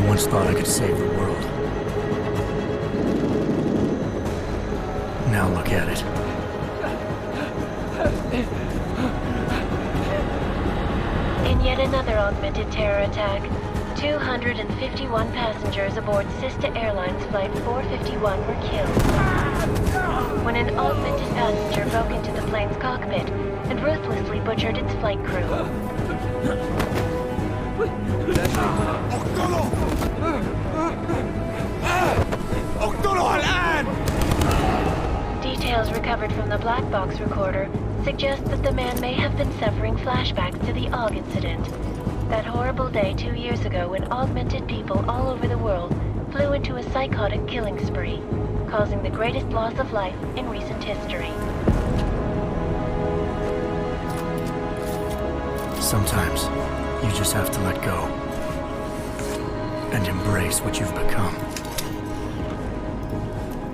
once thought I could save the world. Now look at it. In yet another augmented terror attack, 251 passengers aboard Sister Airlines Flight 451 were killed when an augmented passenger broke into the plane's cockpit and ruthlessly butchered its flight crew. Details recovered from the black box recorder suggest that the man may have been suffering flashbacks to the AUG incident. That horrible day 2 years ago when augmented people all over the world flew into a psychotic killing spree, causing the greatest loss of life in recent history. Sometimes, you just have to let go. And embrace what you've become.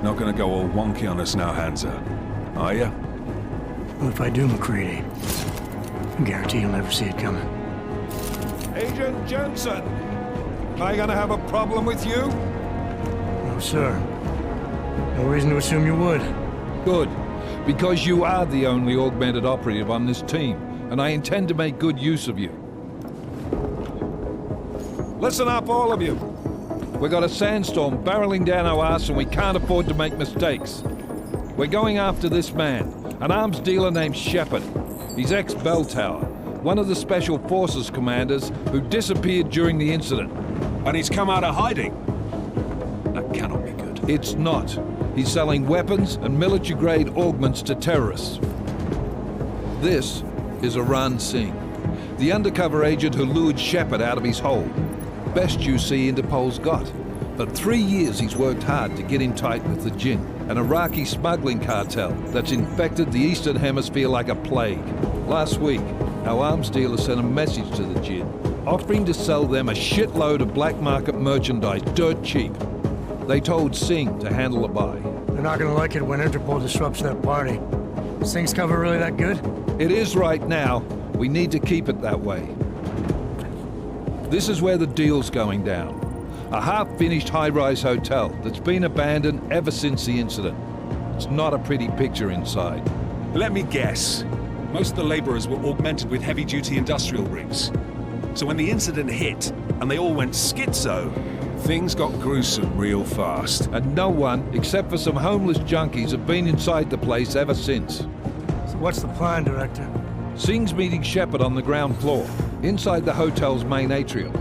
Not gonna go all wonky on us now, Hansa, are ya? Well, if I do, McCready, I guarantee you'll never see it coming. Agent Jensen! Am I gonna have a problem with you? No, sir. No reason to assume you would. Good. Because you are the only augmented operative on this team, and I intend to make good use of you. Listen up, all of you. We got a sandstorm barreling down our arse and we can't afford to make mistakes. We're going after this man, an arms dealer named Shepard. He's ex-Bell Tower, one of the Special Forces commanders who disappeared during the incident. And he's come out of hiding. That cannot be good. It's not. He's selling weapons and military-grade augments to terrorists. This is Aran Singh, the undercover agent who lured Shepard out of his hole. Best you see Interpol's got. For 3 years he's worked hard to get in tight with the Jinn, an Iraqi smuggling cartel that's infected the Eastern Hemisphere like a plague. Last week, our arms dealer sent a message to the Jinn, offering to sell them a shitload of black market merchandise dirt cheap. They told Singh to handle the buy. They're not gonna like it when Interpol disrupts that party. Singh's cover really that good? It is right now. We need to keep it that way. This is where the deal's going down. A half-finished high-rise hotel that's been abandoned ever since the incident. It's not a pretty picture inside. Let me guess. Most of the laborers were augmented with heavy-duty industrial rigs. So when the incident hit, and they all went schizo, things got gruesome real fast. And no one, except for some homeless junkies, have been inside the place ever since. So what's the plan, Director? Singh's meeting Shepard on the ground floor, inside the hotel's main atrium.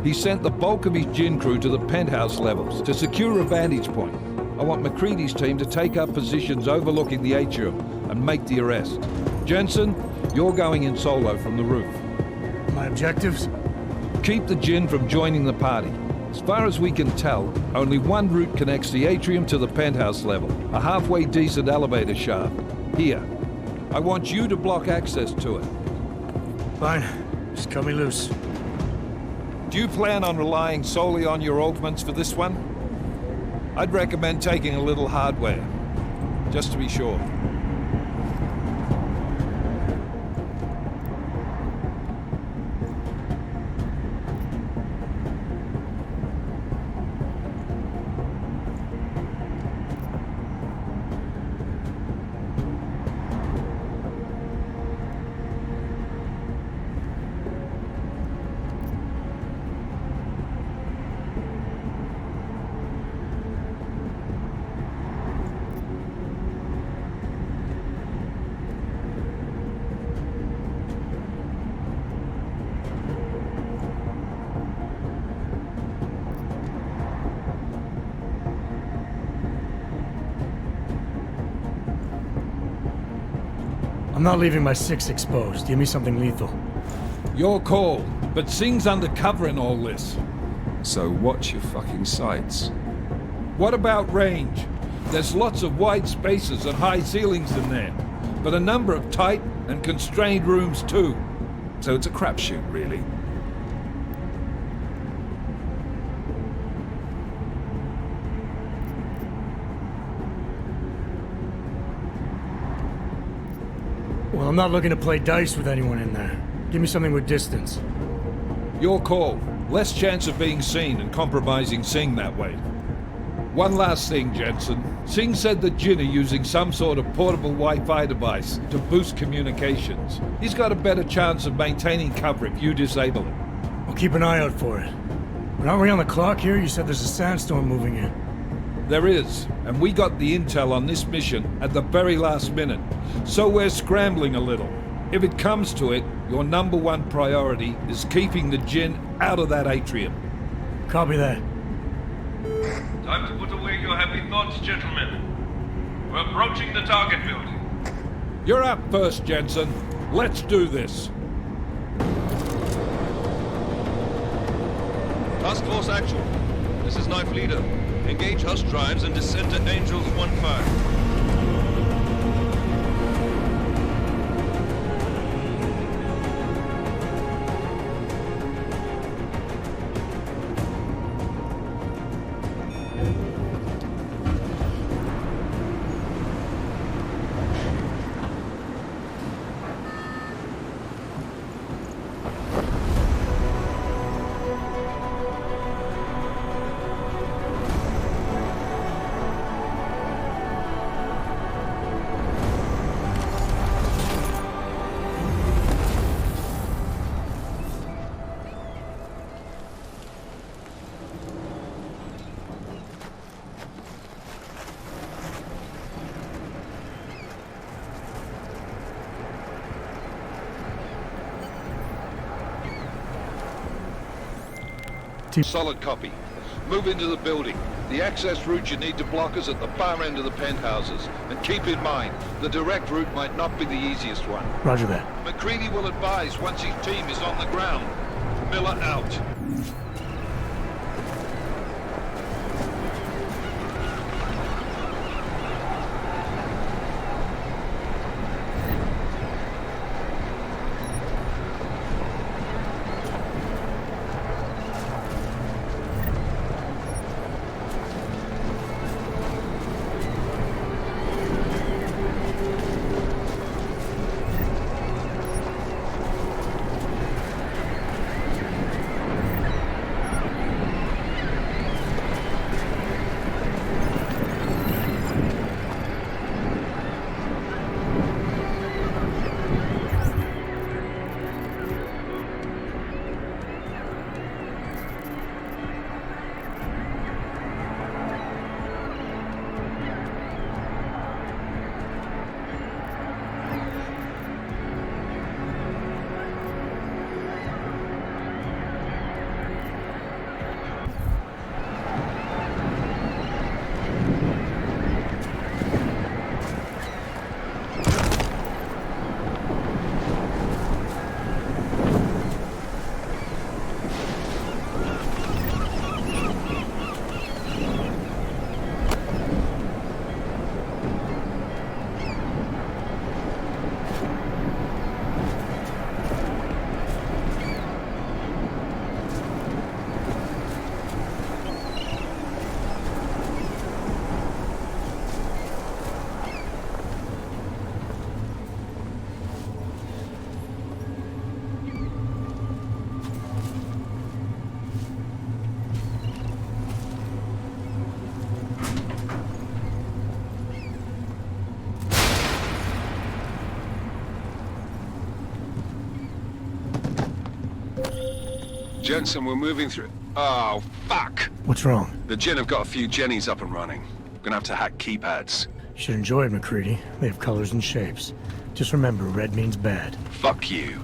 He sent the bulk of his Jinn crew to the penthouse levels to secure a vantage point. I want McCready's team to take up positions overlooking the atrium and make the arrest. Jensen, you're going in solo from the roof. My objectives? Keep the Jinn from joining the party. As far as we can tell, only one route connects the atrium to the penthouse level, a halfway decent elevator shaft. Here. I want you to block access to it. Fine. Just cut me loose. Do you plan on relying solely on your augments for this one? I'd recommend taking a little hardware, just to be sure. I'm not leaving my 6 exposed. Give me something lethal. Your call, but Singh's undercover in all this. So watch your fucking sights. What about range? There's lots of wide spaces and high ceilings in there, but a number of tight and constrained rooms too. So it's a crapshoot, really. Well, I'm not looking to play dice with anyone in there. Give me something with distance. Your call. Less chance of being seen and compromising Singh that way. One last thing, Jensen. Singh said that Jin are using some sort of portable Wi-Fi device to boost communications. He's got a better chance of maintaining cover if you disable it. I'll keep an eye out for it. But aren't we on the clock here? You said there's a sandstorm moving in. There is, and we got the intel on this mission at the very last minute. So we're scrambling a little. If it comes to it, your number one priority is keeping the Jin out of that atrium. Copy that. Time to put away your happy thoughts, gentlemen. We're approaching the target building. You're up first, Jensen. Let's do this. Task Force Actual. This is Knife Leader. Engage Hush drives and descend to Angels 1-5. Solid copy. Move into the building. The access route you need to block is at the far end of the penthouses. And keep in mind, the direct route might not be the easiest one. Roger that. McCready will advise once his team is on the ground. Miller out. Jensen, we're moving through... Oh, fuck! What's wrong? The Jin have got a few Jennies up and running. Gonna have to hack keypads. You should enjoy it, McCready. They have colors and shapes. Just remember, red means bad. Fuck you.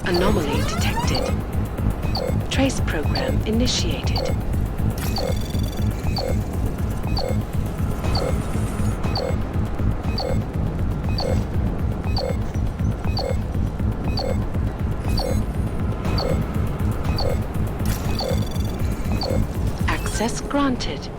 Anomaly detected. Trace program initiated. Access granted.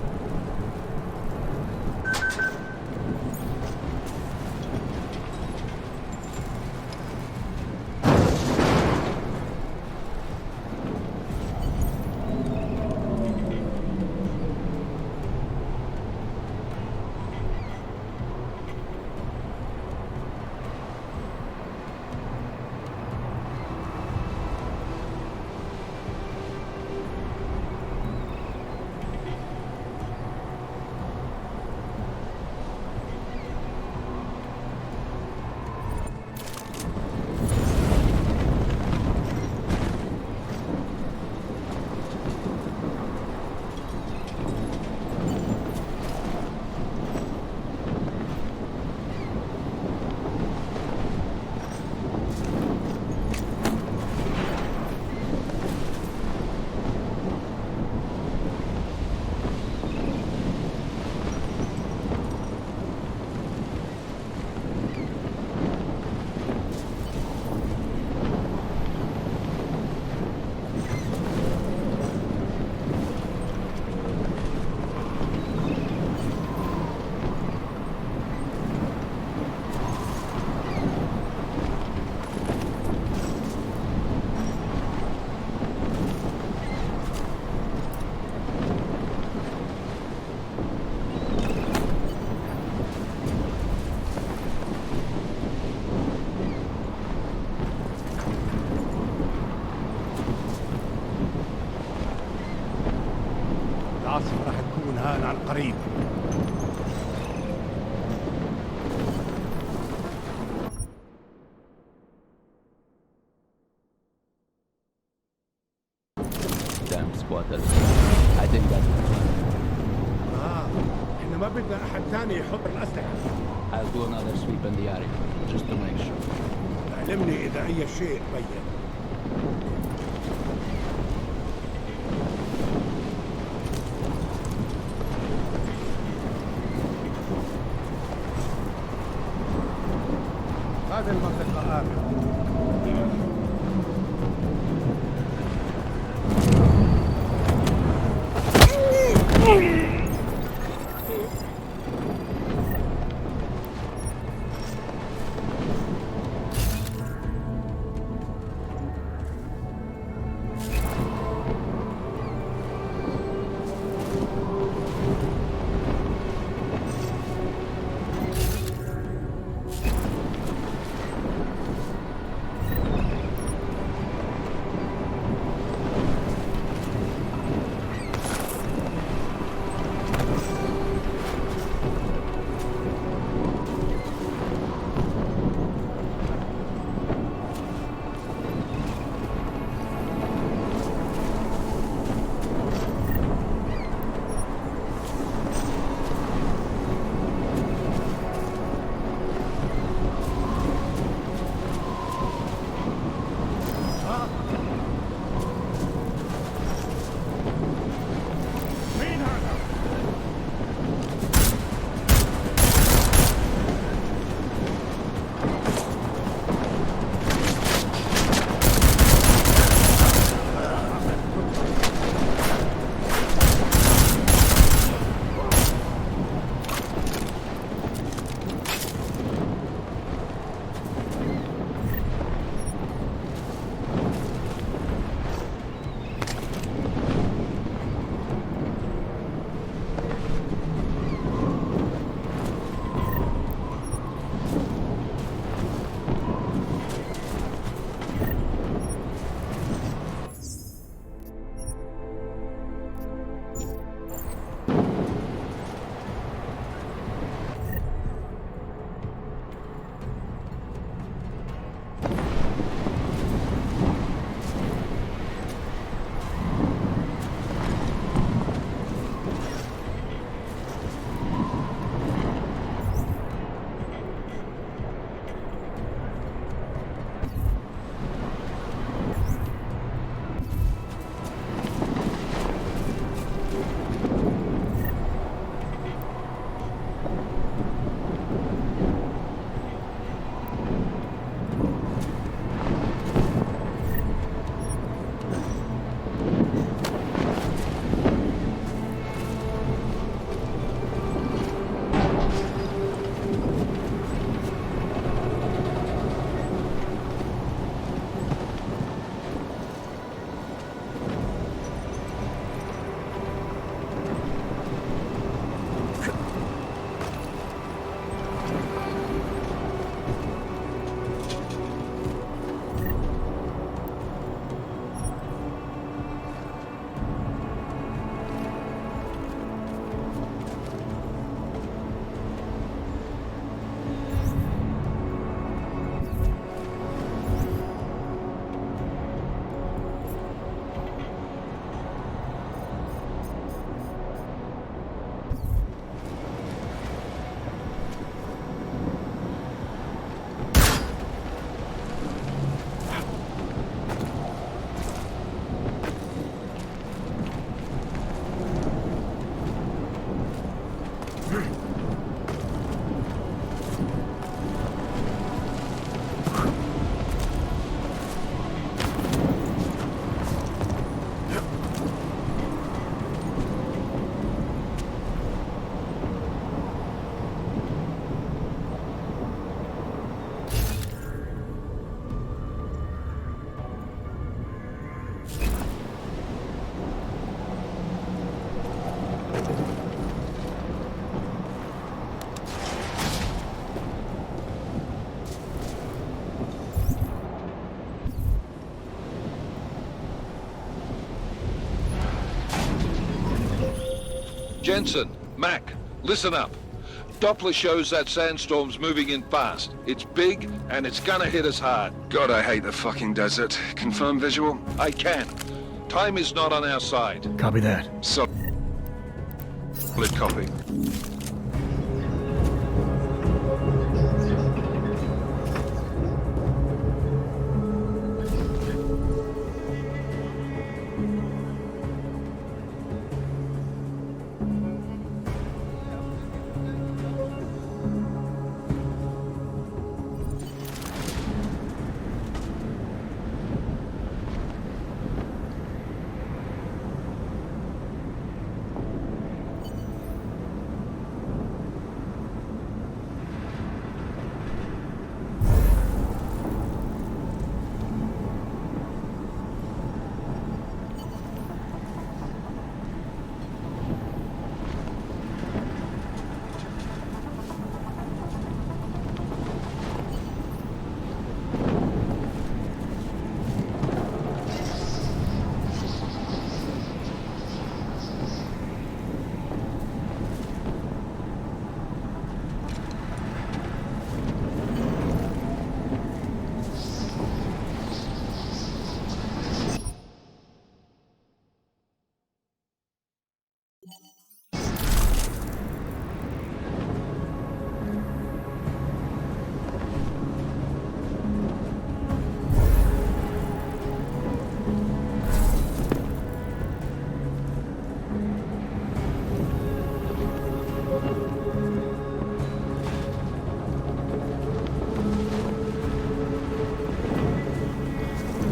العاصفة راح تكون هان عن قريب. Damn squatters. I think that's the plan. احنا ما بدنا احد ثاني يحط الأسلحة. I'll do another sweep in the area, just to make sure. علمني إذا أي شيء بين. هذه المنطقة آمنة. Jensen, Mac, listen up. Doppler shows that sandstorm's moving in fast. It's big, and it's gonna hit us hard. God, I hate the fucking desert. Confirm visual? I can. Time is not on our side. Copy that. Solid copy.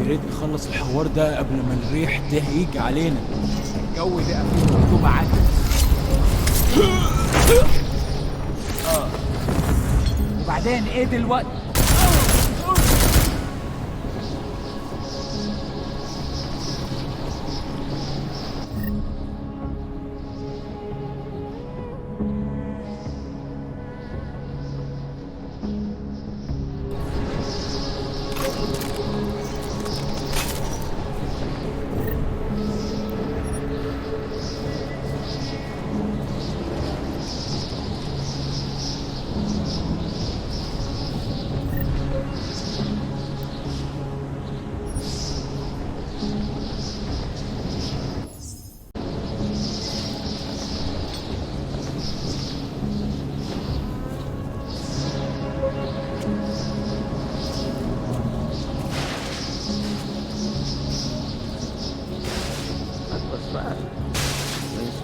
يا ريت نخلص الحوار ده قبل ما الريح تهيج علينا. الجو بقى فيه رطوبة عالية. وبعدين ايه دلوقتي؟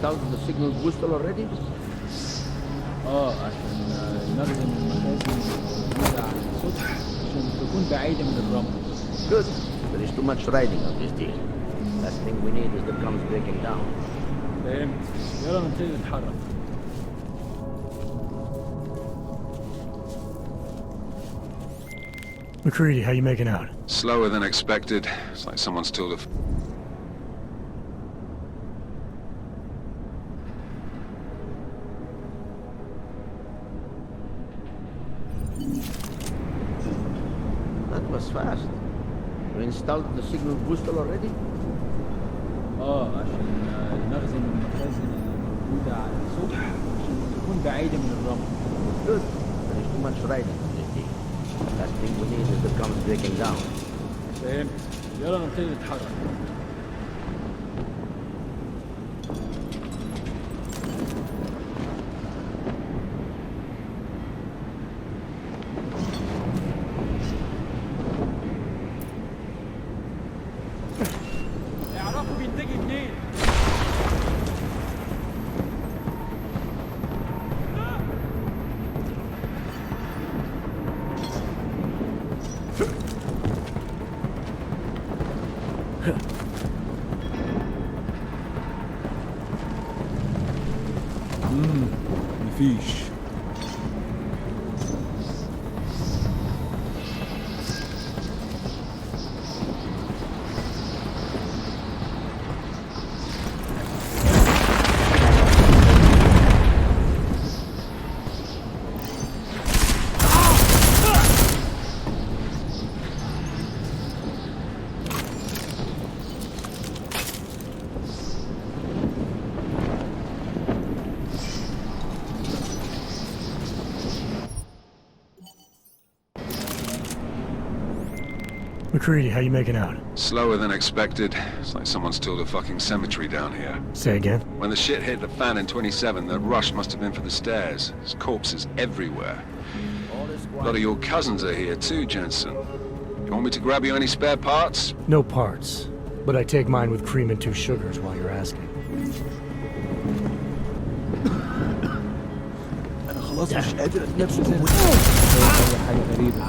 The signal booster already? عشان نخزن المخازن الموجودة على السطح عشان تكون بعيدة من الرمل. Good. There is too much riding on this deal. Last thing we need is the drums breaking down. فهمت. يلا نبتدي نتحرك. McCready, how you making out? Slower than expected. It's like someone's tool of... That was fast. You installed the signal booster already? عشان نخزن المخازن الموجودة على السطح عشان تكون بعيدة من الرمل. Good. There is too much riding on this deal. Last thing we need is the drums breaking down. فهمت. يلا نبتدي نتحرك. اعرفوا بيتجه منين. مفيش. McCready, how you making out? Slower than expected. It's like someone's tilled a fucking cemetery down here. Say again? When the shit hit the fan in 27, the rush must have been for the stairs. There's corpses everywhere. A lot of your cousins are here too, Jensen. You want me to grab you any spare parts? No parts. But I take mine with cream and 2 sugars while you're asking. انا خلاص مش قادر اتنفس هنا. هي حاجه غريبه.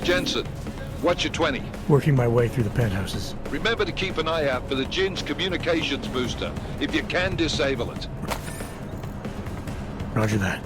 Jensen, what's your 20? Working my way through the penthouses. Remember to keep an eye out for the Jin's communications booster. If you can, disable it. Roger that.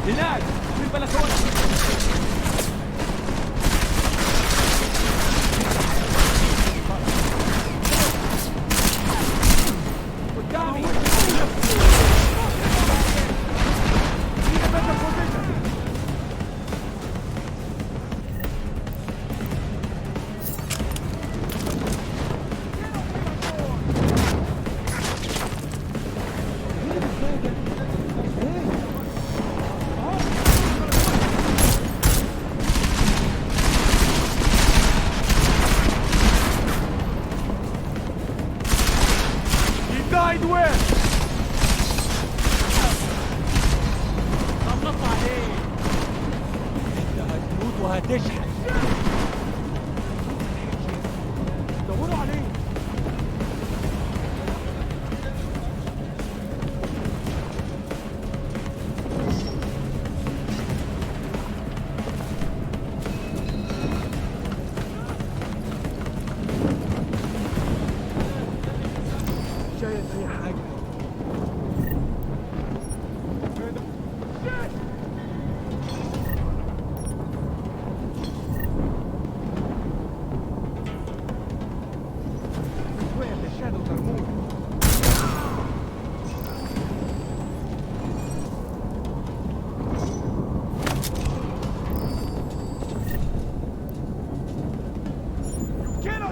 هناك في البلكونه. قدامي.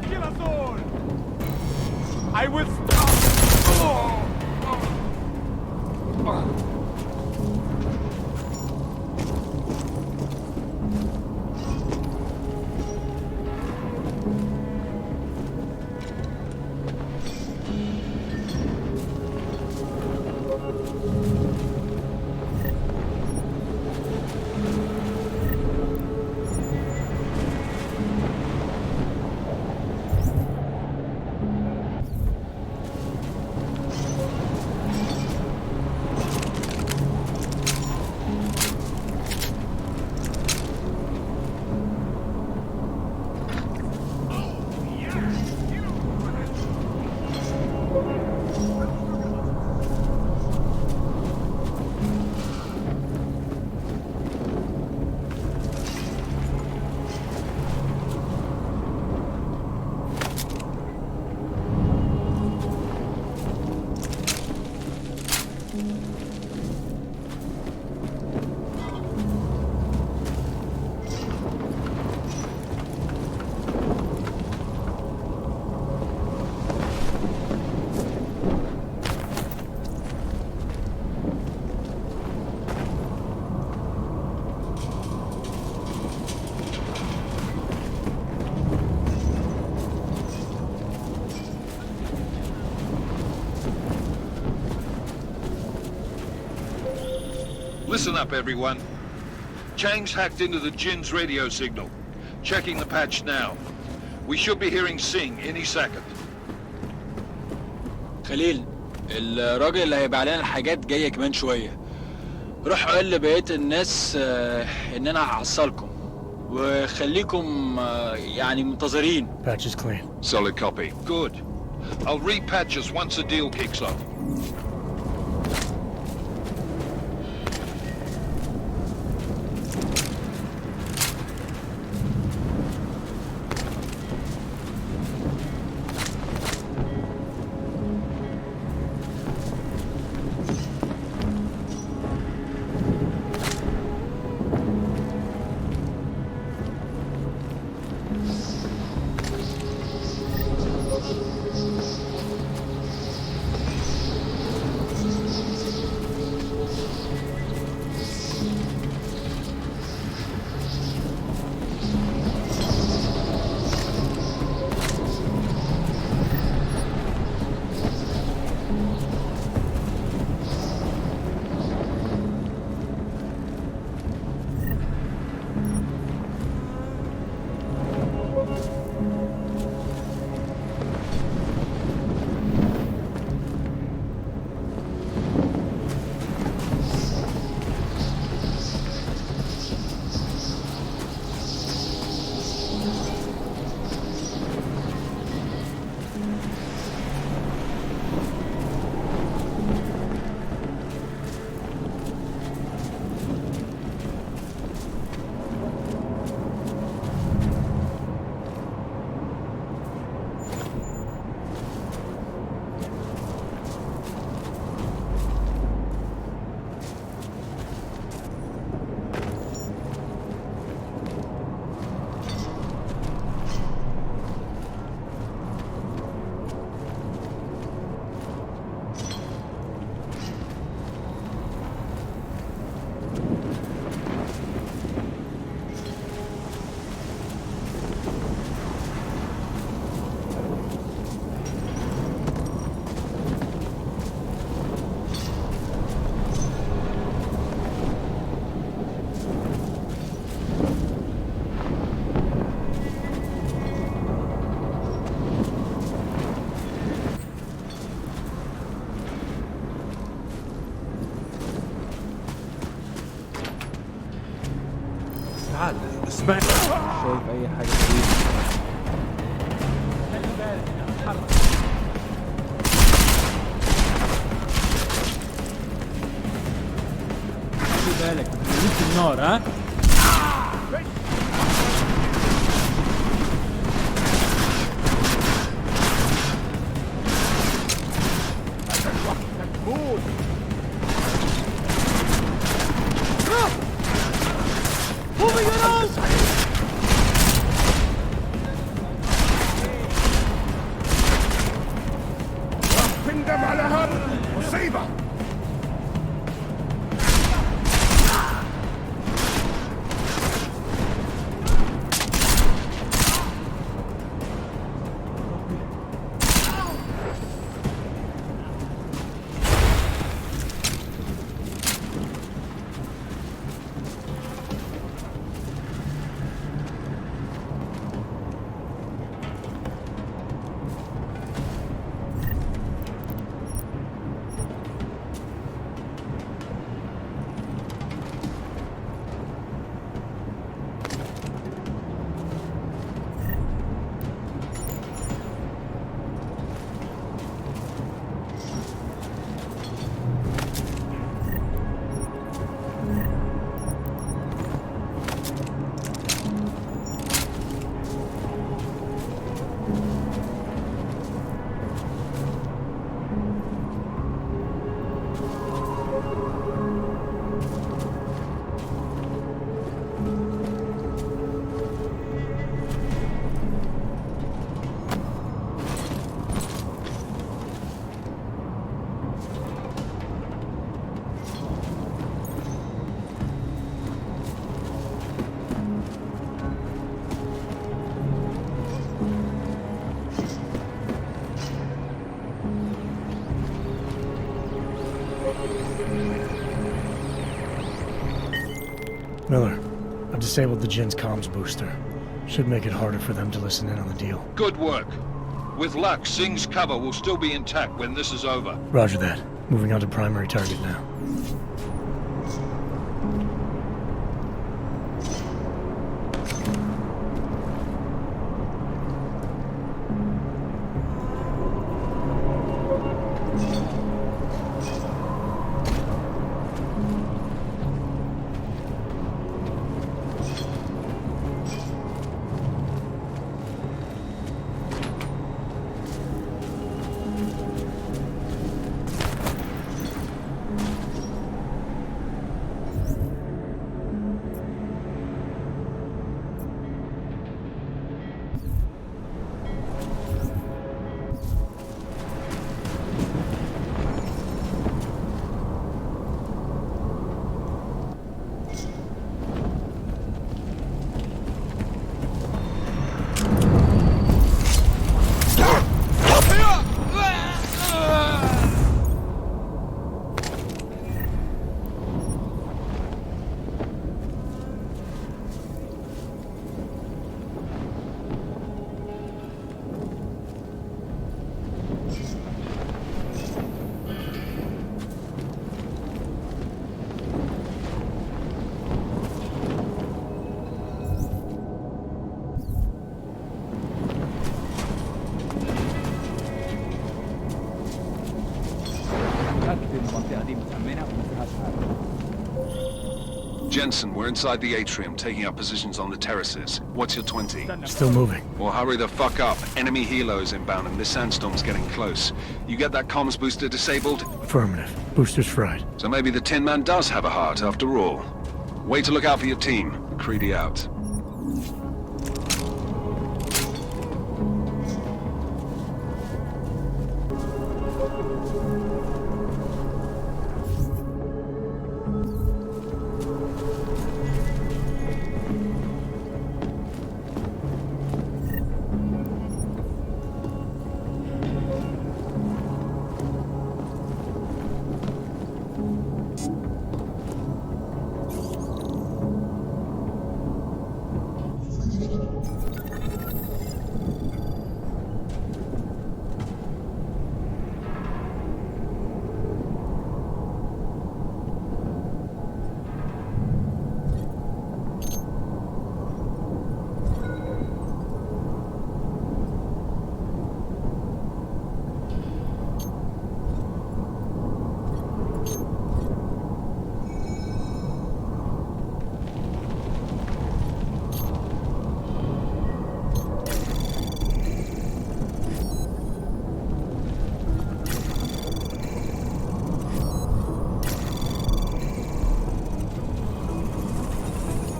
kill us all! I will stop! Listen up, everyone. Chang's hacked into the Jin's radio signal. Checking the patch now. We should be hearing Sing any second. خليل، الراجل اللي هيبقى علينا الحاجات جاية كمان شوية. روح قول لبقية الناس ان انا هحصلكم وخليكم يعني منتظرين. Patch is clean. Solid copy. Good. I'll repatch us once the deal kicks off. تعال اسمع. شايف اي حاجه جديده؟ خلي بالك اتحرك. خلي بالك بتجيب النار ها. Miller, I've disabled the Jin's comms booster. Should make it harder for them to listen in on the deal. Good work. With luck, Singh's cover will still be intact when this is over. Roger that. Moving on to primary target now. Jensen, we're inside the atrium, taking up positions on the terraces. What's your 20? Still moving. Well, hurry the fuck up. Enemy helos inbound and this sandstorm's getting close. You get that comms booster disabled? Affirmative. Booster's fried. So maybe the Tin Man does have a heart after all. Way to look out for your team. Creedy out.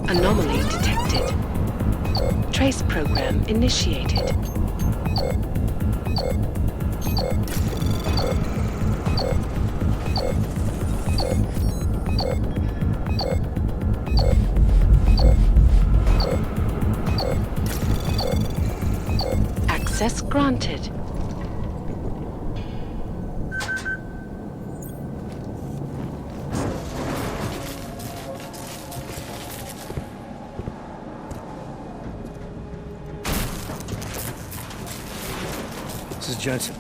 Anomaly detected. Trace program initiated. Access granted. This is Jensen.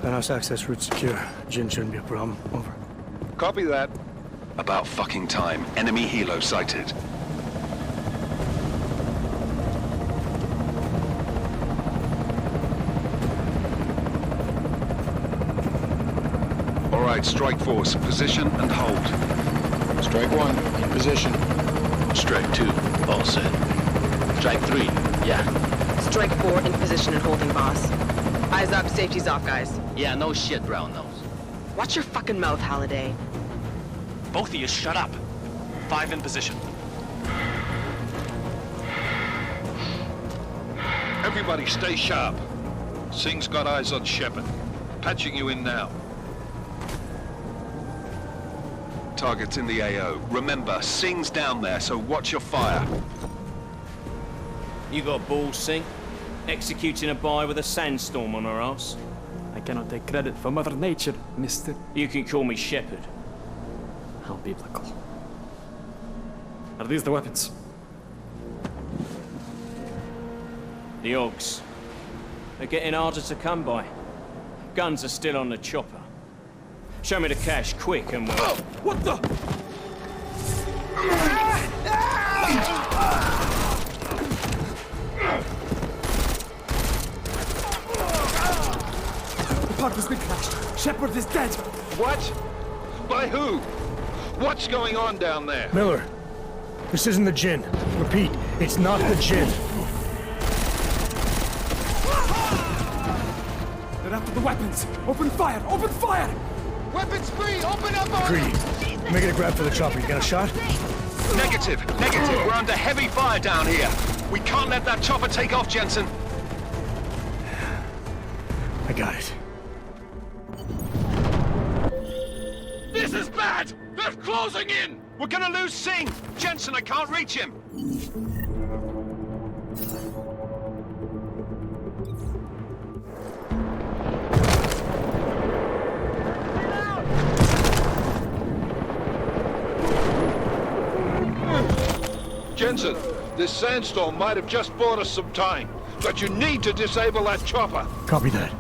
Penthouse access route secure. Jin shouldn't be a problem. Over. Copy that. About fucking time. Enemy helo sighted. All right, strike force. Position and hold. Strike 1, in position. Strike 2, all set. Strike 3, yeah. Strike 4, in position and holding, boss. Eyes up, safety's off, guys. Yeah, no shit, brown nose. Watch your fucking mouth, Halliday. Both of you shut up. 5 in position. Everybody stay sharp. Singh's got eyes on Shepard. Patching you in now. Target's in the AO. Remember, Singh's down there, so watch your fire. You got balls, Singh? Executing a buy with a sandstorm on her ass? I cannot take credit for Mother Nature, mister. You can call me Shepard. How biblical. Are these the weapons? The Augs. They're getting harder to come by. Guns are still on the chopper. Show me the cash, quick, and we'll... Oh, what the? The park has been crashed. Shepard is dead. What? By who? What's going on down there? Miller, this isn't the Jinn. Repeat, it's not the Jinn. They're after the weapons. Open fire! Open fire! Weapons free! Open up! Greedy. Make it a grab for the chopper. You got a shot? Negative. We're under heavy fire down here. We can't let that chopper take off, Jensen. I got it. This is bad! They're closing in! We're gonna lose Singh! Jensen, I can't reach him! Jensen, this sandstorm might have just bought us some time, but you need to disable that chopper. Copy that.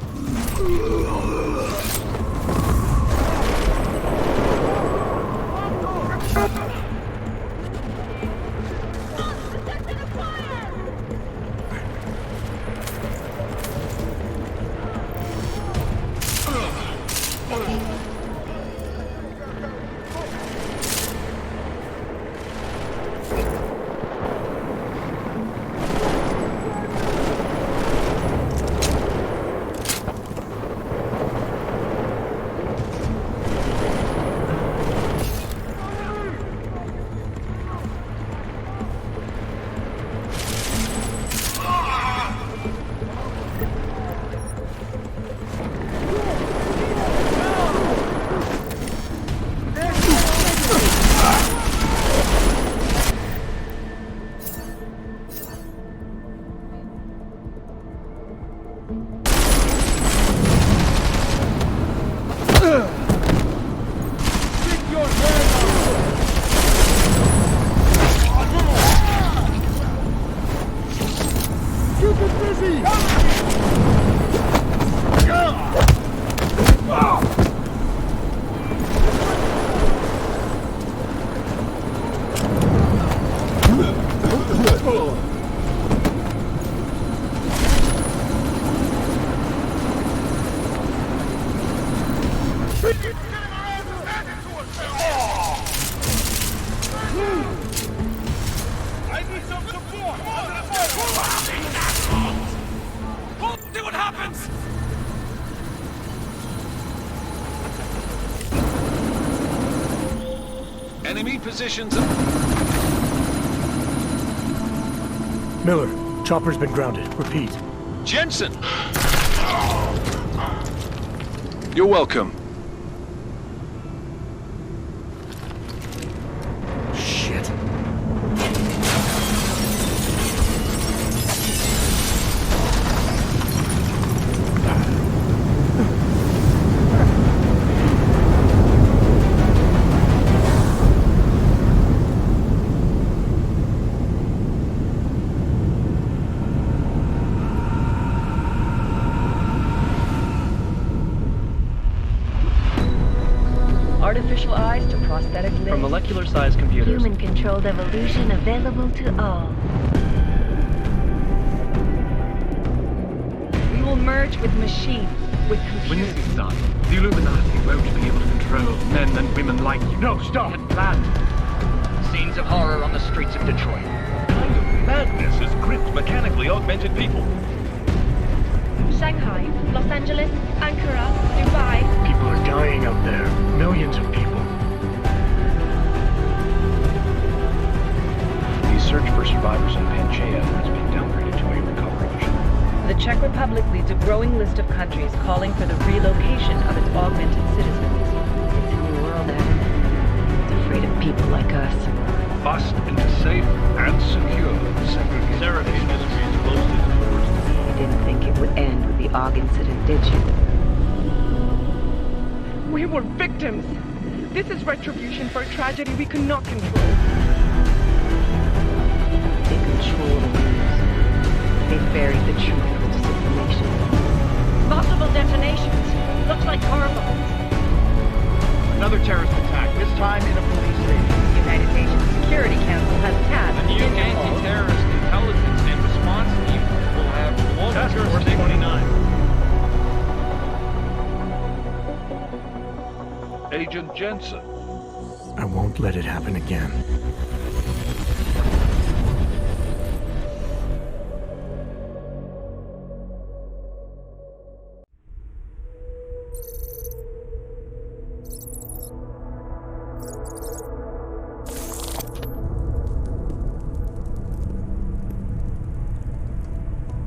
Enemy positions. Miller, chopper's been grounded. Repeat. Jensen! You're welcome. Shit. Artificial eyes to prosthetic limbs. From molecular-sized computers. Human-controlled evolution available to all. We will merge with machines, with computers. When this is done, the Illuminati won't be able to control men and women like you. No, stop! And planned. Scenes of horror on the streets of Detroit. What kind of madness has gripped mechanically augmented people? Shanghai, Los Angeles, Ankara, Dubai. People are dying out there. Millions of people. The search for survivors in Panchaea has been downgraded to a recovery mission. The Czech Republic leads a growing list of countries calling for the relocation of its augmented citizens. It's a new world, Adam. It's afraid of people like us. Bust into safe and secure segregation. Serenade Industries closest towards the... You didn't think it would end with the AUG incident, did you? We were victims. This is retribution for a tragedy we could not control. control the news. They buried the truth with disinformation. Possible detonations. Looks like hormones. Another terrorist attack, this time in a police station. The United Nations Security Council has tasked A new anti-terrorist intelligence and response team will have Task Force 29. Agent Jensen. I won't let it happen again.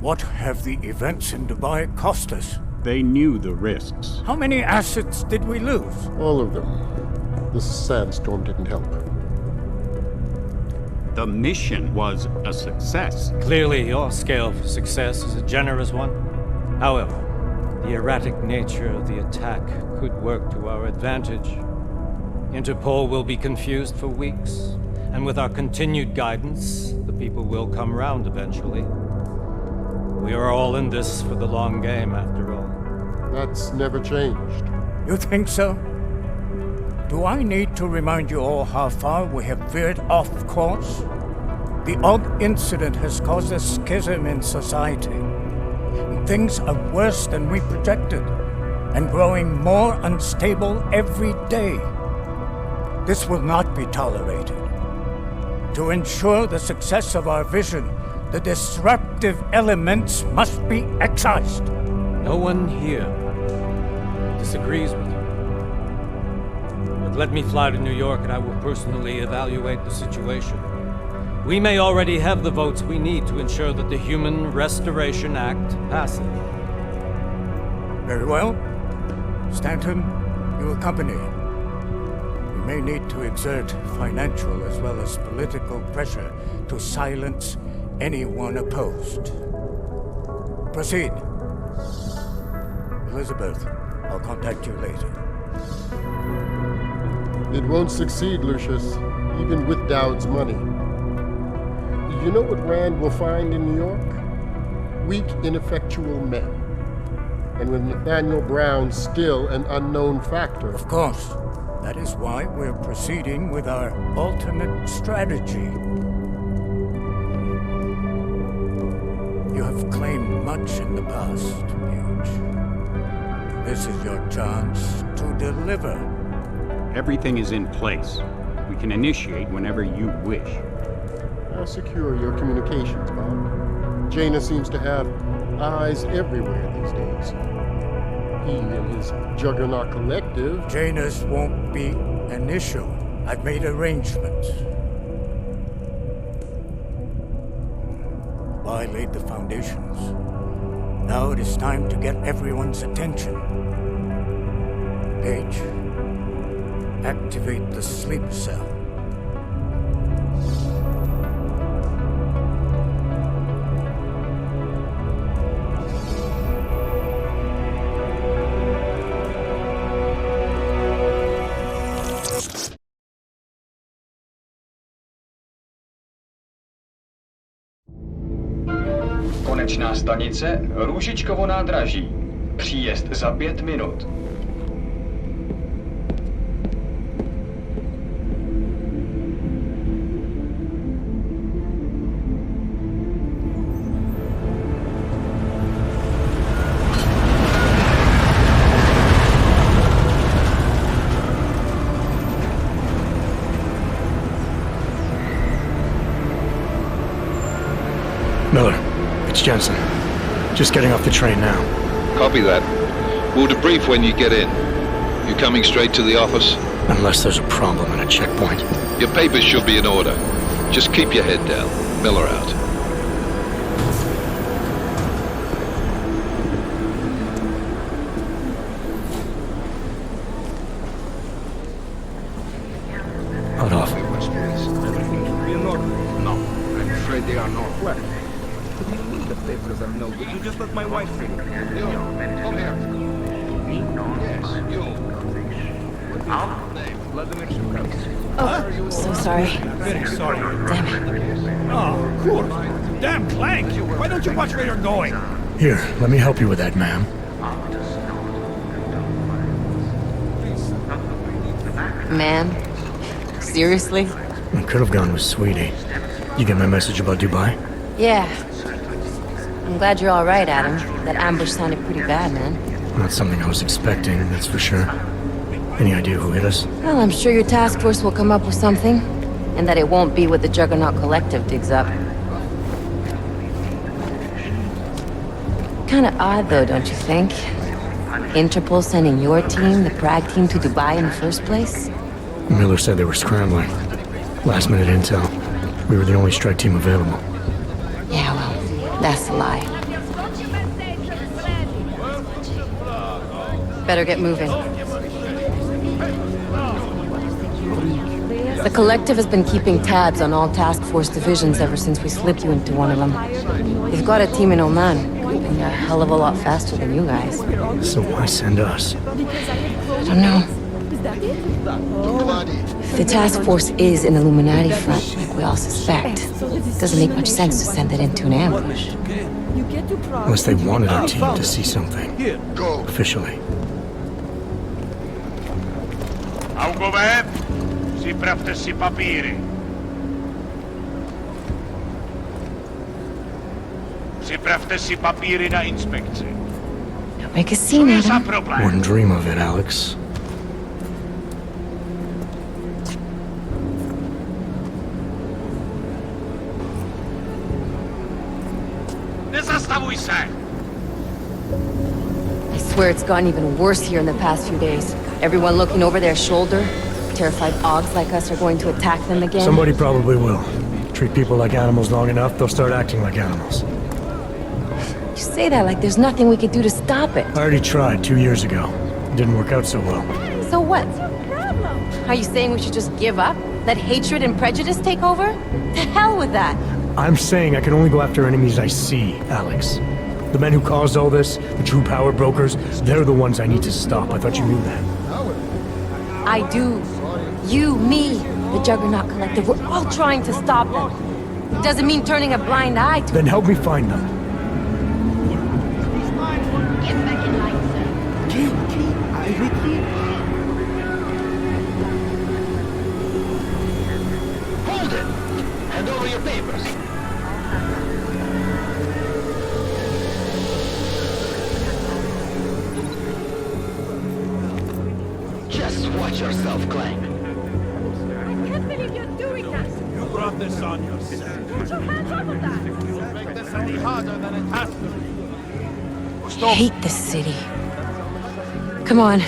What have the events in Dubai cost us? They knew the risks. How many assets did we lose? All of them. The sandstorm didn't help. The mission was a success. Clearly, your scale for success is a generous one. However, the erratic nature of the attack could work to our advantage. Interpol will be confused for weeks, and with our continued guidance, the people will come round eventually. We are all in this for the long game, after all. That's never changed. You think so? Do I need to remind you all how far we have veered off course? The Og incident has caused a schism in society. Things are worse than we projected, and growing more unstable every day. This will not be tolerated. To ensure the success of our vision, the disruptive elements must be excised. No one here disagrees with you. But let me fly to New York and I will personally evaluate the situation. We may already have the votes we need to ensure that the Human Restoration Act passes. Very well. Stanton, you accompany. We may need to exert financial as well as political pressure to silence anyone opposed. Proceed. Elizabeth, I'll contact you later. It won't succeed, Lucius, even with Dowd's money. You know what Rand will find in New York? Weak, ineffectual men. And with Nathaniel Brown still an unknown factor. Of course. That is why we're proceeding with our alternate strategy. You have claimed much in the past, Mage. This is your chance to deliver. Everything is in place. We can initiate whenever you wish. How secure your communications, Bob? Jaina seems to have eyes everywhere these days. He and his Juggernaut Collective... Jaina's won't be an issue. I've made arrangements. I laid the foundations. Now it is time to get everyone's attention. Paige, activate the sleep cell. Konečná stanice Růžičkovo nádraží. Příjezd za 5 minut. Miller, it's Jensen. Just getting off the train now. Copy that. We'll debrief when you get in. You coming straight to the office? Unless there's a problem at a checkpoint. Your papers should be in order. Just keep your head down. Miller out. Hold off. Everything should be in order. No, I'm afraid they are not. What? What do you mean the papers are no good? You just let my wife read it. You, come here. Me? Yes, you. What's your name? Vladimir Shukov. Oh, so sorry. Very sorry. Damn it. Oh, of course. Damn, Clank! Why don't you watch where you're going? Here, let me help you with that, ma'am. Ma'am? Seriously? I could have gone with Sweetie. You get my message about Dubai? Yeah. I'm glad you're alright, Adam. That ambush sounded pretty bad, man. Not something I was expecting, that's for sure. Any idea who hit us? Well, I'm sure your task force will come up with something. And that it won't be what the Juggernaut Collective digs up. Kinda odd, though, don't you think? Interpol sending your team, the Prague team, to Dubai in the first place? Miller said they were scrambling. Last minute intel. We were the only strike team available. Yeah, well, that's a lie. Better get moving. The Collective has been keeping tabs on all task force divisions ever since we slipped you into one of them. They've got a team in Oman, and a hell of a lot faster than you guys. So why send us? I don't know. If the task force is an Illuminati front, like we all suspect, it doesn't make much sense to send it into an ambush. Unless they wanted our team to see something. Officially. Augoveb, připravte si papíry. Připravte si papíry na inspekci. Don't make a scene, Adam. Wouldn't dream of it, Alex. Nezastavuj se! I swear it's gotten even worse here in the past few days. Everyone looking over their shoulder. Terrified Augs like us are going to attack them again. Somebody probably will. Treat people like animals long enough, they'll start acting like animals. You say that like there's nothing we could do to stop it. I already tried 2 years ago. It didn't work out so well. So what? Are you saying we should just give up? Let hatred and prejudice take over? To hell with that! I'm saying I can only go after enemies I see, Alex. The men who caused all this, the true power brokers, they're the ones I need to stop. I thought you knew that. I do. You, me, the Juggernaut Collective, we're all trying to stop them. It doesn't mean turning a blind eye to... Then help me find them. Hold it! Hand over your papers. Just watch yourself, Clank. I can't believe you're doing that! You brought this on yourself. Put your hands off of that! You'll make this any harder than it has to be. I hate this city. Come on.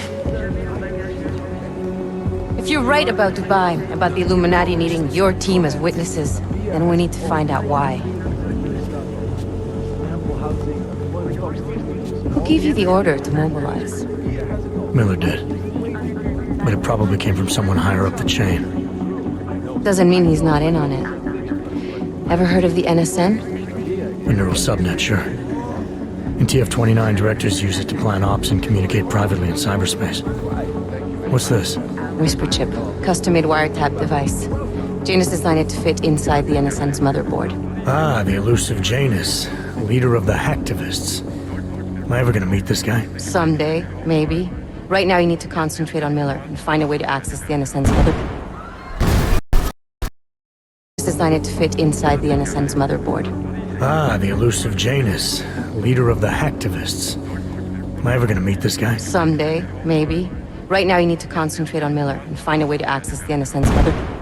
If you're right about Dubai, about the Illuminati needing your team as witnesses, then we need to find out why. Who gave you the order to mobilize? Miller did. But it probably came from someone higher up the chain. Doesn't mean he's not in on it. Ever heard of the NSN? A neural subnet, sure. In TF29, directors use it to plan ops and communicate privately in cyberspace. What's this? Whisper chip. Custom-made wiretap device. Janus designed it to fit inside the NSN's motherboard. Ah, the elusive Janus. Leader of the hacktivists. Am I ever gonna meet this guy? Someday, maybe. Right now you need to concentrate on Miller and find a way to access the NSN's motherboard. Designed it to fit inside the NSN's motherboard. Ah, the elusive Janus. Leader of the hacktivists. Am I ever gonna meet this guy? Someday, maybe. Right now you need to concentrate on Miller and find a way to access the NSN's motherboard.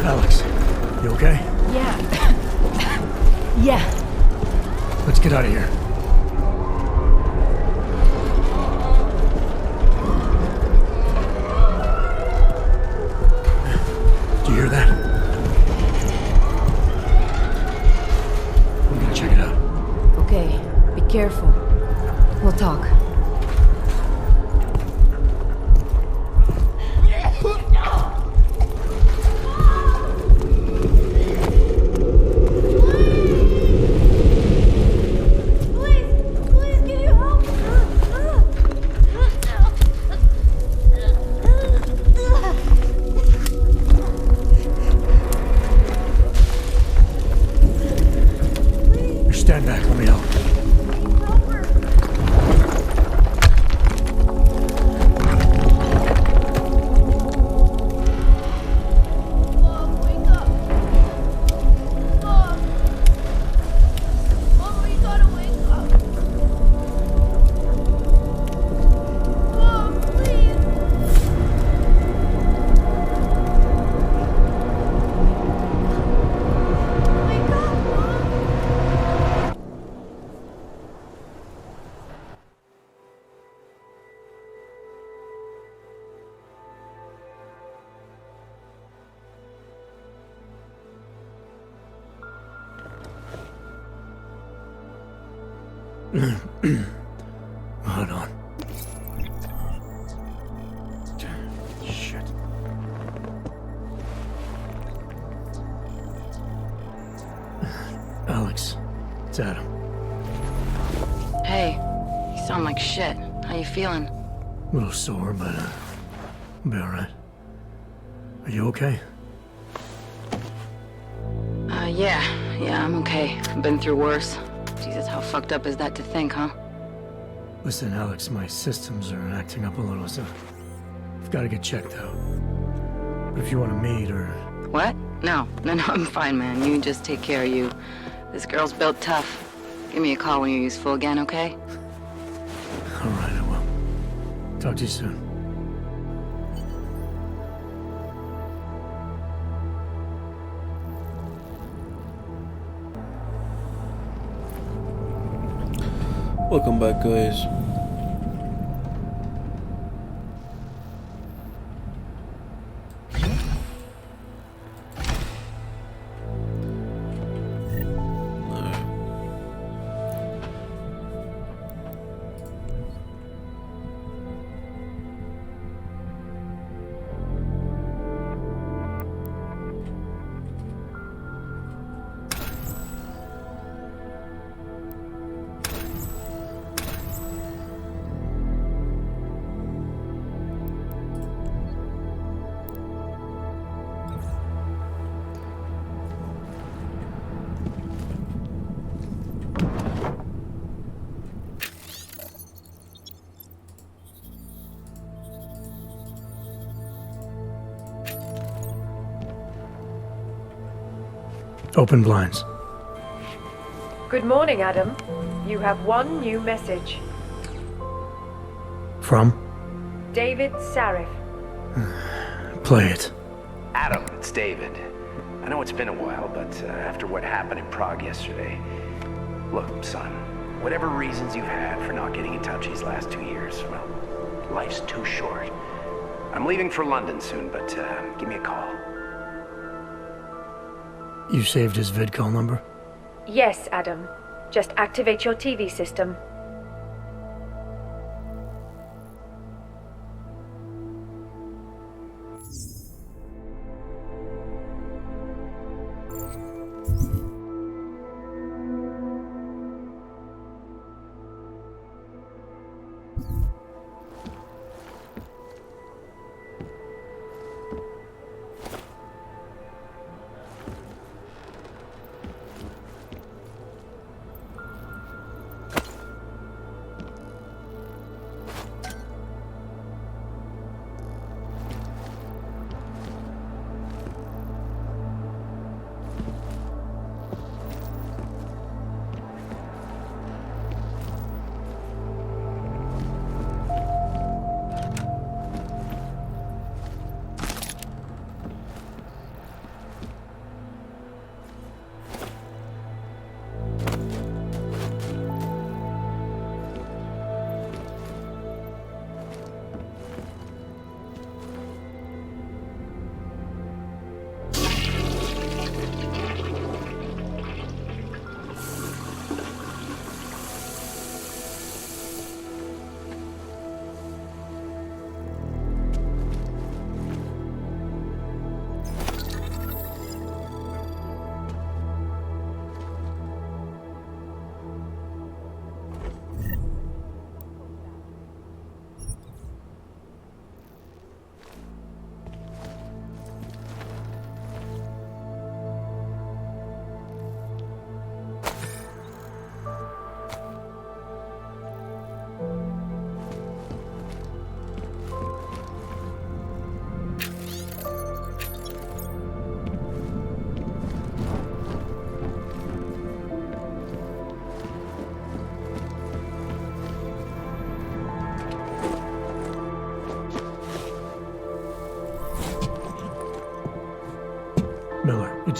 Alex, you okay? Yeah. Yeah. Let's get out of here. Do you hear that? I'm gonna check it out. Okay, be careful. We'll talk. Stand back, let me help. Hold on. Shit. Alex, it's Adam. Hey, you sound like shit. How you feeling? A little sore, but I'll be alright. Are you okay? Yeah, I'm okay. I've been through worse. Jesus, how fucked up is that to think, huh? Listen, Alex, my systems are acting up a little, so I've got to get checked out. But if you want to meet or... What? No, I'm fine, man. You just take care of you. This girl's built tough. Give me a call when you're useful again, okay? Alright, I will. Talk to you soon. Welcome back, guys. Open blinds. Good morning, Adam. You have one new message. From? David Sarif. Play it. Adam, it's David. I know it's been a while, but after what happened in Prague yesterday... Look, son, whatever reasons you've had for not getting in touch these last 2 years, well, life's too short. I'm leaving for London soon, but give me a call. You saved his vidcall number? Yes, Adam. Just activate your TV system.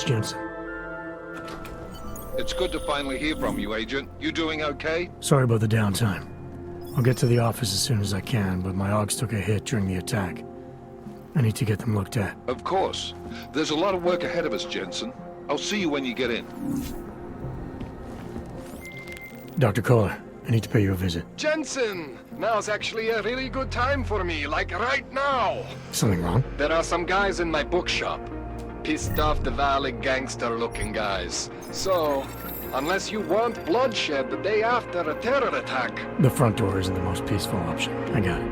It's Jensen. It's good to finally hear from you, Agent. You doing okay? Sorry about the downtime. I'll get to the office as soon as I can, but my Augs took a hit during the attack. I need to get them looked at. Of course. There's a lot of work ahead of us, Jensen. I'll see you when you get in. Dr. Kohler, I need to pay you a visit. Jensen! Now's actually a really good time for me, like right now! Something wrong? There are some guys in my bookshop. Pissed off the valley gangster-looking guys. So, unless you want bloodshed the day after a terror attack... The front door isn't the most peaceful option. I got it.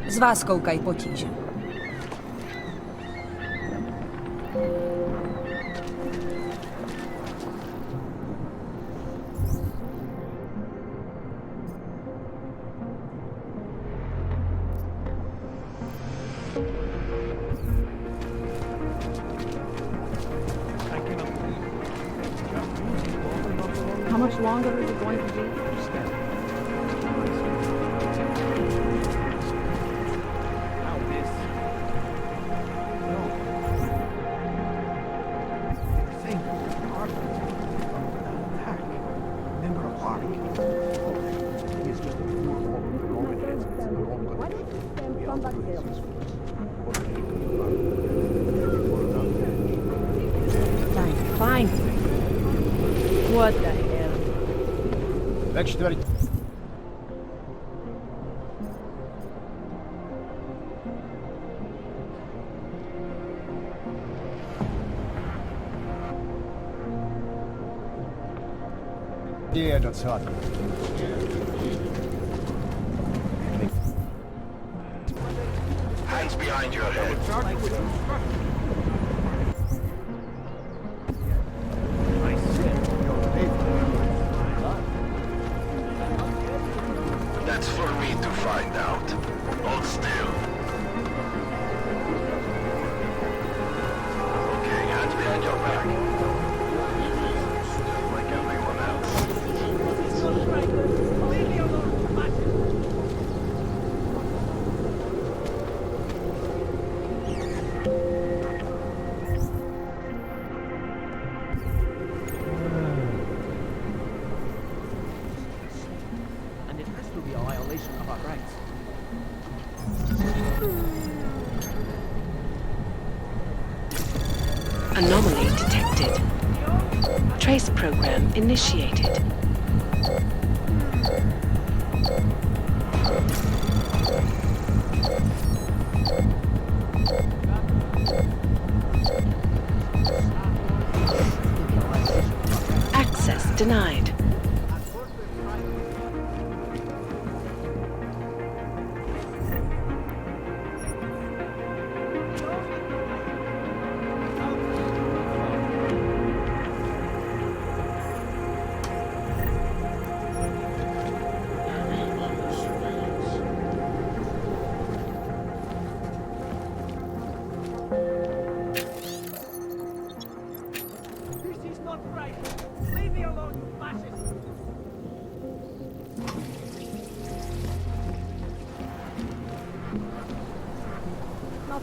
Z vás koukají potíže. How much longer is it going to be? Fine. What the hell? Yeah, that's hot. Hands behind your head. That's for me to find out. Hold still. Okay, hands behind your back. Just like everyone else. And it has to be a violation of our rights. Anomaly detected. Trace program initiated. Access denied.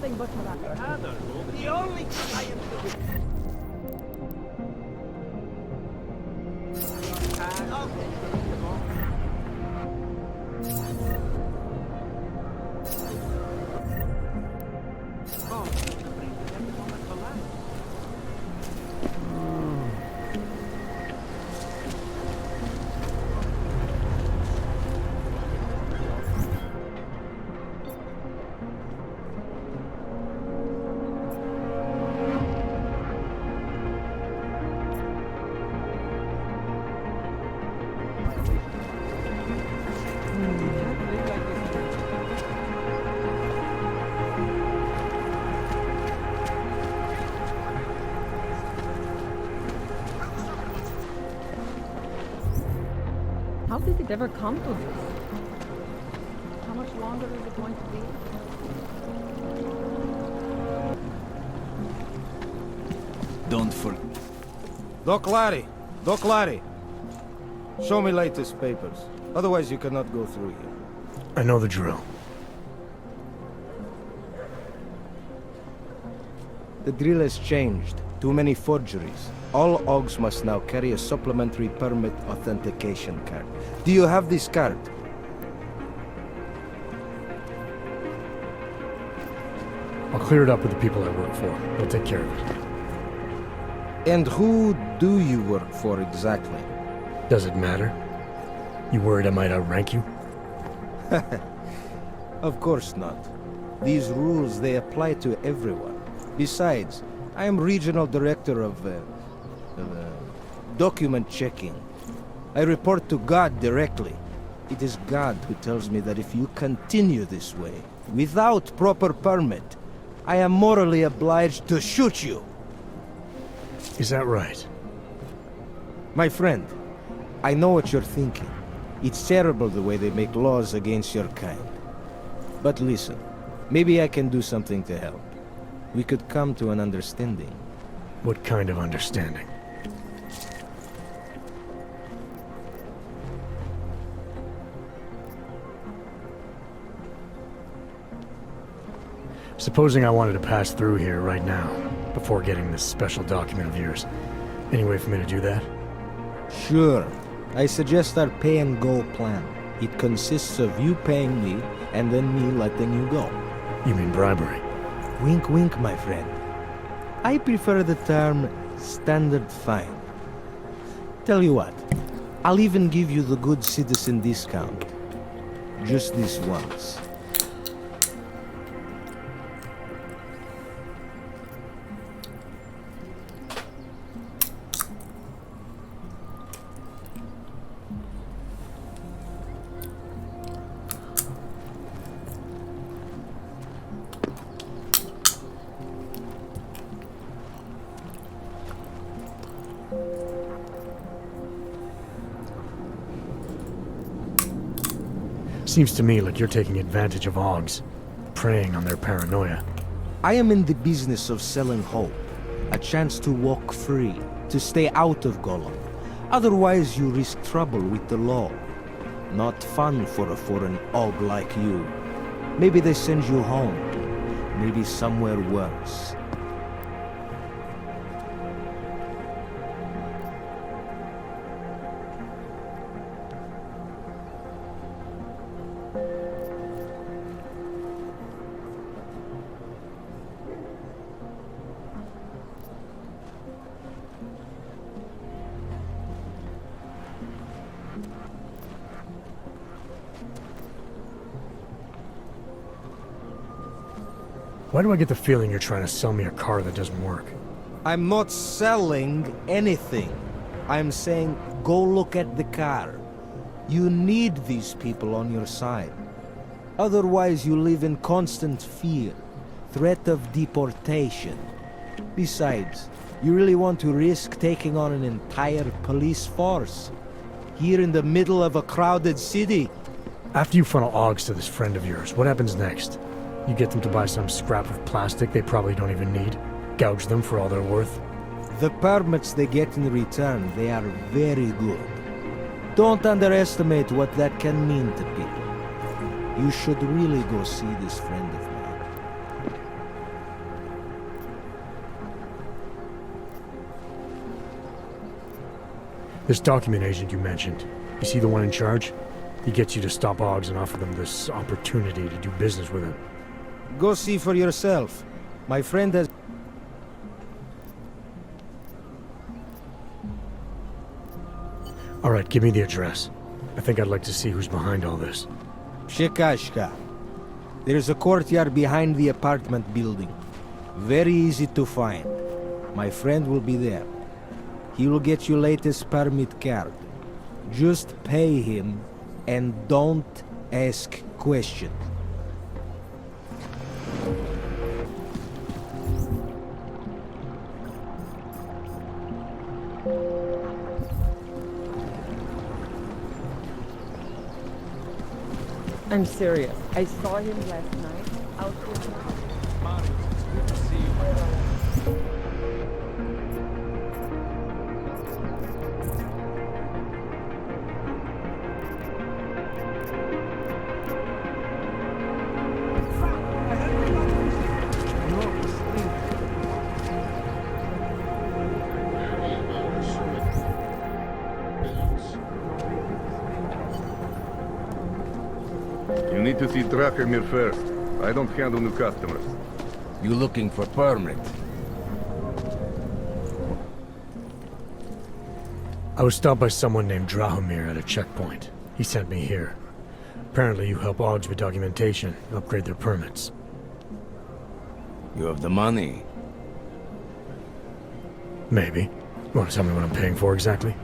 nothing but that. The only client How did it ever come to this? How much longer is it going to be? Don't forget. Doc Larry! Show me latest papers. Otherwise you cannot go through here. I know the drill. The drill has changed. Too many forgeries. All AUGs must now carry a supplementary permit authentication card. Do you have this card? I'll clear it up with the people I work for. They'll take care of it. And who do you work for exactly? Does it matter? You worried I might outrank you? Of course not. These rules, they apply to everyone. Besides, I am regional director of document checking. I report to God directly. It is God who tells me that if you continue this way, without proper permit, I am morally obliged to shoot you. Is that right? My friend, I know what you're thinking. It's terrible the way they make laws against your kind. But listen, maybe I can do something to help. We could come to an understanding. What kind of understanding? Supposing I wanted to pass through here right now, before getting this special document of yours. Any way for me to do that? Sure. I suggest our pay-and-go plan. It consists of you paying me, and then me letting you go. You mean bribery? Wink, wink, my friend. I prefer the term standard fine. Tell you what, I'll even give you the good citizen discount. Just this once. Seems to me like you're taking advantage of AUGs, preying on their paranoia. I am in the business of selling hope. A chance to walk free, to stay out of Golem. Otherwise you risk trouble with the law. Not fun for a foreign AUG like you. Maybe they send you home. Maybe somewhere worse. Why do I get the feeling you're trying to sell me a car that doesn't work? I'm not selling anything. I'm saying, go look at the car. You need these people on your side. Otherwise you live in constant fear, threat of deportation. Besides, you really want to risk taking on an entire police force? Here in the middle of a crowded city? After you funnel AUGs to this friend of yours, what happens next? You get them to buy some scrap of plastic they probably don't even need? Gouge them for all they're worth? The permits they get in return, they are very good. Don't underestimate what that can mean to people. You should really go see this friend of mine. This document agent you mentioned, you see the one in charge? He gets you to stop Augs and offer them this opportunity to do business with him. Go see for yourself. My friend has... All right, give me the address. I think I'd like to see who's behind all this. Shekashka. There's a courtyard behind the apartment building. Very easy to find. My friend will be there. He will get you latest permit card. Just pay him and don't ask questions. I'm serious. I saw him last night out with the car. You need to see Rucker first. I don't handle new customers. You looking for permit? I was stopped by someone named Drahomir at a checkpoint. He sent me here. Apparently you help Augs with documentation, upgrade their permits. You have the money? Maybe. You want to tell me what I'm paying for exactly?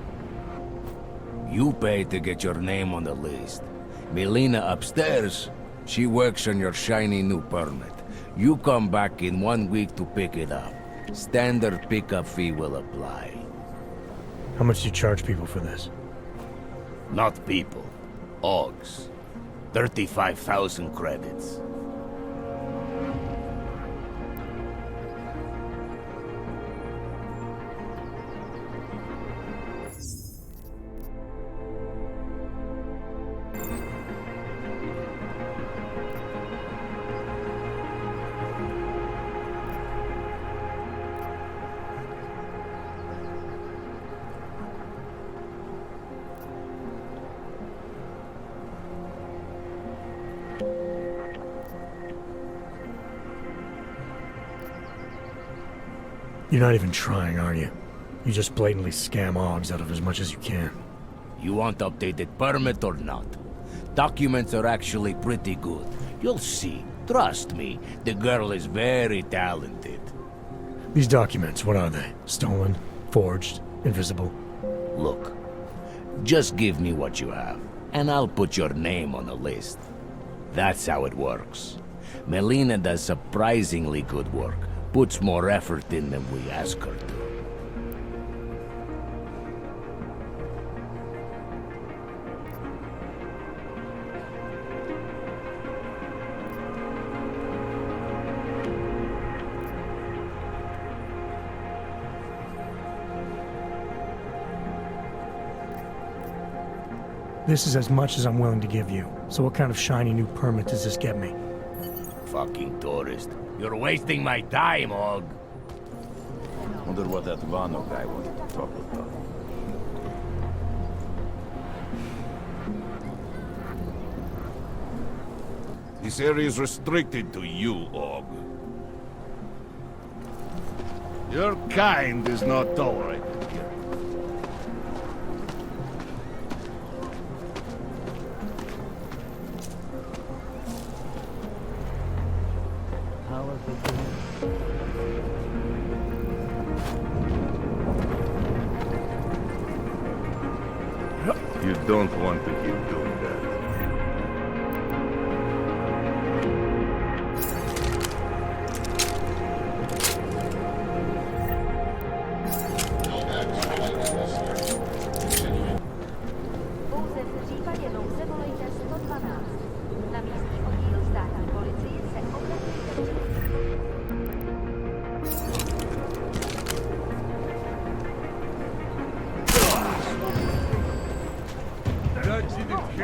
You pay to get your name on the list. Melina upstairs, she works on your shiny new permit. You come back in 1 week to pick it up. Standard pickup fee will apply. How much do you charge people for this? Not people. Augs. 35,000 credits. You're not even trying, are you? You just blatantly scam Augs out of as much as you can. You want updated permit or not? Documents are actually pretty good. You'll see. Trust me, the girl is very talented. These documents, what are they? Stolen? Forged? Invisible? Look, just give me what you have, and I'll put your name on the list. That's how it works. Melina does surprisingly good work. Puts more effort in than we ask her to. This is as much as I'm willing to give you. So what kind of shiny new permit does this get me? Fucking tourist. You're wasting my time, Aug. Wonder what that Vano guy wanted to talk about. This area is restricted to you, Aug. Your kind is not tolerated here. You don't want to keep doing that. Pouze v případě nouze volejte 112. Na místní oddíl státní policie se obracejte. Judge didn't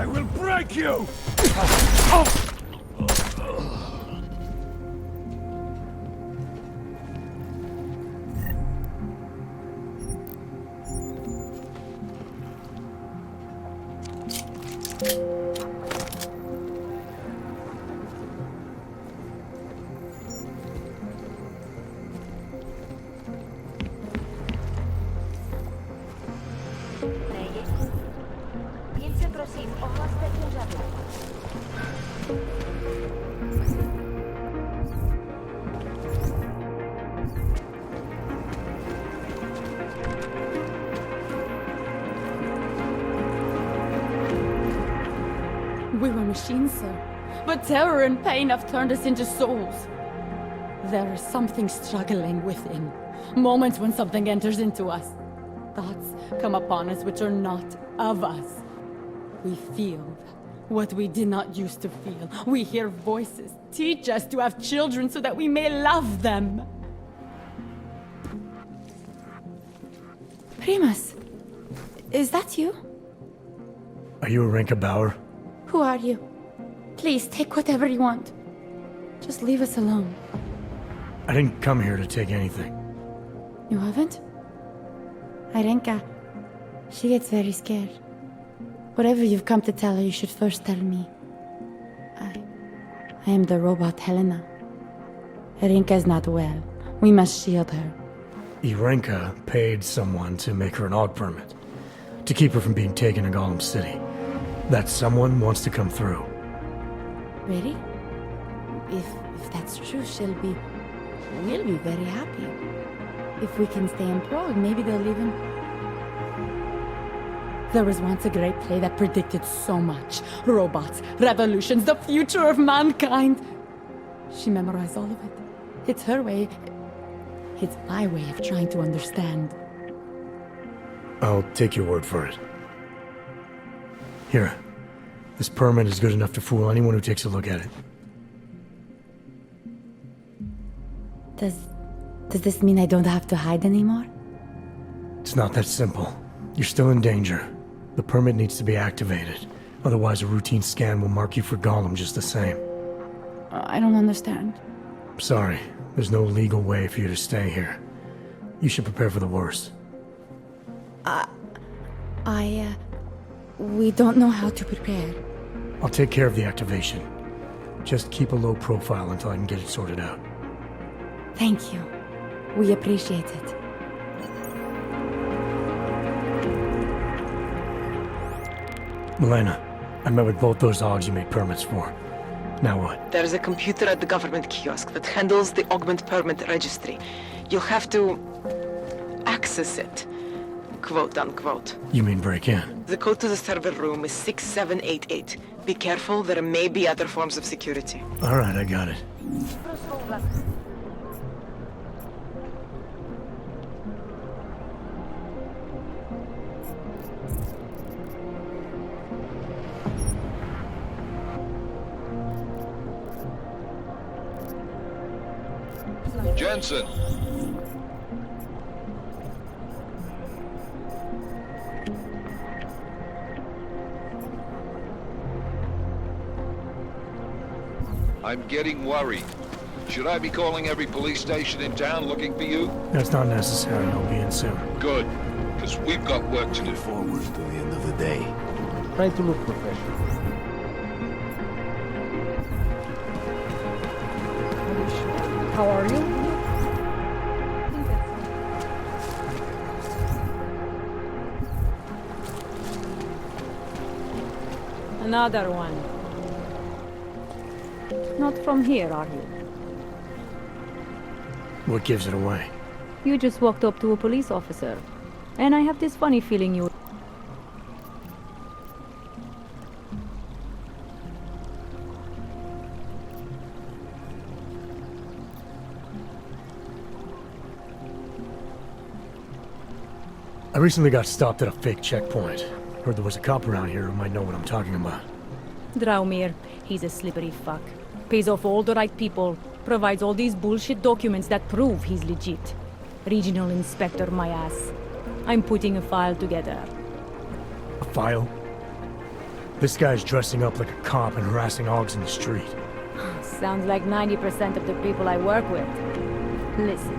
will break you! Jen se prosím, ohlaste úřadu. We were machines, sir. But terror and pain have turned us into souls. There is something struggling within. Moments when something enters into us. Thoughts come upon us which are not of us. We feel what we did not used to feel. We hear voices teach us to have children so that we may love them. Primus, is that you? Are you Arinka Bauer? Who are you? Please, take whatever you want. Just leave us alone. I didn't come here to take anything. You haven't? Arenka, she gets very scared. Whatever you've come to tell her, you should first tell me. I am the robot Helena. Arenka is not well. We must shield her. Irenka paid someone to make her an AUG permit. To keep her from being taken to Golem City. That someone wants to come through. Really? If that's true, we'll be very happy. If we can stay in Prague, maybe they'll even... There was once a great play that predicted so much. Robots, revolutions, the future of mankind. She memorized all of it. It's her way. It's my way of trying to understand. I'll take your word for it. Here. This permit is good enough to fool anyone who takes a look at it. Does this mean I don't have to hide anymore? It's not that simple. You're still in danger. The permit needs to be activated. Otherwise, a routine scan will mark you for Golem just the same. I don't understand. Sorry. There's no legal way for you to stay here. You should prepare for the worst. We don't know how to prepare. I'll take care of the activation. Just keep a low profile until I can get it sorted out. Thank you. We appreciate it. Milena, I met with both those AUGs you made permits for. Now what? There's a computer at the government kiosk that handles the augment permit registry. You'll have to access it. Quote unquote. You mean break in? The code to the server room is 6788. Be careful, there may be other forms of security. Alright, I got it. Jensen! I'm getting worried. Should I be calling every police station in town looking for you? That's not necessary. I'll be in soon. Good, because we've got work to do. Forward to the end of the day. Try to look professional. How are you? Another one. Not from here, are you? What gives it away? You just walked up to a police officer. And I have this funny feeling you... I recently got stopped at a fake checkpoint. Heard there was a cop around here who might know what I'm talking about. Draumir, he's a slippery fuck. Pays off all the right people. Provides all these bullshit documents that prove he's legit. Regional inspector, my ass. I'm putting a file together. A file? This guy's dressing up like a cop and harassing Augs in the street. Sounds like 90% of the people I work with. Listen,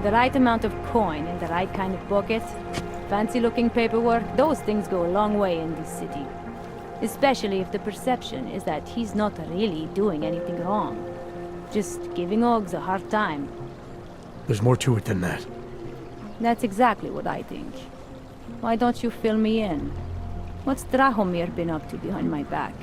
the right amount of coin in the right kind of pocket, fancy-looking paperwork, those things go a long way in this city. Especially if the perception is that he's not really doing anything wrong. Just giving Augs a hard time. There's more to it than that. That's exactly what I think. Why don't you fill me in? What's Drahomir been up to behind my back?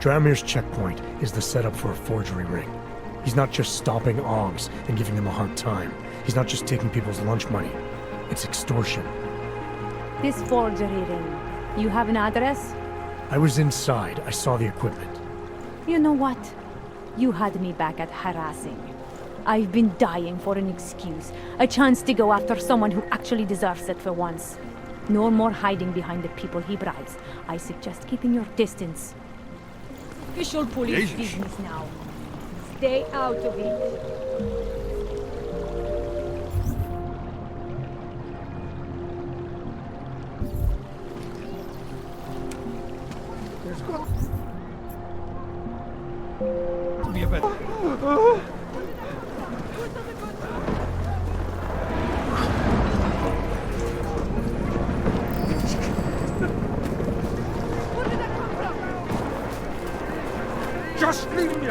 Drahomir's checkpoint is the setup for a forgery ring. He's not just stopping Augs and giving them a hard time. He's not just taking people's lunch money. It's extortion. This forgery ring, you have an address? I was inside. I saw the equipment. You know what? You had me back at harassing. I've been dying for an excuse, a chance to go after someone who actually deserves it for once. No more hiding behind the people he bribes. I suggest keeping your distance. Official police business now. Stay out of it. Be a bit. Just leave me.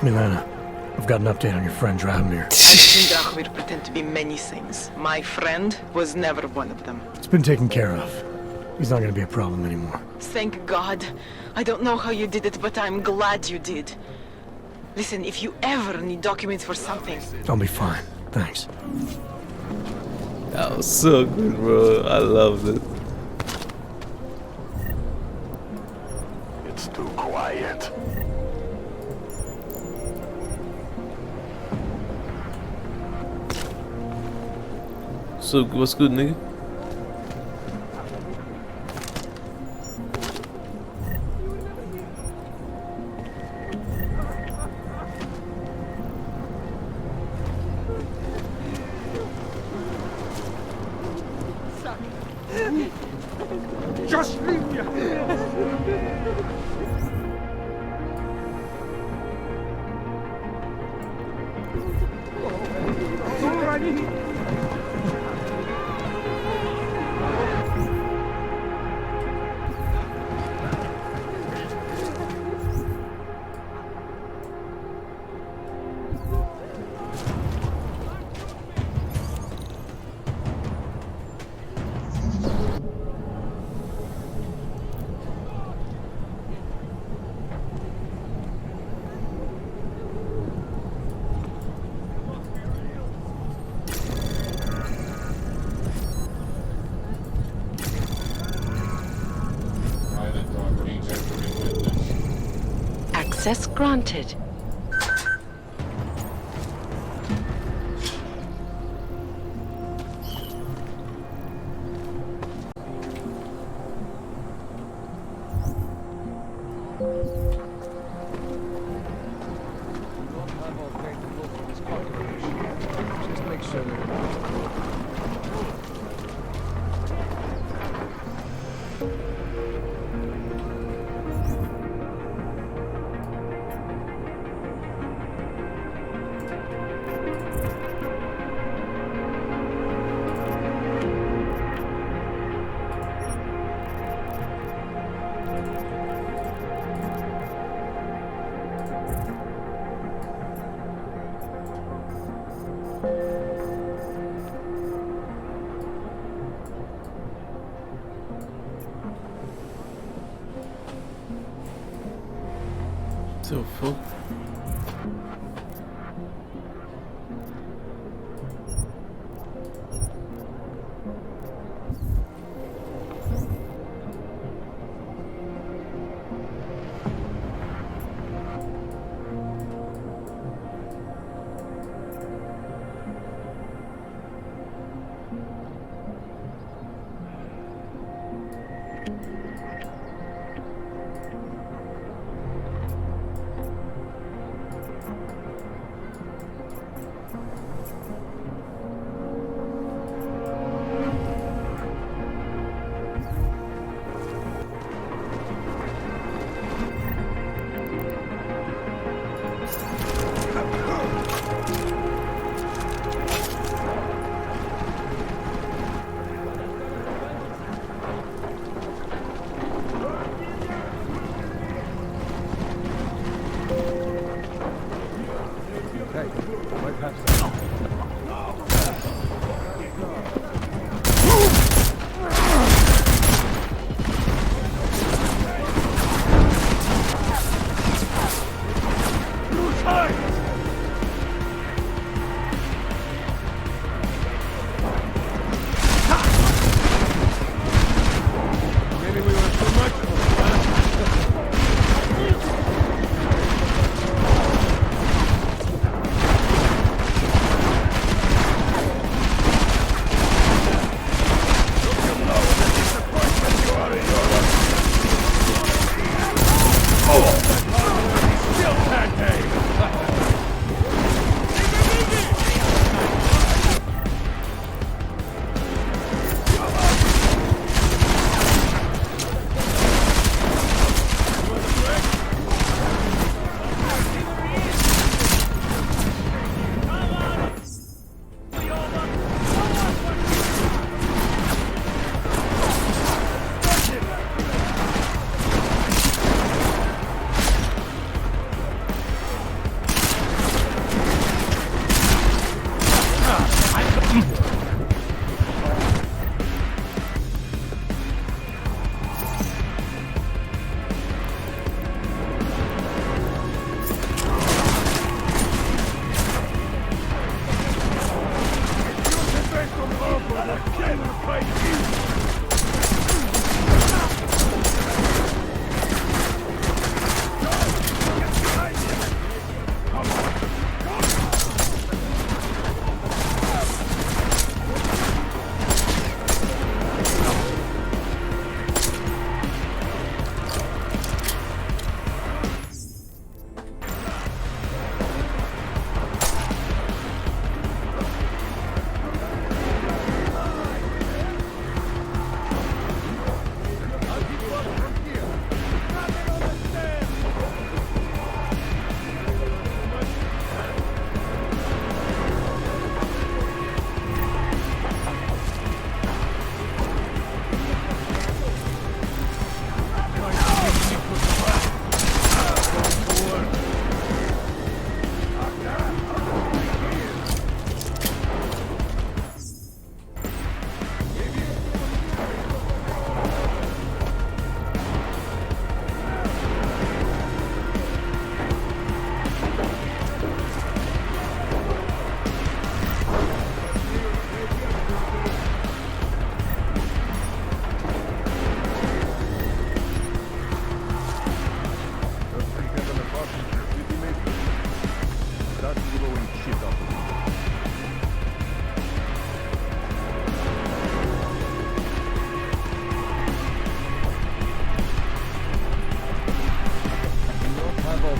Milena, I've got an update on your friend Drahomir. I've seen Drahomir pretend to be many things. My friend was never one of them. It's been taken care of. He's not gonna be a problem anymore. Thank God. I don't know how you did it, but I'm glad you did. Listen, if you ever need documents for something... I'll be fine. Thanks. That was so good, bro. I loved it. It's too quiet. So, what's good, nigga? Just leave me. Access granted. Just make sure So fuck.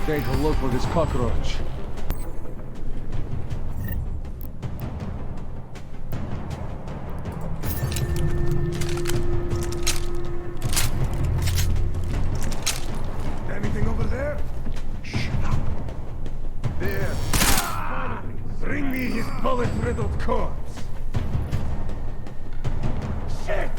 Take a look for this cockroach. Anything over there? Shut up. There. Bring me his bullet-riddled corpse. Shit!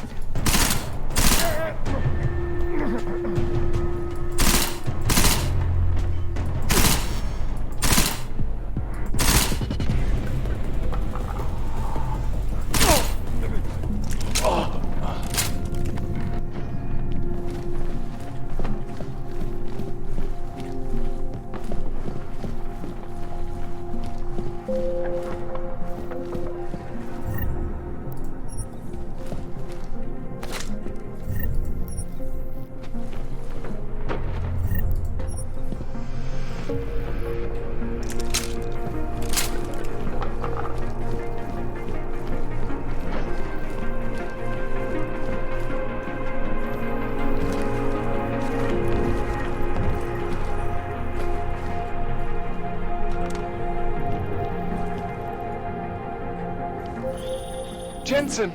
Jensen!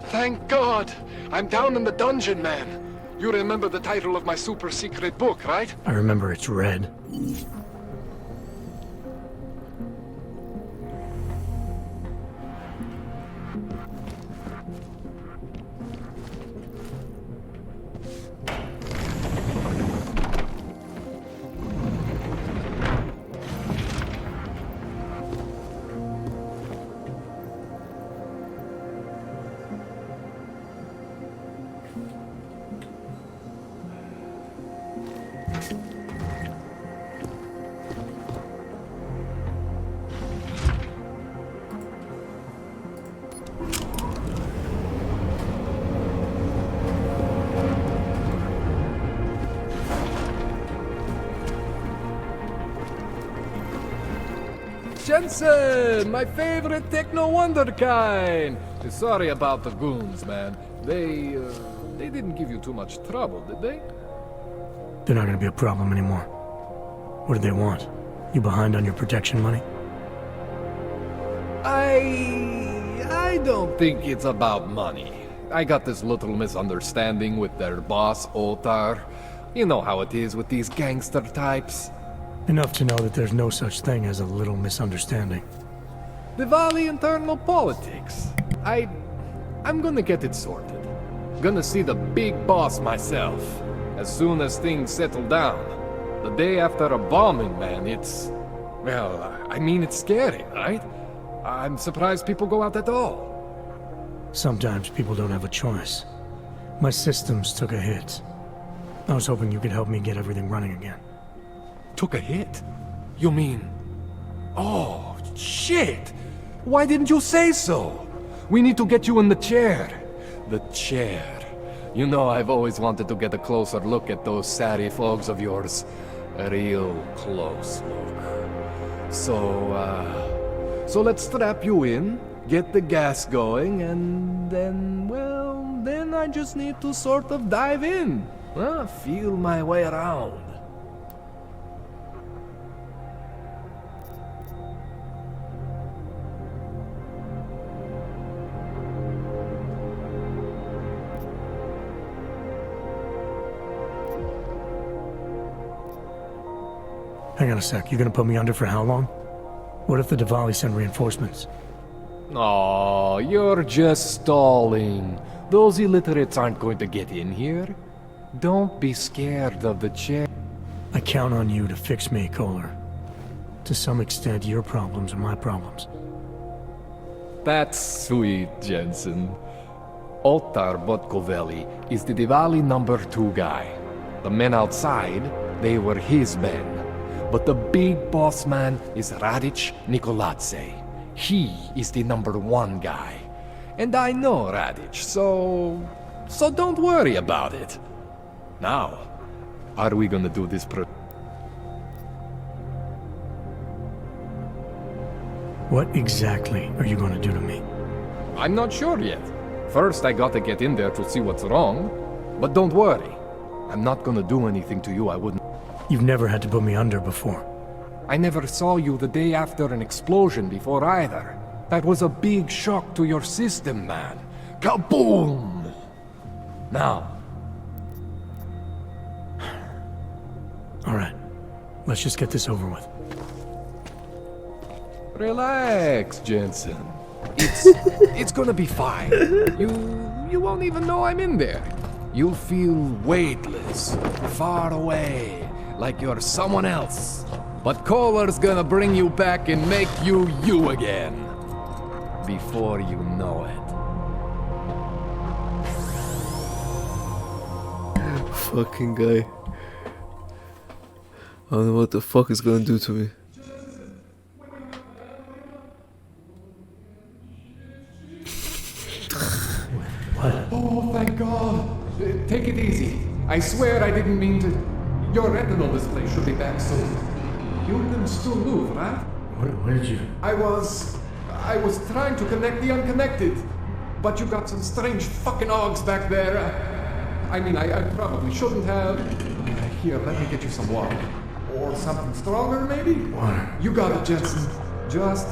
Thank God! I'm down in the dungeon, man. You remember the title of my super secret book, right? I remember it's red. Jensen, my favorite techno wonderkind. Sorry about the goons, man. They didn't give you too much trouble, did they? They're not gonna be a problem anymore. What do they want? You behind on your protection money? I don't think it's about money. I got this little misunderstanding with their boss, Otar. You know how it is with these gangster types. Enough to know that there's no such thing as a little misunderstanding. Diwali internal politics. I'm gonna get it sorted. Gonna see the big boss myself. As soon as things settle down. The day after a bombing, man, it's... Well, I mean, it's scary, right? I'm surprised people go out at all. Sometimes people don't have a choice. My systems took a hit. I was hoping you could help me get everything running again. Took a hit? You mean... Oh, shit! Why didn't you say so? We need to get you in the chair. The chair. You know, I've always wanted to get a closer look at those Sari folks of yours. A real close look. So let's strap you in, get the gas going, and then, well, then I just need to sort of dive in. Feel my way around. Hang on a sec, you gonna put me under for how long? What if the Diwali send reinforcements? Oh, you're just stalling. Those illiterates aren't going to get in here. Don't be scared of the chair. I count on you to fix me, Kohler. To some extent, your problems are my problems. That's sweet, Jensen. Otar Botkoveli is the Diwali #2 guy. The men outside, they were his men. But the big boss man is Radic Nikoladze. He is the #1 guy. And I know Radic, so don't worry about it. Now, are we gonna do this What exactly are you gonna do to me? I'm not sure yet. First, I gotta get in there to see what's wrong. But don't worry. I'm not gonna do anything to you I wouldn't. You've never had to put me under before. I never saw you the day after an explosion before either. That was a big shock to your system, man. Kaboom! Now. Alright. Let's just get this over with. Relax, Jensen. It's gonna be fine. You won't even know I'm in there. You'll feel weightless, far away, like you're someone else. But Kohler's gonna bring you back and make you you again. Before you know it. Fucking guy. I don't know what the fuck he's gonna do to me. Oh, thank God. Take it easy. I swear I didn't mean to. Your retinal display should be back soon. You can still move, right? Where did you... I was trying to connect the unconnected. But you got some strange fucking augs back there. I mean, I probably shouldn't have. Here, let me get you some water. Or something stronger, maybe? Water. You got it, Jensen. Just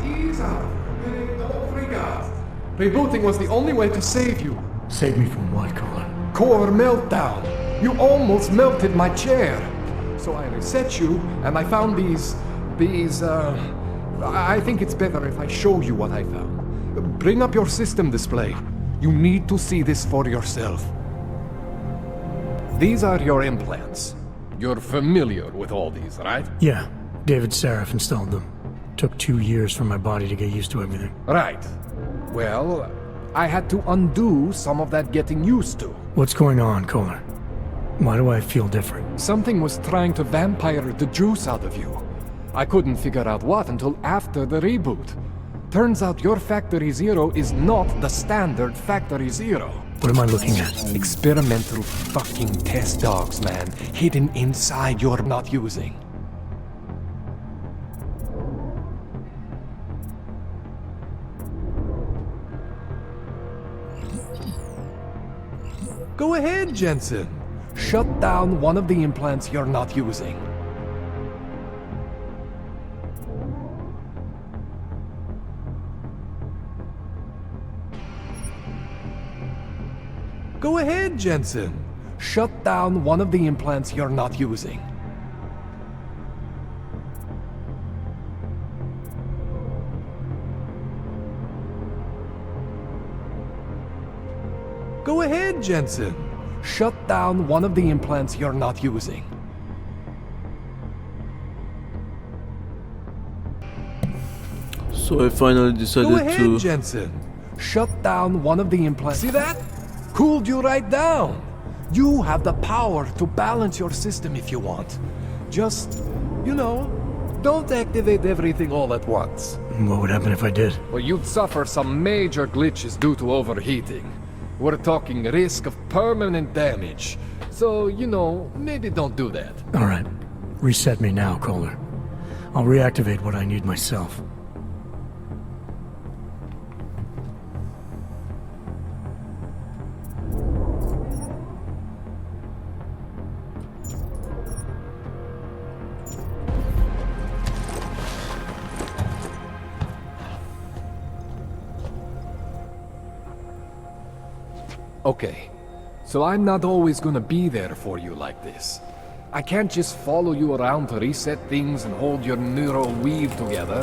ease out. Don't freak Omega! Rebooting was the only way to save you. Save me from what, Kohler? Core meltdown. You almost melted my chair. So I reset you, and I found these... I think it's better if I show you what I found. Bring up your system display. You need to see this for yourself. These are your implants. You're familiar with all these, right? Yeah. David Sarif installed them. Took 2 years for my body to get used to everything. Right. Well, I had to undo some of that getting used to. What's going on, Kohler? Why do I feel different? Something was trying to vampire the juice out of you. I couldn't figure out what until after the reboot. Turns out your Factory Zero is not the standard Factory Zero. What am I looking at? Experimental fucking test dogs, man. Hidden inside you're not using. Go ahead, Jensen. Shut down one of the implants you're not using. Go ahead, Jensen. Shut down one of the implants you're not using. Go ahead, Jensen. Shut down one of the implants you're not using. So I finally decided Go ahead, to... Jensen. Shut down one of the implants. See that? Cooled you right down. You have the power to balance your system if you want. Just, you know, don't activate everything all at once. What would happen if I did? Well, you'd suffer some major glitches due to overheating. We're talking risk of permanent damage. So, you know, maybe don't do that. All right. Reset me now, Kohler. I'll reactivate what I need myself. Okay, so I'm not always gonna be there for you like this. I can't just follow you around to reset things and hold your neural weave together.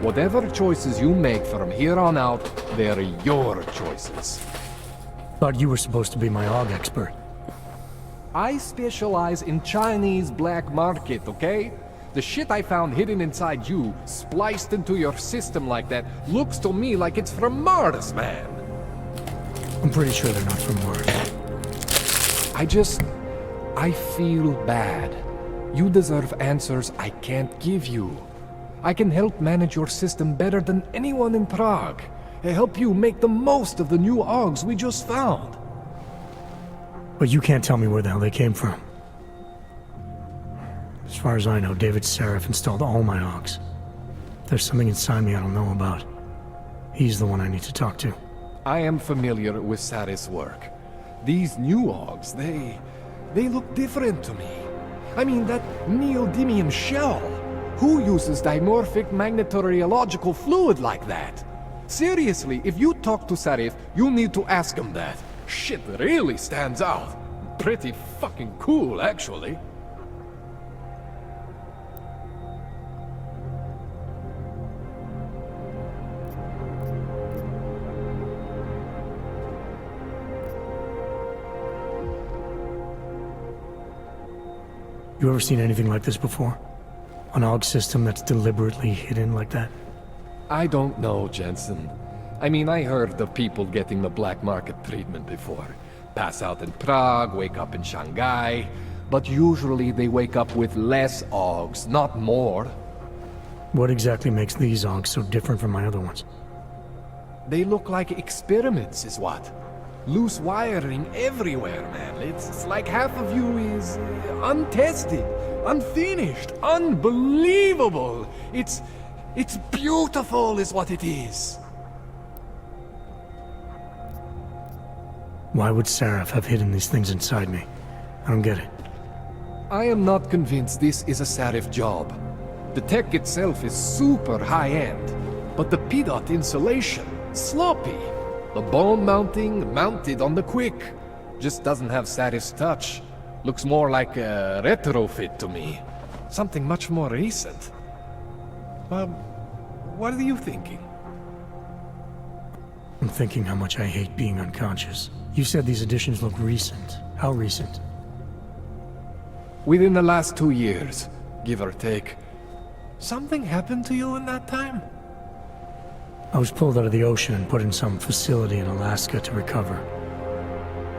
Whatever choices you make from here on out, they're your choices. Thought you were supposed to be my AUG expert. I specialize in Chinese black market, okay? The shit I found hidden inside you, spliced into your system like that, looks to me like it's from Mars, man. I'm pretty sure they're not from Mars. I feel bad. You deserve answers I can't give you. I can help manage your system better than anyone in Prague. I help you make the most of the new AUGs we just found. But you can't tell me where the hell they came from. As far as I know, David Sarif installed all my AUGs. There's something inside me I don't know about. He's the one I need to talk to. I am familiar with Sarif's work. These new AUGs, they look different to me. I mean, that neodymium shell. Who uses dimorphic magnetorheological fluid like that? Seriously, if you talk to Sarif, you need to ask him that. Shit really stands out. Pretty fucking cool, actually. You ever seen anything like this before? An AUG system that's deliberately hidden like that? I don't know, Jensen. I mean, I heard of people getting the black market treatment before. Pass out in Prague, wake up in Shanghai. But usually they wake up with less AUGs, not more. What exactly makes these AUGs so different from my other ones? They look like experiments, is what? Loose wiring everywhere, man. It's like half of you is untested, unfinished, unbelievable. It's beautiful is what it is. Why would Sarif have hidden these things inside me? I don't get it. I am not convinced this is a Sarif job. The tech itself is super high-end, but the PDOT insulation, sloppy. The bone mounting mounted on the quick. Just doesn't have Satis touch. Looks more like a retrofit to me. Something much more recent. What are you thinking? I'm thinking how much I hate being unconscious. You said these additions look recent. How recent? Within the last 2 years, give or take. Something happened to you in that time? I was pulled out of the ocean and put in some facility in Alaska to recover.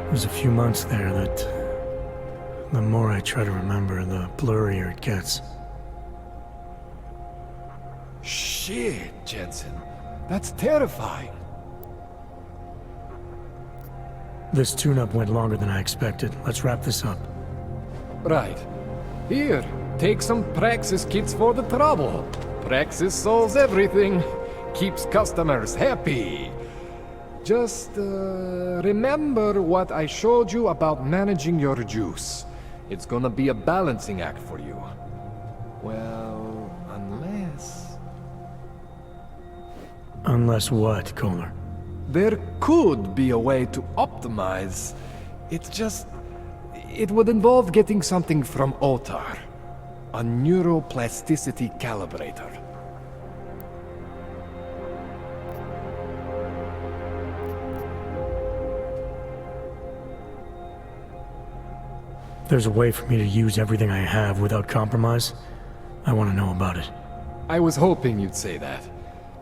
It was a few months there that... the more I try to remember, the blurrier it gets. Shit, Jensen. That's terrifying. This tune-up went longer than I expected. Let's wrap this up. Right. Here, take some Praxis kits for the trouble. Praxis solves everything. Keeps customers happy. Just, remember what I showed you about managing your juice. It's gonna be a balancing act for you. Well, unless... Unless what, Kohler? There could be a way to optimize. It's just... it would involve getting something from Otar. A neuroplasticity calibrator. There's a way for me to use everything I have without compromise. I want to know about it. I was hoping you'd say that.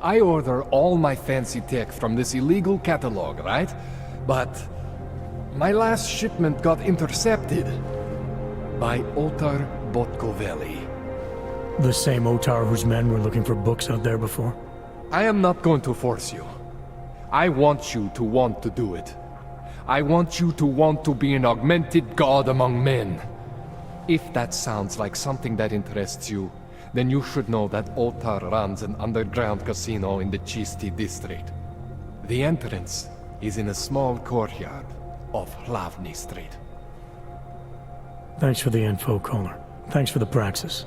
I order all my fancy tech from this illegal catalog, right? But my last shipment got intercepted by Otar Botkoveli. The same Otar whose men were looking for books out there before? I am not going to force you. I want you to want to do it. I want you to want to be an augmented god among men. If that sounds like something that interests you, then you should know that Otar runs an underground casino in the Chisti district. The entrance is in a small courtyard off Hlavny Street. Thanks for the info, Kohler. Thanks for the praxis.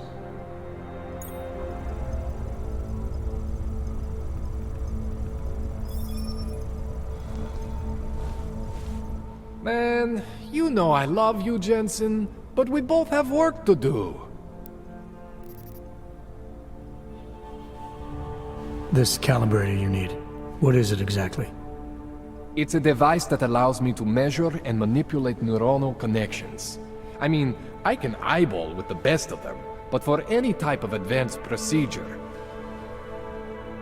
Man, you know I love you, Jensen, but we both have work to do. This calibrator you need, what is it exactly? It's a device that allows me to measure and manipulate neuronal connections. I mean, I can eyeball with the best of them, but for any type of advanced procedure...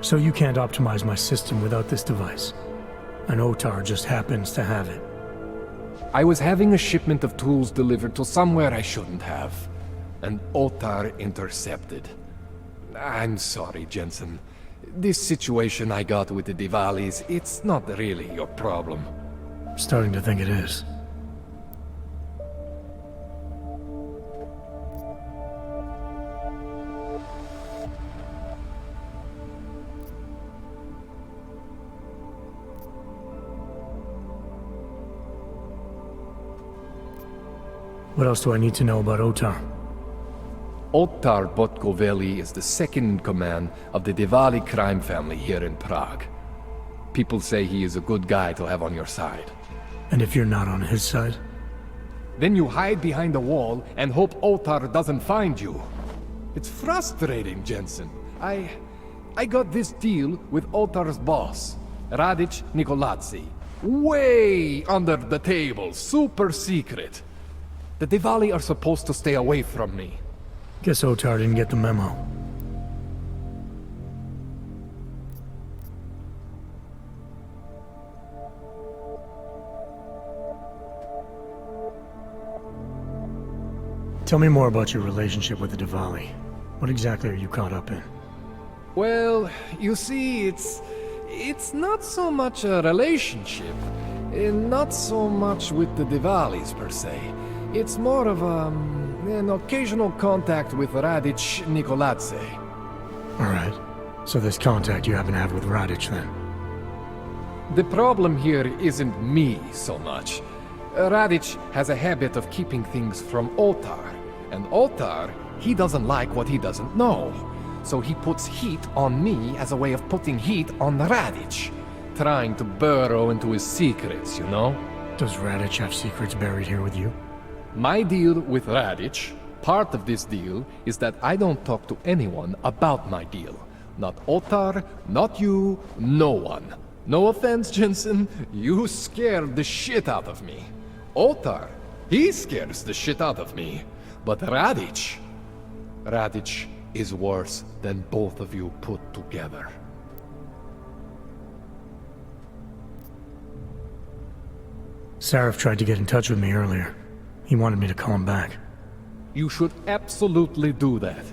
So you can't optimize my system without this device? An Otar just happens to have it. I was having a shipment of tools delivered to somewhere I shouldn't have. An Otar intercepted. I'm sorry, Jensen. This situation I got with the Diwalis, it's not really your problem. Starting to think it is. What else do I need to know about Otar? Otar Botkoveli is the second in command of the Diwali crime family here in Prague. People say he is a good guy to have on your side. And if you're not on his side? Then you hide behind a wall and hope Otar doesn't find you. It's frustrating, Jensen. I got this deal with Otar's boss, Radic Nikoladze. Way under the table, super secret. The Diwali are supposed to stay away from me. Guess Otar didn't get the memo. Tell me more about your relationship with the Diwali. What exactly are you caught up in? Well, you see, it's not so much a relationship. Not so much with the Diwalis, per se. It's more of an occasional contact with Radic Nikoladze. Alright. So this contact you happen to have with Radic, then? The problem here isn't me so much. Radic has a habit of keeping things from Otar. And Otar, he doesn't like what he doesn't know. So he puts heat on me as a way of putting heat on Radic. trying to burrow into his secrets, you know? Does Radich have secrets buried here with you? My deal with Radich, part of this deal, is that I don't talk to anyone about my deal. Not Otar, not you, no one. No offense, Jensen, you scared the shit out of me. Otar, he scares the shit out of me. But Radich is worse than both of you put together. Sarif tried to get in touch with me earlier. He wanted me to call him back. You should absolutely do that.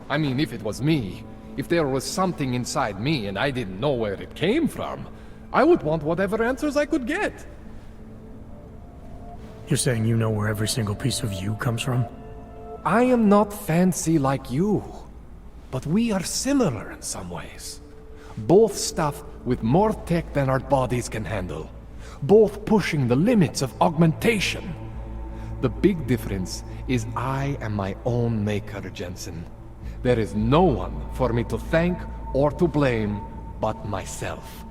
I mean, if it was me, if there was something inside me and I didn't know where it came from, I would want whatever answers I could get. You're saying you know where every single piece of you comes from? I am not fancy like you, but we are similar in some ways. Both stuffed with more tech than our bodies can handle. Both pushing the limits of augmentation. The big difference is I am my own maker, Jensen. There is no one for me to thank or to blame but myself.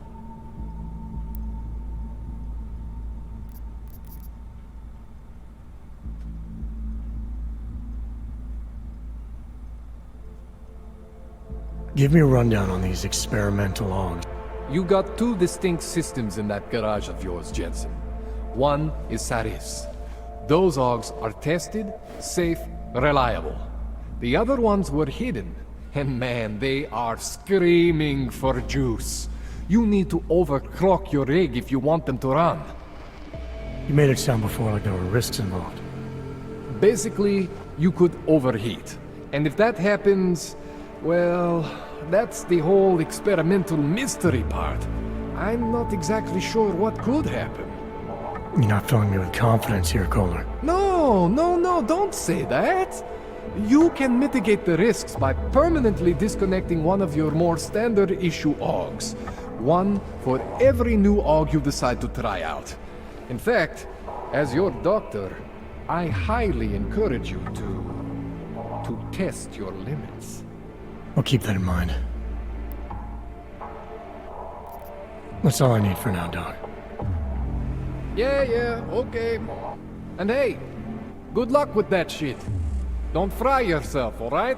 Give me a rundown on these experimental augs. You got two distinct systems in that garage of yours, Jensen. One is Saris. Those augs are tested, safe, reliable. The other ones were hidden, and man, they are screaming for juice. You need to overclock your rig if you want them to run. You made it sound before like there were risks involved. Basically, you could overheat. And if that happens, well, that's the whole experimental mystery part. I'm not exactly sure what could happen. You're not filling me with confidence here, Kohler. No, don't say that. You can mitigate the risks by permanently disconnecting one of your more standard issue augs. One for every new aug you decide to try out. In fact, as your doctor, I highly encourage you to test your limits. I'll keep that in mind. That's all I need for now, Doc. Yeah, okay. And hey, good luck with that shit. Don't fry yourself, alright?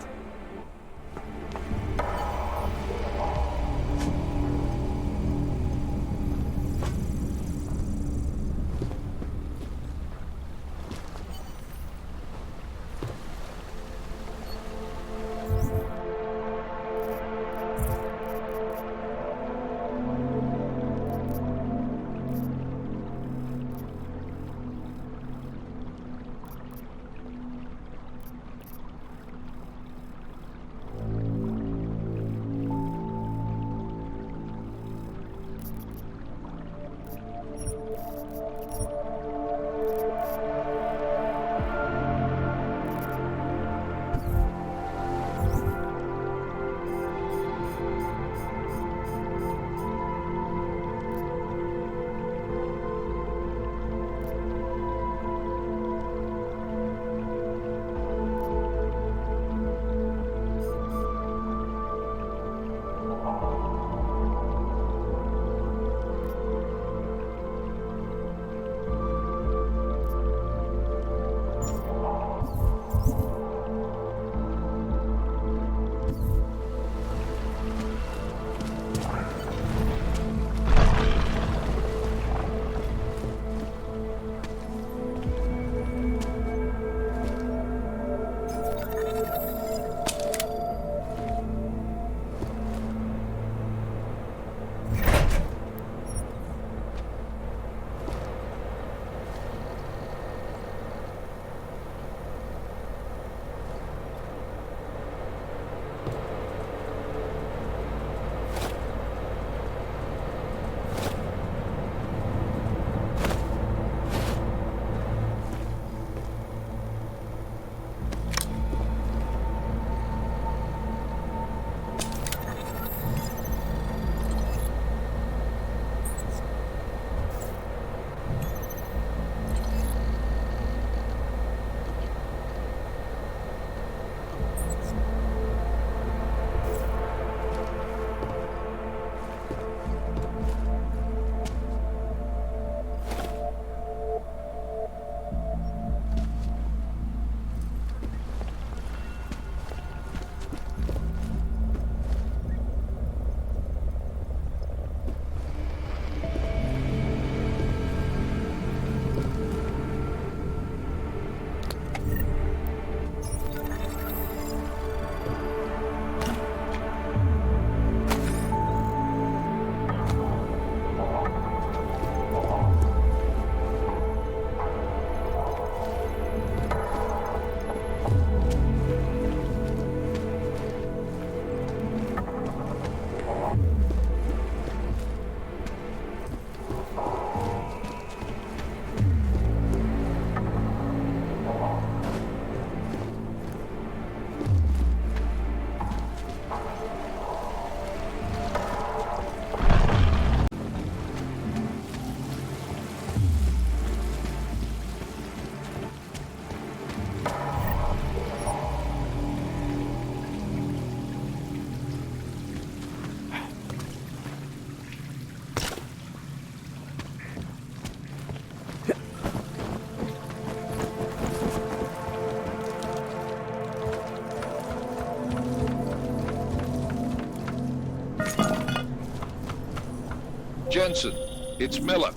Jensen, it's Miller.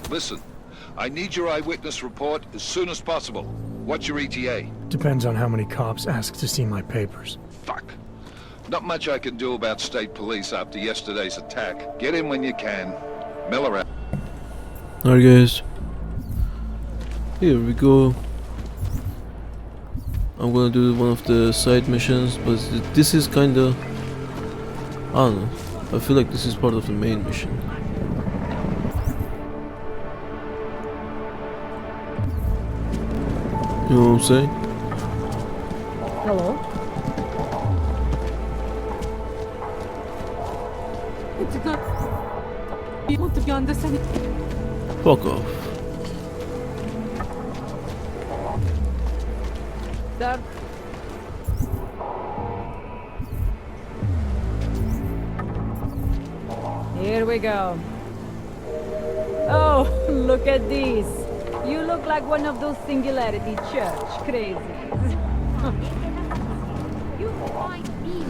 Listen, I need your eyewitness report as soon as possible. What's your ETA? Depends on how many cops ask to see my papers. Fuck. Not much I can do about state police after yesterday's attack. Get in when you can. Miller out. Alright guys, here we go. I'm gonna do one of the side missions, but this is kinda, I don't know, I feel like this is part of the main mission. You know what I'm saying? Hello? It did not... You want to be understanding? Fuck off. Sir? Here we go. Oh, look at this. You look like one of those Singularity Church crazies. You find me.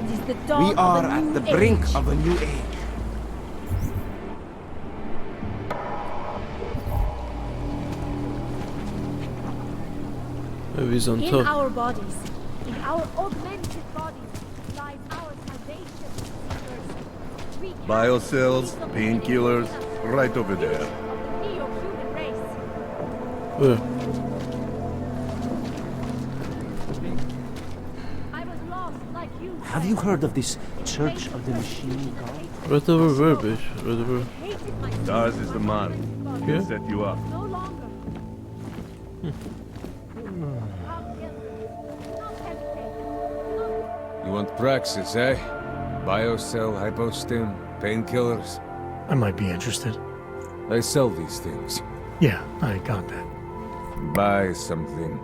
It is the dawn We are of a at new the brink age. of a new age. Maybe he's on In top. our bodies, in our augmented bodies, lies our salvation. We Biocells, painkillers, right over there. of the neo-human race. Where? I was lost like you. Have you heard of this Church of the Machine God? Right over where, bitch? Right over. Hated my Stars is the mark. Yeah? Can set you up. no longer. You want praxis, eh? Biocell, hypostim, painkillers. I might be interested. They sell these things. Yeah, I got that. Buy something.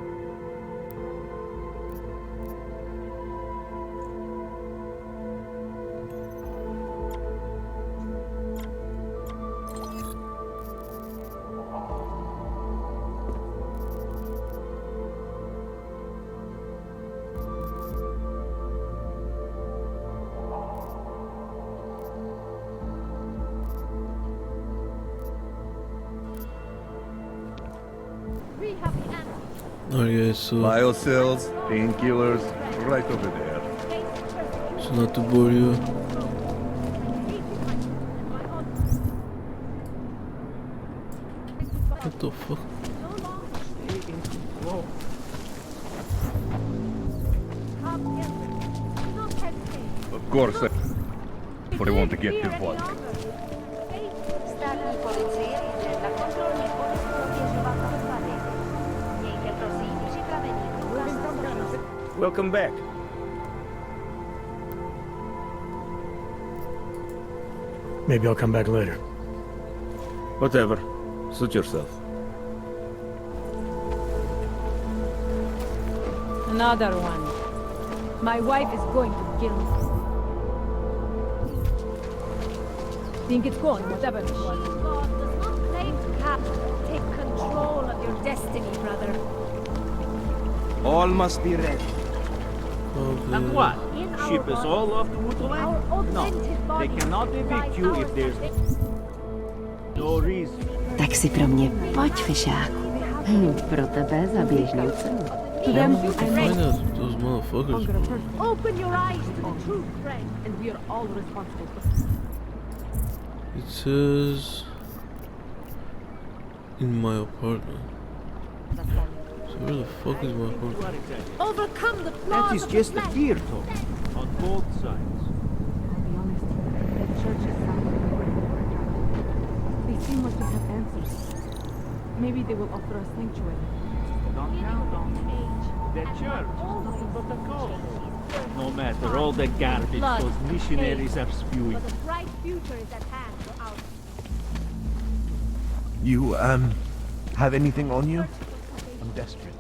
We have the answer. Alright guys, so Biocells, painkillers, right over there. not to bore you. What the fuck? Of course, but I want to get to what. Státní policie jde na kontrolní polis prověřovat odpady. Mějte prosím připravený průkaz. Welcome back. Maybe I'll come back later. Whatever. Suit yourself. Another one. My wife is going to kill me. Think it's gone, whatever it was. God does not claim to have take control of your destiny, brother. All must be ready. And what? Ship us all off to Wutoland? No, they cannot evict you if there's no reason. Tak si pro mě pojď, fišáku. Pro tebe za běžnou cenu. Those motherfuckers, bro. Open your eyes to the truth, friend, and we are all responsible for It says in my apartment. So where the fuck is my apartment? overcome the flaws That is of just the a flesh. fear talk on both sides. I'll be honest, the church is silent. They seem like they have answers. Maybe they will offer us sanctuary. Don't count on it. The church is nothing but a cult. No matter all the garbage Blood, those missionaries are spewing. But a bright future is at hand for our You, have anything on you? I'm desperate.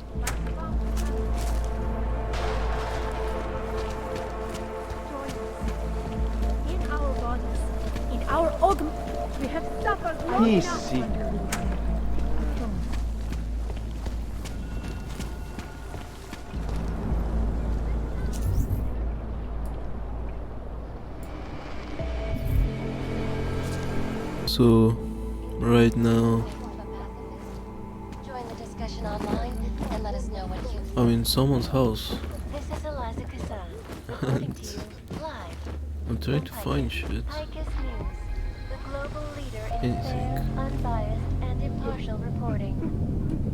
in our bodies, in our we have suffered long enough. Easy. So, right now, Join the discussion online and let us know what you think. I'm in someone's house. This is Eliza Kassan, reporting to you live. I'm trying to find shit. Icus News, the global leader in Anything. fair, unbiased, and impartial reporting.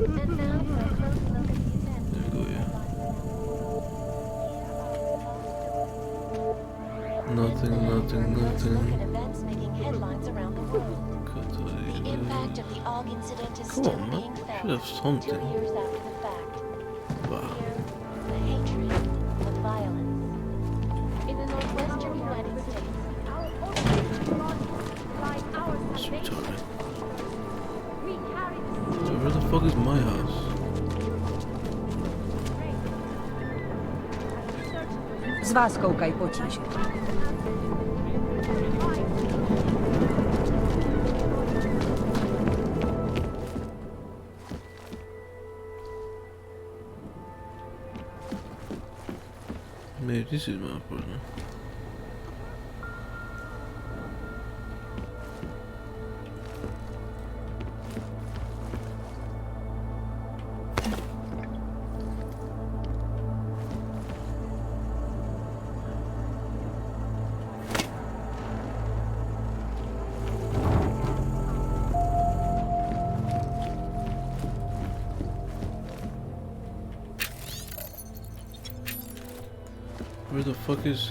And now for a close look at the events. There we go, yeah. Nothing. Events making headlines around the world. The impact of the AUG incident is Come still on, being man. felt Should have 2 something. years after the fact. Wow. The hatred, the violence. In the northwestern United States, our That's retarded. So where the fuck is my house? Z vás koukaj potíže. Maybe this is my apartment. Where the fuck is...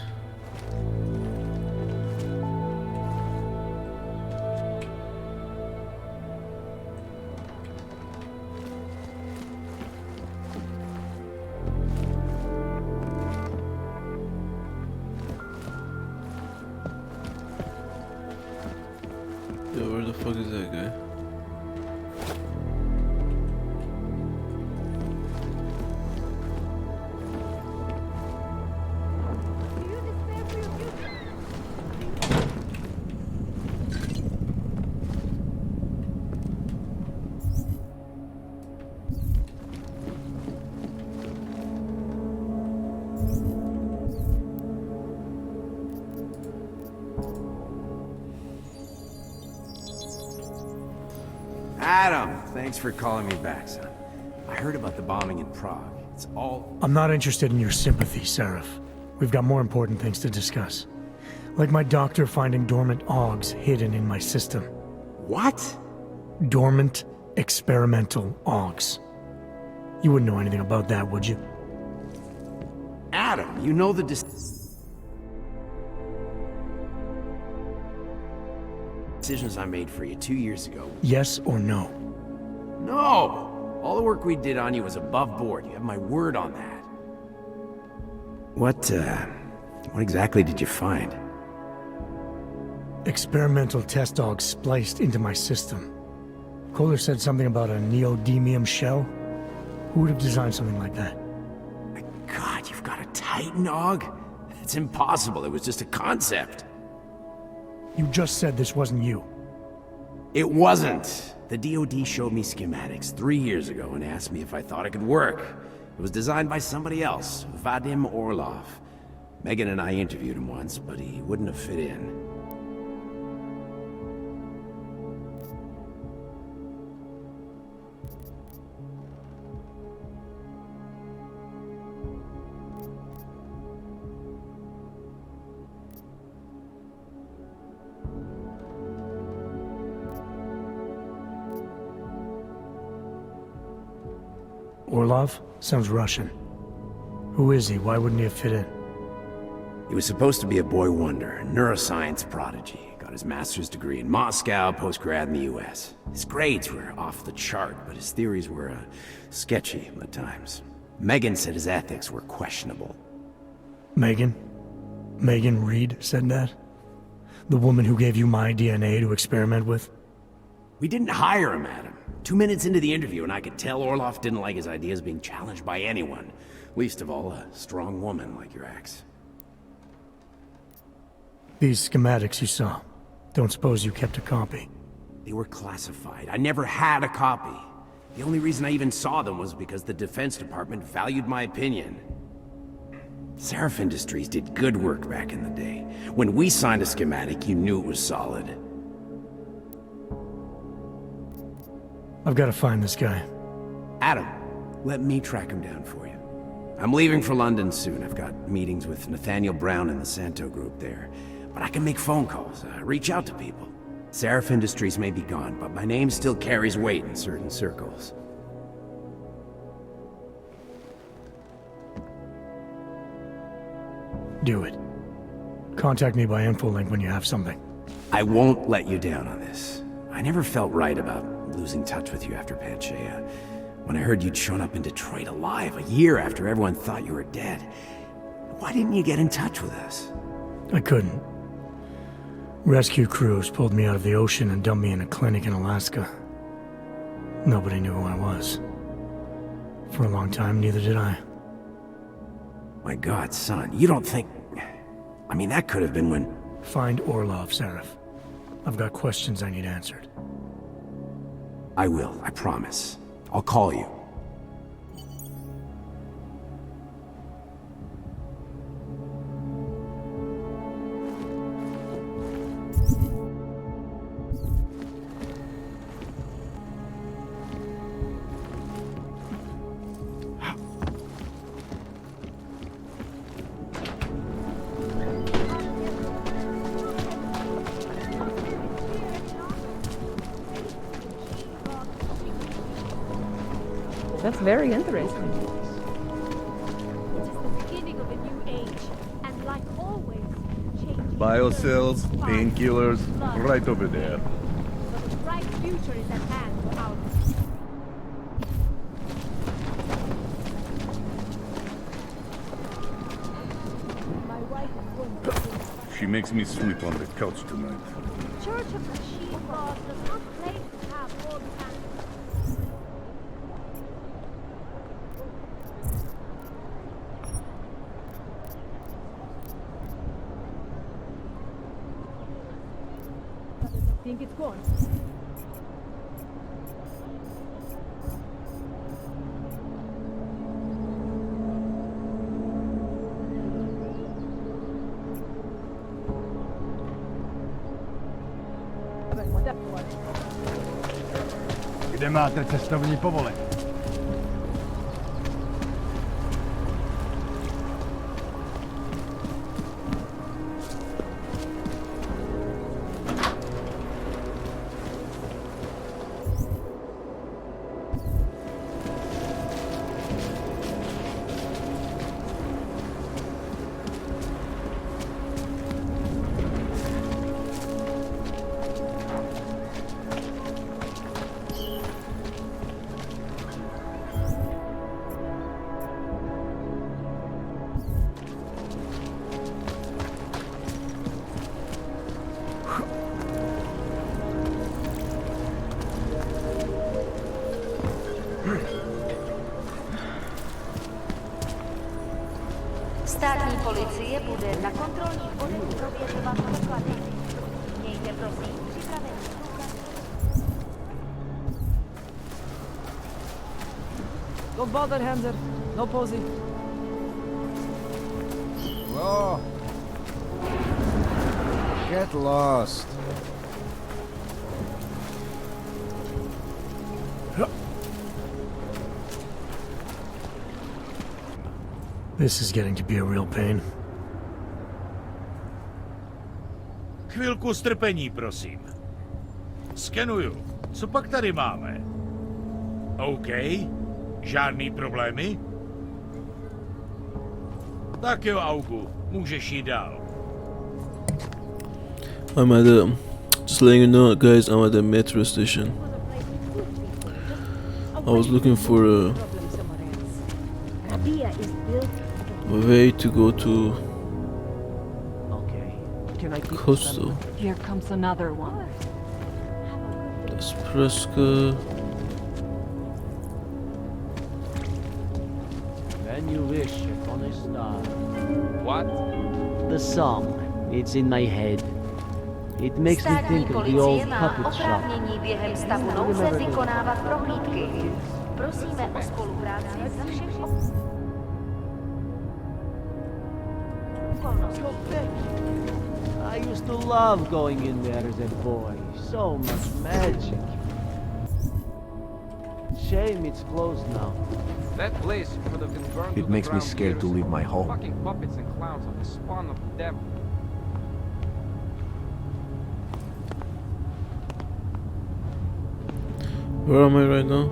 Yo, where the fuck is that guy? Adam, thanks for calling me back, son. I heard about the bombing in Prague. It's all... I'm not interested in your sympathy, Seraph. We've got more important things to discuss. Like my doctor finding dormant AUGs hidden in my system. What? Dormant, experimental AUGs. You wouldn't know anything about that, would you? Adam, you know the decisions I made for you 2 years ago. Yes or no? No! All the work we did on you was above board. You have my word on that. What exactly did you find? Experimental test AUGs spliced into my system. Kohler said something about a neodymium shell. Who would have designed something like that? God, you've got a Titan AUG? It's impossible. It was just a concept. You just said this wasn't you. It wasn't. The DoD showed me schematics 3 years ago and asked me if I thought it could work. It was designed by somebody else, Vadim Orlov. Megan and I interviewed him once, but he wouldn't have fit in. Orlov? Sounds Russian. Who is he? Why wouldn't he have fit in? He was supposed to be a boy wonder, a neuroscience prodigy. Got his master's degree in Moscow, post-grad in the US. His grades were off the chart, but his theories were sketchy at times. Megan said his ethics were questionable. Megan? Megan Reed said that? The woman who gave you my DNA to experiment with? We didn't hire him, Adam. 2 minutes into the interview, and I could tell Orlov didn't like his ideas being challenged by anyone. Least of all, a strong woman like your ex. These schematics you saw. Don't suppose you kept a copy? They were classified. I never had a copy. The only reason I even saw them was because the Defense Department valued my opinion. Seraph Industries did good work back in the day. When we signed a schematic, you knew it was solid. I've got to find this guy. Adam, let me track him down for you. I'm leaving for London soon. I've got meetings with Nathaniel Brown and the Santo group there. But I can make phone calls, reach out to people. Seraph Industries may be gone, but my name still carries weight in certain circles. Do it. Contact me by infolink when you have something. I won't let you down on this. I never felt right about losing touch with you after Panchea. When I heard you'd shown up in Detroit alive a year after everyone thought you were dead. Why didn't you get in touch with us? I couldn't. Rescue crews pulled me out of the ocean and dumped me in a clinic in Alaska. Nobody knew who I was. For a long time, neither did I. My God, son, you don't think... I mean, that could have been when... Find Orlov, Seraph. I've got questions I need answered. I will, I promise. I'll call you. That's very interesting. It is the beginning of a new age, and like always, change. Biocells, painkillers, right over there. But a bright future is at hand for our. My wife is going to. She makes me sleep on the couch tonight. Church of the Sheep God does not claim to have all the answers. Think it's gone. Kde máte cestovní povolení? Státní policie bude na kontrolních bodech prověřovat doklady. Mějte prosím připravený průkaz. Don't bother, Hanser. No posing. Whoa. Get lost. This is getting to be a real pain. Chvilku strpení, prosím. Skenuju. Co pak tady máme? OK. Žádný problémy? Tak jo, Augu. Můžeš jít dál. I'm at the... Just letting you know, guys, I'm at the metro station. I was looking for a way to go to Coastal. Here comes another one. That's Preska. When you wish upon a star. What? The song. It's in my head. It makes me think of the old puppet shop. Oprávnění během stavu nouze vykonávat prohlídky. Prosíme o spolupráci za všech okolností. I used to love going in there as a boy. So much magic. shame it's closed now. That place could have been burned. It makes me scared to leave my home. Fucking puppets and clowns are the spawn of the devil. Where am I right now?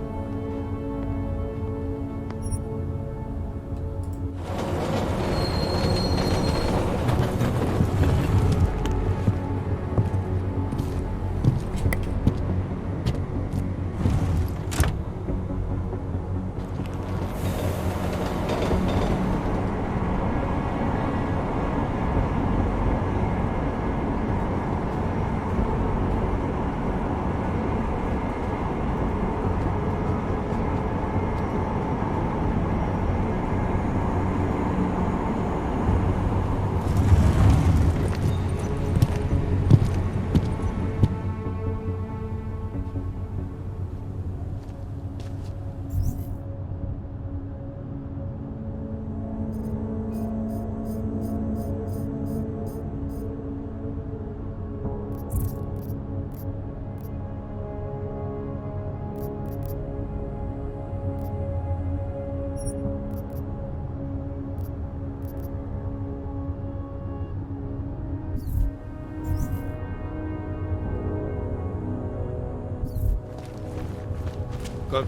Got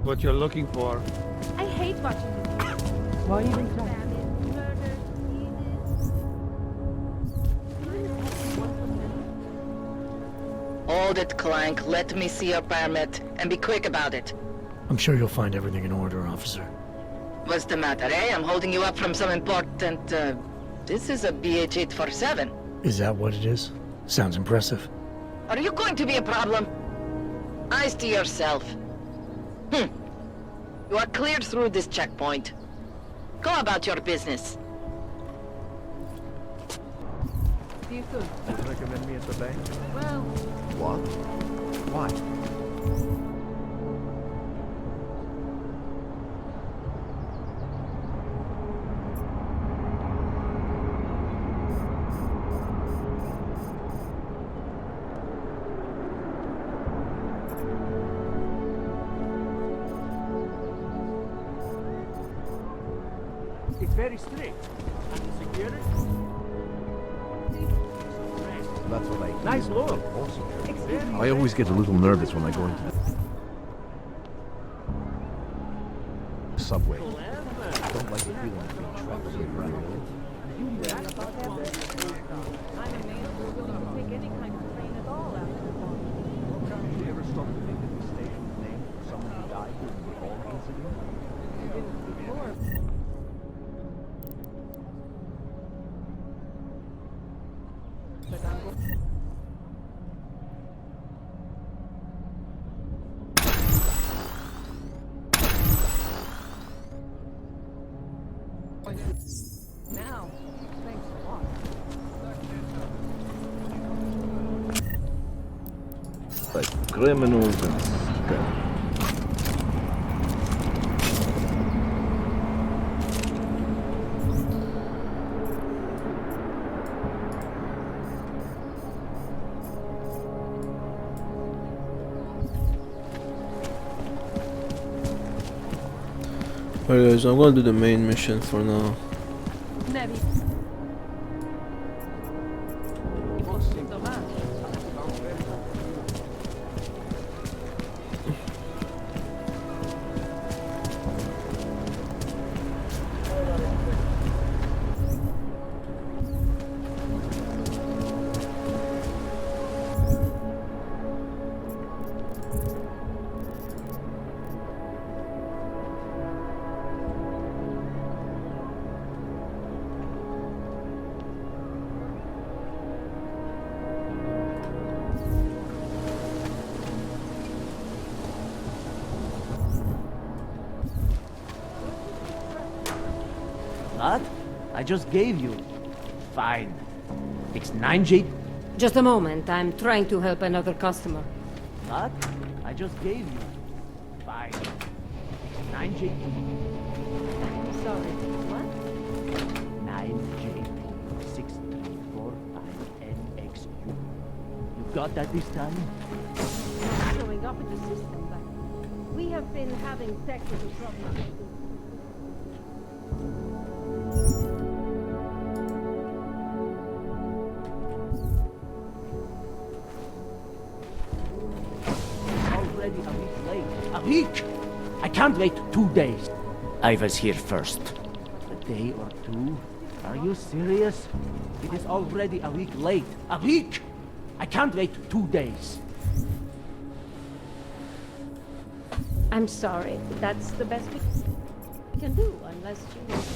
what you're looking for. I hate watching this. Why even try? Hold it, Clank. Let me see your permit, and be quick about it. I'm sure you'll find everything in order, officer. What's the matter, eh? I'm holding you up from some important, this is a BH-847. Is that what it is? Sounds impressive. Are you going to be a problem? Eyes to yourself. You are cleared through this checkpoint. Go about your business. See you soon. Would you recommend me at the bank? Well... What? Why? It's very strict. And the security? That's what I hear. Nice look. Awesome. I always get a little nervous when I go into the subway. I don't like the feeling of being trapped here, right? I'm amazed we're willing to take any kind of train at all after the war. Did you ever stop to think of the station's name for someone who died during the Orlov incident? Before. Now, thanks a lot. Like criminals and scum. Alright guys, I'm gonna do the main mission for now. Maybe. What? I just gave you. Fine. It's 9G. Just a moment, I'm trying to help another customer. What? I just gave you. Fine. It's 9G. Sorry, what? 9J6345NXU. You got that this time? Showing up in the system, but... We have been having technical problems. Already a week late. A week? I can't wait 2 days. I was here first. A day or two? Are you serious? It is already a week late. A week? I can't wait 2 days. I'm sorry. That's the best we can do, unless you want to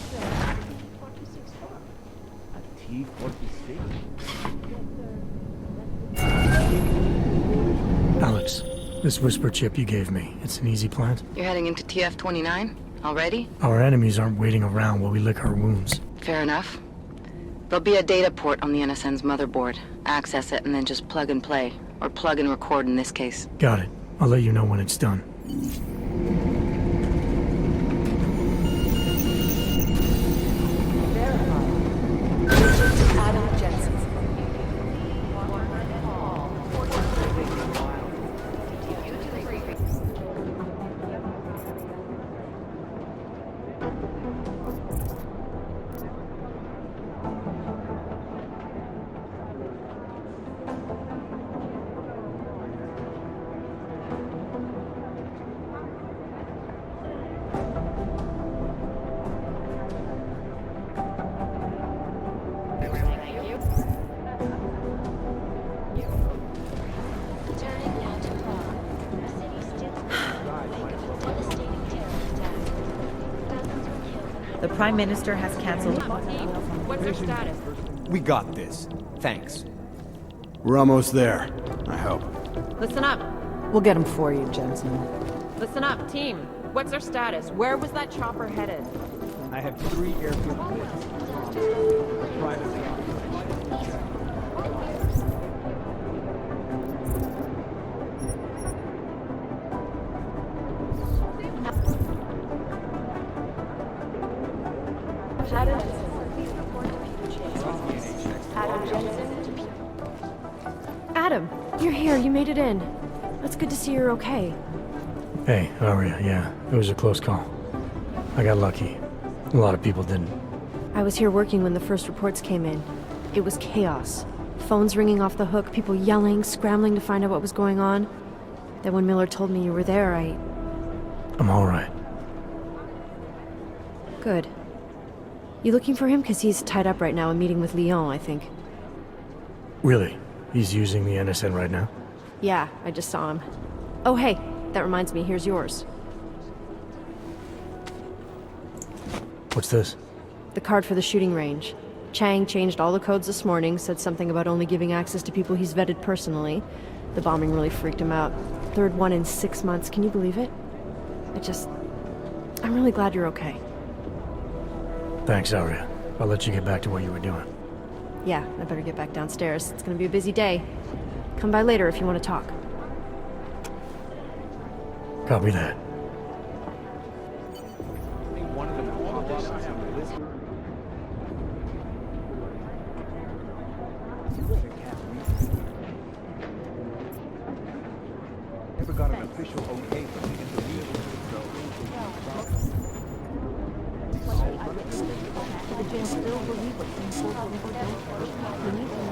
T-46 farm. A T-46? Alex, this whisper chip you gave me, it's an easy plant? You're heading into TF29? Already? Our enemies aren't waiting around while we lick our wounds. Fair enough. There'll be a data port on the NSN's motherboard. Access it and then just plug and play. Or plug and record in this case. Got it. I'll let you know when it's done. Adam Jensen. The Prime Minister has cancelled. What's their status? We got this. Thanks. We're almost there, I hope. Listen up. We'll get him for you, Jensen. Listen up, team. What's our status? Where was that chopper headed? I have 3 airfield hits. Private. Adam, you're here. You made it in. It's good to see you're okay. Hey, Aria, yeah, it was a close call. I got lucky. A lot of people didn't. I was here working when the first reports came in. It was chaos. Phones ringing off the hook, people yelling, scrambling to find out what was going on. Then when Miller told me you were there, I'm alright. Good. You looking for him? Because he's tied up right now and meeting with Lyon, I think. Really? He's using the NSN right now? Yeah, I just saw him. Oh, hey, that reminds me, here's yours. What's this? The card for the shooting range. Chang changed all the codes this morning, said something about only giving access to people he's vetted personally. The bombing really freaked him out. Third one in 6 months, can you believe it? I'm really glad you're okay. Thanks, Aria. I'll let you get back to what you were doing. Yeah, I better get back downstairs. It's gonna be a busy day. Come by later if you want to talk. Copy that. Never got an official okay from the Indonesians, The jail still believe what's in We need to know.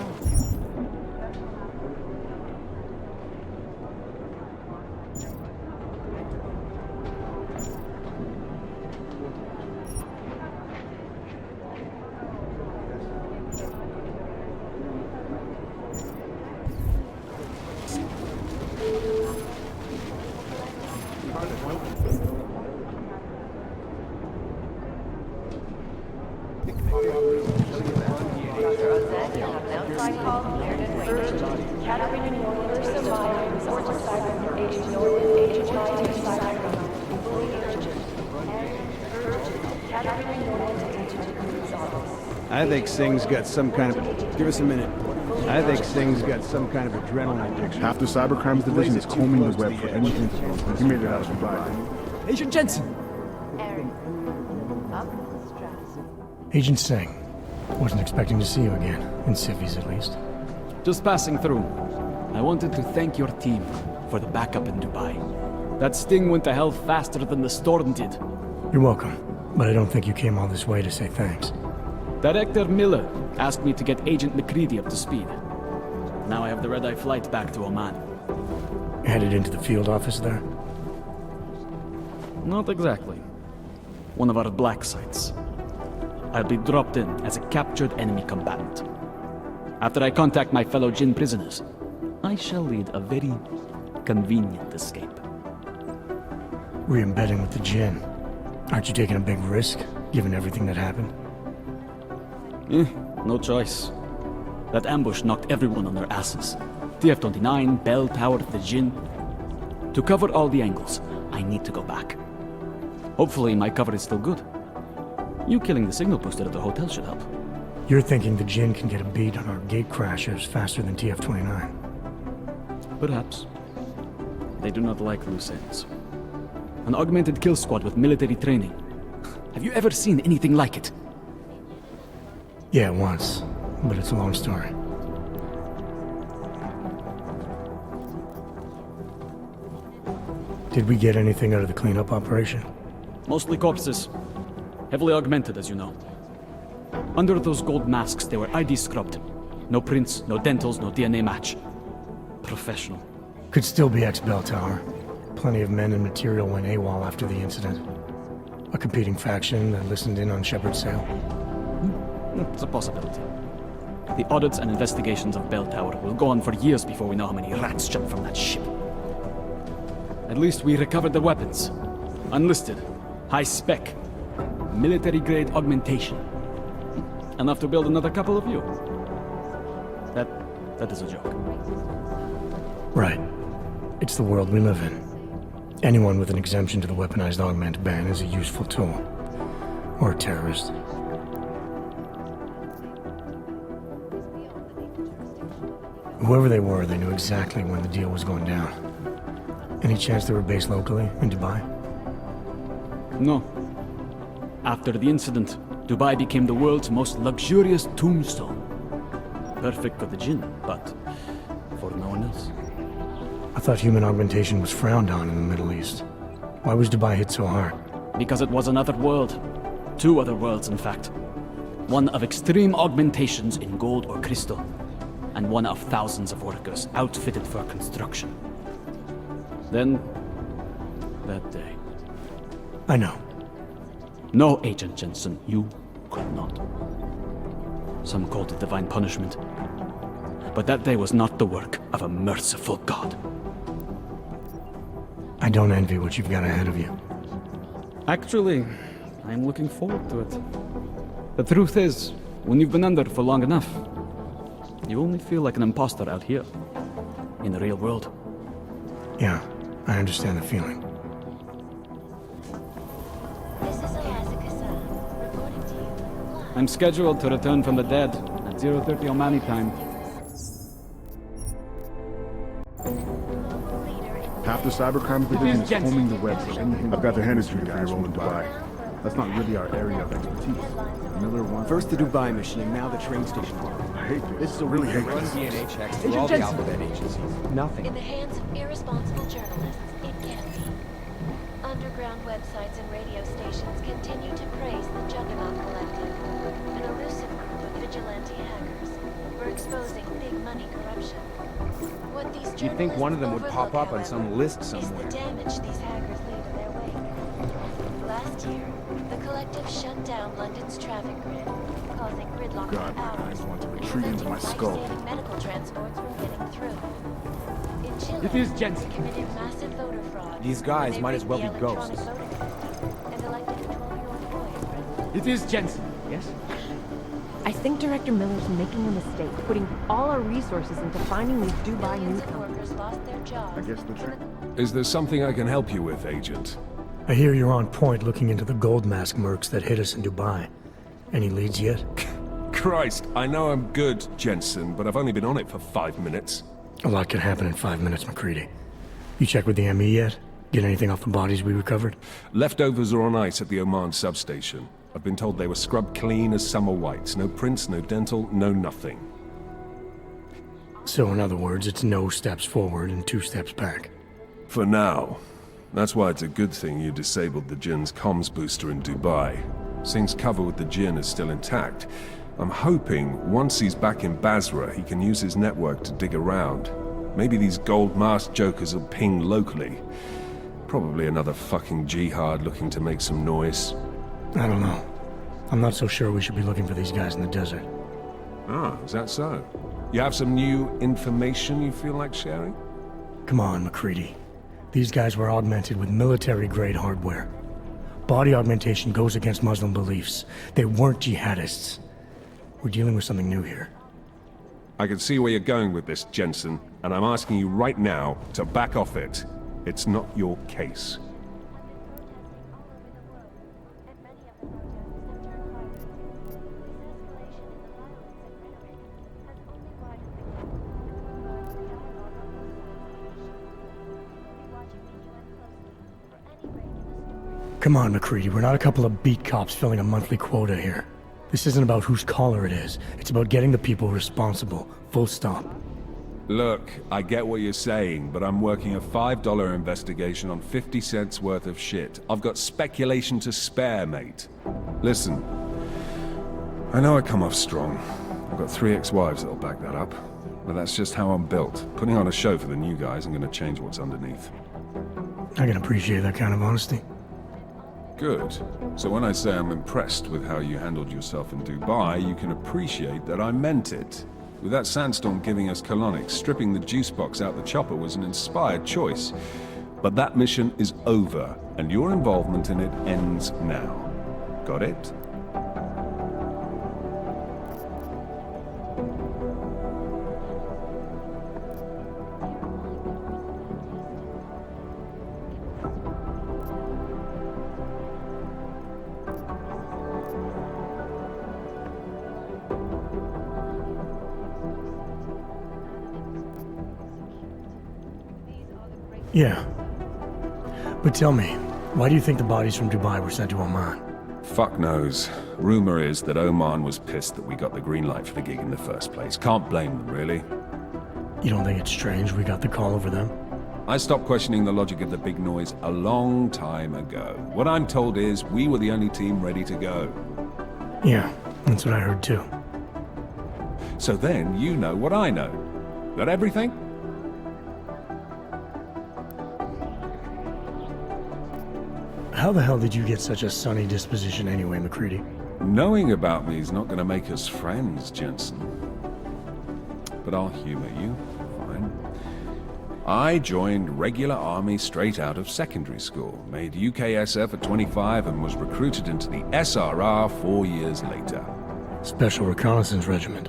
I think Singh's got some kind of... Give us a minute. I think Singh's got some kind of adrenaline addiction. Half the Cybercrimes Division is combing the web for any info. He made it out of Dubai. Agent Jensen! Agent Singh. Wasn't expecting to see you again. In civvies, at least. Just passing through. I wanted to thank your team for the backup in Dubai. That sting went to hell faster than the storm did. You're welcome, but I don't think you came all this way to say thanks. Director Miller asked me to get Agent McCready up to speed. Now I have the red-eye flight back to Oman. Headed into the field office there? Not exactly. One of our black sites. I'll be dropped in as a captured enemy combatant. After I contact my fellow Jinn prisoners, I shall lead a very convenient escape. Re-embedding with the Jinn. Aren't you taking a big risk, given everything that happened? No choice. That ambush knocked everyone on their asses. TF29, Bell Tower, the Jinn. To cover all the angles, I need to go back. Hopefully my cover is still good. You killing the signal booster at the hotel should help. You're thinking the Jinn can get a beat on our gate crashers faster than TF29? Perhaps. They do not like loose ends. An augmented kill squad with military training. Have you ever seen anything like it? Yeah, once. But it's a long story. Did we get anything out of the cleanup operation? Mostly corpses. Heavily augmented, as you know. Under those gold masks, they were ID scrubbed. No prints, no dentals, no DNA match. Professional. Could still be ex-Bell Tower. Plenty of men and material went AWOL after the incident. A competing faction that listened in on Shepard's sale. It's a possibility. The audits and investigations of Bell Tower will go on for years before we know how many rats jumped from that ship. At least we recovered the weapons. Unlisted. High spec. Military-grade augmentation. Enough to build another couple of you. That is a joke. Right. It's the world we live in. Anyone with an exemption to the weaponized augment ban is a useful tool. Or a terrorist. Whoever they were, they knew exactly when the deal was going down. Any chance they were based locally, in Dubai? No. After the incident, Dubai became the world's most luxurious tombstone. Perfect for the Jinn, but for no one else. I thought human augmentation was frowned on in the Middle East. Why was Dubai hit so hard? Because it was another world. Two other worlds, in fact. One of extreme augmentations in gold or crystal, and one of thousands of workers outfitted for construction. Then, that day. I know. No, Agent Jensen, you could not. Some called it divine punishment. But that day was not the work of a merciful God. I don't envy what you've got ahead of you. Actually, I'm looking forward to it. The truth is, when you've been under for long enough, you only feel like an imposter out here, in the real world. Yeah, I understand the feeling. I'm scheduled to return from the dead at 0:30 Omani time. Half the cybercrime division is combing the web for anything. I've got the Hennessy guys from Dubai. That's not really our area of expertise. Miller wants... First the Dubai machine, now the train station. I hate this. This is a really hate run this. DNA checks through all the alphabet agencies. Nothing. In the hands of irresponsible journalists, it can't be. Underground websites and radio stations continue to praise the Juggernaut Collective, an elusive group of vigilante hackers for exposing big money corruption. What these journalists You'd think one of them would pop up overlook, on some list is somewhere. the damage these hackers leave in their wake. Last year, the collective shut down London's traffic grid, causing gridlock God, for my hours, eyes want to retreat into my skull. life-saving medical transports from getting through. In Chile, It is Jensen. they committed massive voter fraud. These guys They might as well rigged be the electronic ghosts. voting system and elected a 12-year-old boy as president. It is Jensen, yes? I think Director Miller's making a mistake, putting all our resources into finding these Dubai Millions of newcomers. workers lost their jobs. I guess the trick... Is there something I can help you with, Agent? I hear you're on point looking into the gold mask mercs that hit us in Dubai. Any leads yet? Christ, I know I'm good, Jensen, but I've only been on it for 5 minutes. A lot can happen in 5 minutes, McCready. You checked with the ME yet? Get anything off the bodies we recovered? Leftovers are on ice at the Oman substation. I've been told they were scrubbed clean as summer whites. No prints, no dental, no nothing. So in other words, it's no steps forward and 2 steps back. For now. That's why it's a good thing you disabled the Jinn's comms booster in Dubai. Singh's cover with the Jinn is still intact. I'm hoping once he's back in Basra, he can use his network to dig around. Maybe these gold-masked jokers will ping locally. Probably another fucking jihad looking to make some noise. I don't know. I'm not so sure we should be looking for these guys in the desert. Ah, is that so? You have some new information you feel like sharing? Come on, McCready. These guys were augmented with military-grade hardware. Body augmentation goes against Muslim beliefs. They weren't jihadists. We're dealing with something new here. I can see where you're going with this, Jensen, and I'm asking you right now to back off it. It's not your case. Come on, McCready. We're not a couple of beat cops filling a monthly quota here. This isn't about whose collar it is. It's about getting the people responsible. Full stop. Look, I get what you're saying, but I'm working a $5 investigation on 50 cents worth of shit. I've got speculation to spare, mate. Listen, I know I come off strong. I've got 3 ex-wives that'll back that up. But that's just how I'm built. Putting on a show for the new guys, I'm gonna change what's underneath. I can appreciate that kind of honesty. Good. So when I say I'm impressed with how you handled yourself in Dubai, you can appreciate that I meant it. With that sandstorm giving us colonics, stripping the juice box out the chopper was an inspired choice. But that mission is over, and your involvement in it ends now. Got it? Yeah. But tell me, why do you think the bodies from Dubai were sent to Oman? Fuck knows. Rumor is that Oman was pissed that we got the green light for the gig in the first place. Can't blame them, really. You don't think it's strange we got the call over them? I stopped questioning the logic of the big noise a long time ago. What I'm told is we were the only team ready to go. Yeah, that's what I heard too. So then you know what I know. That everything? How the hell did you get such a sunny disposition anyway, McCready? Knowing about me is not going to make us friends, Jensen. But I'll humor you. Fine. I joined regular army straight out of secondary school, made UKSF at 25 and was recruited into the SRR 4 years later. Special Reconnaissance Regiment.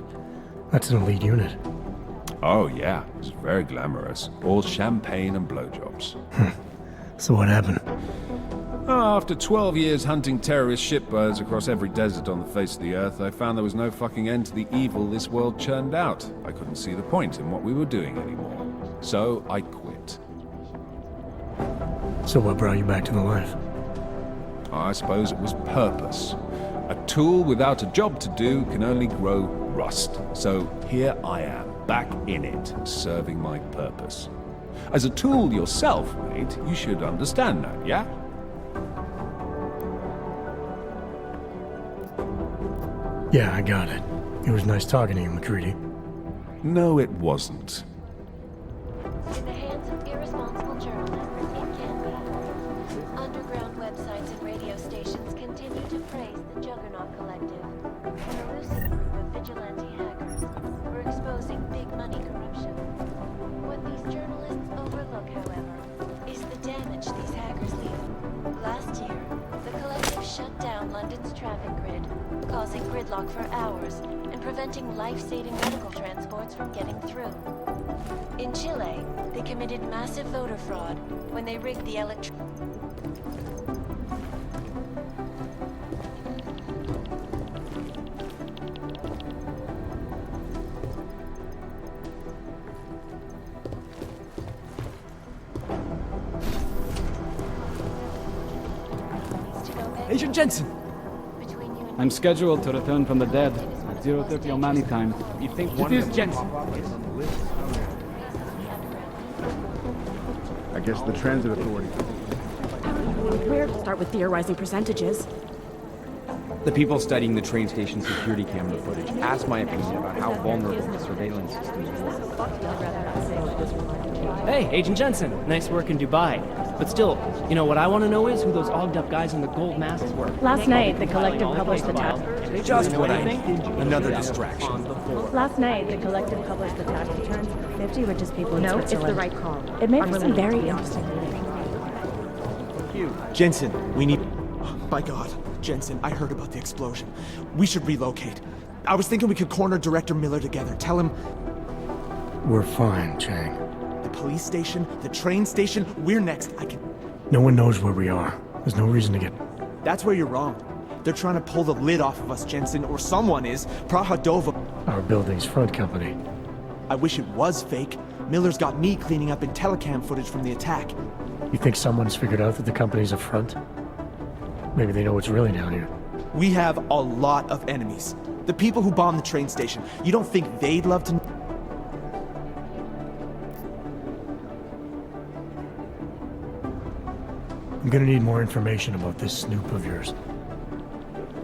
That's an elite unit. Oh yeah, it was very glamorous. All champagne and blowjobs. So what happened? After 12 years hunting terrorist shipbirds across every desert on the face of the earth, I found there was no fucking end to the evil this world churned out. I couldn't see the point in what we were doing anymore. So I quit. So what brought you back to the life? I suppose it was purpose. A tool without a job to do can only grow rust. So here I am, back in it, serving my purpose. As a tool yourself, mate, you should understand that, yeah? Yeah, I got it. It was nice talking to you, McCready. No, it wasn't. In the hands of irresponsible journalists, it can be. Underground websites and radio stations continue to praise the Juggernaut Collective, an elusive group of vigilante hackers who are exposing big money corruption. What these journalists overlook, however, is the damage these hackers leave. Last year, the collective shut down London's traffic grid, causing gridlock for hours and preventing life-saving medical transports from getting through. In Chile, they committed massive voter fraud when they rigged the Agent Jensen! I'm scheduled to return from the dead at 0:30 Omani time. You think This is Jensen? I guess the transit authority. Where to start with theorizing percentages? The people studying the train station security camera footage asked my opinion about how vulnerable the surveillance systems were. Hey, Agent Jensen. Nice work in Dubai. But still, you know, what I want to know is who those ogged up guys in the gold masks were. Last night, the Collective published the task. Just what I need. Another distraction. Last night, the Collective published the tax returns for 50 richest people in No, Switzerland. it's the right call. It made I'm for some really very interesting reading. Jensen, we need... By God, Jensen, I heard about the explosion. We should relocate. I was thinking we could corner Director Miller together. Tell him... We're fine, Chang. The police station, the train station, we're next. I can... No one knows where we are. There's no reason to get... That's where you're wrong. They're trying to pull the lid off of us, Jensen, or someone is. Praha-Dova... Our building's front company. I wish it was fake. Miller's got me cleaning up in telecam footage from the attack. You think someone's figured out that the company's a front? Maybe they know what's really down here. We have a lot of enemies. The people who bombed the train station. You don't think they'd love to... I'm gonna need more information about this snoop of yours.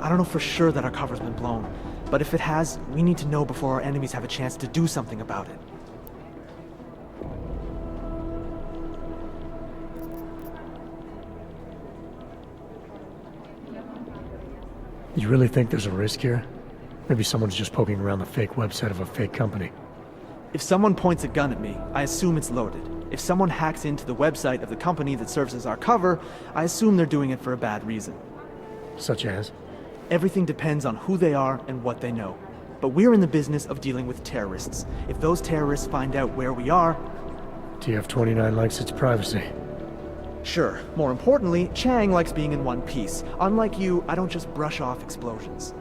I don't know for sure that our cover's been blown, but if it has, we need to know before our enemies have a chance to do something about it. You really think there's a risk here? Maybe someone's just poking around the fake website of a fake company. If someone points a gun at me, I assume it's loaded. If someone hacks into the website of the company that serves as our cover, I assume they're doing it for a bad reason. Such as? Everything depends on who they are and what they know. But we're in the business of dealing with terrorists. If those terrorists find out where we are... TF29 likes its privacy. Sure. More importantly, Chang likes being in one piece. Unlike you, I don't just brush off explosions.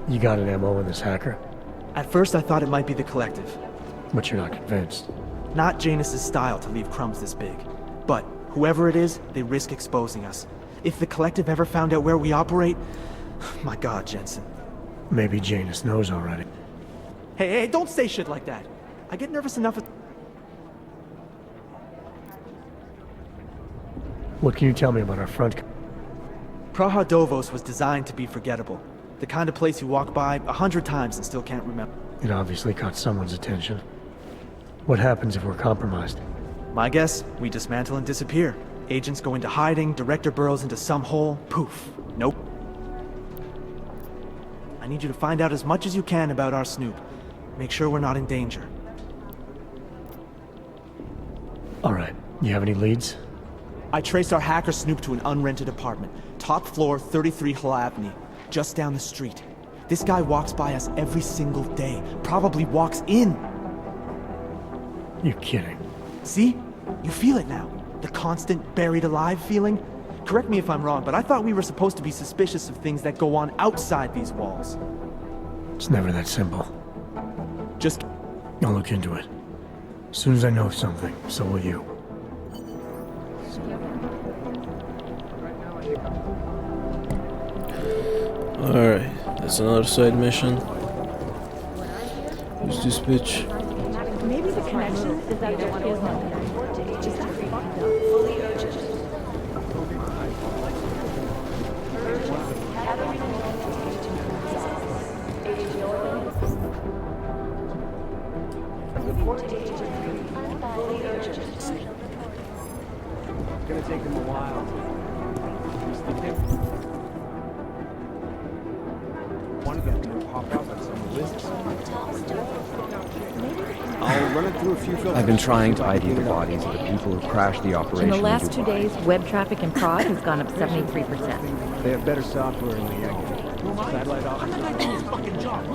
You got an MO in this hacker? At first I thought it might be the Collective. But you're not convinced. Not Janus's style to leave crumbs this big. But whoever it is, they risk exposing us. If the Collective ever found out where we operate... My God, Jensen. Maybe Janus knows already. Hey, don't say shit like that. I get nervous enough... What can you tell me about our front? Praha-Dovos was designed to be forgettable. The kind of place you walk by 100 times and still can't remember. It obviously caught someone's attention. What happens if we're compromised? My guess, we dismantle and disappear. Agents go into hiding, Director burrows into some hole, poof. Nope. I need you to find out as much as you can about our snoop. Make sure we're not in danger. Alright, you have any leads? I traced our hacker snoop to an unrented apartment. Top floor, 33 Hlavny. Just down the street. This guy walks by us every single day. Probably walks in. You're kidding. See? You feel it now. The constant buried alive feeling. Correct me if I'm wrong, but I thought we were supposed to be suspicious of things that go on outside these walls. It's never that simple. Just... I'll look into it. As soon as I know something, so will you. Alright, that's another side mission. Who's this bitch? Maybe the connection is that there is no connection. Is that fucked up? Fully urgent. It's gonna take them a while. One of them will pop up on some lists. I'll run it through a few filters. I've been trying to ID the bodies of the people who crashed the operation. In the last 2 days, web traffic in Prague has gone up 73%. They have better software in the satellite office.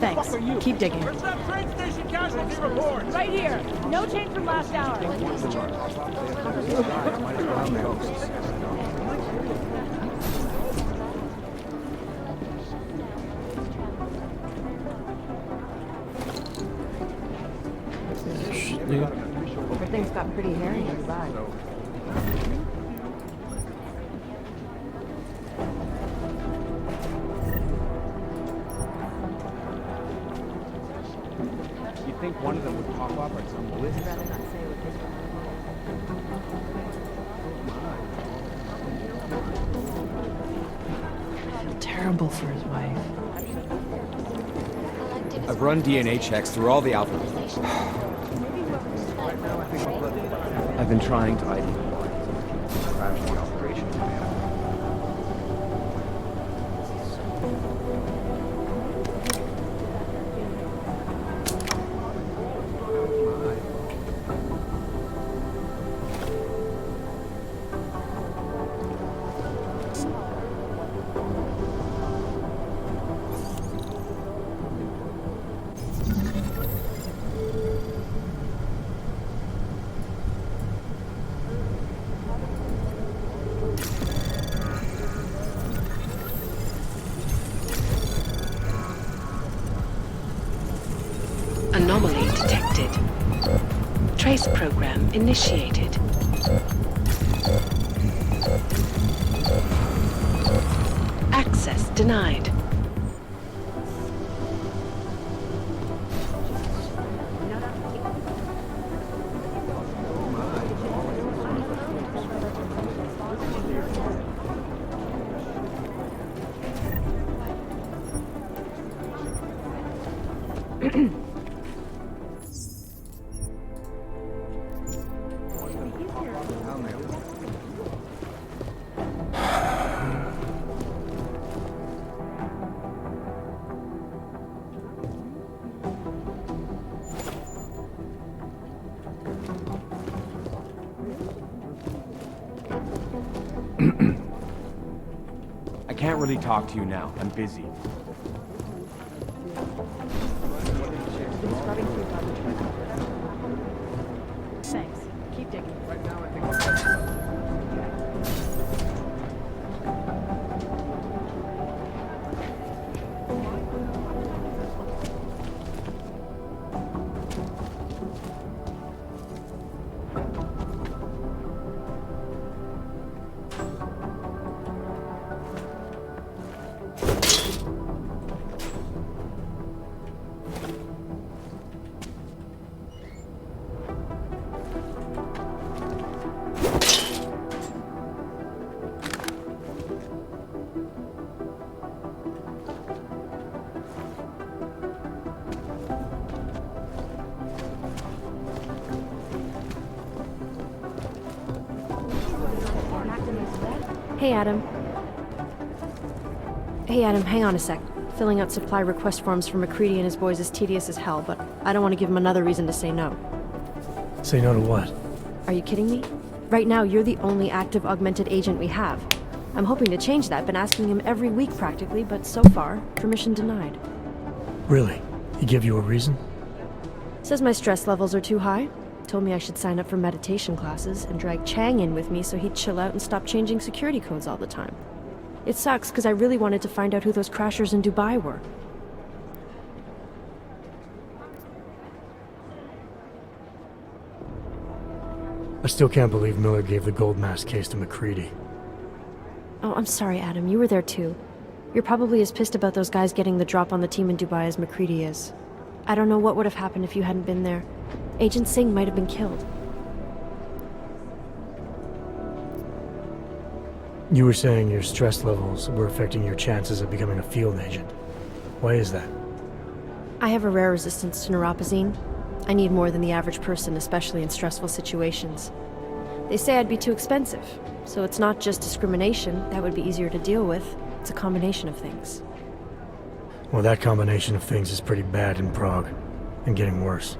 Thanks. Keep digging. Where's that train station casualty report? Right here. No change from last hour. Everything's got pretty hairy inside. You think one of them would pop up at some list? terrible for his wife. I've run DNA checks through all the alpha. I've been trying to ID crash the operation. Anomaly detected. Trace program initiated. Access denied. I can't really talk to you now. I'm busy. Thanks. Keep digging. Right now, I think I'll... Hey, Adam. Hey, Adam, hang on a sec. Filling out supply request forms for McCready and his boys is tedious as hell, but I don't want to give him another reason to say no. Say no to what? Are you kidding me? Right now, you're the only active augmented agent we have. I'm hoping to change that, been asking him every week practically, but so far, permission denied. Really? He give you a reason? Says my stress levels are too high. Told me I should sign up for meditation classes and drag Chang in with me so he'd chill out and stop changing security codes all the time. It sucks because I really wanted to find out who those crashers in Dubai were. I still can't believe Miller gave the gold mask case to McCready. Oh, I'm sorry, Adam. You were there too. You're probably as pissed about those guys getting the drop on the team in Dubai as McCready is. I don't know what would have happened if you hadn't been there. Agent Singh might have been killed. You were saying your stress levels were affecting your chances of becoming a field agent. Why is that? I have a rare resistance to neuropazine. I need more than the average person, especially in stressful situations. They say I'd be too expensive, so it's not just discrimination. That would be easier to deal with. It's a combination of things. Well, that combination of things is pretty bad in Prague, and getting worse.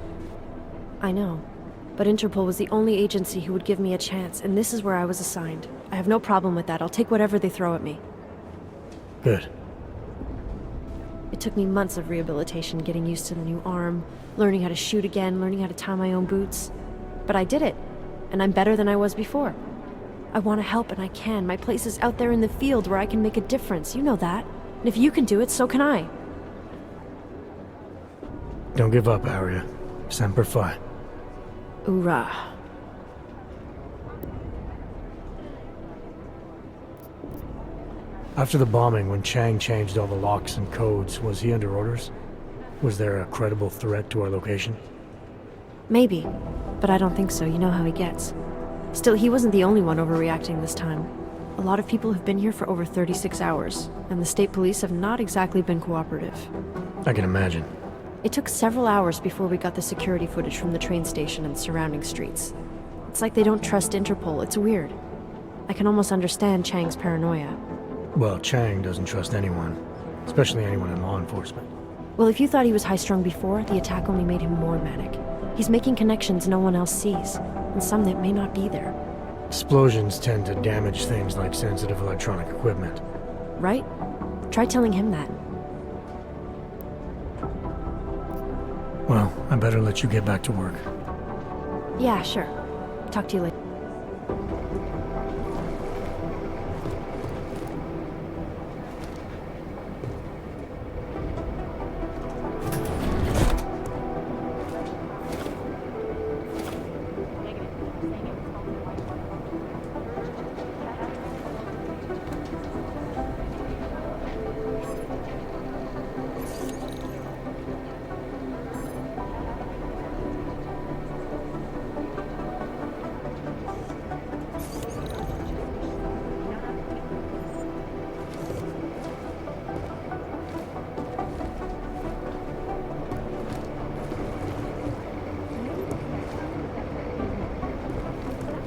I know, but Interpol was the only agency who would give me a chance, and this is where I was assigned. I have no problem with that. I'll take whatever they throw at me. Good. It took me months of rehabilitation, getting used to the new arm, learning how to shoot again, learning how to tie my own boots. But I did it, and I'm better than I was before. I want to help, and I can. My place is out there in the field where I can make a difference. You know that. And if you can do it, so can I. Don't give up, Aria. Semper Fi. Hoorah. After the bombing, when Chang changed all the locks and codes, was he under orders? Was there a credible threat to our location? Maybe, but I don't think so. You know how he gets. Still, he wasn't the only one overreacting this time. A lot of people have been here for over 36 hours, and the state police have not exactly been cooperative. I can imagine. It took several hours before we got the security footage from the train station and surrounding streets. It's like they don't trust Interpol. It's weird. I can almost understand Chang's paranoia. Well, Chang doesn't trust anyone, especially anyone in law enforcement. Well, if you thought he was high-strung before, the attack only made him more manic. He's making connections no one else sees, and some that may not be there. Explosions tend to damage things like sensitive electronic equipment. Right? Try telling him that. Well, I better let you get back to work. Yeah, sure. Talk to you later.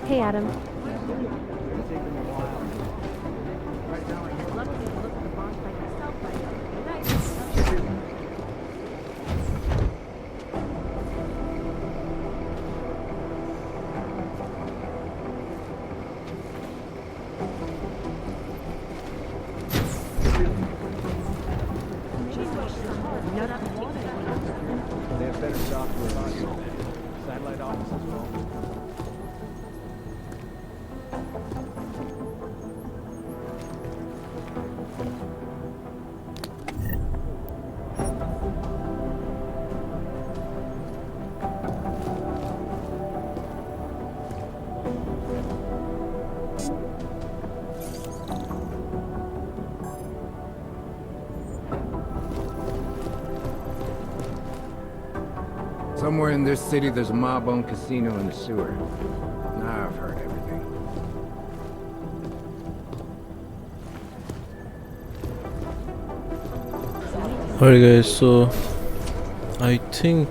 Hey, Adam. They have better software. Satellite office as well. Somewhere in this city, there's a mob-owned casino in the sewer. Now I've heard everything. Alright guys, so I think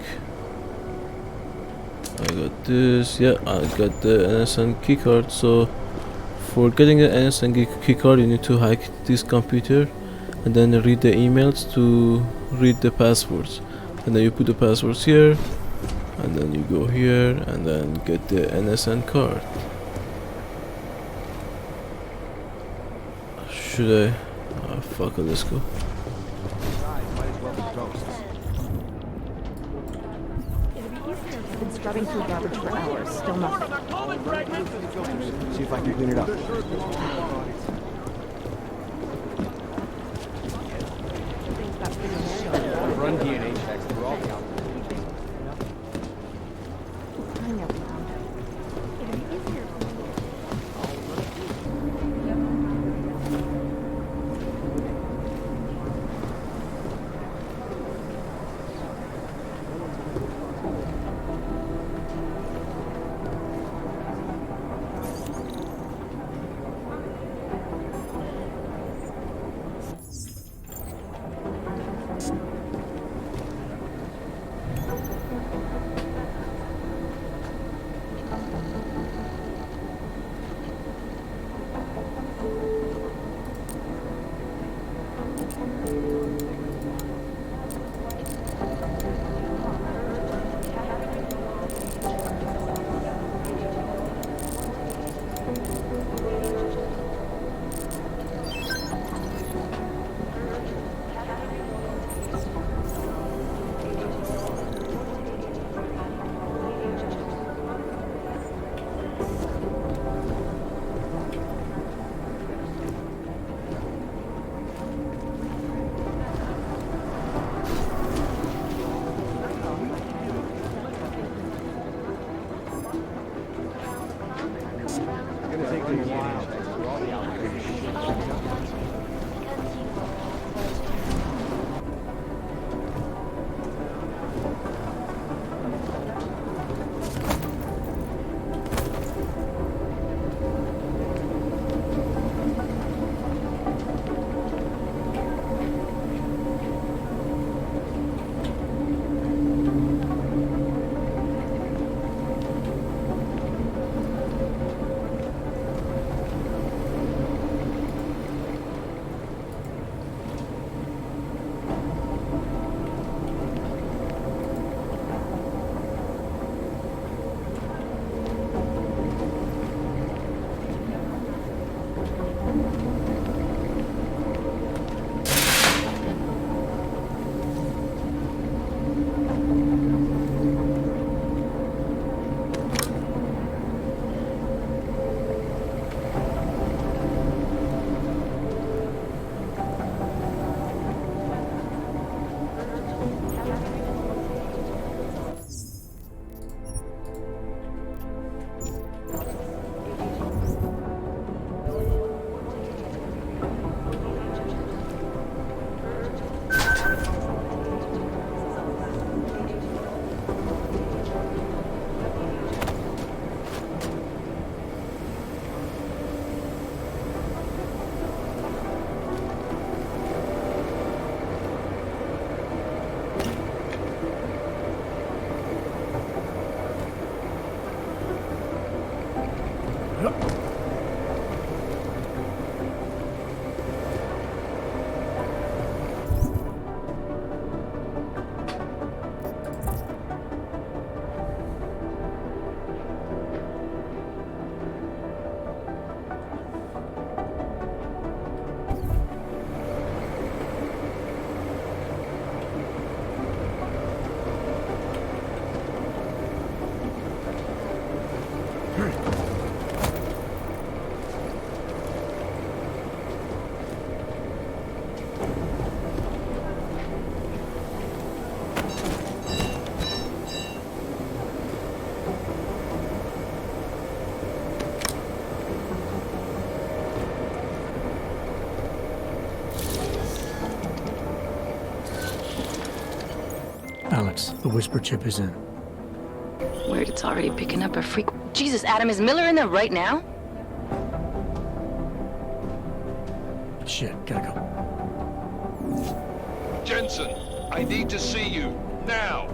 I got this. Yeah, I got the NSN keycard. So for getting the NSN keycard, you need to hack this computer and then read the emails to read the passwords, and then you put the passwords here, and then you go here and then get the NSN card. Should I? Oh, fuck it, let's go. I've been scrubbing through garbage for hours, still nothing. See if I can clean it up. Run DNA checks through all the Alex, the whisper chip is in. Weird, it's already picking up a freak. Jesus, Adam, is Miller in there right now? Shit, gotta go. Jensen, I need to see you, now!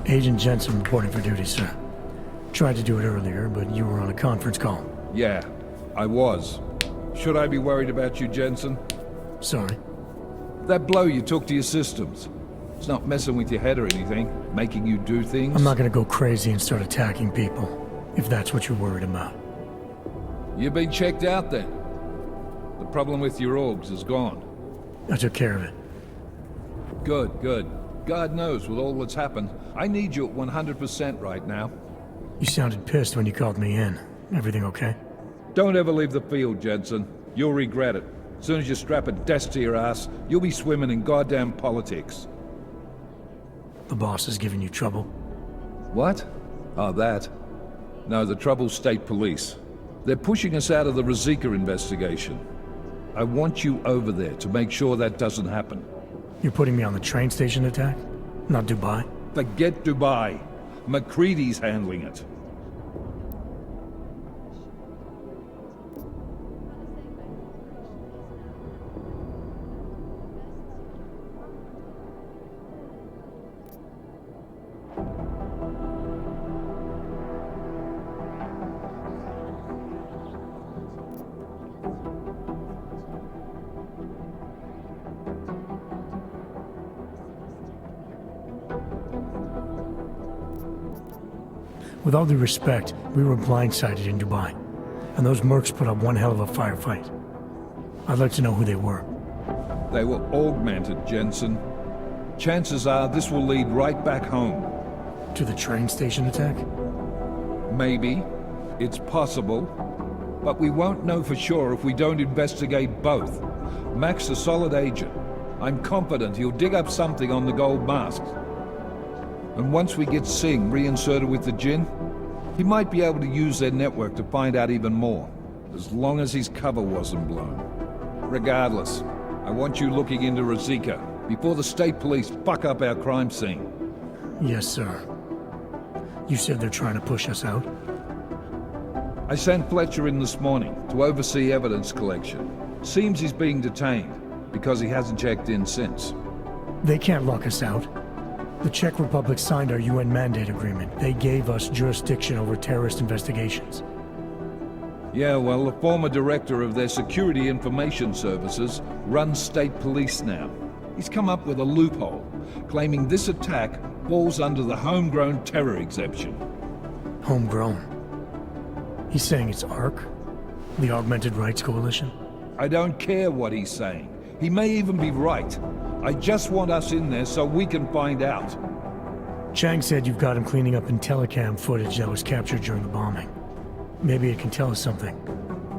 Agent Jensen reporting for duty, sir. Tried to do it earlier, but you were on a conference call. Yeah, I was. Should I be worried about you, Jensen? Sorry. That blow you took to your systems. It's not messing with your head or anything, making you do things? I'm not gonna go crazy and start attacking people, if that's what you're worried about. You've been checked out then. The problem with your orgs is gone. I took care of it. Good, good. God knows, with all that's happened, I need you at 100% right now. You sounded pissed when you called me in. Everything okay? Don't ever leave the field, Jensen. You'll regret it. As soon as you strap a desk to your ass, you'll be swimming in goddamn politics. The boss is giving you trouble? What? Oh, that? No, the trouble's state police. They're pushing us out of the Ruzicka investigation. I want you over there to make sure that doesn't happen. You're putting me on the train station attack? Not Dubai? Forget Dubai. McCready's handling it. With all due respect, we were blindsided in Dubai. And those mercs put up one hell of a firefight. I'd like to know who they were. They were augmented, Jensen. Chances are this will lead right back home. To the train station attack? Maybe. It's possible. But we won't know for sure if we don't investigate both. Mac's a solid agent. I'm confident he'll dig up something on the gold masks. And once we get Singh reinserted with the Jinn, he might be able to use their network to find out even more, as long as his cover wasn't blown. Regardless, I want you looking into Ruzicka before the state police fuck up our crime scene. Yes, sir. You said they're trying to push us out? I sent Fletcher in this morning to oversee evidence collection. Seems he's being detained, because he hasn't checked in since. They can't lock us out. The Czech Republic signed our UN mandate agreement. They gave us jurisdiction over terrorist investigations. Yeah, well, the former director of their security information services runs state police now. He's come up with a loophole, claiming this attack falls under the homegrown terror exception. Homegrown? He's saying it's ARC? The Augmented Rights Coalition? I don't care what he's saying. He may even be right. I just want us in there so we can find out. Chang said you've got him cleaning up Intellicam footage that was captured during the bombing. Maybe it can tell us something.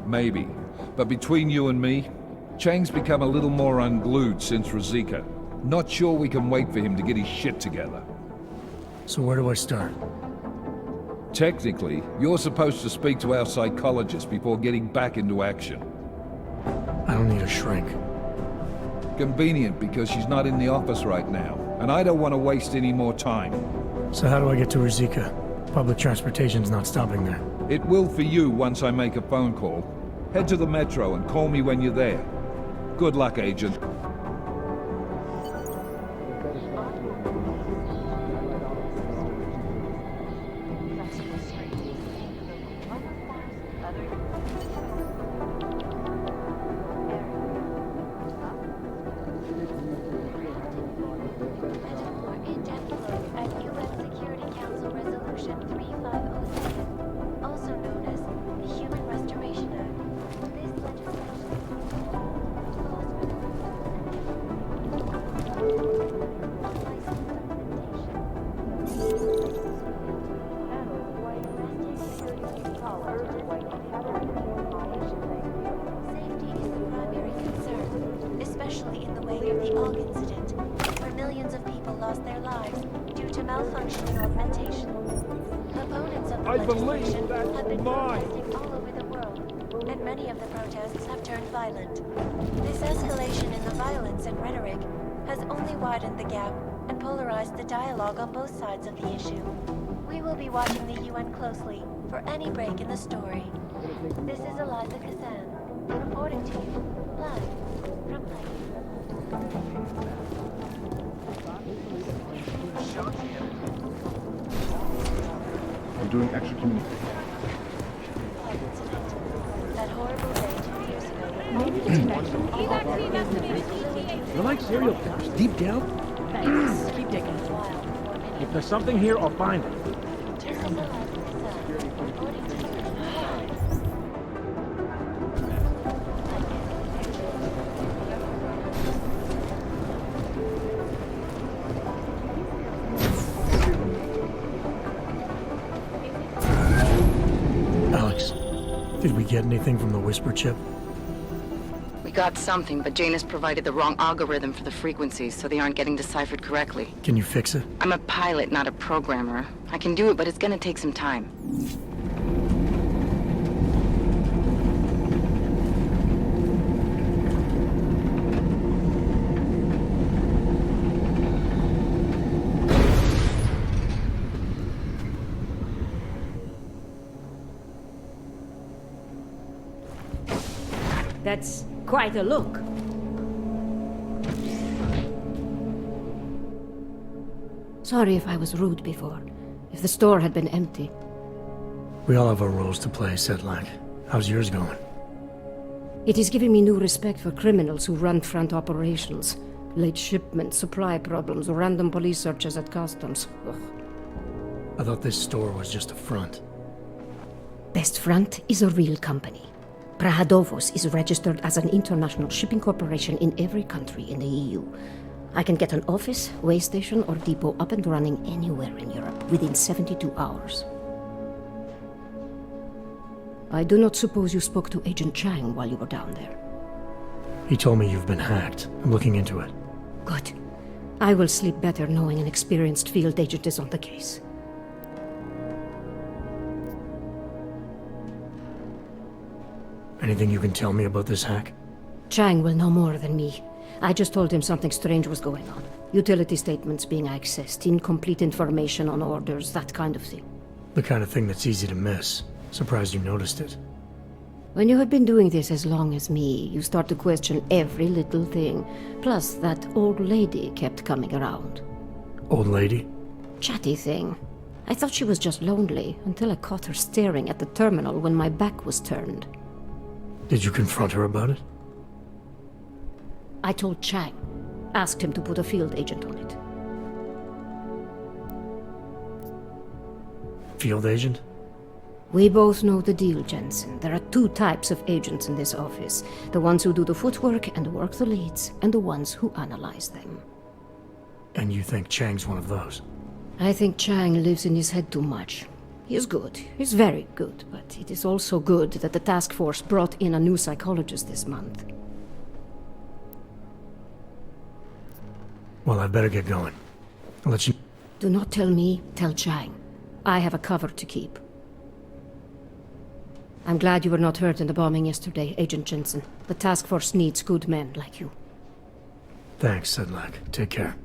Maybe. But between you and me, Chang's become a little more unglued since Ruzicka. Not sure we can wait for him to get his shit together. So where do I start? Technically, you're supposed to speak to our psychologist before getting back into action. I don't need a shrink. Convenient, because she's not in the office right now, and I don't want to waste any more time. So how do I get to Ruzicka? Public transportation's not stopping there. It will for you once I make a phone call. Head to the metro and call me when you're there. Good luck, Agent. On both sides of the issue. We will be watching the UN closely for any break in the story. This is Eliza Kazan, reporting to you, live from I'm doing extra communication. That horrible day 2 years ago. You're like serial killers, deep down. Thanks. Keep digging. If there's something here, I'll find it. Alex, did we get anything from the Whisper chip? We got something, but Janus provided the wrong algorithm for the frequencies, so they aren't getting deciphered correctly. Can you fix it? I'm a pilot, not a programmer. I can do it, but it's gonna take some time. That's quite a look. Sorry if I was rude before. If the store had been empty. We all have our roles to play, Sedlak. How's yours going? It is giving me new respect for criminals who run front operations. Late shipments, supply problems, or random police searches at customs. Ugh. I thought this store was just a front. Best Front is a real company. Prahadovos is registered as an international shipping corporation in every country in the EU. I can get an office, way station, or depot up and running anywhere in Europe within 72 hours. I do not suppose you spoke to Agent Chang while you were down there. He told me you've been hacked. I'm looking into it. Good. I will sleep better knowing an experienced field agent is on the case. Anything you can tell me about this hack? Chang will know more than me. I just told him something strange was going on. Utility statements being accessed, incomplete information on orders, that kind of thing. The kind of thing that's easy to miss. Surprised you noticed it. When you have been doing this as long as me, you start to question every little thing. Plus, that old lady kept coming around. Old lady? Chatty thing. I thought she was just lonely, until I caught her staring at the terminal when my back was turned. Did you confront her about it? I told Chang. Asked him to put a field agent on it. Field agent? We both know the deal, Jensen. There are two types of agents in this office. The ones who do the footwork and work the leads, and the ones who analyze them. And you think Chang's one of those? I think Chang lives in his head too much. He is good. He's very good, but it is also good that the task force brought in a new psychologist this month. Well, I'd better get going. I'll let you... Do not tell me, tell Chang. I have a cover to keep. I'm glad you were not hurt in the bombing yesterday, Agent Jensen. The task force needs good men like you. Thanks, Sedlak. Take care.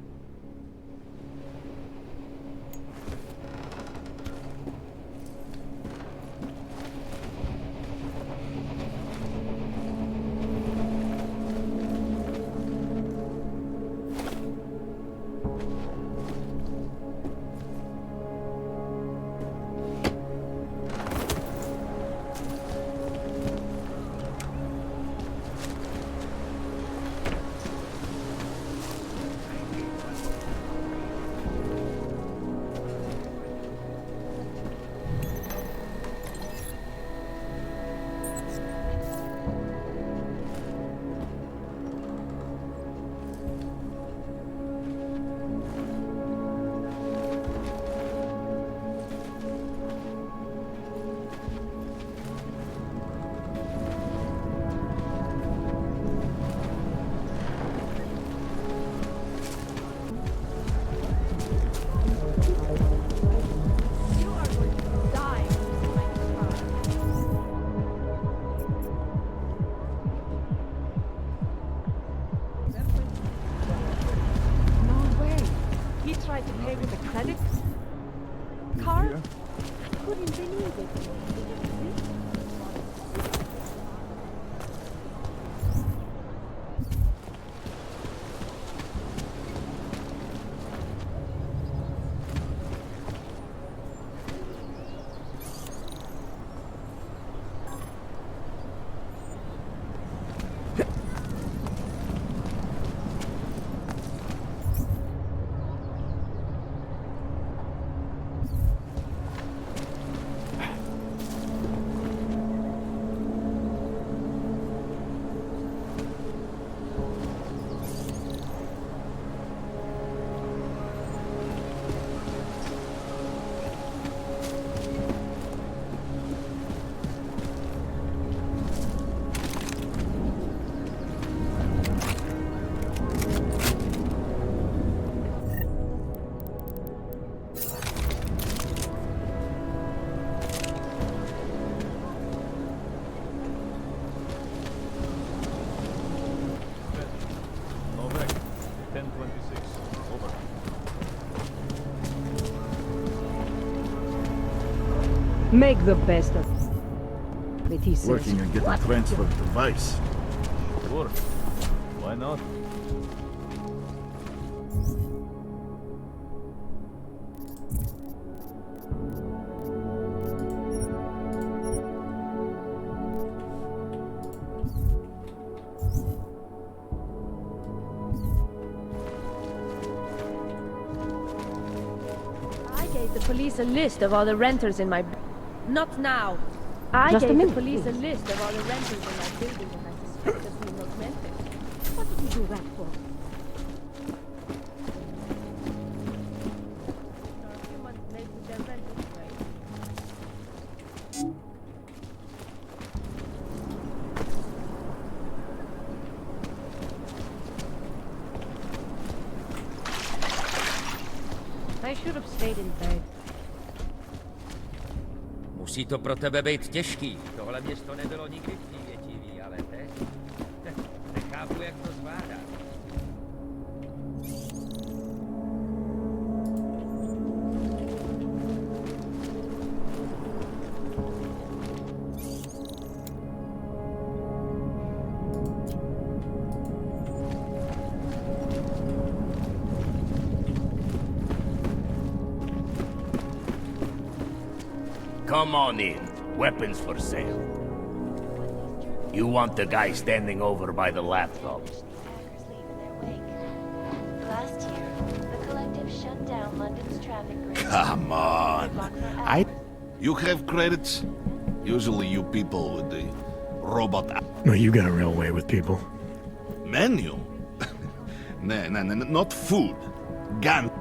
Make the best of it, he says. Working on getting transferred to Vice. Sure. Why not? I gave the police a list of all the renters in my... Not now. I Just a gave the minute, police a please. list of all the rentals in that building that I suspect of being augmented. What did you do that for? A few months late with their rentals, right? I should have stayed in bed. Musí to pro tebe být těžký. Tohle město nebylo nikdy přívětivý, ale teď... Nechápu, jak to zvládáš. Come on in. Weapons for sale. You want the guy standing over by the laptop? Last year, the collective shut down London's traffic grid. Come on. You have credits? Usually you people with the robot... No, you got a real way with people. Menu? No, not food. Gun.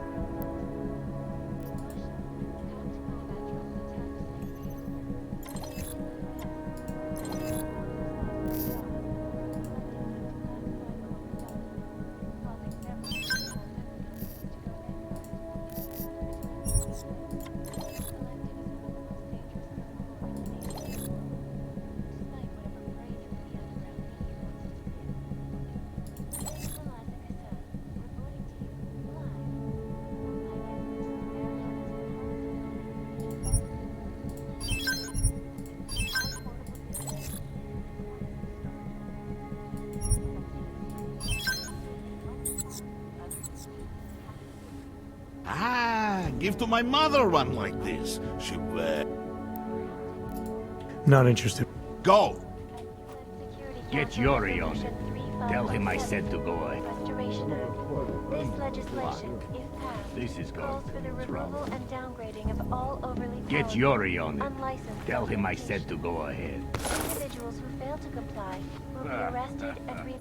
Give to my mother one like this. She Not interested. Go! Get Yuri on it. Tell him I said to go ahead. This legislation, if passed, This is going calls to for the be trouble. removal and downgrading of all overly Get powerful, Yuri on it. unlicensed Tell him I said to go ahead. individuals who fail to comply will be arrested and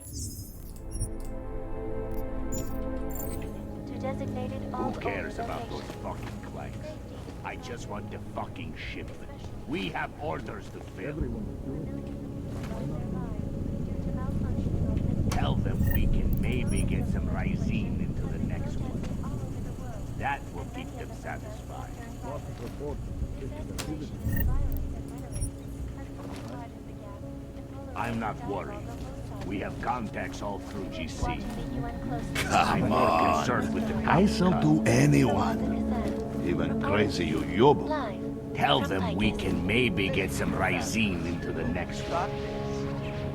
to designated all Who cares about those fucking clanks? I just want the fucking shipment. We have orders to fill. Tell them we can maybe get some Rising into the next one. That will keep them satisfied. I'm not worried. We have contacts all through GC. I'm Come more on. concerned with the I shall cops. do anyone. Even crazy Yobo. Tell them we can maybe get some Rising into the next one.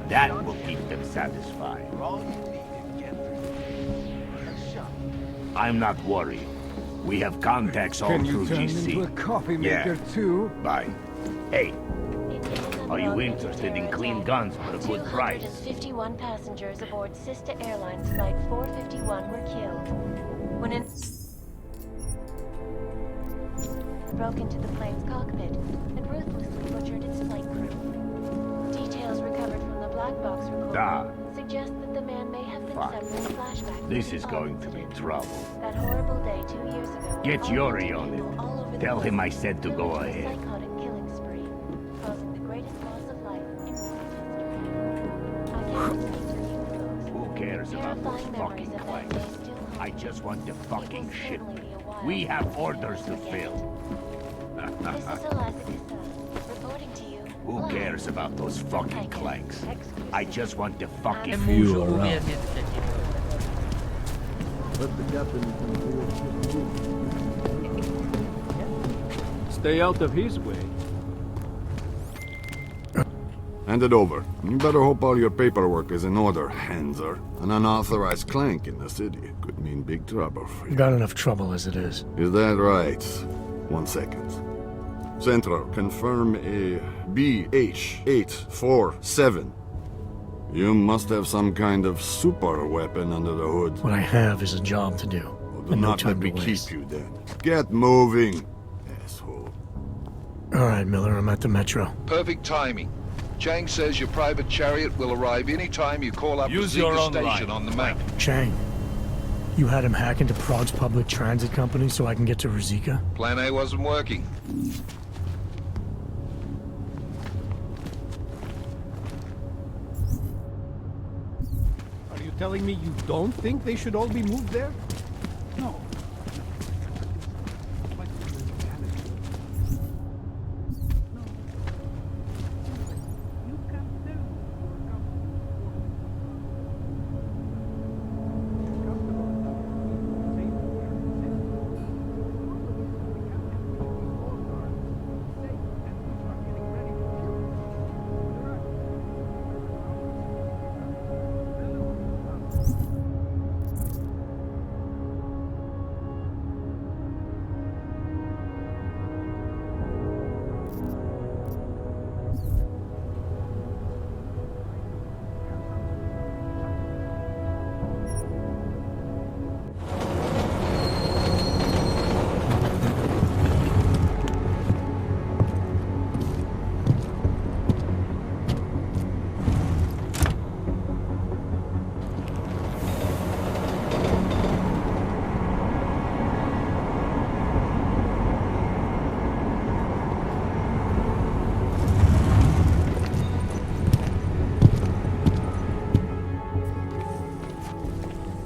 That will keep them satisfied. I'm not worried. We have contacts all Can you through turn GC. into a coffee maker too? Bye. Hey, are you interested in clean guns for a good price? 251 passengers aboard sister airlines flight 451 were killed when an broke into the plane's cockpit and ruthlessly butchered its flight crew. Details recovered from the black box recording suggest that the man may have been suffering flashbacks. This is going to be trouble. That horrible day 2 years ago. Get Yuri on it. Tell him I said to go ahead. Psychotic killing spree, causing the greatest loss of life in Who cares about those fucking clanks? I just want the fucking shipment. We have orders to fill. This is Alaska reporting to you. Who cares about those fucking clanks? I just want the fucking You are out. Let the captain Stay out of his way. Hand it over. You better hope all your paperwork is in order, Hanser. An unauthorized clank in the city could mean big trouble for you. Got enough trouble as it is. Is that right? 1 second. Central, confirm a BH-847. You must have some kind of super weapon under the hood. What I have is a job to do. Do and no not let time me to keep waste. you then. Get moving, asshole. All right, Miller, I'm at the Metro. Perfect timing. Chang says your private chariot will arrive any time you call up Use the your Zika own station line. on the map. Chang, you had him hack into Prague's public transit company so I can get to Ruzicka? Plan A wasn't working. Are you telling me you don't think they should all be moved there? No.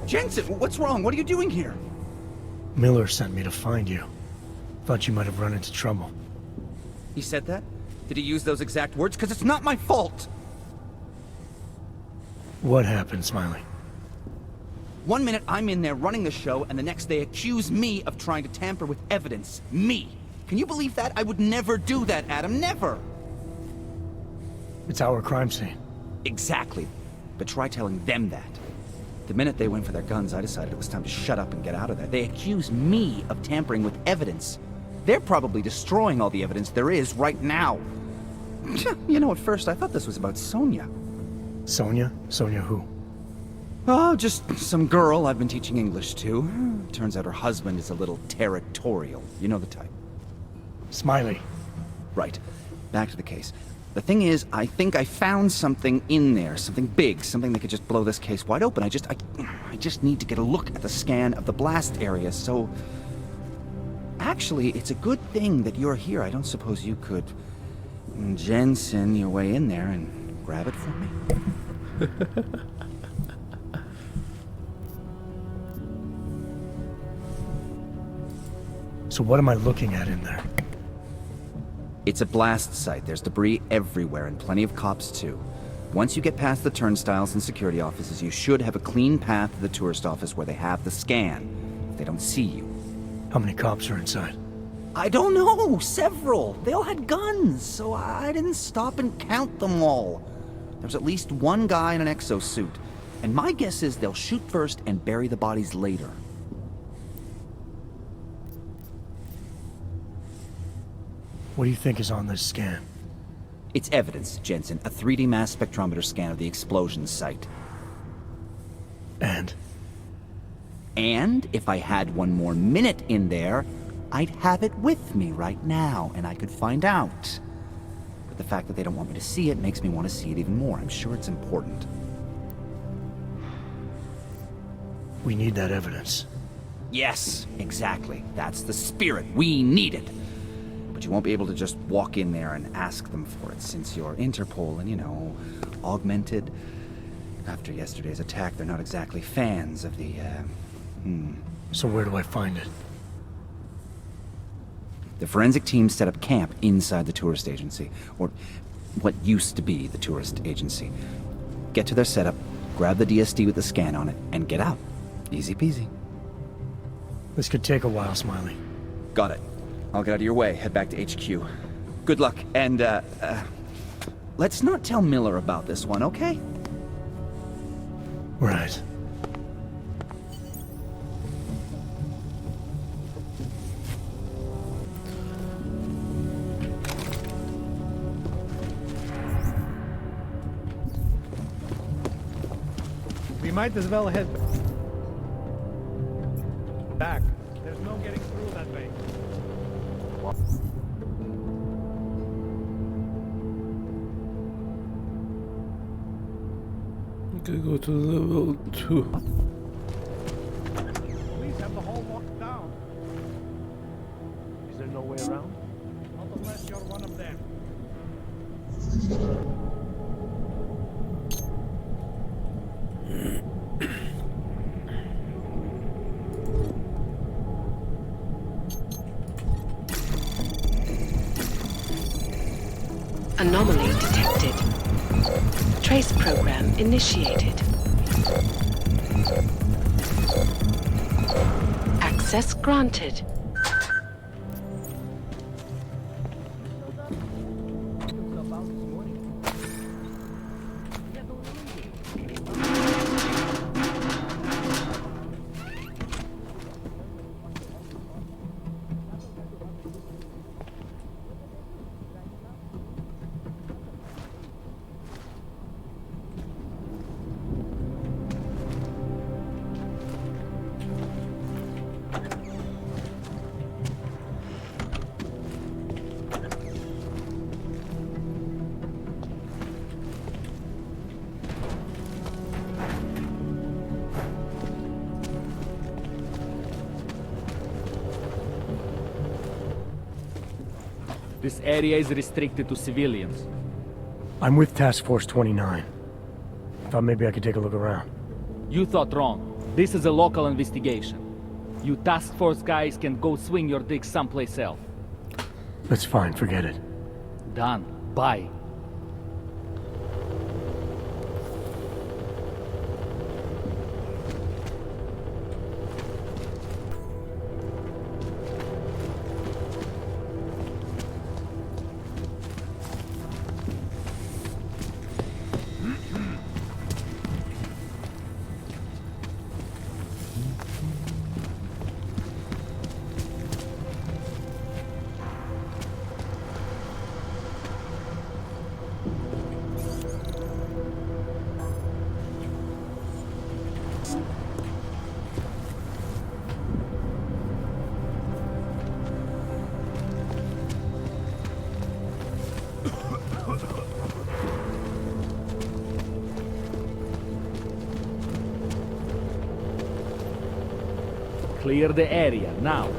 Jensen, what's wrong? What are you doing here? Miller sent me to find you. Thought you might have run into trouble. He said that? Did he use those exact words? Because it's not my fault! What happened, Smiley? 1 minute I'm in there running the show, and the next they accuse me of trying to tamper with evidence. Me! Can you believe that? I would never do that, Adam. Never! It's our crime scene. Exactly. But try telling them that. The minute they went for their guns, I decided it was time to shut up and get out of there. They accuse me of tampering with evidence. They're probably destroying all the evidence there is right now. You know, at first I thought this was about Sonia. Sonia? Sonia who? Oh, just some girl I've been teaching English to. Turns out her husband is a little territorial. You know the type. Smiley. Right. Back to the case. The thing is, I think I found something in there, something big, something that could just blow this case wide open. I just need to get a look at the scan of the blast area, so... Actually, it's a good thing that you're here. I don't suppose you could... Jensen your way in there and grab it for me? So what am I looking at in there? It's a blast site. There's debris everywhere, and plenty of cops, too. Once you get past the turnstiles and security offices, you should have a clean path to the tourist office where they have the scan, if they don't see you. How many cops are inside? I don't know! Several! They all had guns, so I didn't stop and count them all. There's at least one guy in an exosuit, and my guess is they'll shoot first and bury the bodies later. What do you think is on this scan? It's evidence, Jensen. A 3D mass spectrometer scan of the explosion site. And? And if I had one more minute in there, I'd have it with me right now, and I could find out. But the fact that they don't want me to see it makes me want to see it even more. I'm sure it's important. We need that evidence. Yes, exactly. That's the spirit. We need it. But you won't be able to just walk in there and ask them for it, since you're Interpol and, you know, augmented. After yesterday's attack, they're not exactly fans of the, So where do I find it? The forensic team set up camp inside the tourist agency, or what used to be the tourist agency. Get to their setup, grab the DSD with the scan on it, and get out. Easy peasy. This could take a while, Smiley. Got it. I'll get out of your way, head back to HQ. Good luck, and, let's not tell Miller about this one, okay? Right. We might as well head back. There's no getting through that way. Could go to level 2. Police have the hall locked down. Is there no way around? Not unless you're one of them. Anomaly detected. Trace program initiated. Access granted. This area is restricted to civilians. I'm with Task Force 29. Thought maybe I could take a look around. You thought wrong. This is a local investigation. You task force guys can go swing your dick someplace else. That's fine, forget it. Done. Bye. Clear the area, now.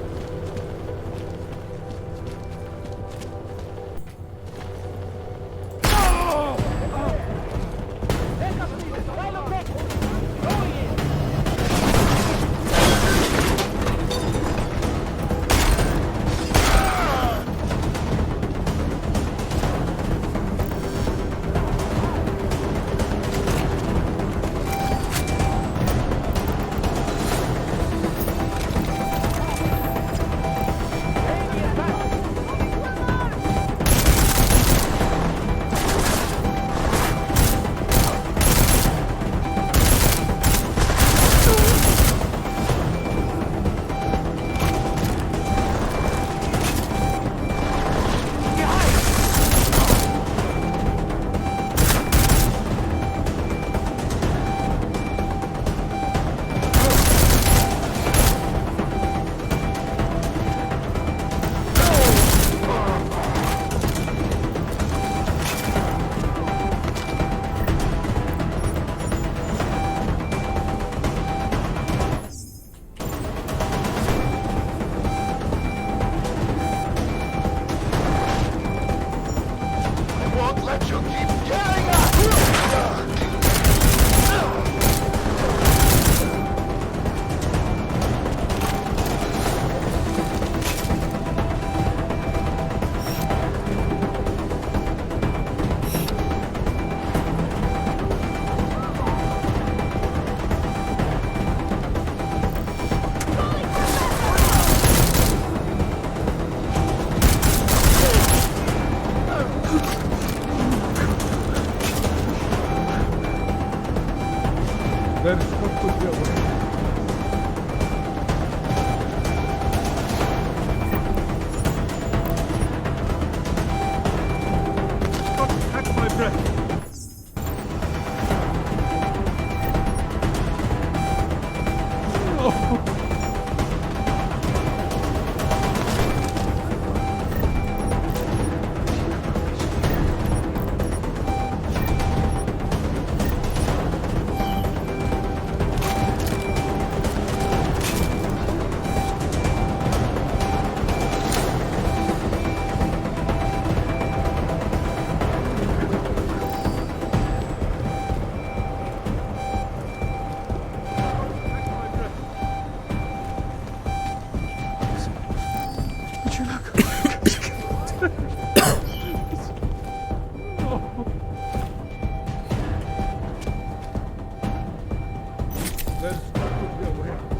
There's no real way out.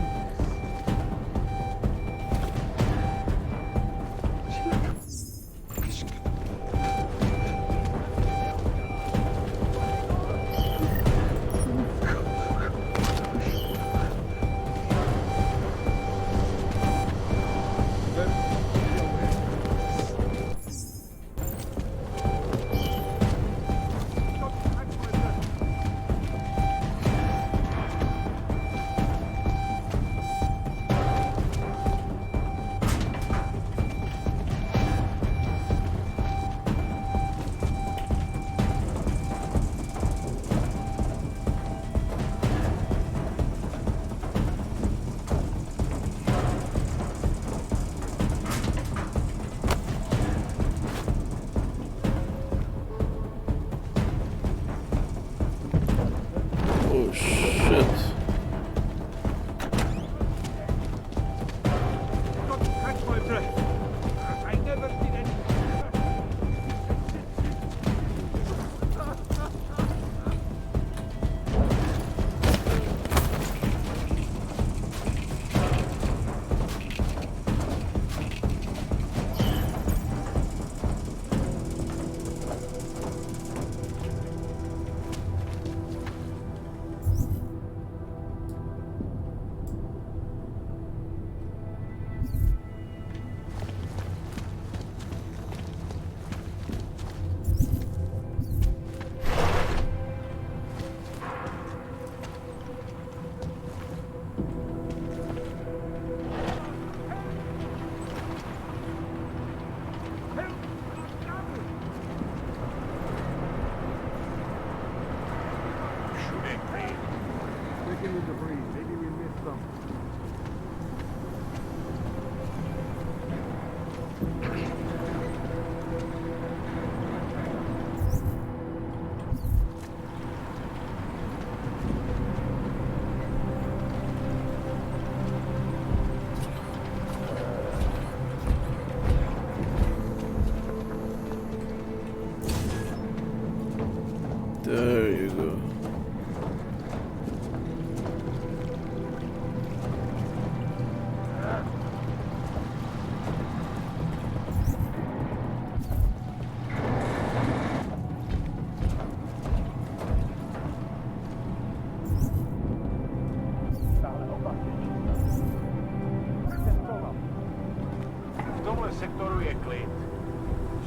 There you go.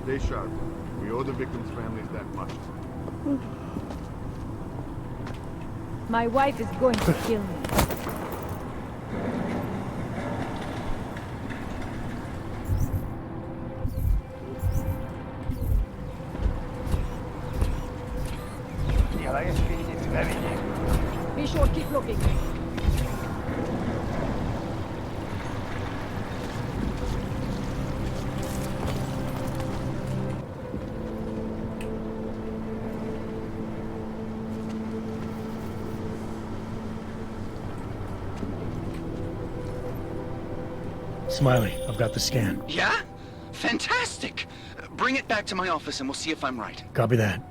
Stay sharp. We owe the victims' families that much. My wife is going to kill me. Be sure, keep looking. Smiley, I've got the scan. Yeah? Fantastic! Bring it back to my office and we'll see if I'm right. Copy that.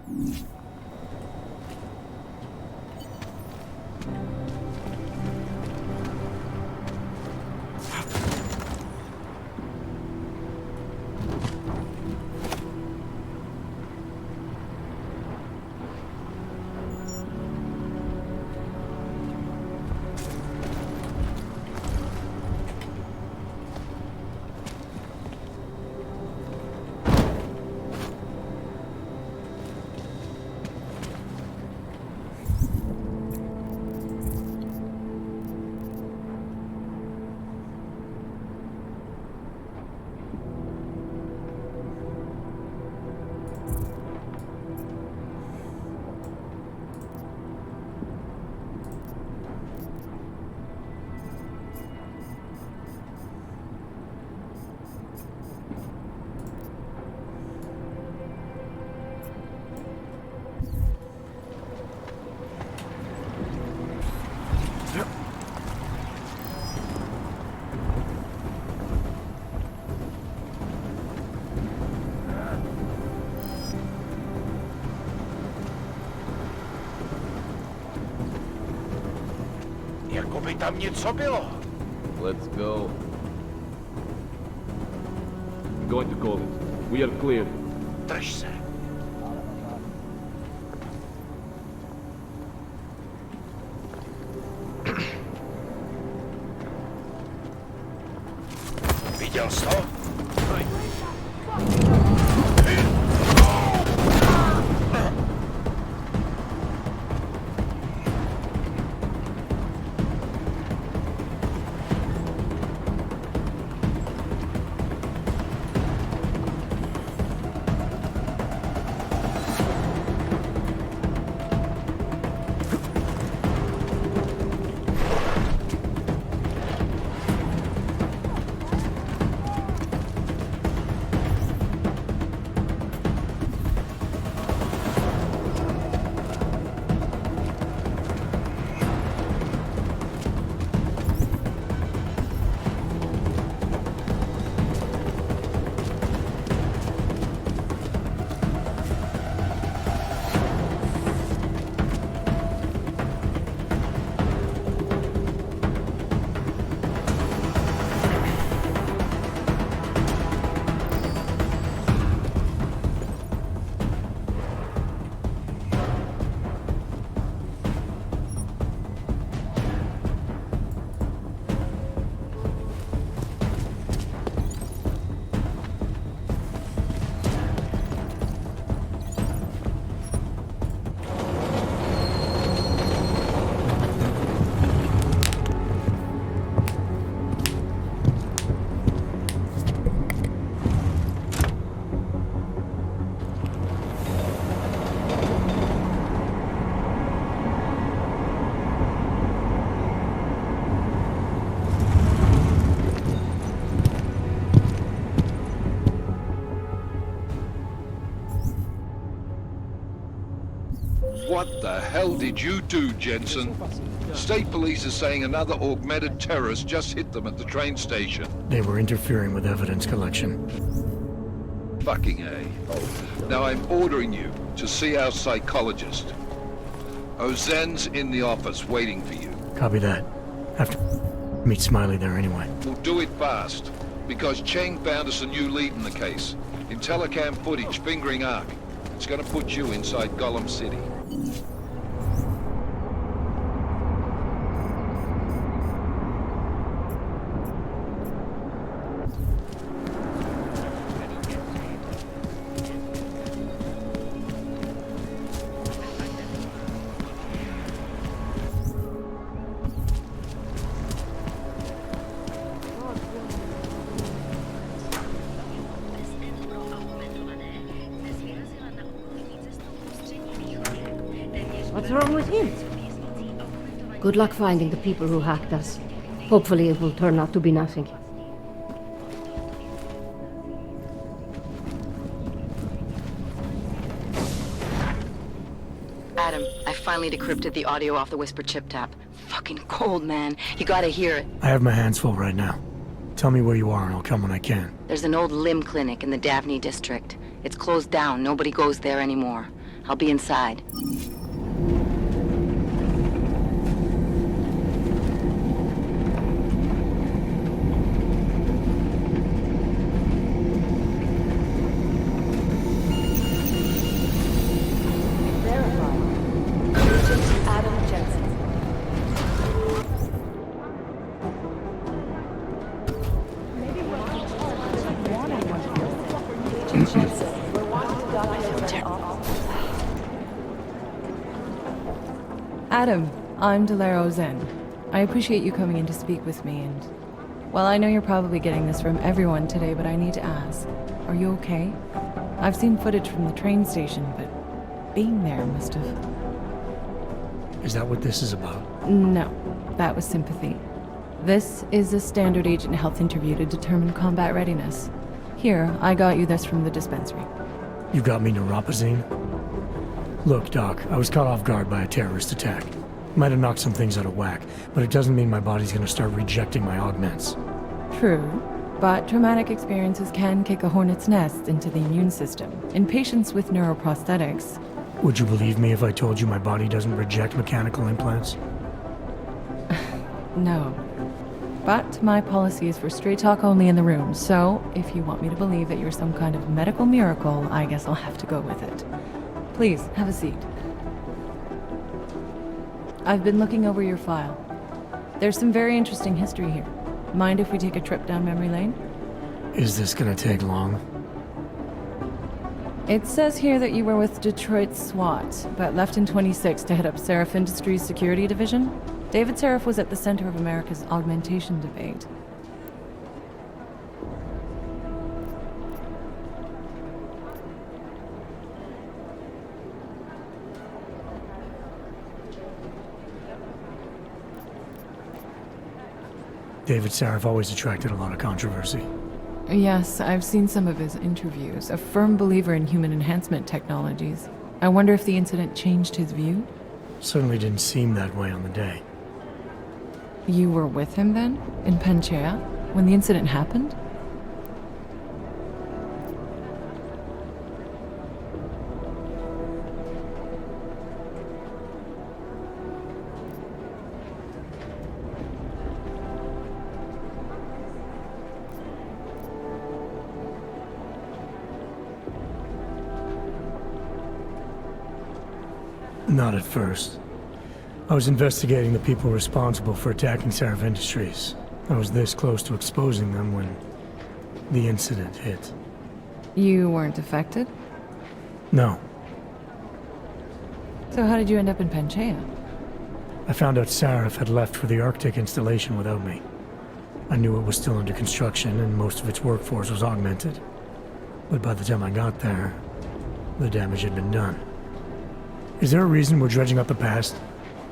Jako by tam něco bylo. Let's go. I'm going to call it. We are clear. Drž se. Viděl jsi to? What the hell did you do, Jensen? State police is saying another augmented terrorist just hit them at the train station. They were interfering with evidence collection. Fucking A. Now I'm ordering you to see our psychologist. Ozen's in the office waiting for you. Copy that. Have to meet Smiley there anyway. We'll do it fast, because Cheng found us a new lead in the case. In telecam footage fingering Ark. It's gonna put you inside Golem City. What's wrong with him? Good luck finding the people who hacked us. Hopefully it will turn out to be nothing. Adam, I finally decrypted the audio off the Whisper chip tap. Fucking cold, man. You gotta hear it. I have my hands full right now. Tell me where you are and I'll come when I can. There's an old limb clinic in the Daphne district. It's closed down. Nobody goes there anymore. I'll be inside. Adam Jensen. Adam, I'm Delaro Zen. I appreciate you coming in to speak with me, and well, I know you're probably getting this from everyone today, but I need to ask, are you okay? I've seen footage from the train station, but being there must have... Is that what this is about? No, that was sympathy. This is a standard agent health interview to determine combat readiness. Here, I got you this from the dispensary. You got me neuropazine? Look, Doc, I was caught off guard by a terrorist attack. Might have knocked some things out of whack, but it doesn't mean my body's gonna start rejecting my augments. True, but traumatic experiences can kick a hornet's nest into the immune system. In patients with neuroprosthetics... Would you believe me if I told you my body doesn't reject mechanical implants? No. But my policy is for straight talk only in the room, so if you want me to believe that you're some kind of medical miracle, I guess I'll have to go with it. Please, have a seat. I've been looking over your file. There's some very interesting history here. Mind if we take a trip down memory lane? Is this gonna take long? It says here that you were with Detroit SWAT, but left in 26 to head up Seraph Industries' security division. David Seraph was at the center of America's augmentation debate. David Seraph always attracted a lot of controversy. Yes, I've seen some of his interviews. A firm believer in human enhancement technologies. I wonder if the incident changed his view? Certainly didn't seem that way on the day. You were with him then? In Panchea? When the incident happened? Not at first. I was investigating the people responsible for attacking Seraph Industries. I was this close to exposing them when the incident hit. You weren't affected? No. So how did you end up in Panchea? I found out Seraph had left for the Arctic installation without me. I knew it was still under construction and most of its workforce was augmented. But by the time I got there, the damage had been done. Is there a reason we're dredging up the past?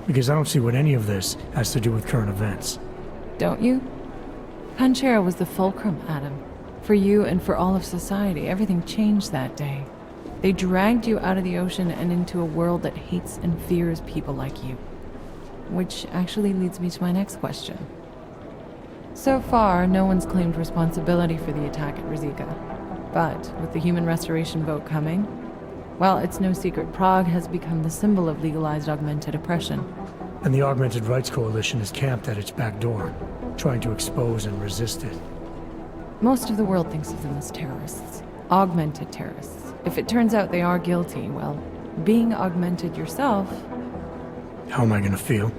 Because I don't see what any of this has to do with current events. Don't you? Panchea was the fulcrum, Adam. For you and for all of society, everything changed that day. They dragged you out of the ocean and into a world that hates and fears people like you. Which actually leads me to my next question. So far, no one's claimed responsibility for the attack at Rizika. But with the human restoration vote coming, well, it's no secret Prague has become the symbol of legalized augmented oppression. And the Augmented Rights Coalition is camped at its back door, trying to expose and resist it. Most of the world thinks of them as terrorists. Augmented terrorists. If it turns out they are guilty, well, being augmented yourself... How am I gonna feel?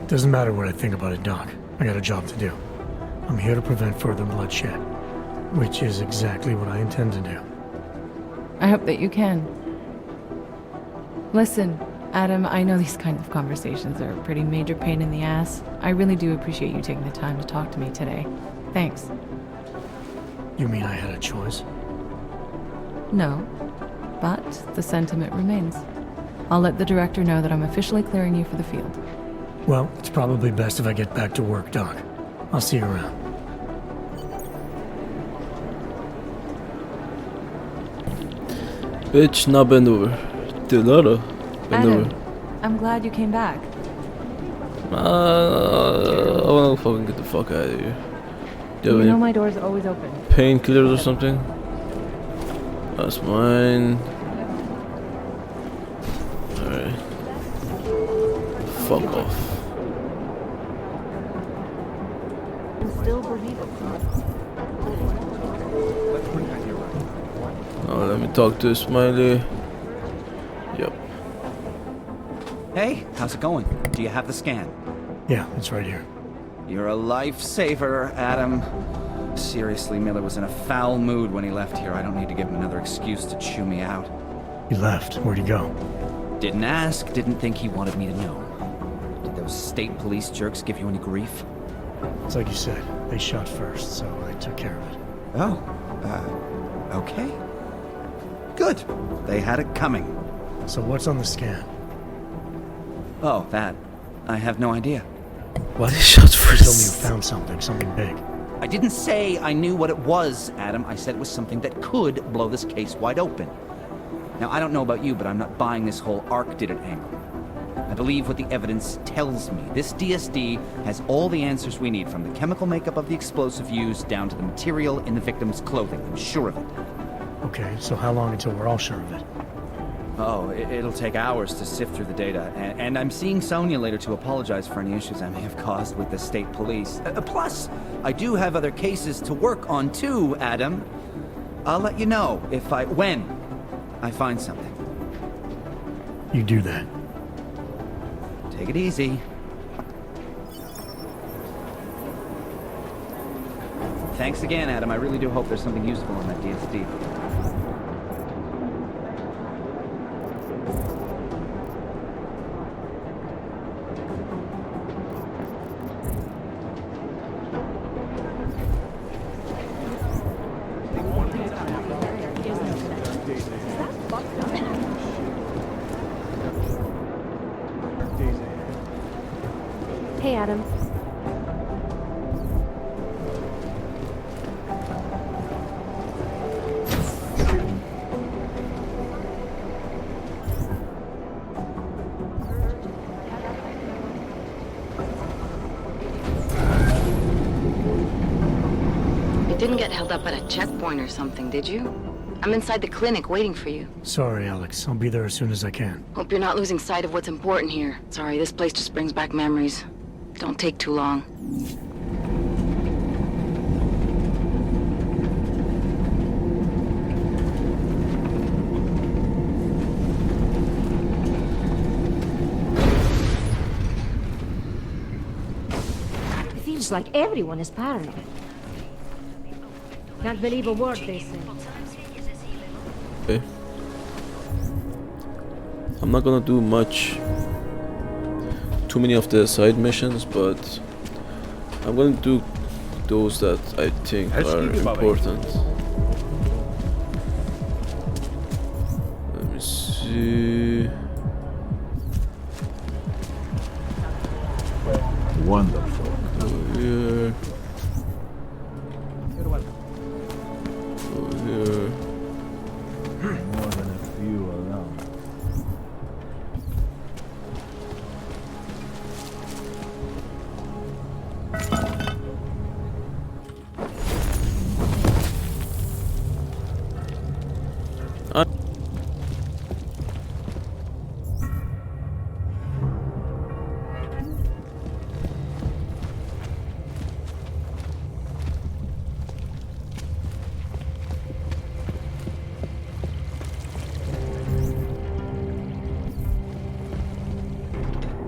Doesn't matter what I think about it, Doc. I got a job to do. I'm here to prevent further bloodshed, which is exactly what I intend to do. I hope that you can. Listen, Adam, I know these kinds of conversations are a pretty major pain in the ass. I really do appreciate you taking the time to talk to me today. Thanks. You mean I had a choice? No, but the sentiment remains. I'll let the director know that I'm officially clearing you for the field. Well, it's probably best if I get back to work, Doc. I'll see you around. Bitch, now bend over. Bend over. Adam, I'm glad you came back. I wanna fucking get the fuck out of here. Do you have any my door's always open. painkillers or something? That's mine. Alright. Fuck off. Still believable. Oh, let me talk to Smiley. Yep. Hey, how's it going? Do you have the scan? Yeah, it's right here. You're a lifesaver, Adam. Seriously, Miller was in a foul mood when he left here. I don't need to give him another excuse to chew me out. He left. Where'd he go? Didn't ask, didn't think he wanted me to know. Did those state police jerks give you any grief? It's like you said, they shot first, so I took care of it. Oh, okay. Good. They had it coming. So what's on the scan? Oh, that. I have no idea. Why they shot You told me you first? found something big. I didn't say I knew what it was, Adam. I said it was something that could blow this case wide open. Now, I don't know about you, but I'm not buying this whole Ark did it angle. I believe what the evidence tells me. This DSD has all the answers we need, from the chemical makeup of the explosive used down to the material in the victim's clothing. I'm sure of it. Okay, so how long until we're all sure of it? Oh, it'll take hours to sift through the data, and I'm seeing Sonia later to apologize for any issues I may have caused with the state police. Plus, I do have other cases to work on too, Adam. I'll let you know when I find something. You do that. Take it easy. Thanks again, Adam. I really do hope there's something useful in that DSD. Hey, Adam. You didn't get held up at a checkpoint or something, did you? I'm inside the clinic waiting for you. Sorry, Alex. I'll be there as soon as I can. Hope you're not losing sight of what's important here. Sorry, this place just brings back memories. Don't take too long. It feels like everyone is paranoid. Can't believe a word they say. Okay. I'm not gonna do too many of the side missions, but I'm gonna do those that I think are important. Let me see. Wonderful. Over here. Over here. More than a few around.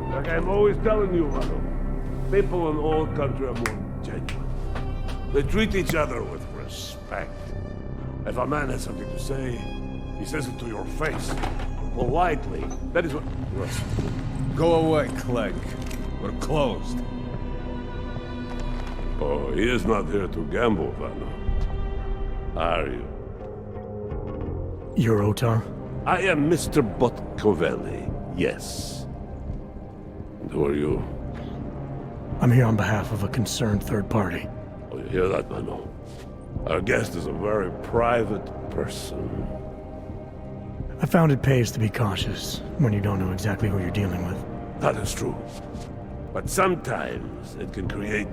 Like I'm always telling you, Rucker, people in all country are more genuine. They treat each other with respect. If a man has something to say, he says it to your face. Politely. That is what... Go away, Clegg. We're closed. Oh, he is not here to gamble, Vanna. Are you? You're Otar? I am Mr. Botkovelli, yes. And who are you? I'm here on behalf of a concerned third party. Oh, you hear that, Vanna? Our guest is a very private person. I found it pays to be cautious when you don't know exactly who you're dealing with. That is true. But sometimes it can create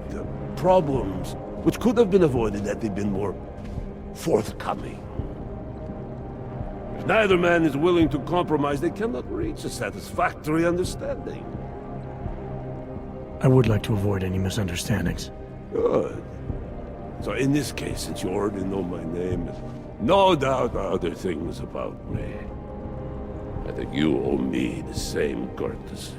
problems which could have been avoided had they been more forthcoming. If neither man is willing to compromise, they cannot reach a satisfactory understanding. I would like to avoid any misunderstandings. Good. So in this case, since you already know my name, and no doubt other things about me, I think you owe me the same courtesy.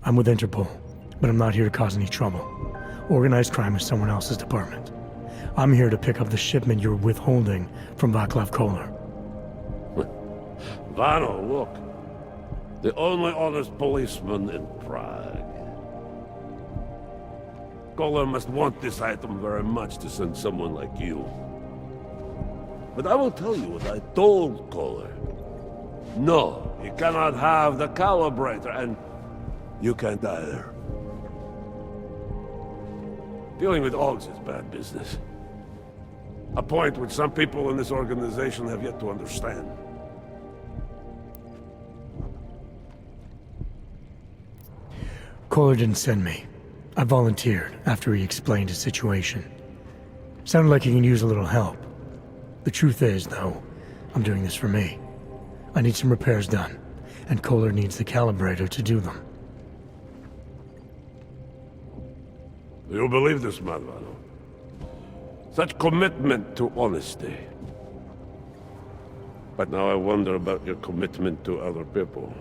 I'm with Interpol, but I'm not here to cause any trouble. Organized crime is someone else's department. I'm here to pick up the shipment you're withholding from Václav Koller. Vano, look. The only honest policeman in Prague. Koller must want this item very much to send someone like you. But I will tell you what I told Koller. No, he cannot have the calibrator, and you can't either. Dealing with Augs is bad business. A point which some people in this organization have yet to understand. Koller didn't send me. I volunteered after he explained his situation. Sounded like he can use a little help. The truth is, though, I'm doing this for me. I need some repairs done, and Koller needs the calibrator to do them. You believe this man, Vano? Such commitment to honesty. But now I wonder about your commitment to other people.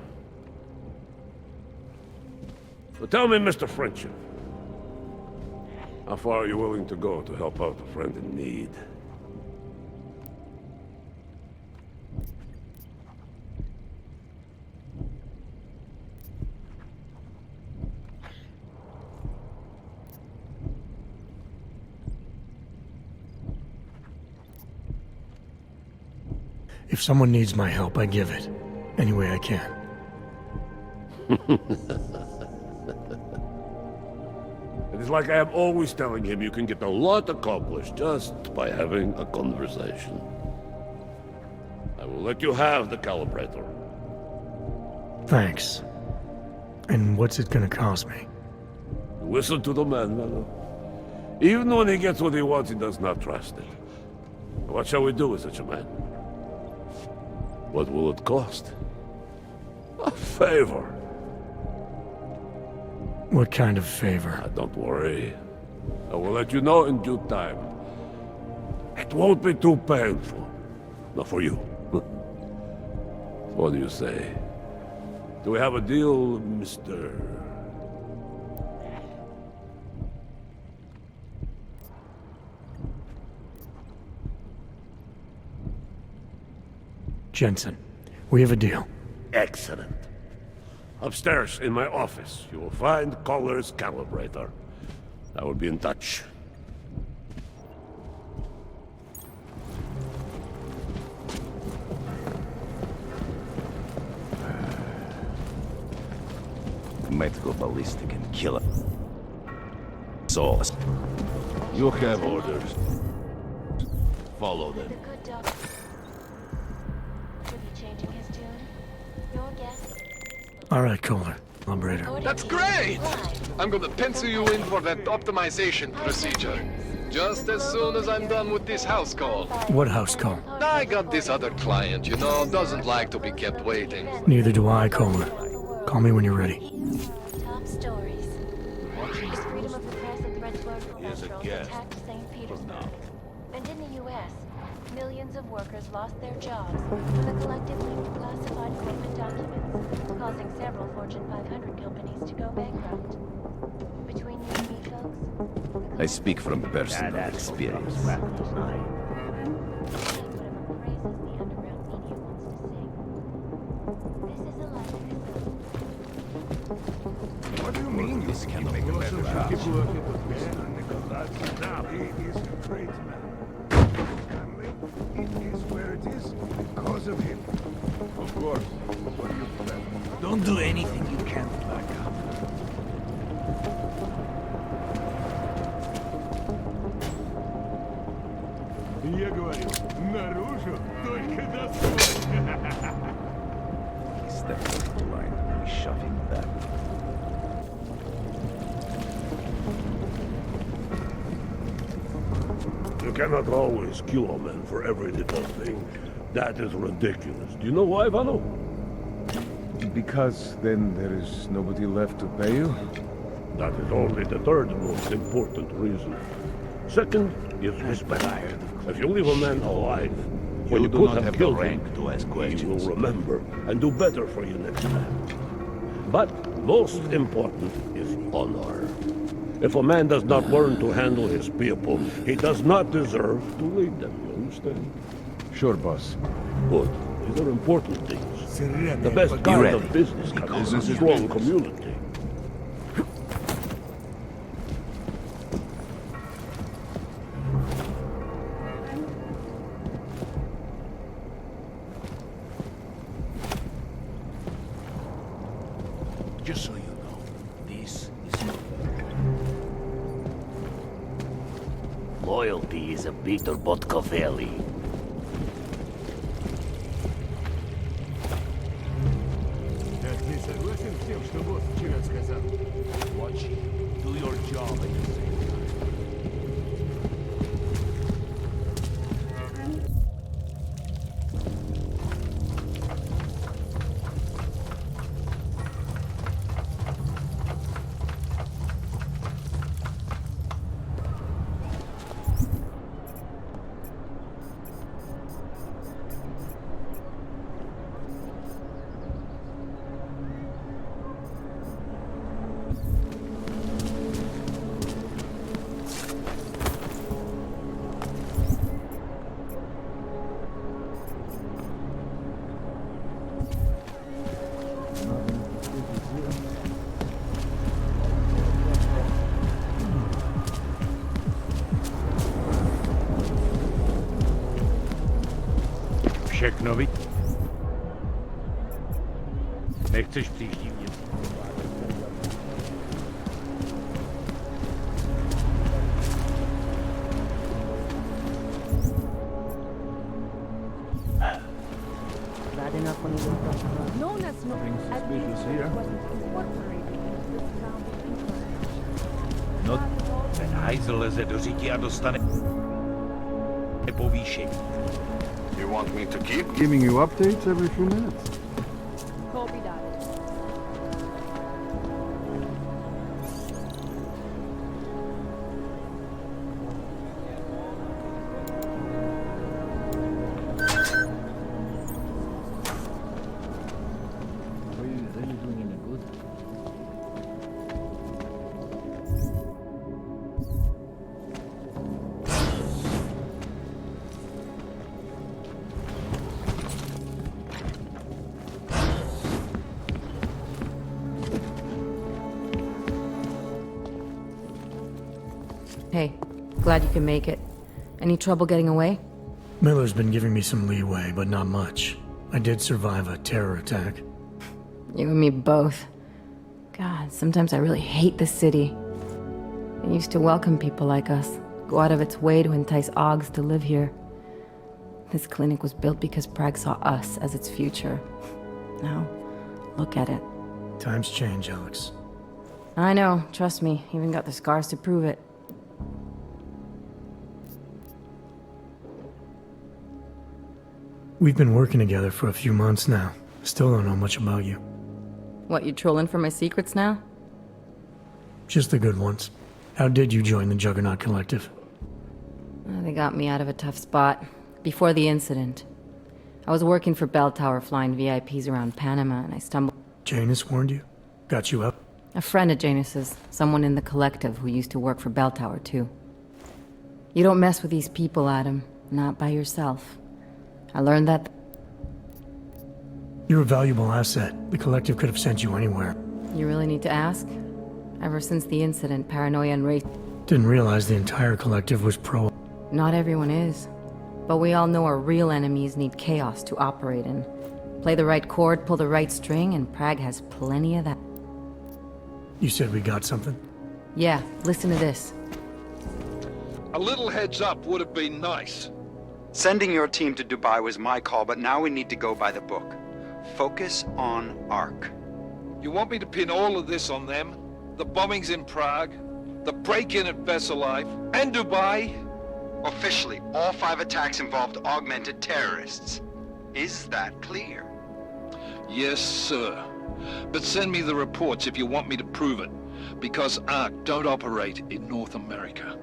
So tell me, Mr. Friendship, how far are you willing to go to help out a friend in need? If someone needs my help, I give it. Any way I can. It is like I am always telling him you can get a lot accomplished just by having a conversation. I will let you have the calibrator. Thanks. And what's it gonna cost me? Listen to the man, Vano. Even when he gets what he wants, he does not trust it. What shall we do with such a man? What will it cost? A favor. What kind of favor? Don't worry. I will let you know in due time. It won't be too painful. Not for you. What do you say? Do we have a deal, Mr. Jensen, we have a deal. Excellent. Upstairs in my office, you will find Koller's calibrator. I will be in touch. Might go ballistic and kill him. Sauce. You have orders. Follow them. All right, Koller. Operator. That's great! I'm gonna pencil you in for that optimization procedure. Just as soon as I'm done with this house call. What house call? I got this other client, you know, doesn't like to be kept waiting. Neither do I, Koller. Call me when you're ready. Top stories. Is freedom of the press a threat to our professionals attacked St. Petersburg. And in the U.S., millions of workers lost their jobs when the collective leaked classified corporate documents, causing several Fortune 500 companies to go bankrupt. Between you and me, folks, I speak from personal experience. what do you mean this cannot make a better job? He is a great man. It is where it is because of him. Of course. What do you plan? Don't do anything you can't back up. Я говорю, наружу только достойно. He stepped over the line. We shot him back. You cannot always kill a man for every little thing. That is ridiculous. Do you know why, Vano? Because then there is nobody left to pay you? That is only the third most important reason. Second is respect. If you leave a man alive, when you could have killed him, he will remember and do better for you next time. But most important is honor. If a man does not learn to handle his people, he does not deserve to lead them, you understand? Sure, boss. Good. These are important things. The best kind of business comes from a strong community. Just so you know, this is... Loyalty is a bitter vodka valley. Watch it. Do your job at the same time. Všechno ví. Nechceš příští měsíc? Bad enough when he was known as Nothing suspicious here. No, ten hajzl leze do říti a dostane povýšení. You want me to keep Giving you updates every few minutes. Copy that. Hey, glad you can make it. Any trouble getting away? Miller's been giving me some leeway, but not much. I did survive a terror attack. You and me both. God, sometimes I really hate this city. It used to welcome people like us, go out of its way to entice Augs to live here. This clinic was built because Prague saw us as its future. Now, look at it. Times change, Alex. I know, trust me, even got the scars to prove it. We've been working together for a few months now. Still don't know much about you. What, you trolling for my secrets now? Just the good ones. How did you join the Juggernaut Collective? They got me out of a tough spot. Before the incident. I was working for Bell Tower flying VIPs around Panama and I stumbled... Janus warned you? Got you up? A friend of Janus's, someone in the collective who used to work for Bell Tower too. You don't mess with these people, Adam. Not by yourself. I learned that... You're a valuable asset. The collective could have sent you anywhere. You really need to ask? Ever since the incident, paranoia and race... Didn't realize the entire collective was pro... Not everyone is. But we all know our real enemies need chaos to operate in. Play the right chord, pull the right string, and Prague has plenty of that. You said we got something? Yeah, listen to this. A little heads up would have been nice. Sending your team to Dubai was my call, but now we need to go by the book. Focus on Ark. You want me to pin all of this on them? The bombings in Prague, the break-in at VersaLife, and Dubai? Officially, all 5 attacks involved augmented terrorists. Is that clear? Yes, sir. But send me the reports if you want me to prove it, because Ark don't operate in North America.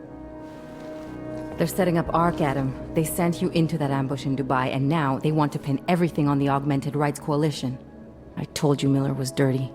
They're setting up Ark, Adam. They sent you into that ambush in Dubai, and now they want to pin everything on the Augmented Rights Coalition. I told you Miller was dirty.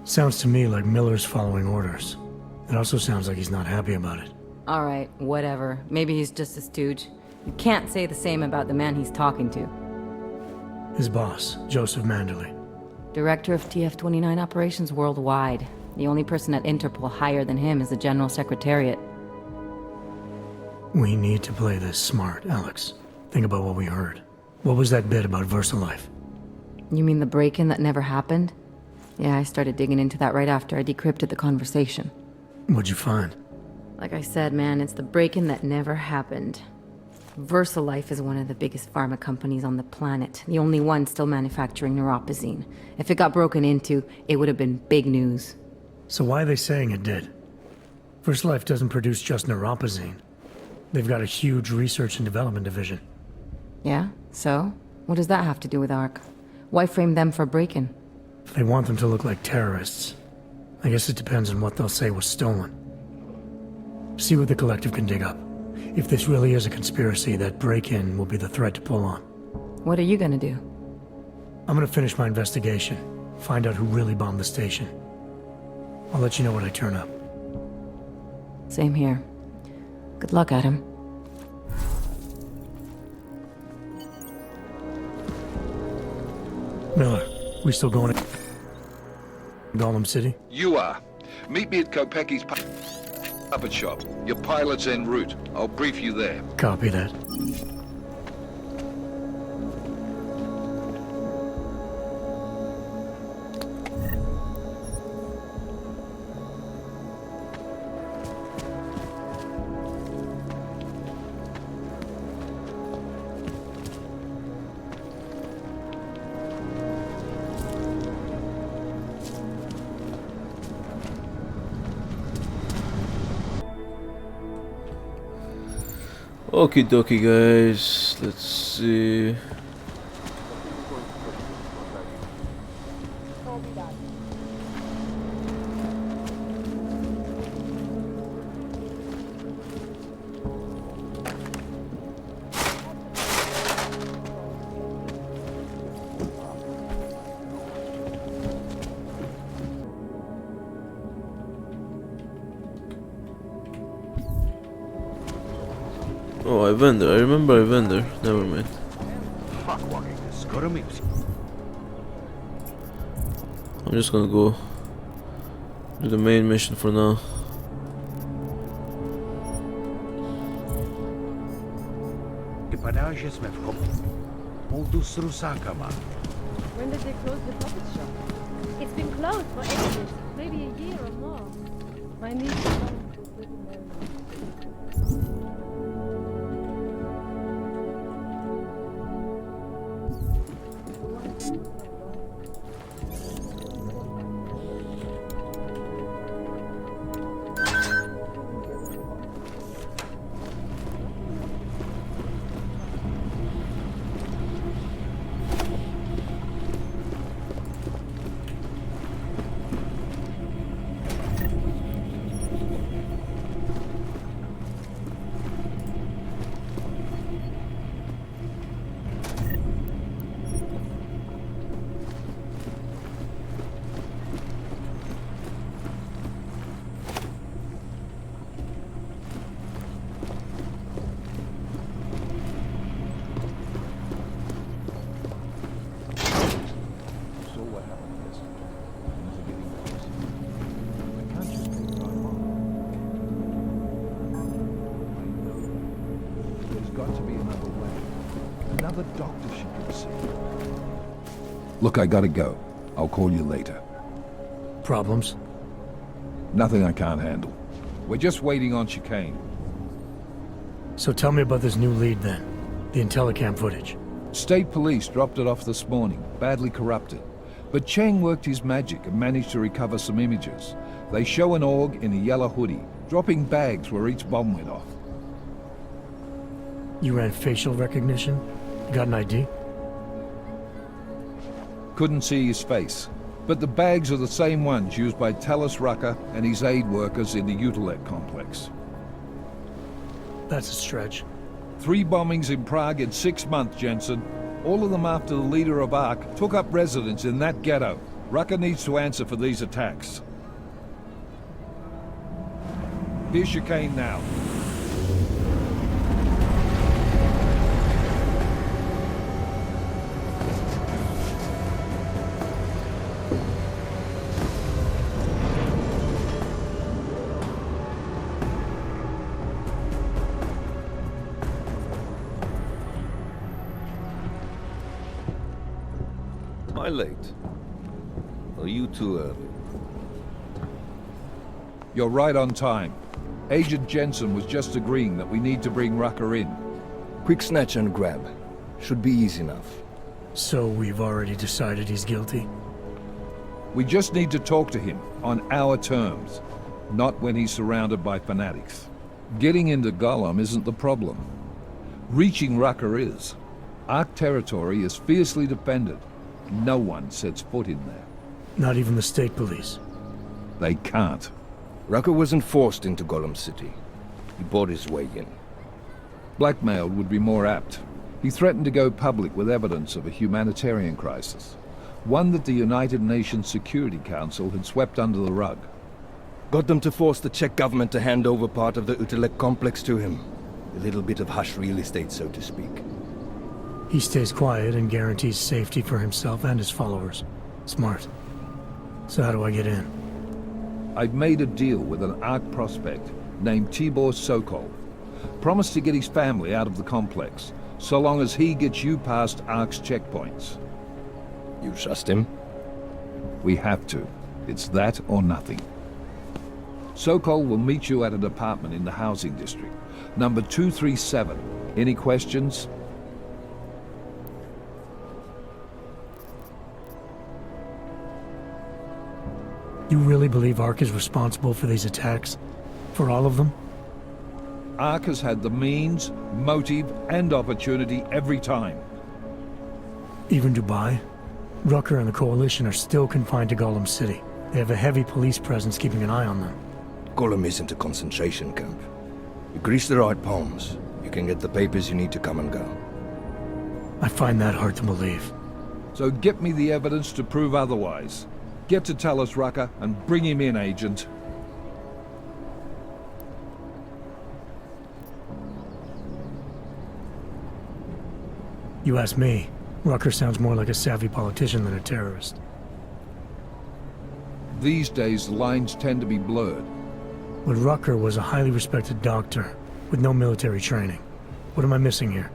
Sounds to me like Miller's following orders. It also sounds like he's not happy about it. Alright, whatever. Maybe he's just a stooge. You can't say the same about the man he's talking to. His boss, Joseph Manderley. Director of TF29 operations worldwide. The only person at Interpol higher than him is the General Secretariat. We need to play this smart, Alex. Think about what we heard. What was that bit about VersaLife? You mean the break-in that never happened? Yeah, I started digging into that right after I decrypted the conversation. What'd you find? Like I said, man, it's the break-in that never happened. VersaLife is one of the biggest pharma companies on the planet, the only one still manufacturing neuropozyne. If it got broken into, it would have been big news. So why are they saying it did? VersaLife doesn't produce just neuropozyne. They've got a huge research and development division. Yeah? So? What does that have to do with ARC? Why frame them for break-in? If they want them to look like terrorists, I guess it depends on what they'll say was stolen. See what the collective can dig up. If this really is a conspiracy, that break-in will be the thread to pull on. What are you gonna do? I'm gonna finish my investigation, find out who really bombed the station. I'll let you know when I turn up. Same here. Good luck, Adam. Miller, we still going to Golem City? You are. Meet me at Kopecki's puppet shop. Your pilot's en route. I'll brief you there. Copy that. Okie dokie, guys. Let's see. Oh, I vendor. I remember I vendor. Never mind. I'm just gonna go do the main mission for now. When did they close the puppet shop? It's been closed for ages, maybe a year or more. My niece is going to prison there. Look, I gotta go. I'll call you later. Problems? Nothing I can't handle. We're just waiting on chicane. So tell me about this new lead then. The Intellicam footage. State police dropped it off this morning, badly corrupted. But Cheng worked his magic and managed to recover some images. They show an org in a yellow hoodie, dropping bags where each bomb went off. You ran facial recognition? You got an ID? Couldn't see his face, but the bags are the same ones used by Talos Rucker and his aid workers in the Utilet complex. That's a stretch. 3 bombings in Prague in 6 months, Jensen. All of them after the leader of ARC took up residence in that ghetto. Rucker needs to answer for these attacks. Here's your cane now. Am I late? Are you too early? You're right on time. Agent Jensen was just agreeing that we need to bring Rucker in. Quick snatch and grab. Should be easy enough. So we've already decided he's guilty? We just need to talk to him on our terms, not when he's surrounded by fanatics. Getting into Golem isn't the problem. Reaching Rucker is. Ark territory is fiercely defended. No one sets foot in there. Not even the state police? They can't. Rucker wasn't forced into Golem City. He bought his way in. Blackmailed would be more apt. He threatened to go public with evidence of a humanitarian crisis. One that the United Nations Security Council had swept under the rug. Got them to force the Czech government to hand over part of the Utelek complex to him. A little bit of hush real estate, so to speak. He stays quiet and guarantees safety for himself and his followers. Smart. So how do I get in? I've made a deal with an Ark prospect named Tibor Sokol. Promised to get his family out of the complex, so long as he gets you past Ark's checkpoints. You trust him? We have to. It's that or nothing. Sokol will meet you at an apartment in the housing district. Number 237. Any questions? You really believe Ark is responsible for these attacks? For all of them? Ark has had the means, motive, and opportunity every time. Even Dubai? Rucker and the Coalition are still confined to Golem City. They have a heavy police presence keeping an eye on them. Golem isn't a concentration camp. You grease the right palms, you can get the papers you need to come and go. I find that hard to believe. So get me the evidence to prove otherwise. Get to tell us, Rucker, and bring him in, Agent. You ask me, Rucker sounds more like a savvy politician than a terrorist. These days, the lines tend to be blurred. But Rucker was a highly respected doctor, with no military training. What am I missing here?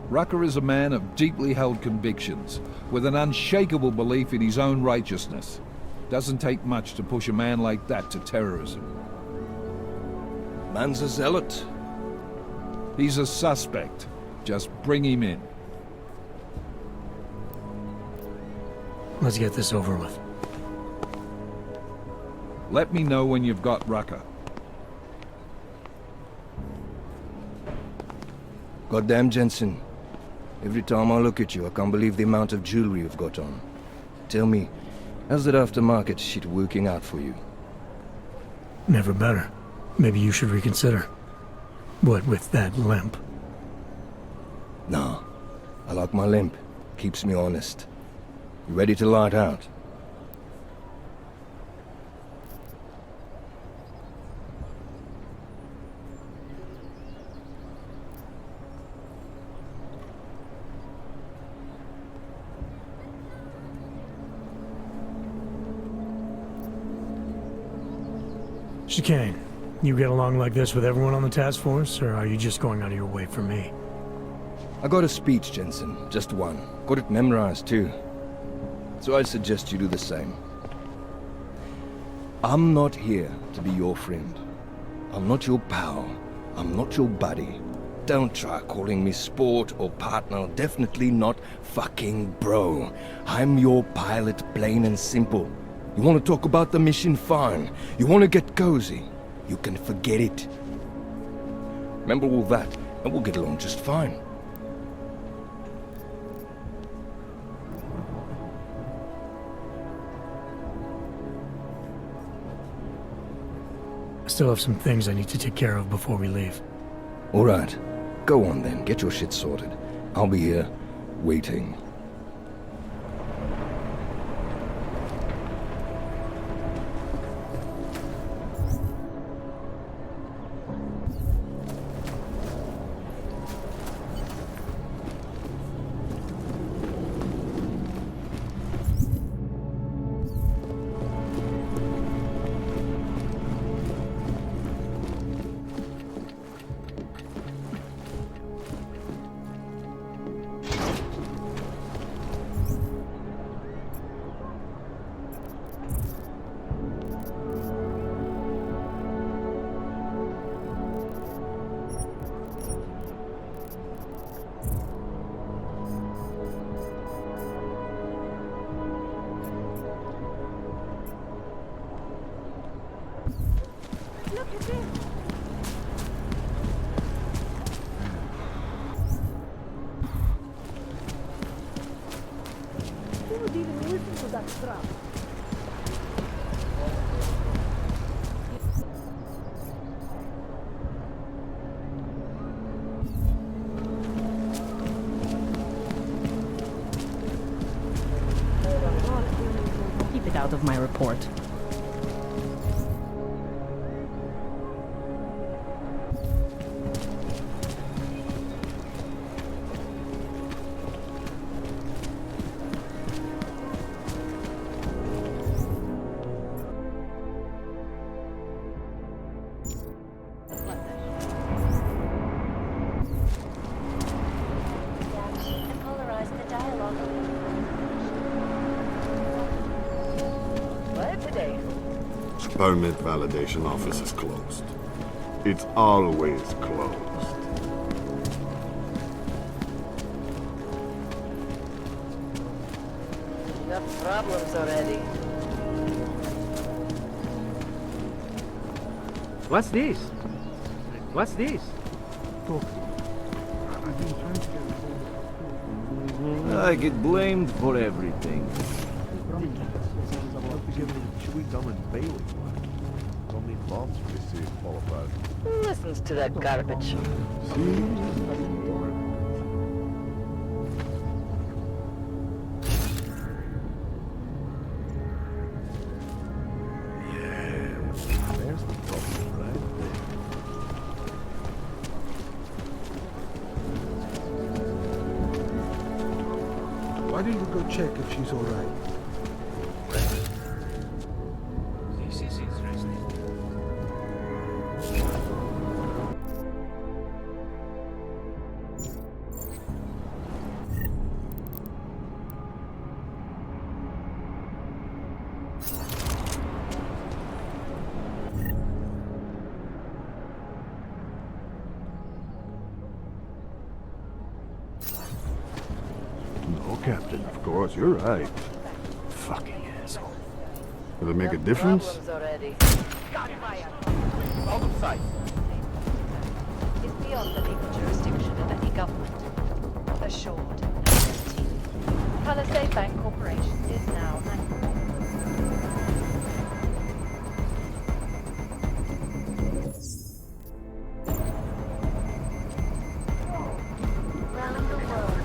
Rucker is a man of deeply held convictions, with an unshakable belief in his own righteousness. Doesn't take much to push a man like that to terrorism. Man's a zealot. He's a suspect. Just bring him in. Let's get this over with. Let me know when you've got Rucker. Goddamn Jensen. Every time I look at you, I can't believe the amount of jewelry you've got on. Tell me, how's that aftermarket shit working out for you? Never better. Maybe you should reconsider. What with that limp? Nah. I like my limp. Keeps me honest. You ready to light out? Chicane, you get along like this with everyone on the task force, or are you just going out of your way for me? I got a speech, Jensen. Just one. Got it memorized, too. So I suggest you do the same. I'm not here to be your friend. I'm not your pal. I'm not your buddy. Don't try calling me sport or partner. Definitely not fucking bro. I'm your pilot, plain and simple. You want to talk about the mission? Fine. You want to get cozy? You can forget it. Remember all that, and we'll get along just fine. I still have some things I need to take care of before we leave. All right. Go on then. Get your shit sorted. I'll be here, waiting. Who would even listen to that crap? Keep it out of my report. And polarize the dialogue. What today? Permit validation office is closed. It's always closed. Enough problems already. What's this? What's this? I get blamed for everything. Who listens to that garbage? There's the problem right there. Why don't you go check if she's all right? This is interesting. No, Captain, of course, you're right. Fucking asshole. Does it make a difference? Problems already. Out of sight. Is beyond the legal jurisdiction of any government. Assured. Palisade Bank Corporation is now active. Round the world.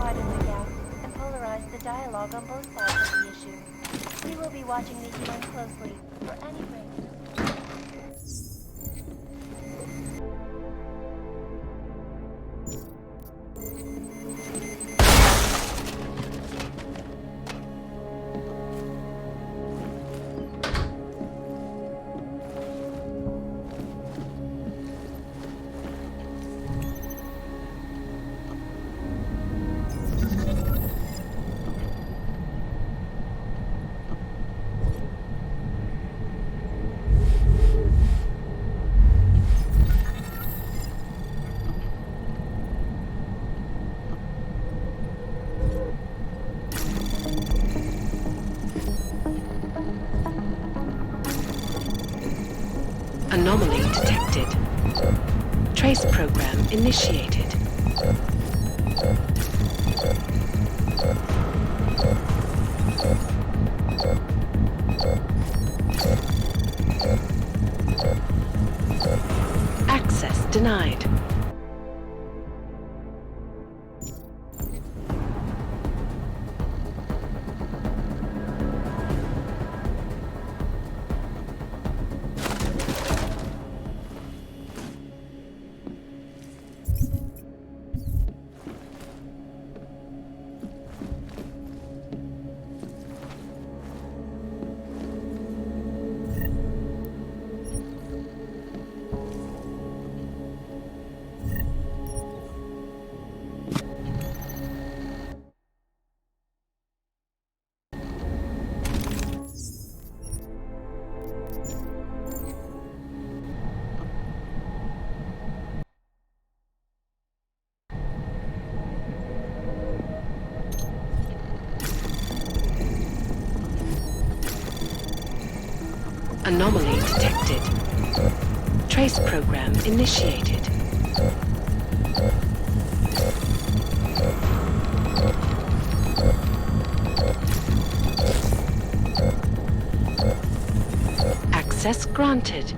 widen the gap and polarize the dialogue on both sides of the issue. We will be watching the UN closely for any breaks. Anomaly detected. Trace program initiated. Access denied. Anomaly detected. Trace program initiated. Access granted.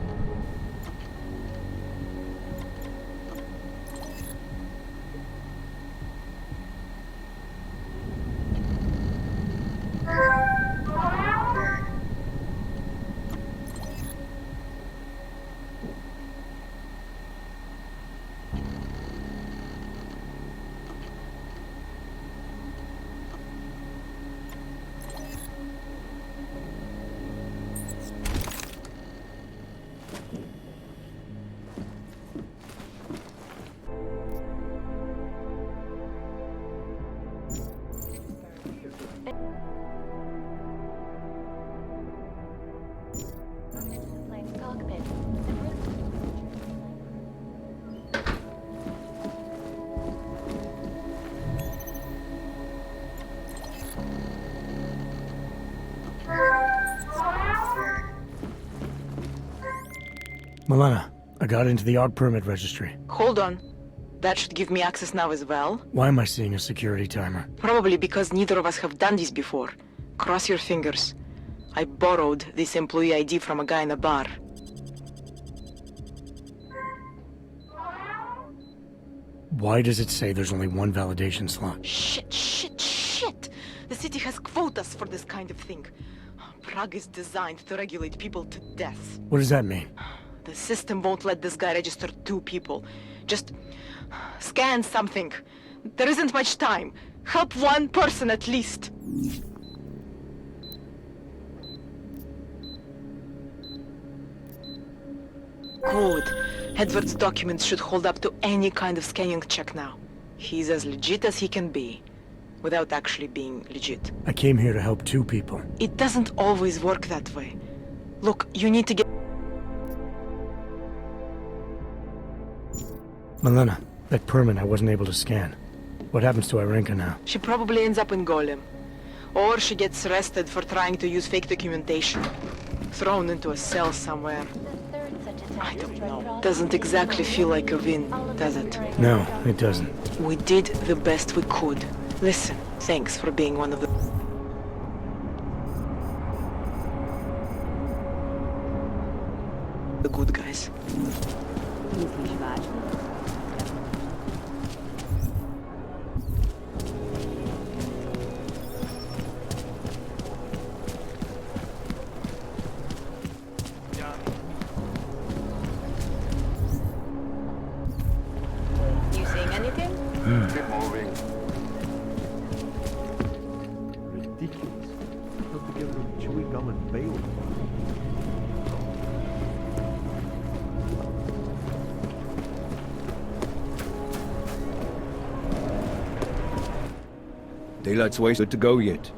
Milena, I got into the AUG permit registry. Hold on. That should give me access now as well. Why am I seeing a security timer? Probably because neither of us have done this before. Cross your fingers. I borrowed this employee ID from a guy in a bar. Why does it say there's only one validation slot? Shit! The city has quotas for this kind of thing. Prague is designed to regulate people to death. What does that mean? The system won't let this guy register 2 people. Just scan something. There isn't much time. Help 1 person at least. Good. Edward's documents should hold up to any kind of scanning check now. He's as legit as he can be, without actually being legit. I came here to help 2 people. It doesn't always work that way. Look, you need to get... Milena, that permit I wasn't able to scan. What happens to Irenka now? She probably ends up in Golem. Or she gets arrested for trying to use fake documentation. Thrown into a cell somewhere. I don't know. Doesn't exactly feel like a win, does it? No, it doesn't. We did the best we could. Listen, thanks for being one of the good guys. bailiff. Daylight's wasted to go yet.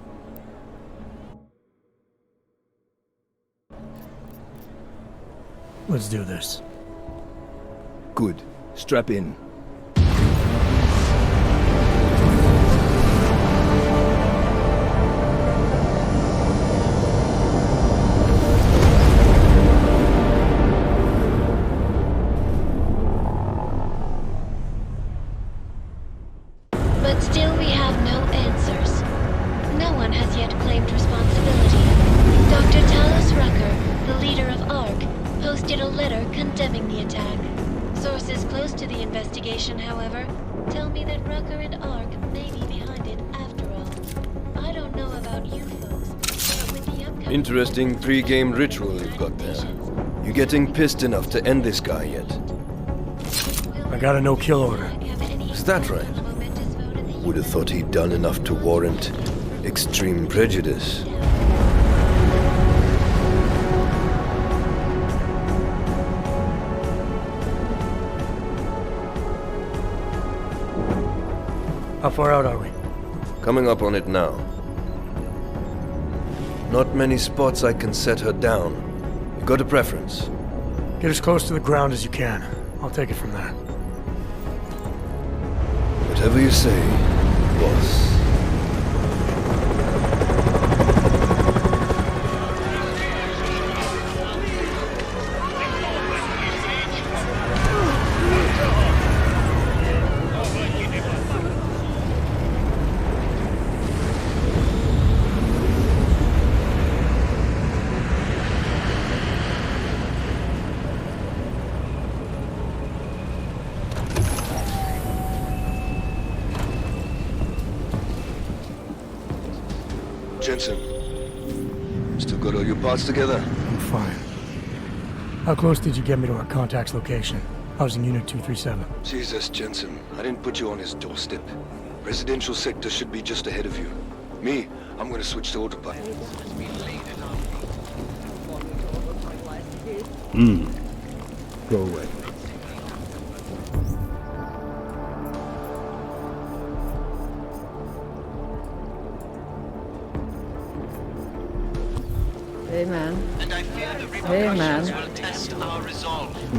Let's do this. Good. Strap in. But still we have no answers. No one has yet claimed responsibility. Dr. Talos Rucker, the leader of ARC, posted a letter condemning the attack. Sources close to the investigation, however, tell me that Rucker and ARC may be behind it after all. I don't know about you folks, but with the upcoming... Interesting pre-game ritual you've got there. You getting pissed enough to end this guy yet? I got a no-kill order. Is that right? Would have thought he'd done enough to warrant extreme prejudice. How far out are we? Coming up on it now. Not many spots I can set her down. You got a preference? Get as close to the ground as you can. I'll take it from there. Whatever you say, boss. Jensen, still got all your parts together? I'm fine. How close did you get me to our contact's location? I was in Unit 237. Jesus, Jensen, I didn't put you on his doorstep. Residential sector should be just ahead of you. Me, I'm gonna switch to autopilot. Go away. Hey, man. Hey, man.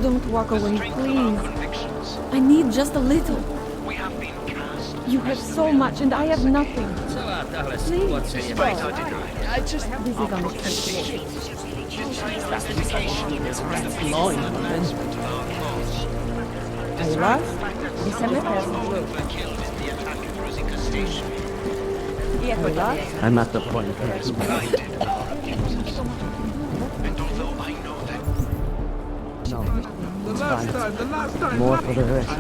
Don't walk away, please. I need just a little. You have so much and I have nothing. Please, stop. This is unacceptable. Are you lost? Are you lost? I'm at the point of expiration. No, it's fine. More for the rest.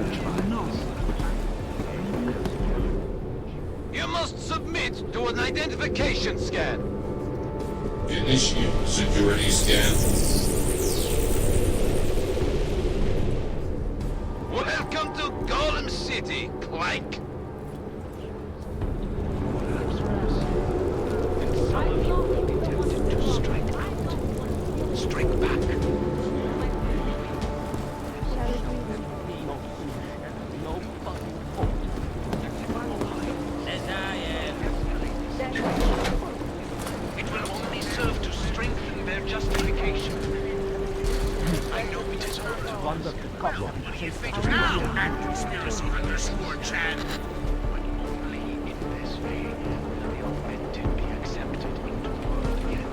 You must submit to an identification scan. Initiate security scan. Welcome to Golem City, Clank. Strike back. It will only serve to strengthen their justification. I know it is hard. Conspiracy_Chad. But only in this way will the augmented be accepted into the world again.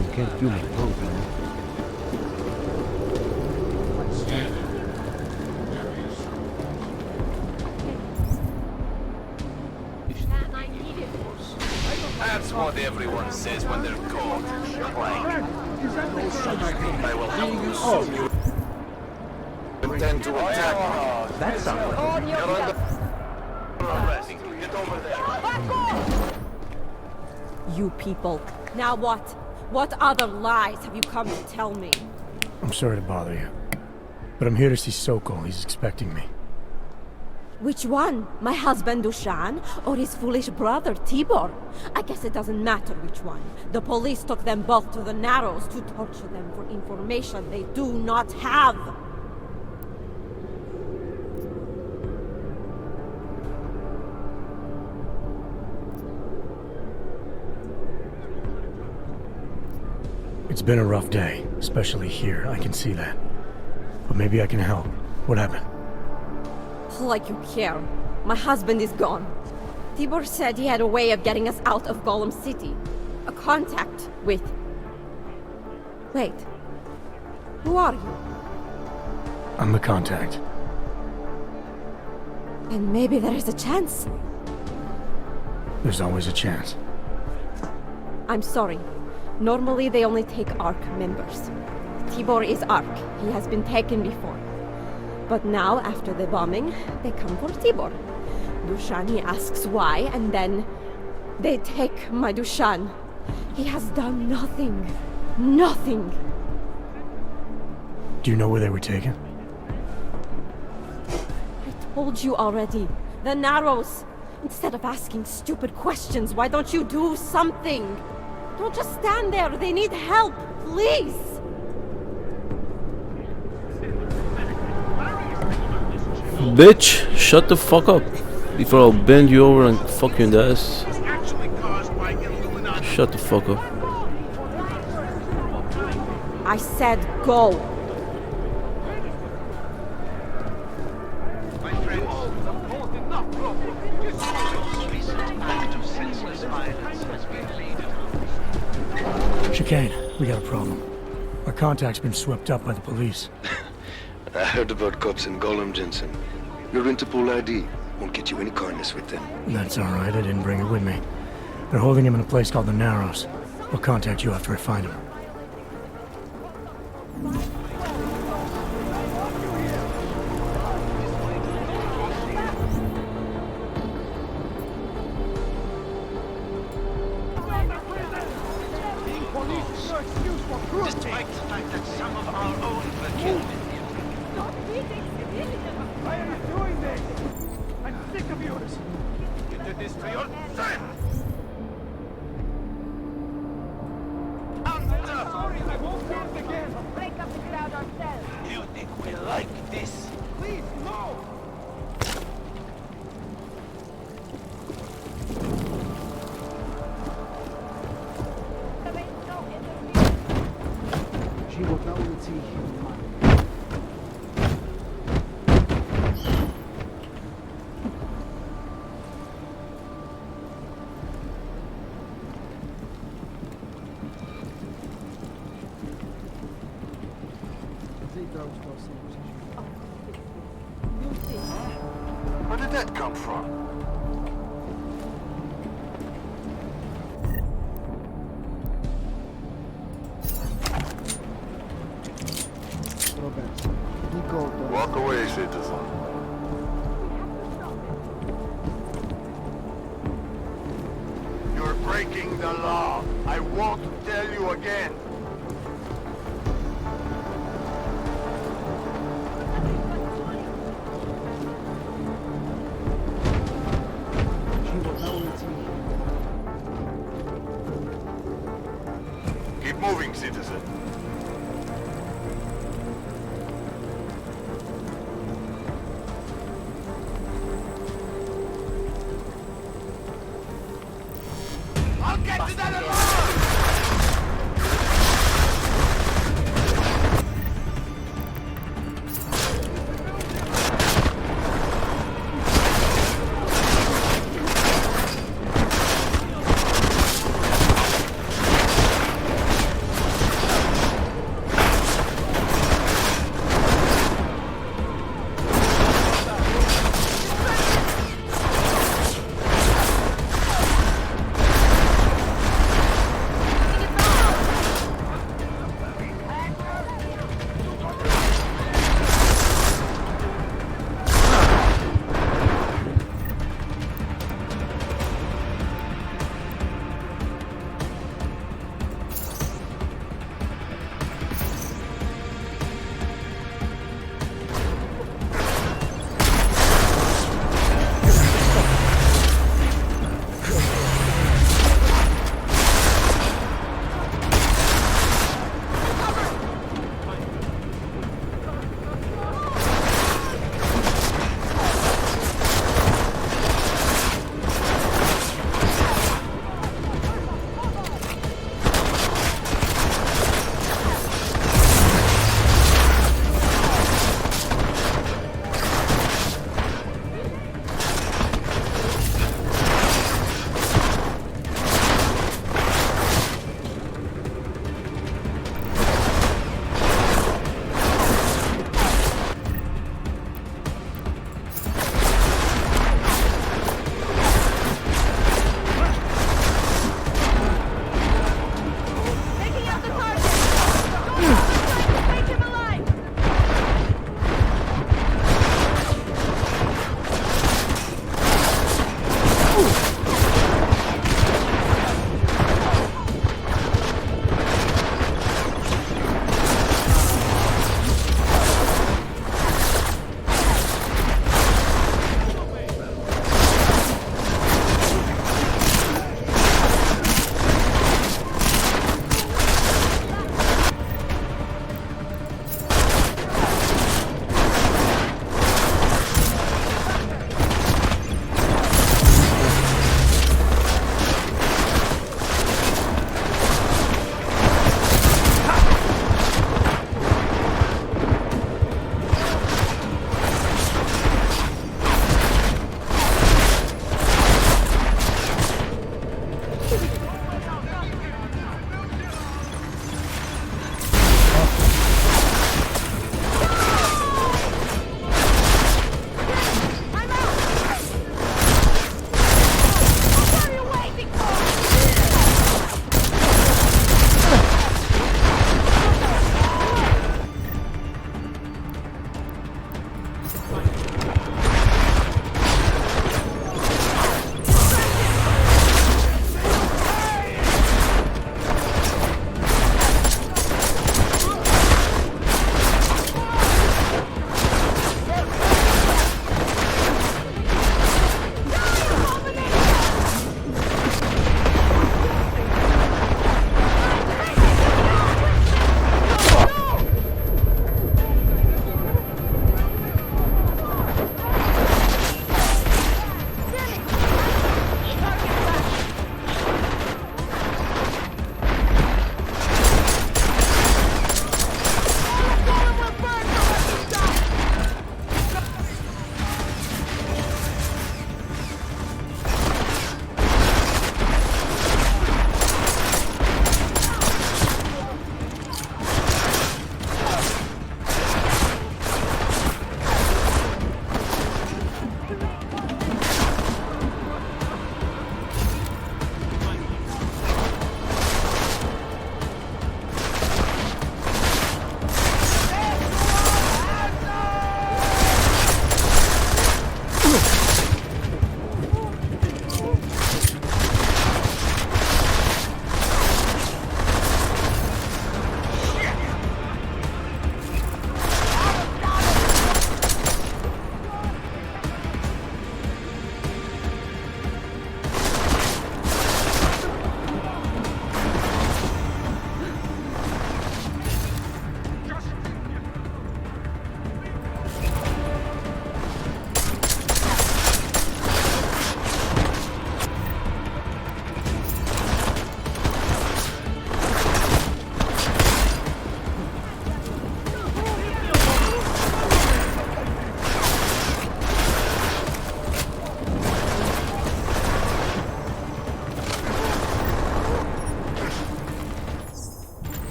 You can't do my program. That's what everyone says when they're caught. Clank. I will help you soon. You intend to attack. That sounds like You're under arrest. Get over there. You people. Now what? What other lies have you come to tell me? I'm sorry to bother you, but I'm here to see Sokol. He's expecting me. Which one? My husband Dushan, or his foolish brother Tibor? I guess it doesn't matter which one. The police took them both to the Narrows to torture them for information they do not have. It's been a rough day, especially here. I can see that. But maybe I can help. What happened? Like you care. My husband is gone. Tibor said he had a way of getting us out of Golem City. A contact with... Wait. Who are you? I'm the contact. And maybe there is a chance. There's always a chance. I'm sorry. Normally they only take ARC members. Tibor is ARC. He has been taken before. But now, after the bombing, they come for Tibor. Dushani asks why, and then they take my Dushan. He has done nothing. Nothing. Do you know where they were taken? I told you already. The Narrows. Instead of asking stupid questions, why don't you do something? Don't just stand there. They need help. Please. Bitch, shut the fuck up before I'll bend you over and fuck you in the ass. Shut the fuck up. I said go. Chicane, we got a problem. Our contact's been swept up by the police. I heard about cops in Golem, Jensen. Your Interpol ID won't get you any kindness with them. That's alright, I didn't bring it with me. They're holding him in a place called the Narrows. I'll contact you after I find him. Despite the fact that some of our own were killed. Why are you doing this? I'm sick of yours. You did this to your son! Sorry, I won't do it again. We'll break up the crowd ourselves. You think we like this? Please, no! Where did that come from? Walk away, citizen. You're breaking the law. I won't tell you again. Keep moving, citizen. I'll get to that alarm!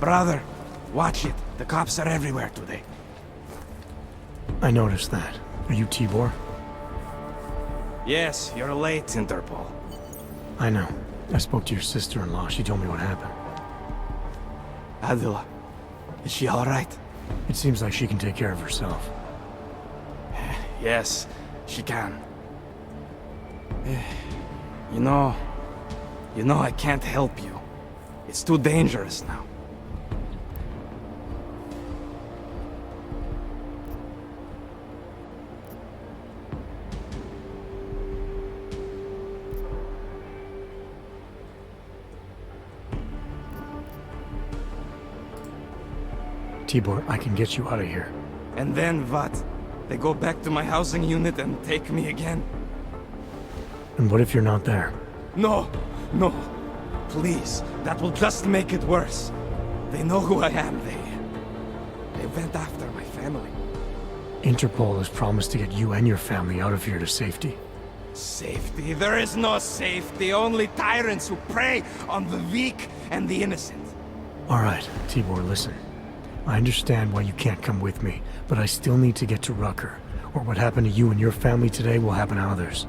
Brother, watch it. The cops are everywhere today. I noticed that. Are you Tibor? Yes, you're late, Interpol. I know. I spoke to your sister-in-law. She told me what happened. Adila, is she alright? It seems like she can take care of herself. Yes, she can. You know, I can't help you. It's too dangerous now. Tibor, I can get you out of here. And then what? They go back to my housing unit and take me again? And what if you're not there? No, no. Please, that will just make it worse. They know who I am. They went after my family. Interpol has promised to get you and your family out of here to safety. Safety? There is no safety. Only tyrants who prey on the weak and the innocent. All right, Tibor, listen. I understand why you can't come with me, but I still need to get to Rucker, or what happened to you and your family today will happen to others.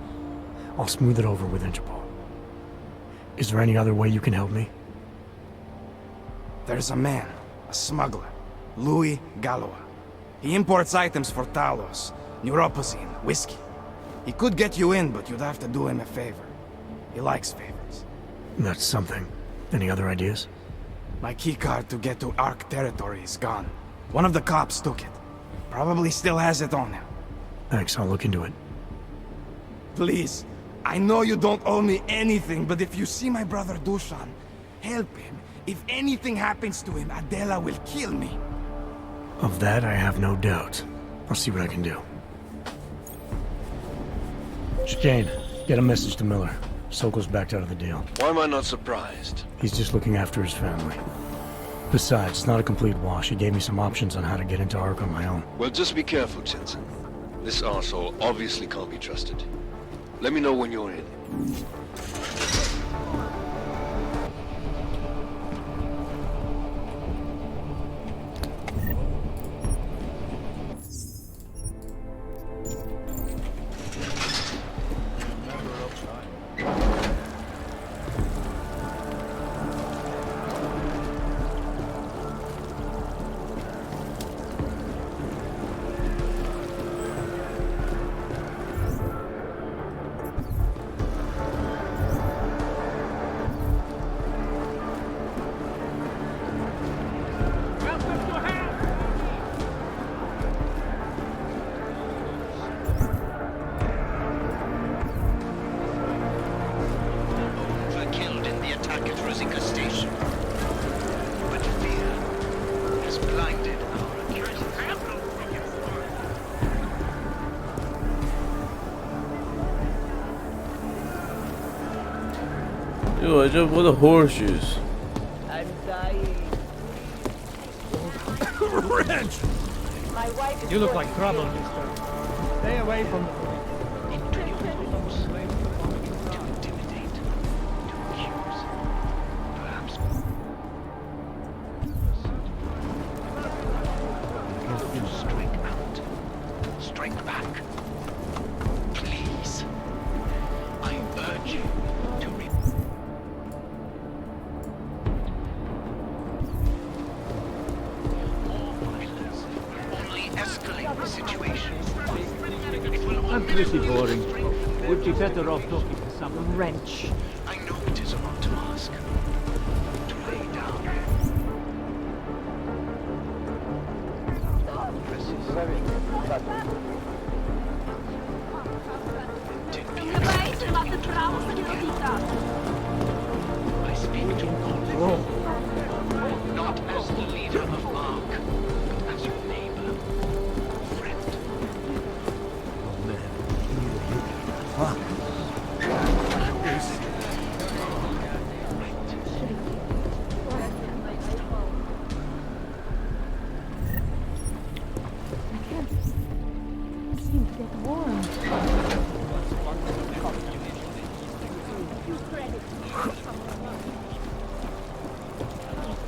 I'll smooth it over with Interpol. Is there any other way you can help me? There's a man, a smuggler, Louis Galois. He imports items for Talos, neuropozyne, whiskey. He could get you in, but you'd have to do him a favor. He likes favors. That's something. Any other ideas? My keycard to get to Ark territory is gone. One of the cops took it. Probably still has it on him. Thanks, I'll look into it. Please, I know you don't owe me anything, but if you see my brother Dusan, help him. If anything happens to him, Adela will kill me. Of that, I have no doubt. I'll see what I can do. Chicane, get a message to Miller. Sokol's backed out of the deal. Why am I not surprised? He's just looking after his family. Besides, it's not a complete wash. He gave me some options on how to get into Ark on my own. Well, just be careful, Jensen. This arsehole obviously can't be trusted. Let me know when you're in. Yo, I just want the horseshoes. I'm dying. Wrench! You look like trouble, mister. Stay away from the Strike back. Please. I urge you to more violence only escalate the situation. I'm pretty boring. Would be better off talking to some wrench. I know it is a lot to ask. To lay down. I speak to Orlov, not as the leader of Mark, but as your neighbor, friend. Oh man, fuck.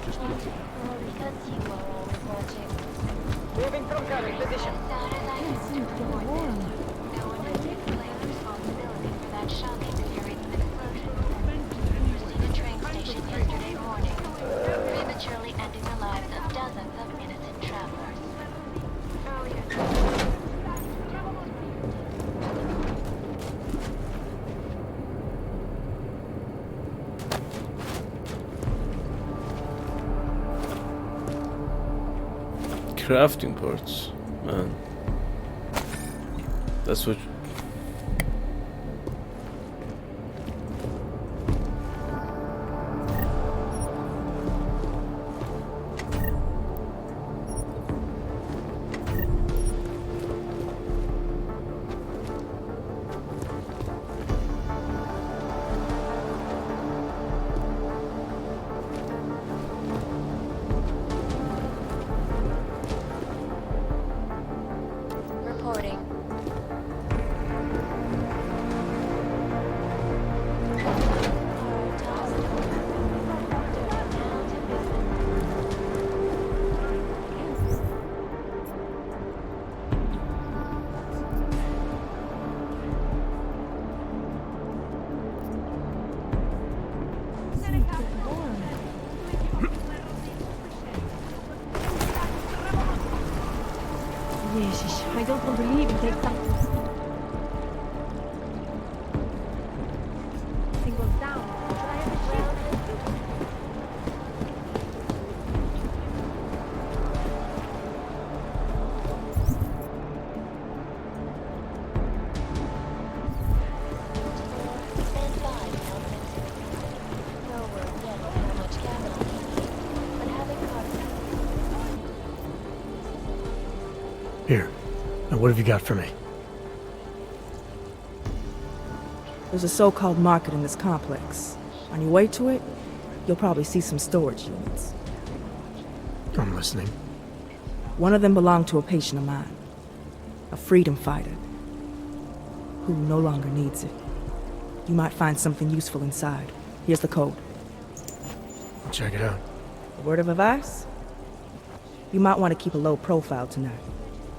Just looking. Because you are always watching. Moving from current position. No one has claimed responsibility for that shocking series of explosions. Pursued a train station yesterday morning, prematurely ending the lives of dozens of innocent travelers. Crafting parts, man. That's what. Reporting. Jezus, I don't want to leave and take time. Thing goes down. Should I have a shield? Stand by, Nelson. No word yet on how much capital he needs, but having contact. Here. Now what have you got for me? There's a so-called market in this complex. On your way to it, you'll probably see some storage units. I'm listening. One of them belonged to a patient of mine. A freedom fighter. Who no longer needs it. You might find something useful inside. Here's the code. I'll check it out. A word of advice? You might want to keep a low profile tonight.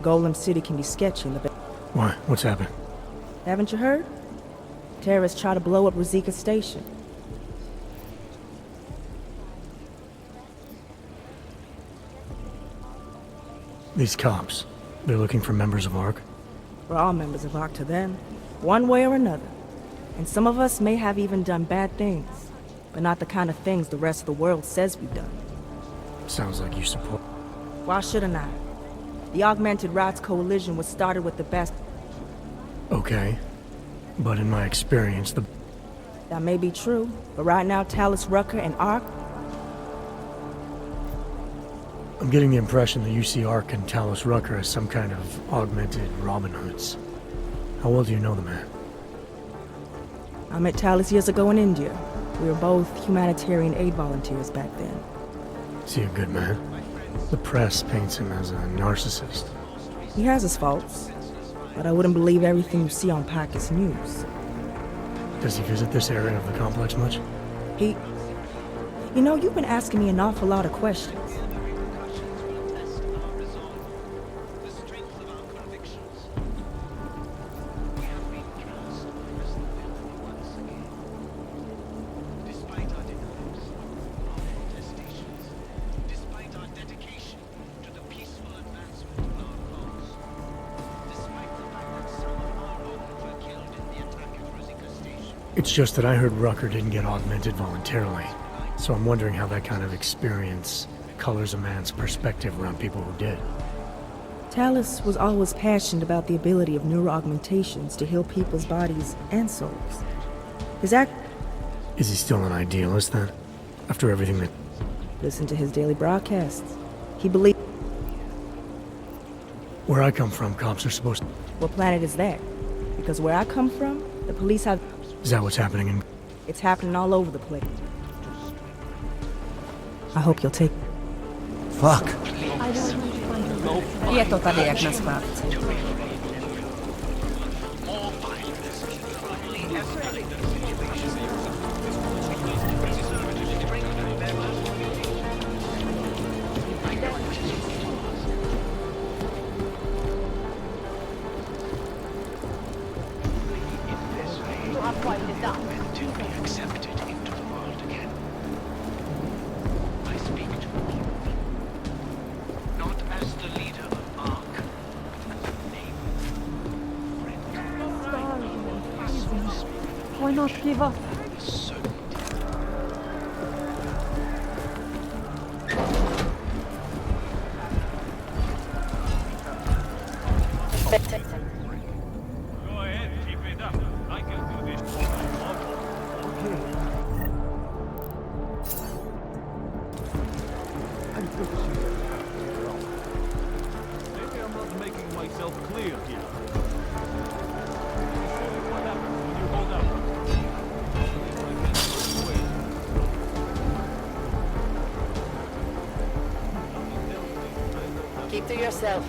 Golem City can be sketchy in the... Why? What's happened? Haven't you heard? Terrorists try to blow up Ruzika Station. These cops, they're looking for members of ARC? We're all members of ARC to them, one way or another. And some of us may have even done bad things, but not the kind of things the rest of the world says we've done. Sounds like you support... Why shouldn't I? The Augmented Rights Coalition was started with the best... Okay. But in my experience, the... That may be true, but right now Talus, Rucker, and ARC... I'm getting the impression that you see ARC and Talus Rucker as some kind of augmented Robin Hoods. How well do you know the man? I met Talus years ago in India. We were both humanitarian aid volunteers back then. Is he a good man? The press paints him as a narcissist. He has his faults, but I wouldn't believe everything you see on Packers News. Does he visit this area of the complex much? He... You know, you've been asking me an awful lot of questions. It's just that I heard Rucker didn't get augmented voluntarily, so I'm wondering how that kind of experience colors a man's perspective around people who did. Talus was always passionate about the ability of neuroaugmentations to heal people's bodies and souls. His act... Is he still an idealist then? After everything that... Listen to his daily broadcasts. He believed... Where I come from, cops are supposed to... What planet is that? Because where I come from, the police have... Is that what's happening in... It's happening all over the place. I hope you'll take... Fuck. Je to tady jak na schválce. until be accepted into the world again. I speak to all of you, not as the leader of Ark, but as a neighbor, friend. Why not give up? So Go ahead, keep it up. I can do this. Maybe I'm not making myself clear here. What happens when you hold up? Keep to yourself.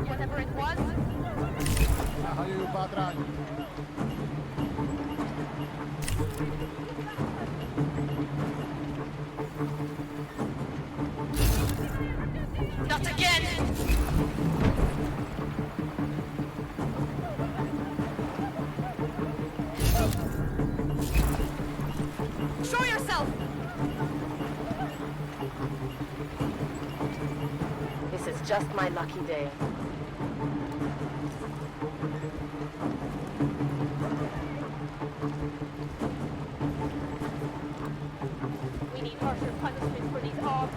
Whatever it was? Not again! Show yourself! This is just my lucky day. We need harsher punishment for these orbs.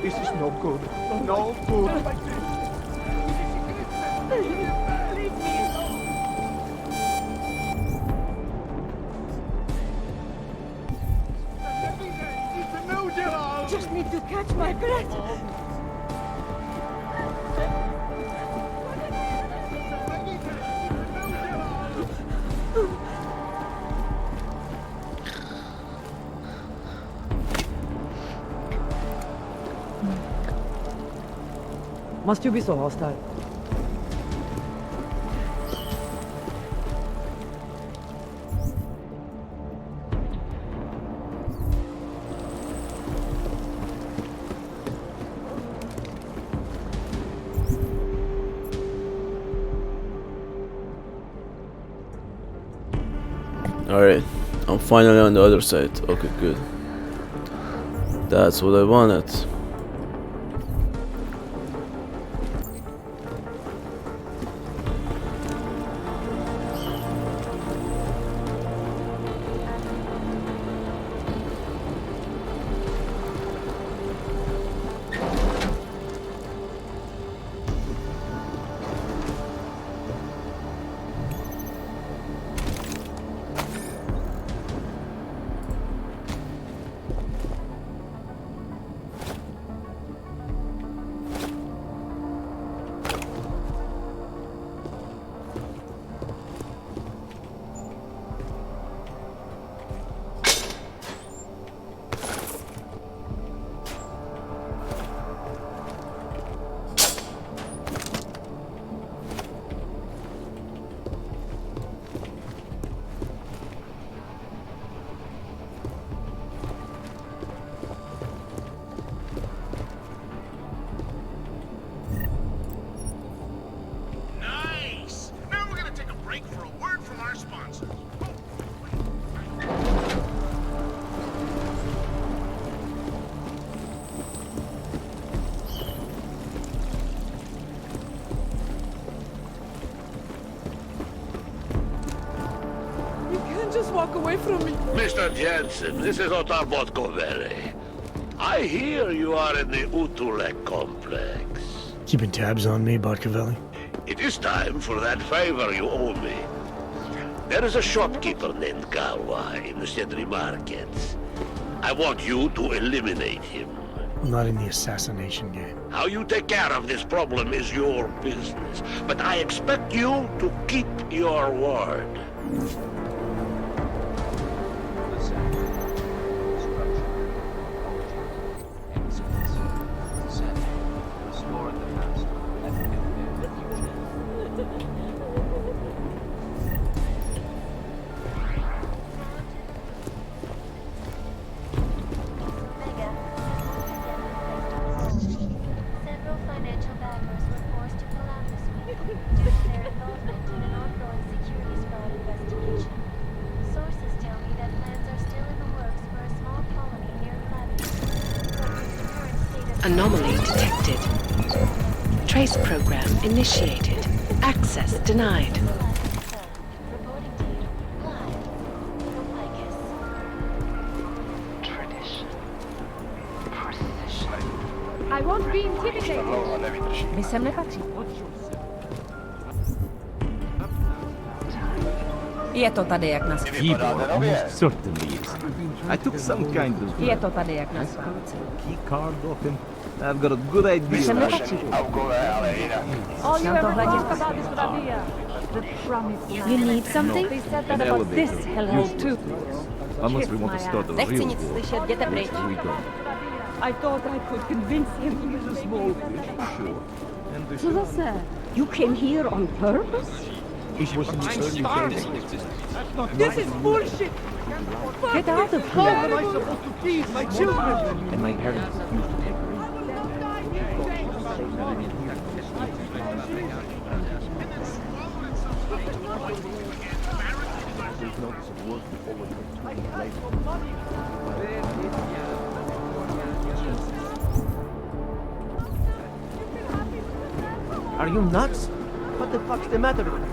This is no good. No good. Just need to catch my breath. Must you be so hostile? Alright, I'm finally on the other side. Okay, good. That's what I wanted. Just walk away from me. Mr. Jensen, this is Otar Botkovere. I hear you are in the Utulek complex. Keeping tabs on me, Botkovelli? It is time for that favor you owe me. There is a shopkeeper named Galwa in the City markets. I want you to eliminate him. I'm not in the assassination game. How you take care of this problem is your business, but I expect you to keep your word. Anomaly detected. Trace program initiated. Access denied. I won't be intimidated. Mi sem nepatří. Je to tady jak na Feeble, almost certainly is. I took some kind of... Je to tady jak na key card off him. I've got a good idea. Mi sem nepatří. All you ever talk about is Rabia. The promise. You need something? They said that about this hellhole too. Unless we want to start a real war. Slyšet, We don't. I thought I could convince him. He's a small fish, sure. And we Co zase? You came here on purpose? It was in the early days. That's not This is bullshit! Get out of How am here! I supposed to feed my children? And my parents used to take Are you nuts? What the fuck's the matter with you?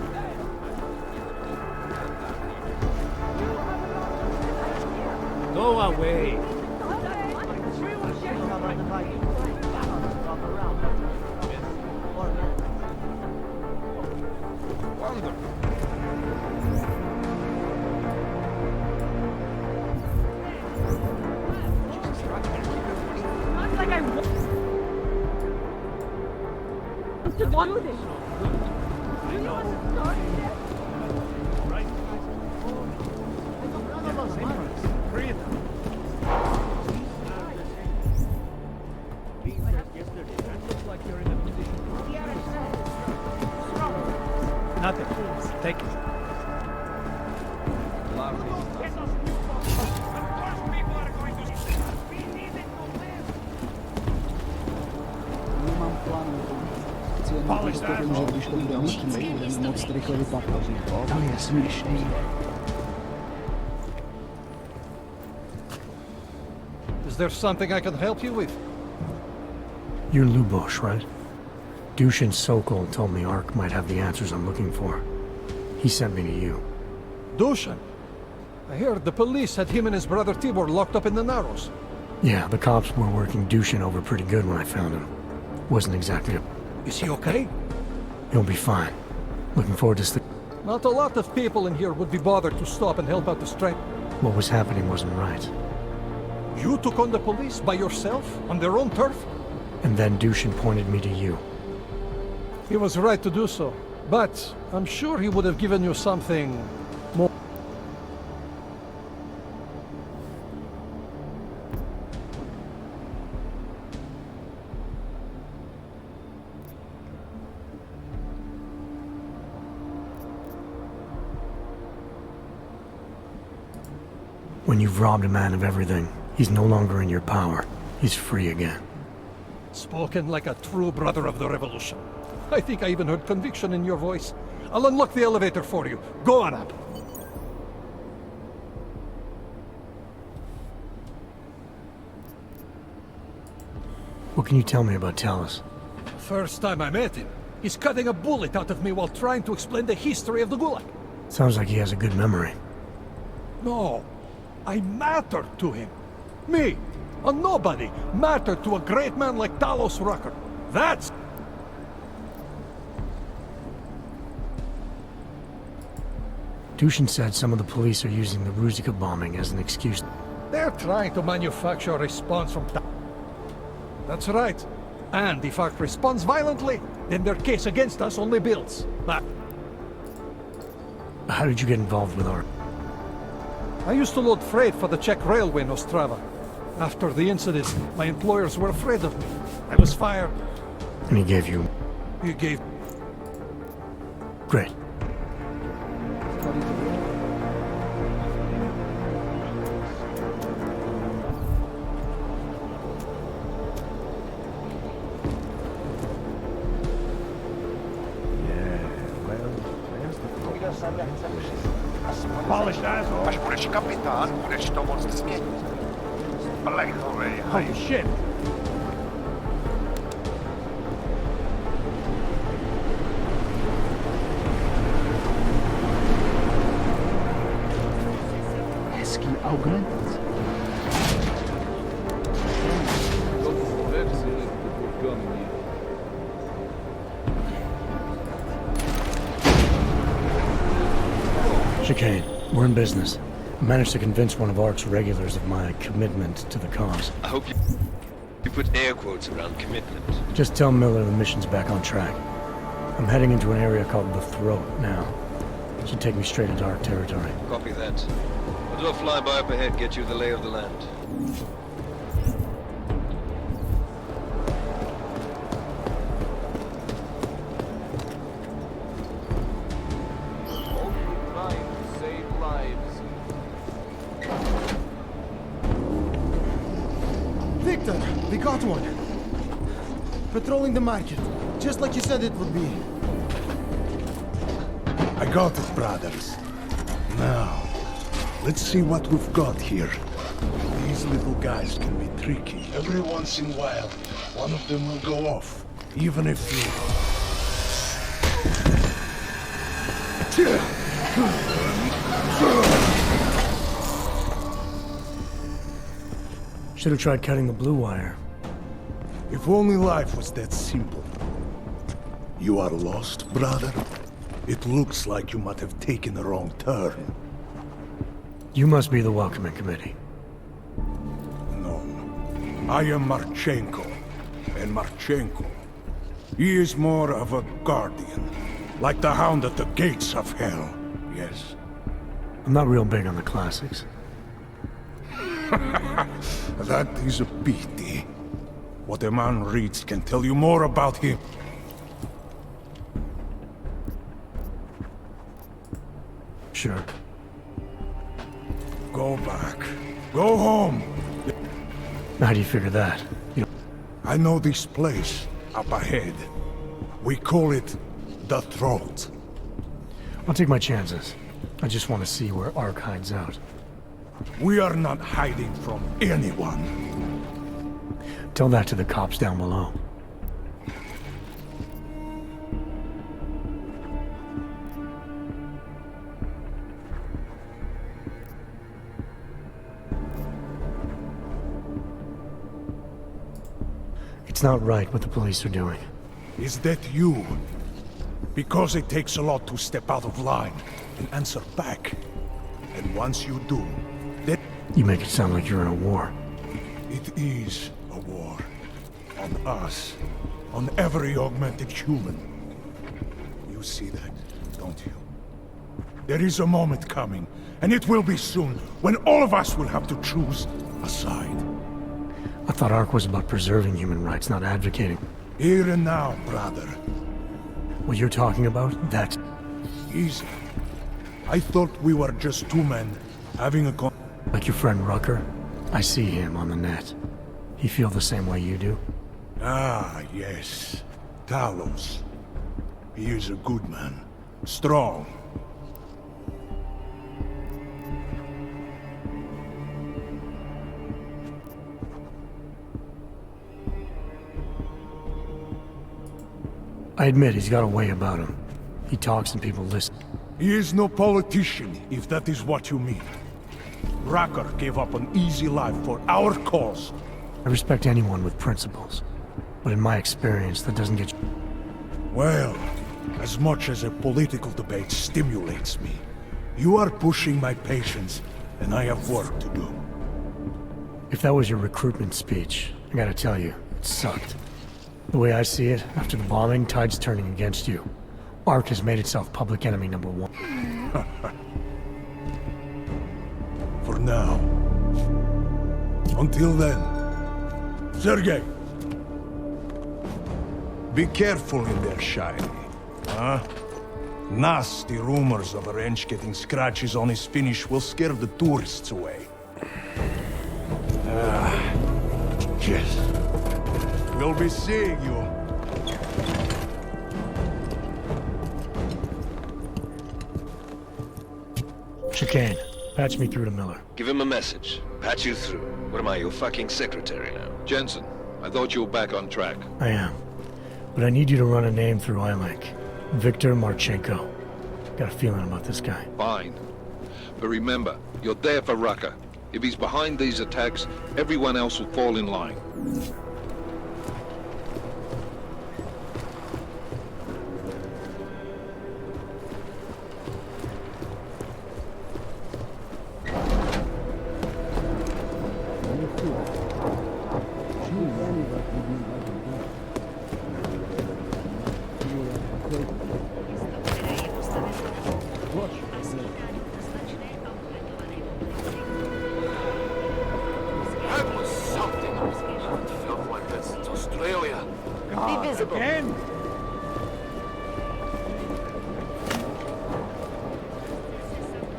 Go away. Not like I want to do this. You know what's starting there? Nothing. Take it. Is there something I can help you with? You're Lubosh, right? Dushin Sokol told me Ark might have the answers I'm looking for. He sent me to you. Dushan? I heard the police had him and his brother Tibor locked up in the Narrows. Yeah, the cops were working Dushin over pretty good when I found him. Wasn't exactly a... Is he okay? He'll be fine. Looking forward to Not a lot of people in here would be bothered to stop and help out the stranger. What was happening wasn't right. You took on the police by yourself, on their own turf? And then Dushin pointed me to you. He was right to do so, but I'm sure he would have given you something more. When you've robbed a man of everything, he's no longer in your power. He's free again. Spoken like a true brother of the revolution. I think I even heard conviction in your voice. I'll unlock the elevator for you. Go on up. What can you tell me about Talus? First time I met him, he's cutting a bullet out of me while trying to explain the history of the Gulag. Sounds like he has a good memory. No, I mattered to him. Me, a nobody, mattered to a great man like Talos Rucker. That's... Dushin said some of the police are using the Ruzika bombing as an excuse. They're trying to manufacture a response from That's right. And if Ark responds violently, then their case against us only builds. How did you get involved with Ark? I used to load freight for the Czech railway in Ostrava. After the incident, my employers were afraid of me. I was fired. And he gave you... He gave... Great. Polished asshole. Až budeš kapitán, budeš to moc změnit. Blechovej Holy shit. Hezký augmentations. Chicane, we're in business. I managed to convince one of Ark's regulars of my commitment to the cause. I hope you put air quotes around commitment. Just tell Miller the mission's back on track. I'm heading into an area called the Throat now. Should take me straight into Ark territory. Copy that. I'll do a flyby up ahead, get you the lay of the land. got one. Patrolling the market, just like you said it would be. I got it, brothers. Now, let's see what we've got here. These little guys can be tricky. Every once in a while, one of them will go off, even if you... Should have tried cutting the blue wire. If only life was that simple. You are lost, brother? It looks like you might have taken a wrong turn. You must be the welcoming committee. No. I am Marchenko. And Marchenko, he is more of a guardian. Like the hound at the gates of hell. Yes. I'm not real big on the classics. That is a pity. What a man reads can tell you more about him. Sure. Go back. Go home. How do you figure that? I know this place, up ahead. We call it the Throat. I'll take my chances. I just want to see where Ark hides out. We are not hiding from anyone. Tell that to the cops down below. It's not right what the police are doing. Is that you? Because it takes a lot to step out of line and answer back. And once you do, then... You make it sound like you're in a war. It is a war. On us. On every augmented human. You see that, don't you? There is a moment coming, and it will be soon, when all of us will have to choose a side. I thought Ark was about preserving human rights, not advocating. Here and now, brother. What you're talking about, that's... Easy. I thought we were just two men, having a Like your friend Rucker? I see him on the net. He feel the same way you do? Ah, yes. Talos. He is a good man. Strong. I admit he's got a way about him. He talks and people listen. He is no politician, if that is what you mean. Rucker gave up an easy life for our cause. I respect anyone with principles. But in my experience, that doesn't get you... Well, as much as a political debate stimulates me, you are pushing my patience, and I have work to do. If that was your recruitment speech, I gotta tell you, it sucked. The way I see it, after the bombing, tide's turning against you. Ark has made itself public enemy #1. For now. Until then. Sergei! Be careful in there, Shiny. Huh? Nasty rumors of a wrench getting scratches on his finish will scare the tourists away. Yes. We'll be seeing you. Chicane, patch me through to Miller. Give him a message. Patch you through. What am I, your fucking secretary now? Jensen, I thought you were back on track. I am. But I need you to run a name through iLink. Victor Marchenko. Got a feeling about this guy. Fine. But remember, you're there for Rucker. If he's behind these attacks, everyone else will fall in line.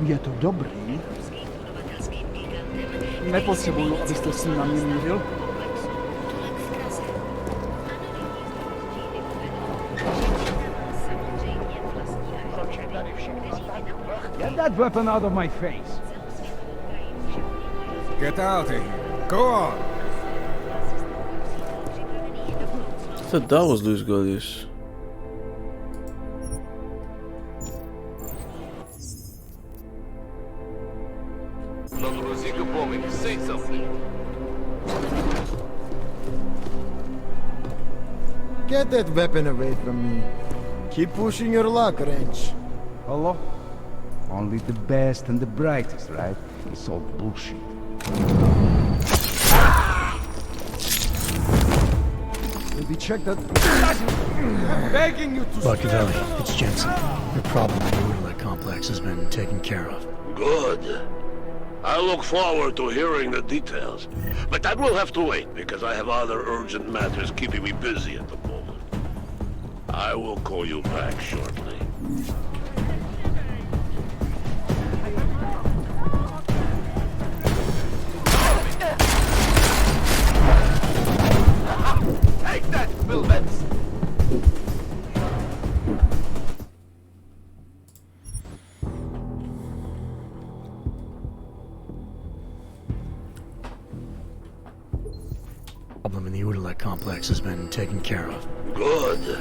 Je to dobrý. Nepotřebuju, abyste s ním na mě mluvil. that weapon out of my face. Get out of here. Go on. I thought that was Luis Golius. Say something. Get that weapon away from me. Keep pushing your luck, Wrench. Hello? Only the best and the brightest, right? It's all bullshit. Maybe check that. I'm begging you to Buckavelli, it's Jensen. Your problem in the Orlov complex has been taken care of. Good. I look forward to hearing the details. But that will have to wait, because I have other urgent matters keeping me busy at the moment. I will call you back shortly. Take that, Milvets! Problem in the Orlov complex has been taken care of. Good.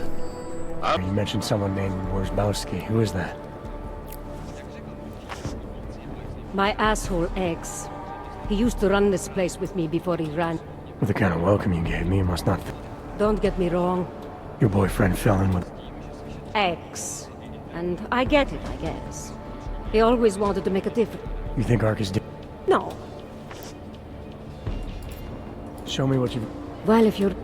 You mentioned someone named Worzbowski. Who is that? My asshole ex. He used to run this place with me before he ran. With the kind of welcome you gave me, you must not... Don't get me wrong. Your boyfriend fell in with... Ex. And I get it, I guess. He always wanted to make a difference. You think Ark is... No. Show me what you... Well, if you're...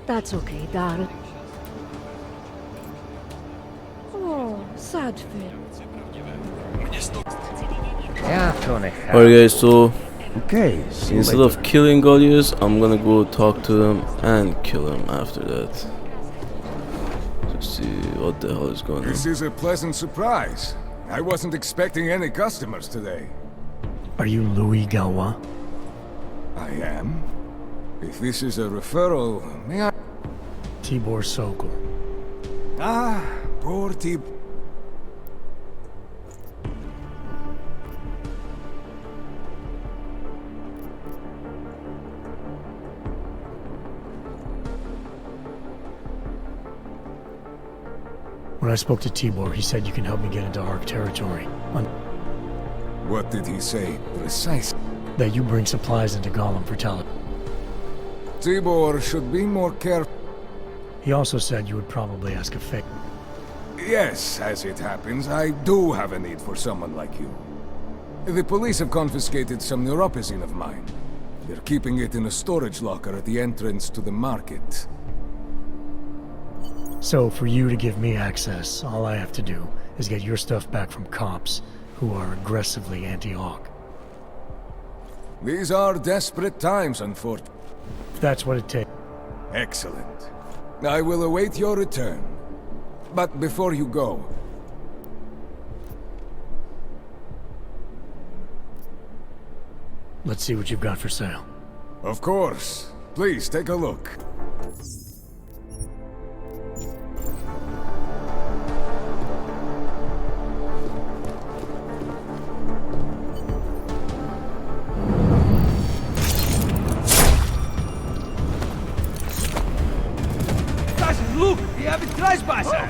That's okay, darling. Oh, sad film. Alright guys, so okay, instead of killing Golius, I'm gonna go talk to him and kill him after that. To see what the hell is going on. This is a pleasant surprise. I wasn't expecting any customers today. Are you Louis Galois? I am. If this is a referral, may I... Tibor Sokol. Ah, poor Tib... When I spoke to Tibor, he said you can help me get into Ark territory. What did he say, precisely? That you bring supplies into Golem for Talib. Tibor should be more careful. He also said you would probably ask a favor. Yes, as it happens, I do have a need for someone like you. The police have confiscated some neuropazine of mine. They're keeping it in a storage locker at the entrance to the market. So, for you to give me access, all I have to do is get your stuff back from cops who are aggressively anti-Hawk. These are desperate times, unfortunately. If that's what it takes. Excellent. I will await your return. But before you go... Let's see what you've got for sale. Of course. Please, take a look. Look, we have a trespasser!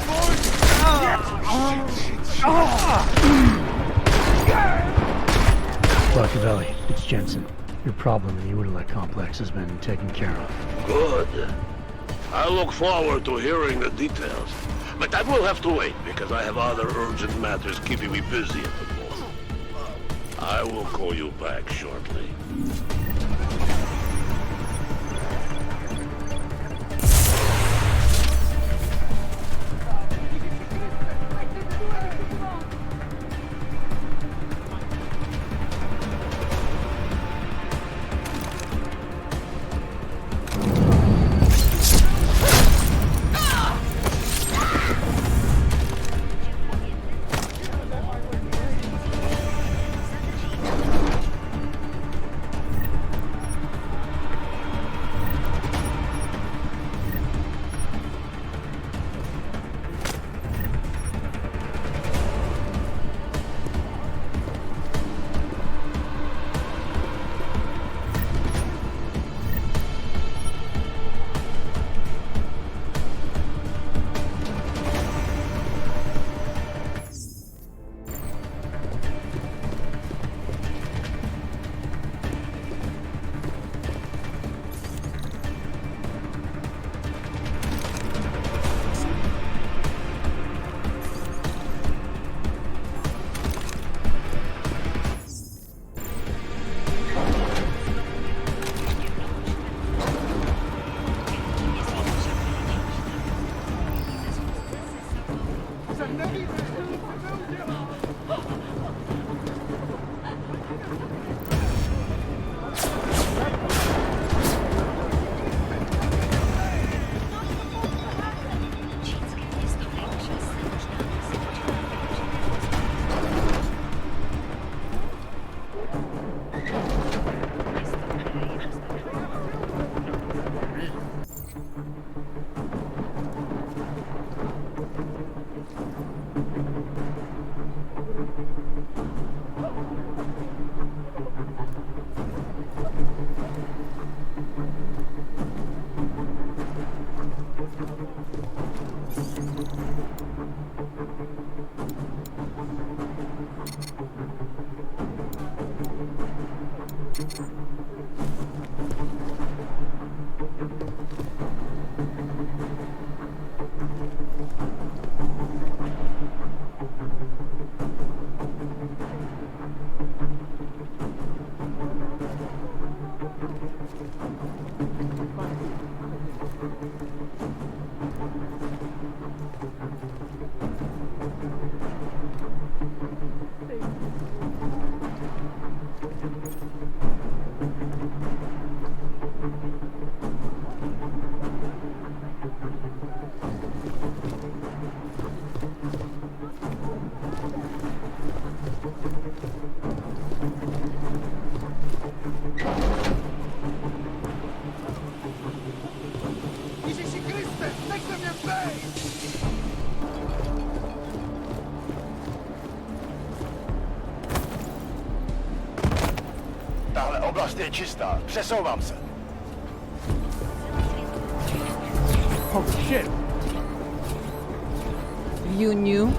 Buckavelli, it's Jensen. Your problem in the Orlov complex has been taken care of. Good. I look forward to hearing the details. But that will have to wait, because I have other urgent matters keeping me busy at the moment. I will call you back shortly. Tahle oblast je čistá. Přesouvám se. Oh shit! You knew?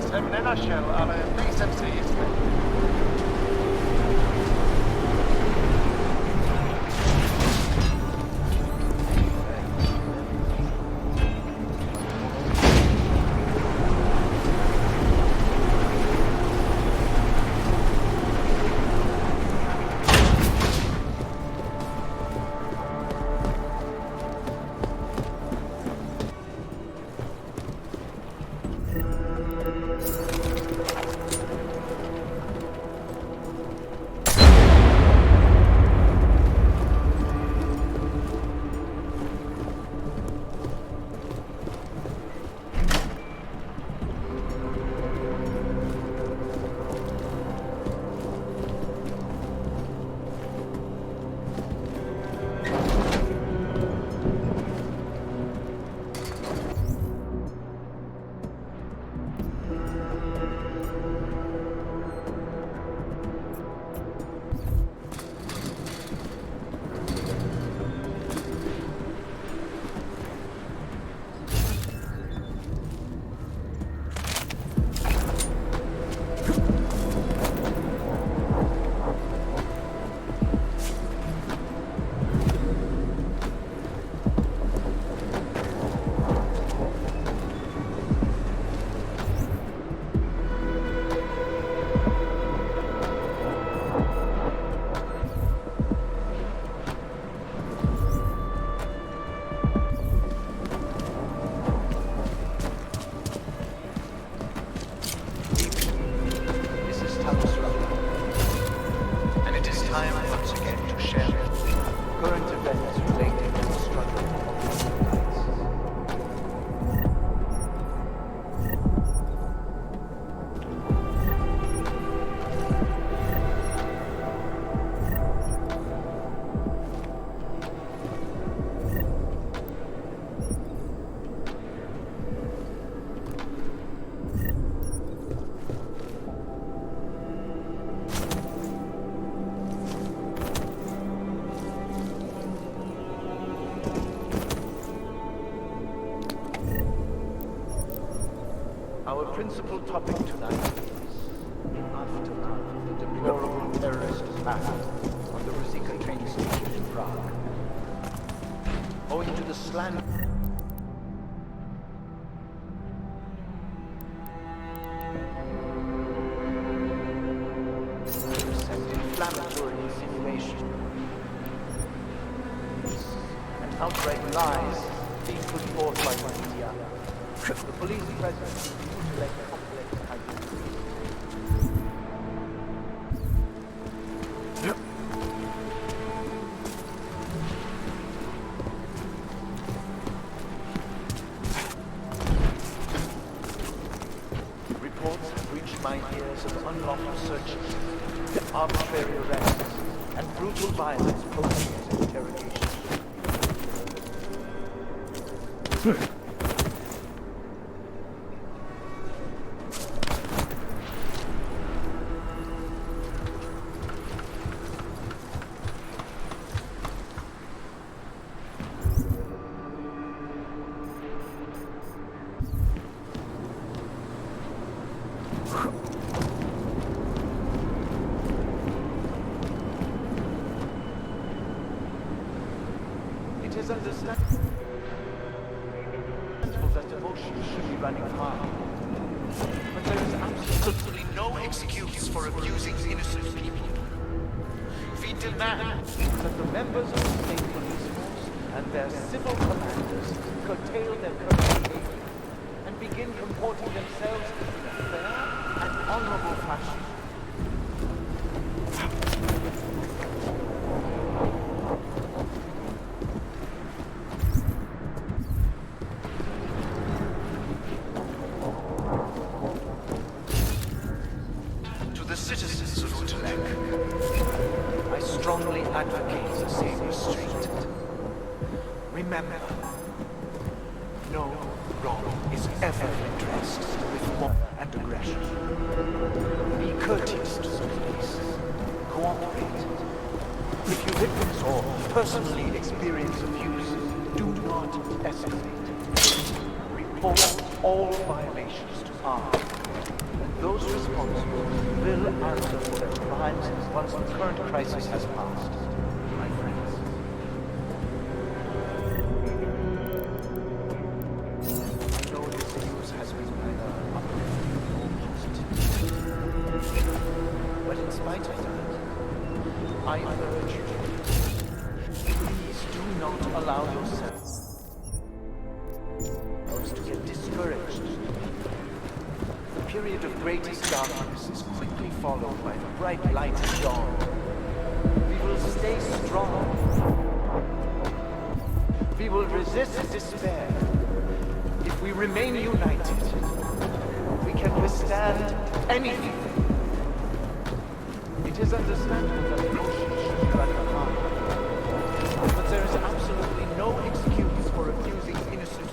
Jsem nenašel, ale nejsem si jistý. Our principal topic tonight is aftermath of the deplorable terrorist attack on the Russian train station in Prague. Owing to the slander and inflammatory insinuation and outright lies being put forth by the media. The police presence mutilate complex identities. Reports have reached my ears of unlawful searches, arbitrary arrests, and brutal violence posing as interrogation. It is understandable that devotion should be running hard. But there is absolutely no excuse for abusing innocent people. We demand that the members of the state police force and their civil commanders curtail their current behavior and begin comporting themselves in a fair and honorable fashion. To the citizens of Utrecht, I strongly advocate the same restraint. Remember, no wrong is ever redressed with war and aggression. Be courteous to the police. Cooperate. If you witness or personally experience abuse, do not escalate. Report all violations to arm. And those responsible will answer for their crimes once the current crisis has passed. My friends. I know this news has been neither uplifting nor positive. But in spite of that, I urge you, please do not allow yourselves to get discouraged. The period of greatest darkness is quickly followed by the bright light of dawn. We will stay strong. We will resist despair. If we remain united, we can withstand anything. It is understandable that emotions should be running hard. But there is absolutely no excuse for abusing innocent.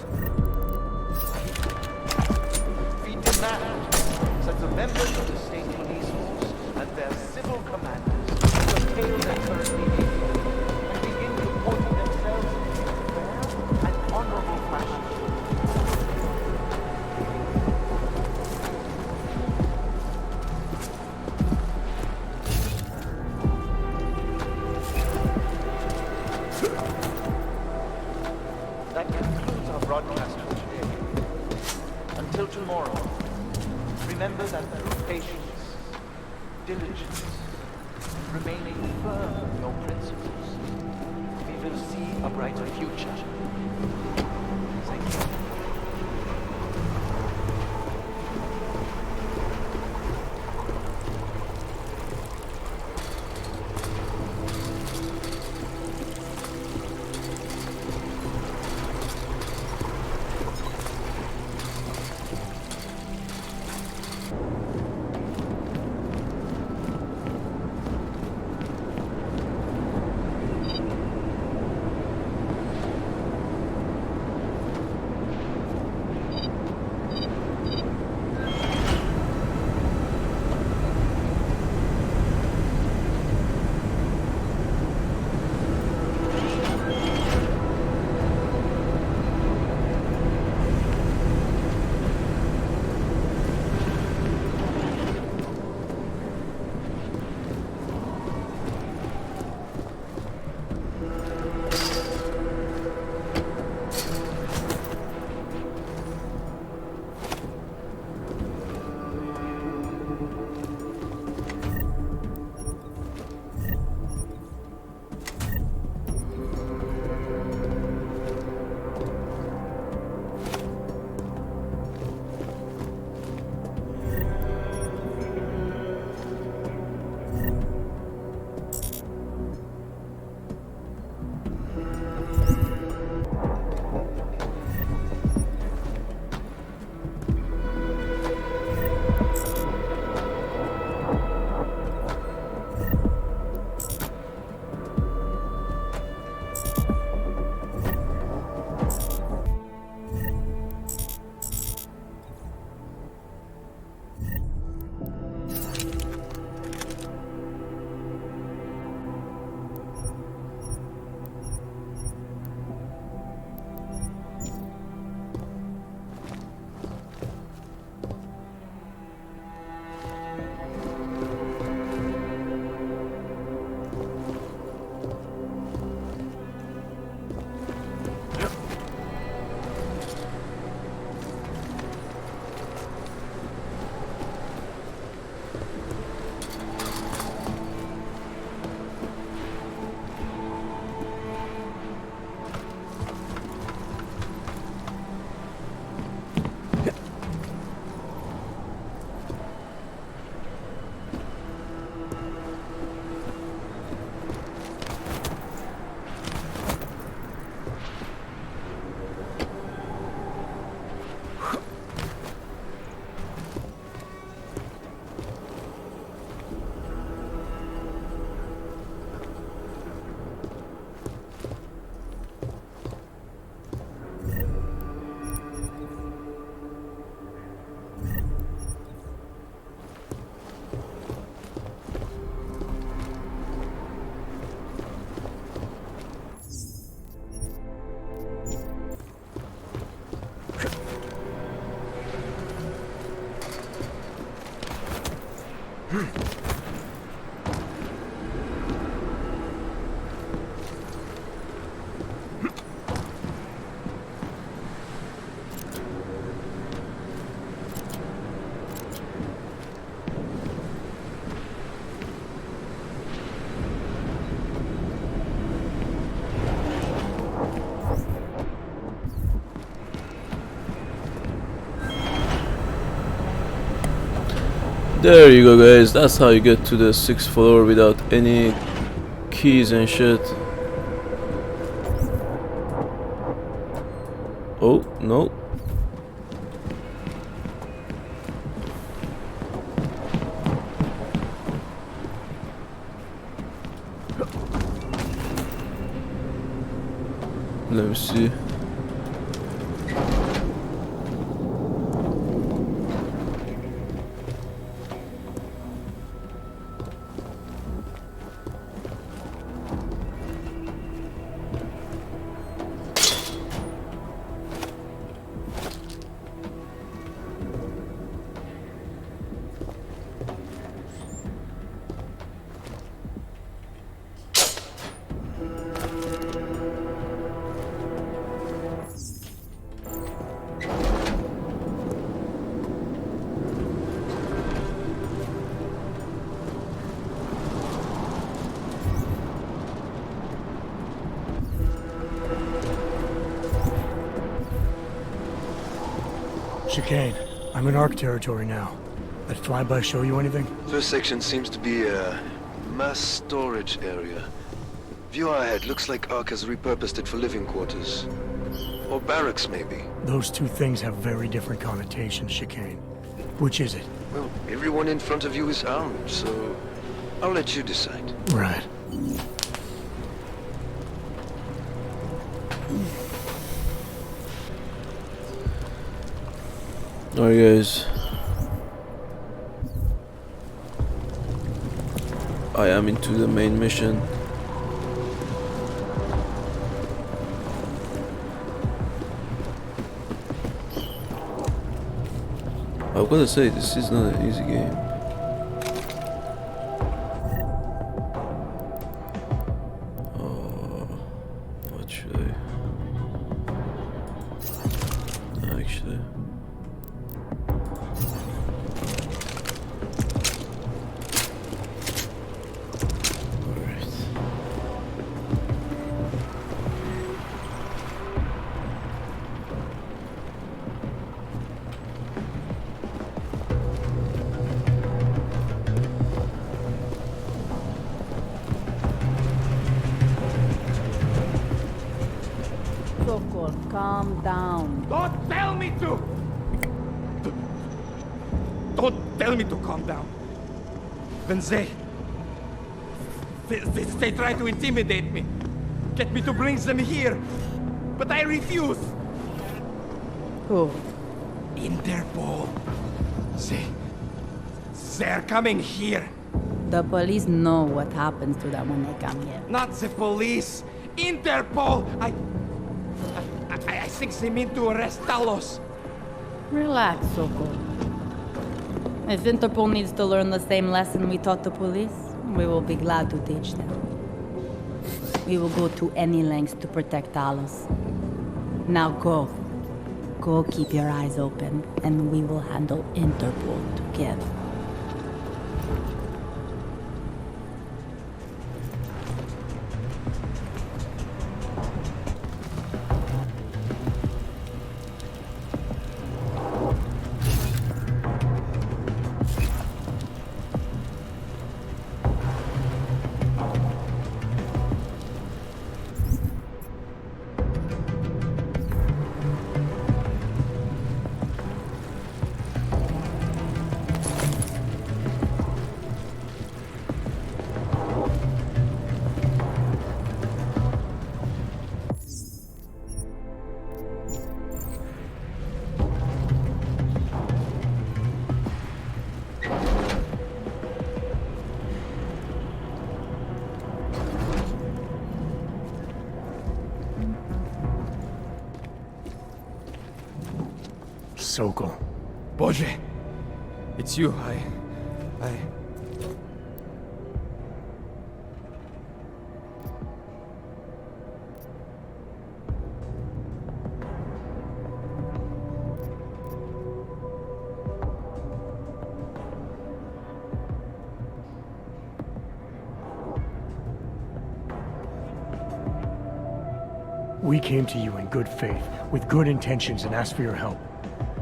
We demand that the members of the state police force and their civil commanders curtail their current behavior and begin comporting themselves in a fair and honorable fashion. That concludes our broadcast for today. Until tomorrow, remember that through patience, diligence, remaining firm in your principles, we will see a brighter future. Thank you. There you go, guys. That's how you get to the 6th floor without any keys and shit. Oh, no. Let me see. Chicane, I'm in ARC territory now. That flyby show you anything? First section seems to be a mass storage area. View ahead, looks like ARC has repurposed it for living quarters. Or barracks, maybe. Those two things have very different connotations, Chicane. Which is it? Well, everyone in front of you is armed, so I'll let you decide. Right. Alright, guys. I am into the main mission. I've gotta say, this is not an easy game. Oh, what should I? Actually. Sokol, calm down. Don't tell me to! Don't tell me to calm down. When they try to intimidate me, get me to bring them here, but I refuse. Who? Interpol. They're coming here. The police know what happens to them when they come here. Not the police. Interpol. I think they mean to arrest Talos. Relax, Sokol. If Interpol needs to learn the same lesson we taught the police, we will be glad to teach them. We will go to any lengths to protect Talos. Now go. Go keep your eyes open, and we will handle Interpol together. Sokol. Boże! It's you, We came to you in good faith, with good intentions, and asked for your help.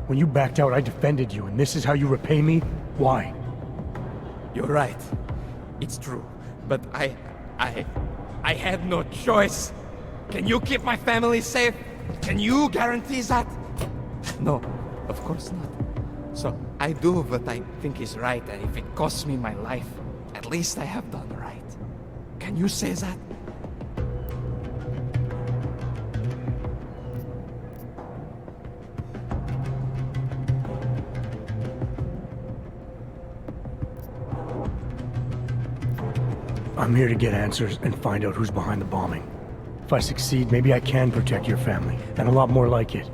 When you backed out, I defended you, and this is how you repay me? Why? You're right. It's true. But I had no choice. Can you keep my family safe? Can you guarantee that? No, of course not. So I do what I think is right, and if it costs me my life, at least I have done right. Can you say that? I'm here to get answers and find out who's behind the bombing. If I succeed, maybe I can protect your family, and a lot more like it.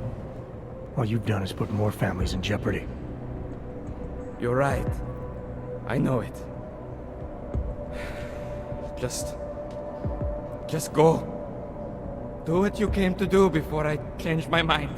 All you've done is put more families in jeopardy. You're right. I know it. Just go. Do what you came to do before I change my mind.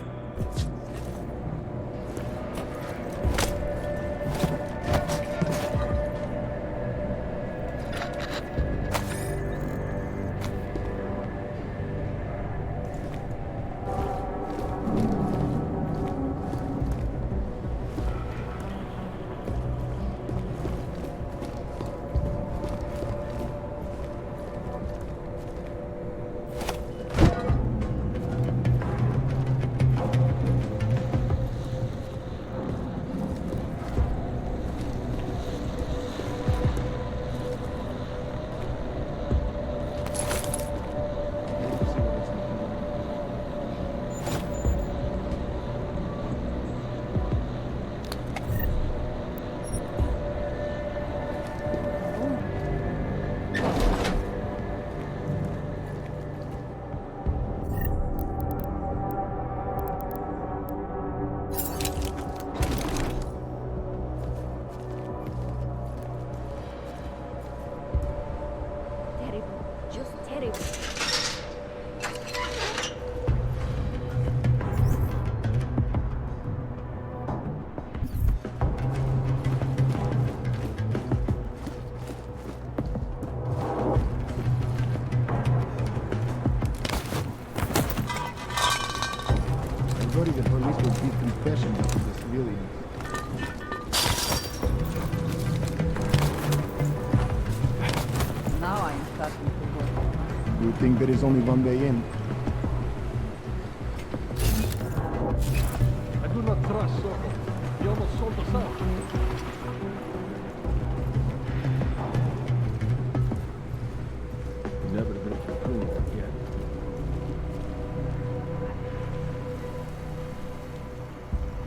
The police will give confession to the civilians. Now I am starting to work. You think there is only one way in?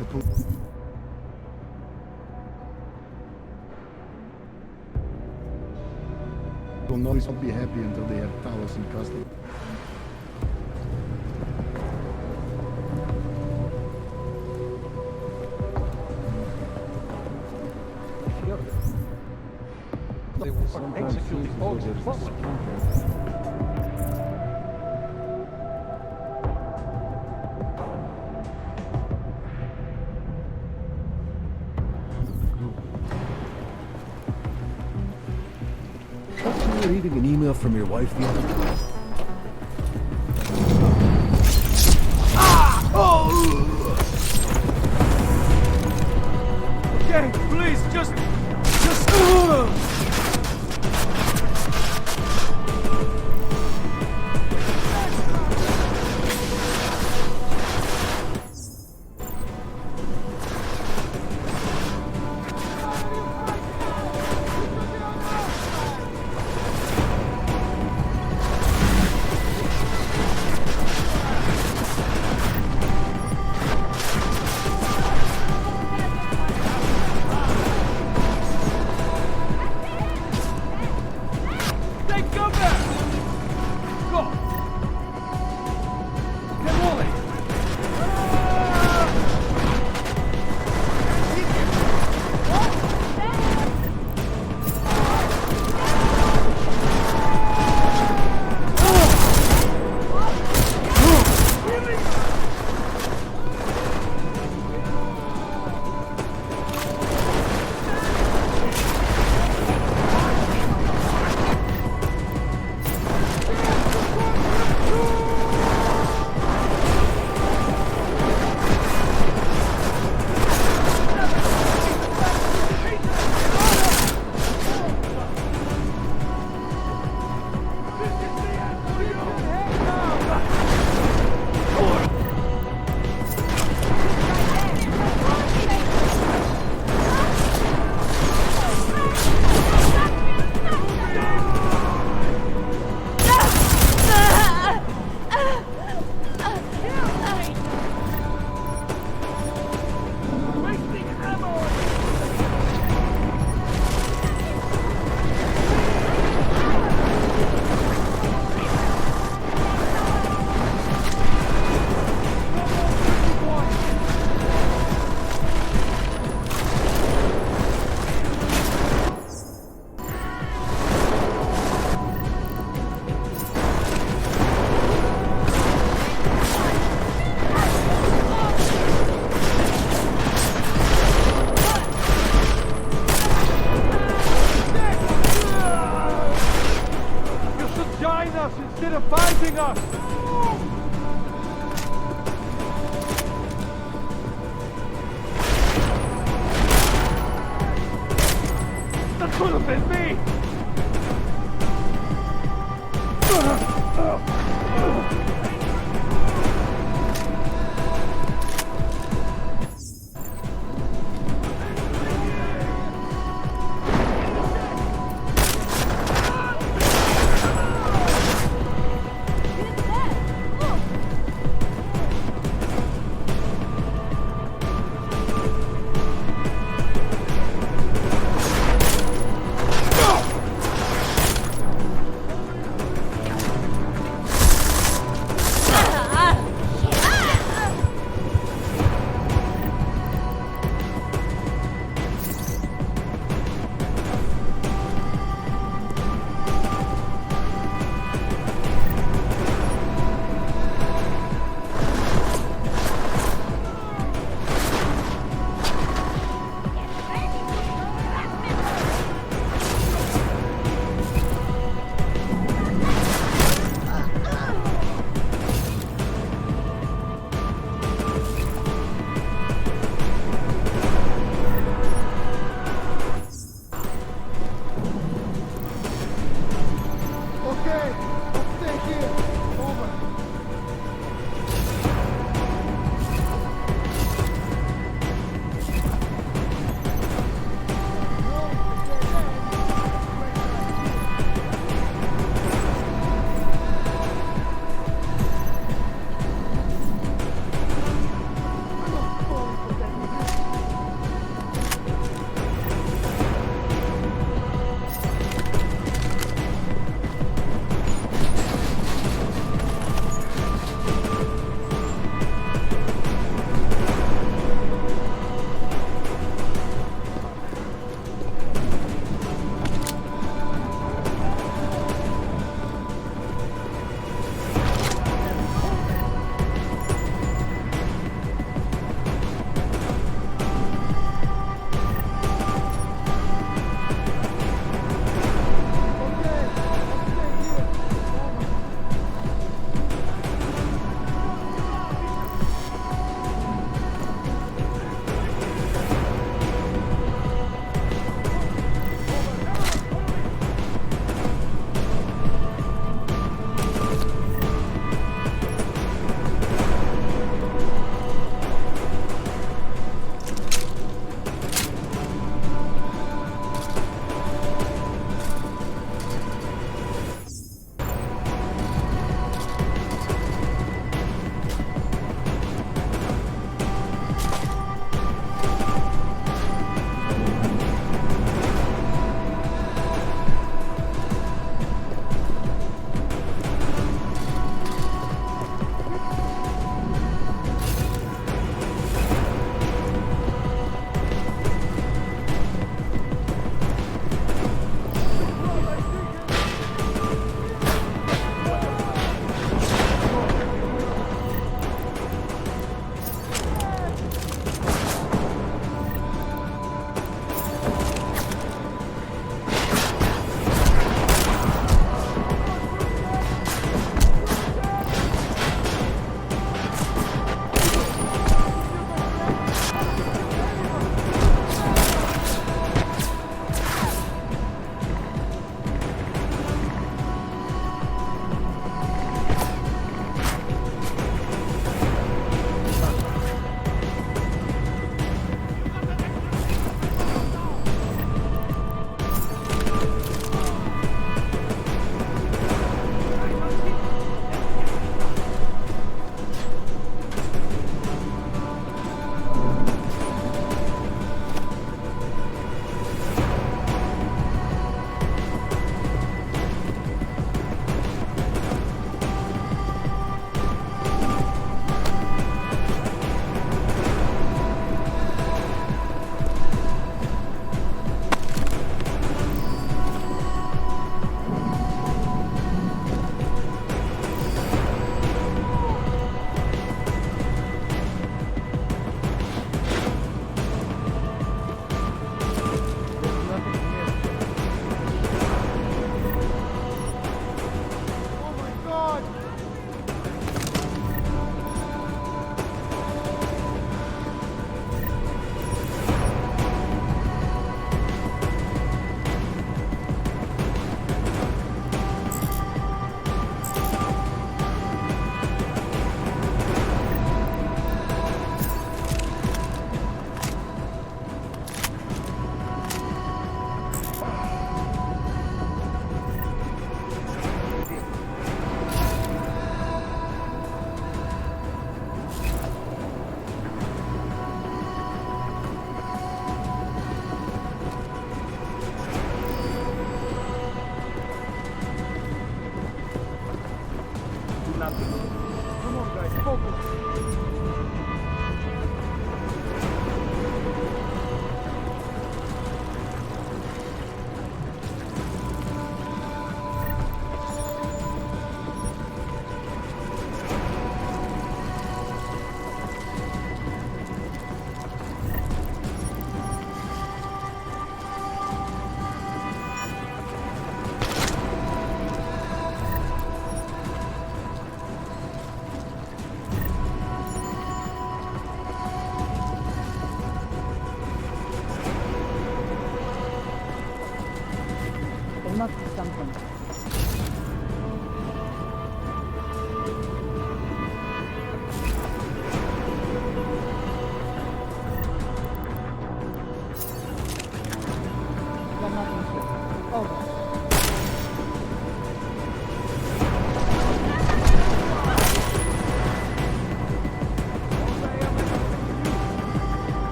The police. Will always be happy until they have Talos in custody. They will execute the orders properly. You were reading an email from your wife the other day. Okay, please, just...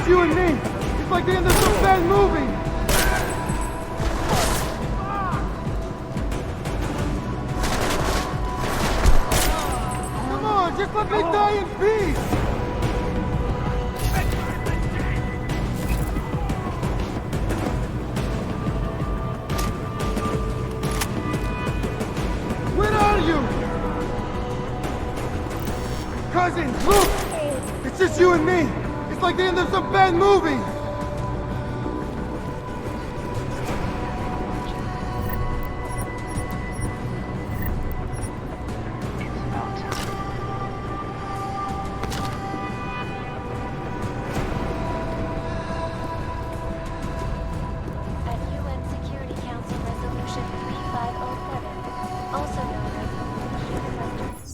just you and me. It's like the end of some bad movie. Come on, just let me die in peace. Where are you? Cousin, look! It's just you and me. It's like the end of some bad movie. At UN Security Council Resolution 3507, also known as Human Restoration.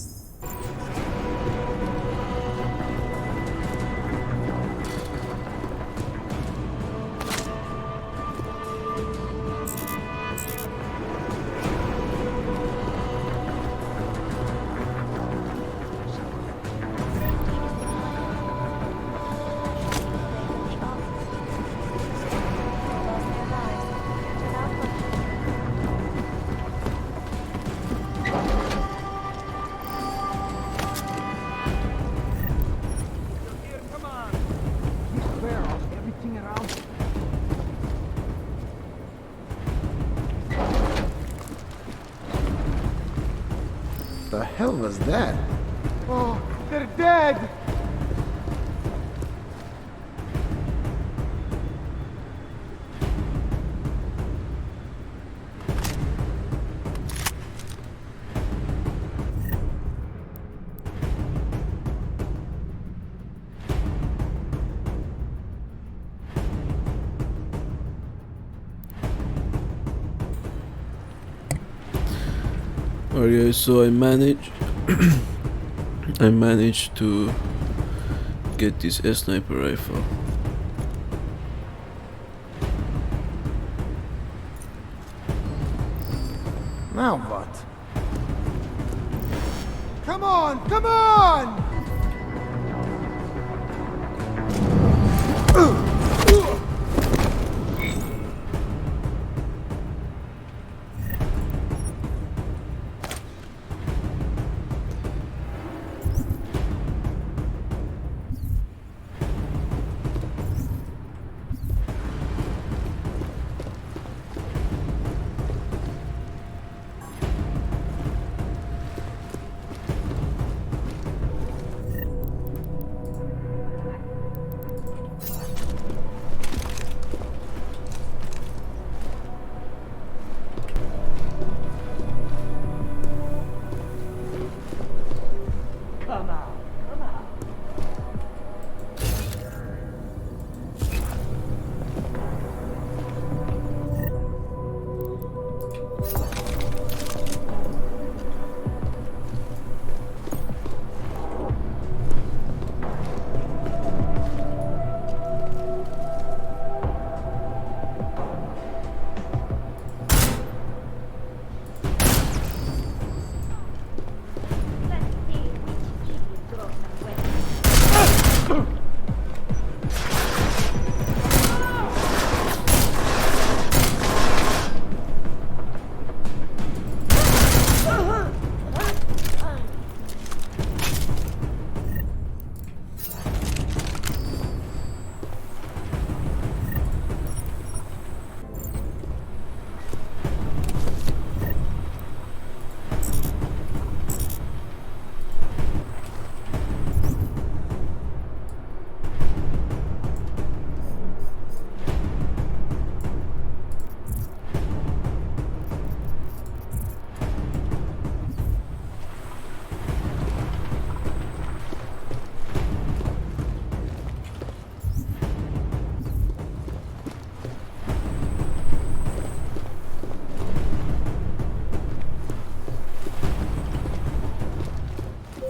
The hell was that? Oh, they're dead! Okay, so I managed to get this sniper rifle. Now what? Come on, come on!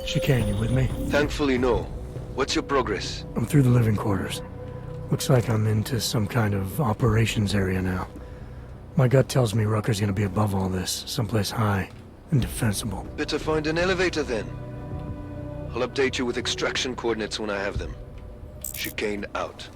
Chicane, you with me? Thankfully, no. What's your progress? I'm through the living quarters. Looks like I'm into some kind of operations area now. My gut tells me Rucker's gonna be above all this, someplace high and defensible. Better find an elevator then. I'll update you with extraction coordinates when I have them. Chicane out.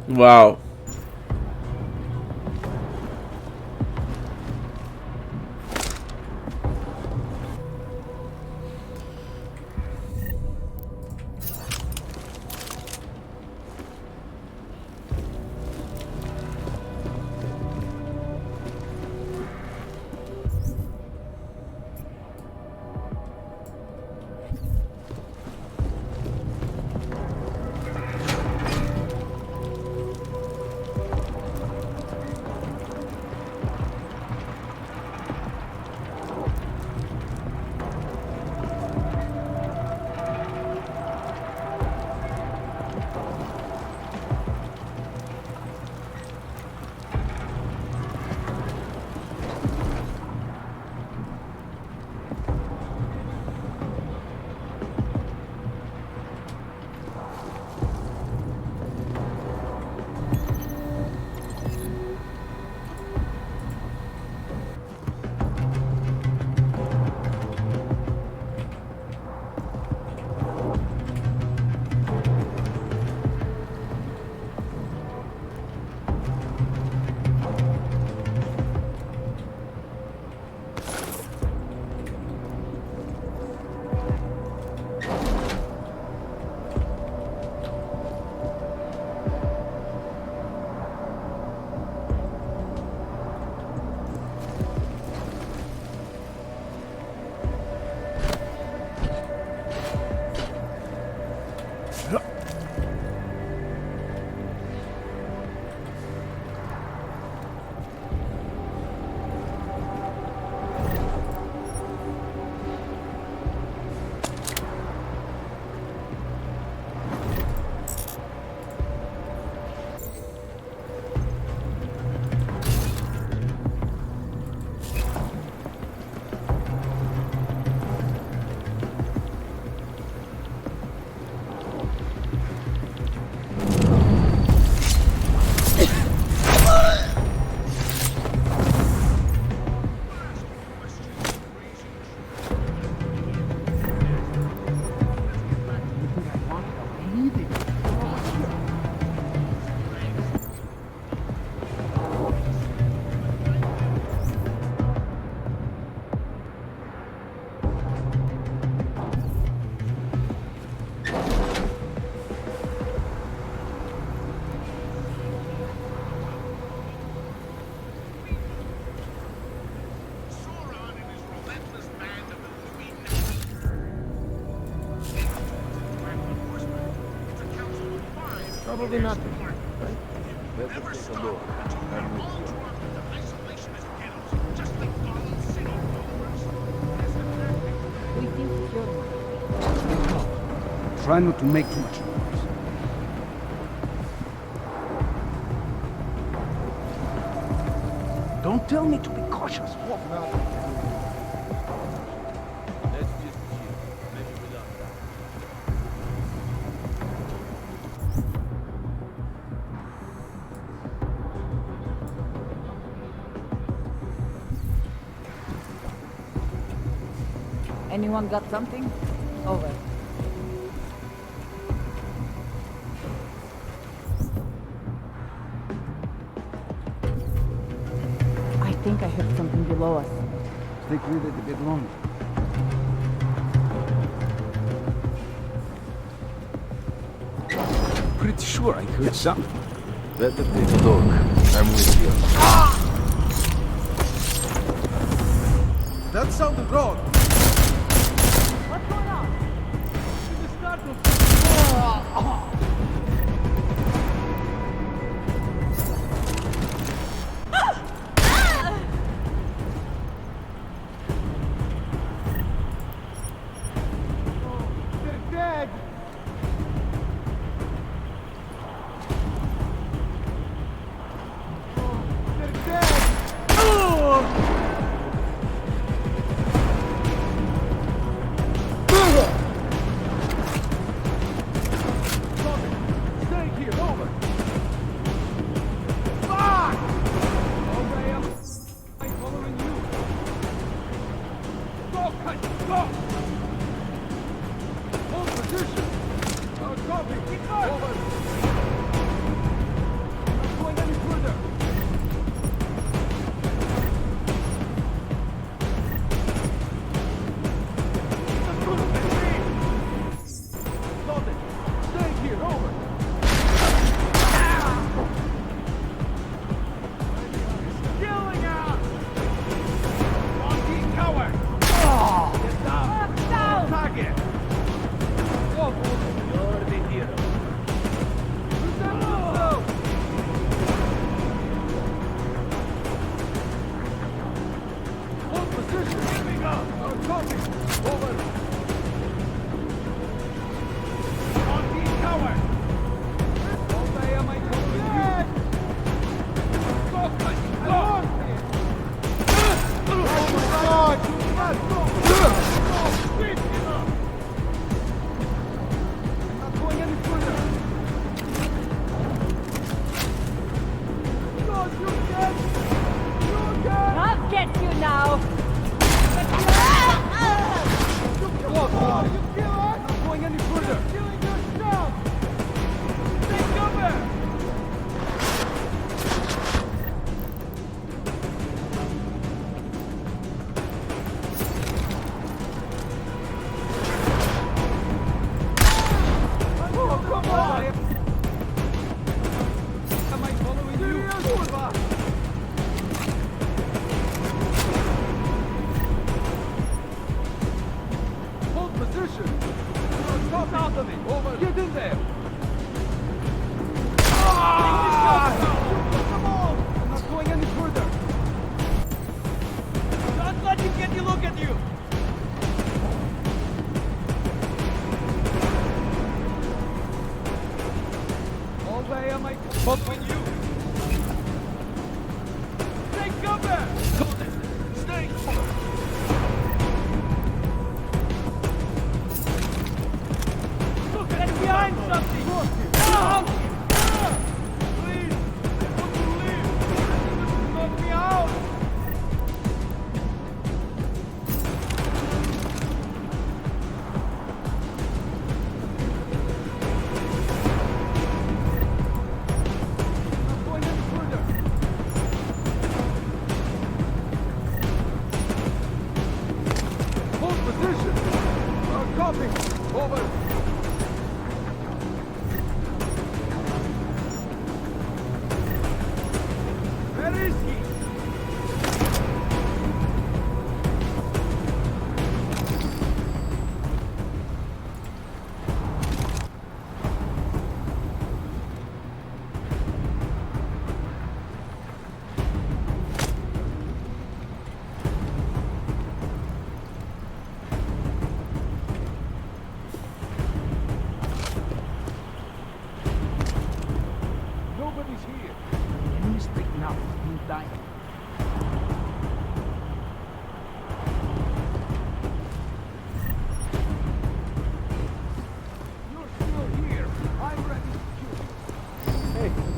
Wow. Probably nothing, right? Let's take a look. I'm with you. Try not to make too much noise. Don't tell me to be cautious. Walk now. Let's just chill. Maybe without that. Anyone got something? Over. I think I heard something below us. Stick with it a bit longer. Pretty sure I heard something. Better take a look. I'm with you. That sounded wrong. What's going on? They're dead. They're dead.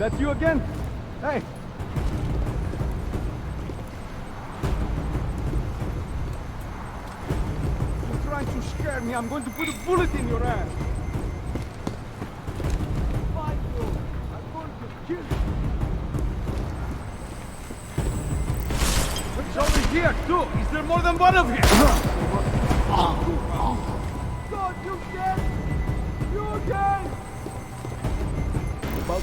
That's you again? Hey! You're trying to scare me. I'm going to put a bullet in your ass. Find you. I'm going to kill you. It's over here, too. Is there more than one of you? God, you dead! You dead! About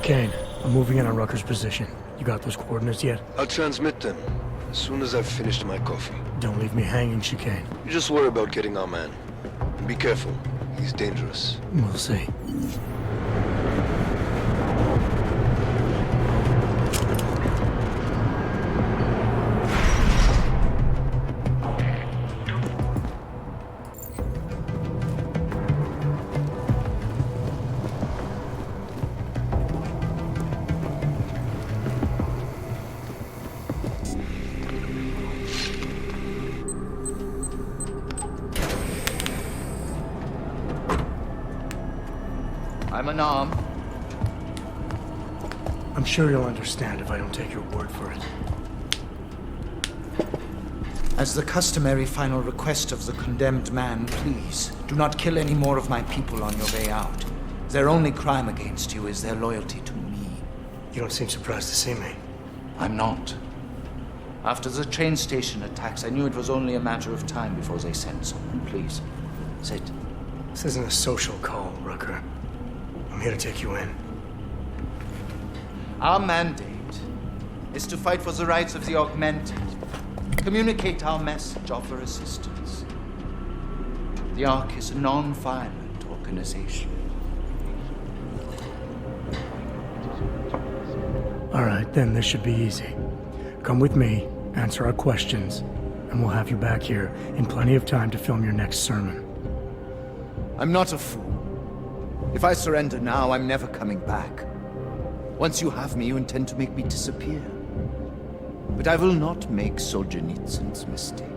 Chicane, I'm moving in on Rucker's position. You got those coordinates yet? I'll transmit them as soon as I've finished my coffee. Don't leave me hanging, Chicane. You just worry about getting our man. And be careful. He's dangerous. We'll see. I'm unarmed. I'm sure you'll understand if I don't take your word for it. As the customary final request of the condemned man, please, do not kill any more of my people on your way out. Their only crime against you is their loyalty to me. You don't seem surprised to see me. I'm not. After the train station attacks, I knew it was only a matter of time before they sent someone. Please, sit. This isn't a social call, Rucker. I'm here to take you in. Our mandate is to fight for the rights of the augmented. Communicate our message, offer assistance. The Ark is a non-violent organization. All right, then this should be easy. Come with me, answer our questions, and we'll have you back here in plenty of time to film your next sermon. I'm not a fool. If I surrender now, I'm never coming back. Once you have me, you intend to make me disappear. But I will not make Solzhenitsyn's mistake.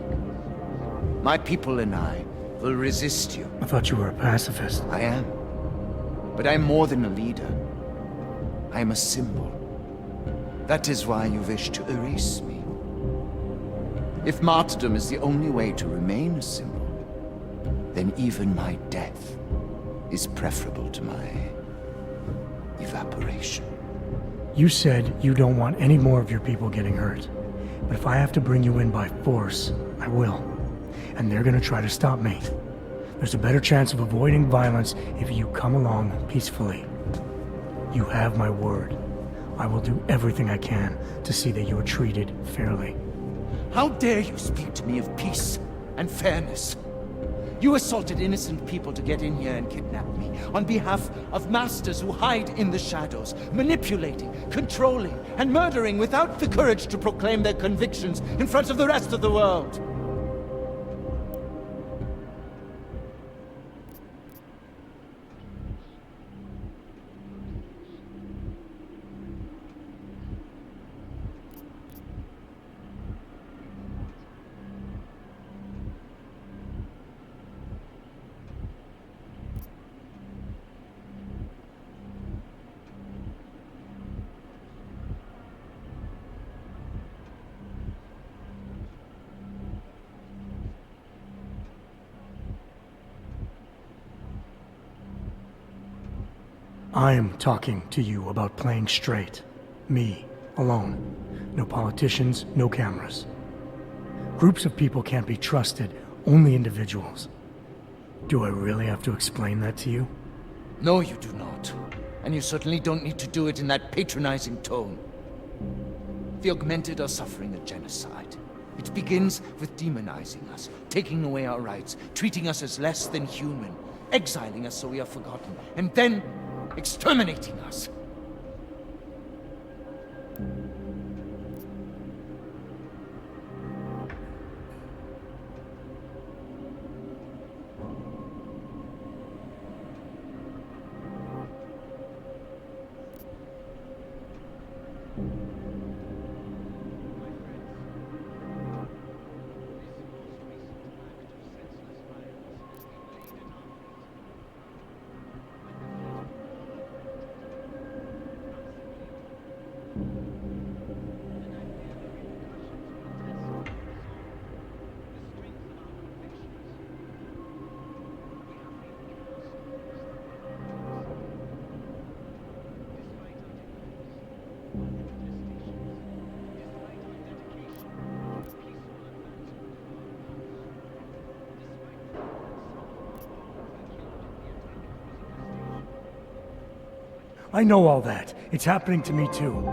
My people and I will resist you. I thought you were a pacifist. I am. But I'm more than a leader. I am a symbol. That is why you wish to erase me. If martyrdom is the only way to remain a symbol, then even my death is preferable to my evaporation. You said you don't want any more of your people getting hurt. But if I have to bring you in by force, I will. And they're gonna try to stop me. There's a better chance of avoiding violence if you come along peacefully. You have my word. I will do everything I can to see that you are treated fairly. How dare you speak to me of peace and fairness? You assaulted innocent people to get in here and kidnap me, on behalf of masters who hide in the shadows, manipulating, controlling, and murdering without the courage to proclaim their convictions in front of the rest of the world. I am talking to you about playing straight. Me, alone. No politicians, no cameras. Groups of people can't be trusted, only individuals. Do I really have to explain that to you? No, you do not. And you certainly don't need to do it in that patronizing tone. The augmented are suffering a genocide. It begins with demonizing us, taking away our rights, treating us as less than human, exiling us so we are forgotten, and then exterminating us. I know all that. It's happening to me too.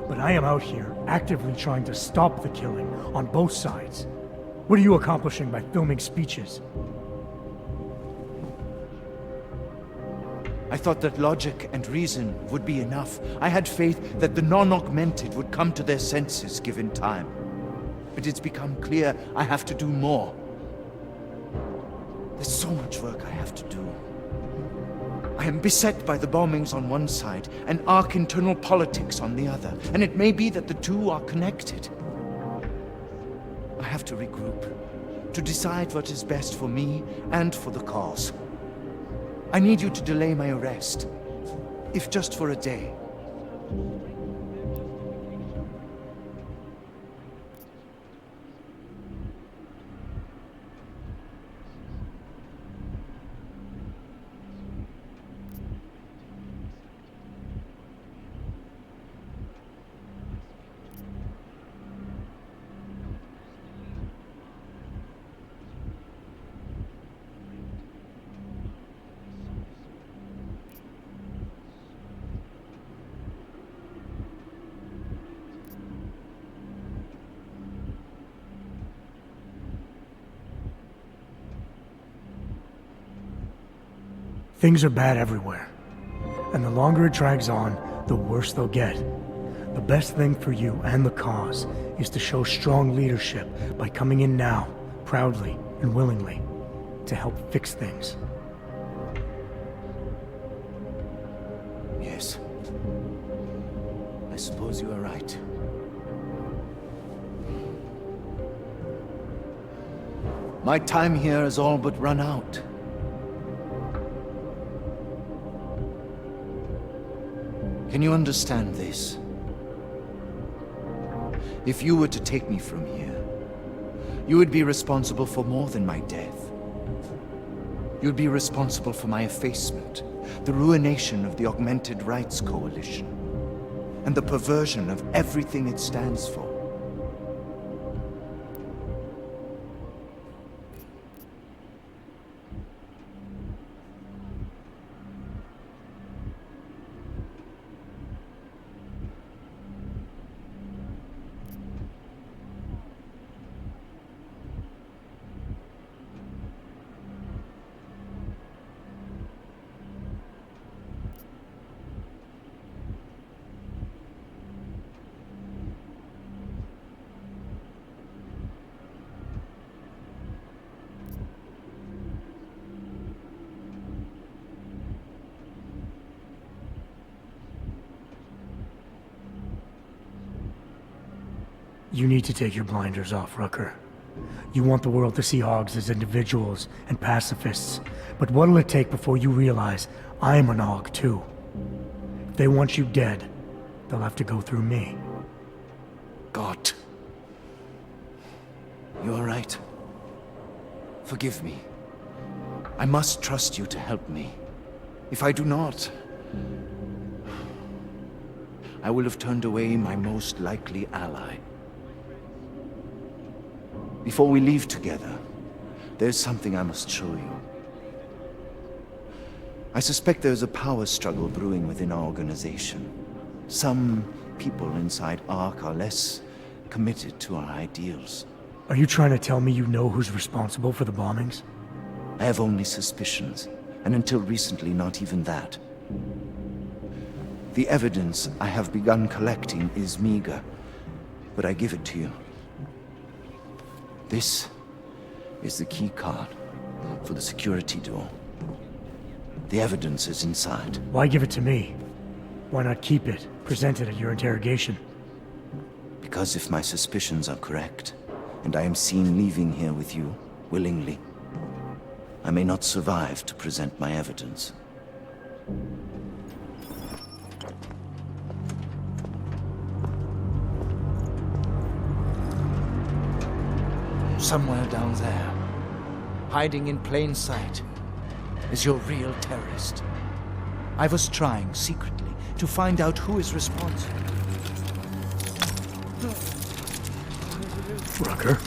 But I am out here, actively trying to stop the killing, on both sides. What are you accomplishing by filming speeches? I thought that logic and reason would be enough. I had faith that the non-augmented would come to their senses given time. But it's become clear I have to do more. There's so much work I have to do. I am beset by the bombings on one side and Ark internal politics on the other, and it may be that the two are connected. I have to regroup, to decide what is best for me and for the cause. I need you to delay my arrest, if just for a day. Things are bad everywhere. And the longer it drags on, the worse they'll get. The best thing for you and the cause is to show strong leadership by coming in now, proudly and willingly, to help fix things. Yes. I suppose you are right. My time here has all but run out. Can you understand this? If you were to take me from here, you would be responsible for more than my death. You'd be responsible for my effacement, the ruination of the Augmented Rights Coalition, and the perversion of everything it stands for. You need to take your blinders off, Rucker. You want the world to see Augs as individuals and pacifists, but what'll it take before you realize I'm an Aug too? If they want you dead, they'll have to go through me. God. You are right. Forgive me. I must trust you to help me. If I do not, I will have turned away my most likely ally. Before we leave together, there's something I must show you. I suspect there's a power struggle brewing within our organization. Some people inside ARC are less committed to our ideals. Are you trying to tell me you know who's responsible for the bombings? I have only suspicions, and until recently not even that. The evidence I have begun collecting is meager, but I give it to you. This is the key card for the security door. The evidence is inside. Why give it to me? Why not keep it, present it at your interrogation? Because if my suspicions are correct, and I am seen leaving here with you, willingly, I may not survive to present my evidence. Somewhere down there, hiding in plain sight, is your real terrorist. I was trying secretly to find out who is responsible. Rucker?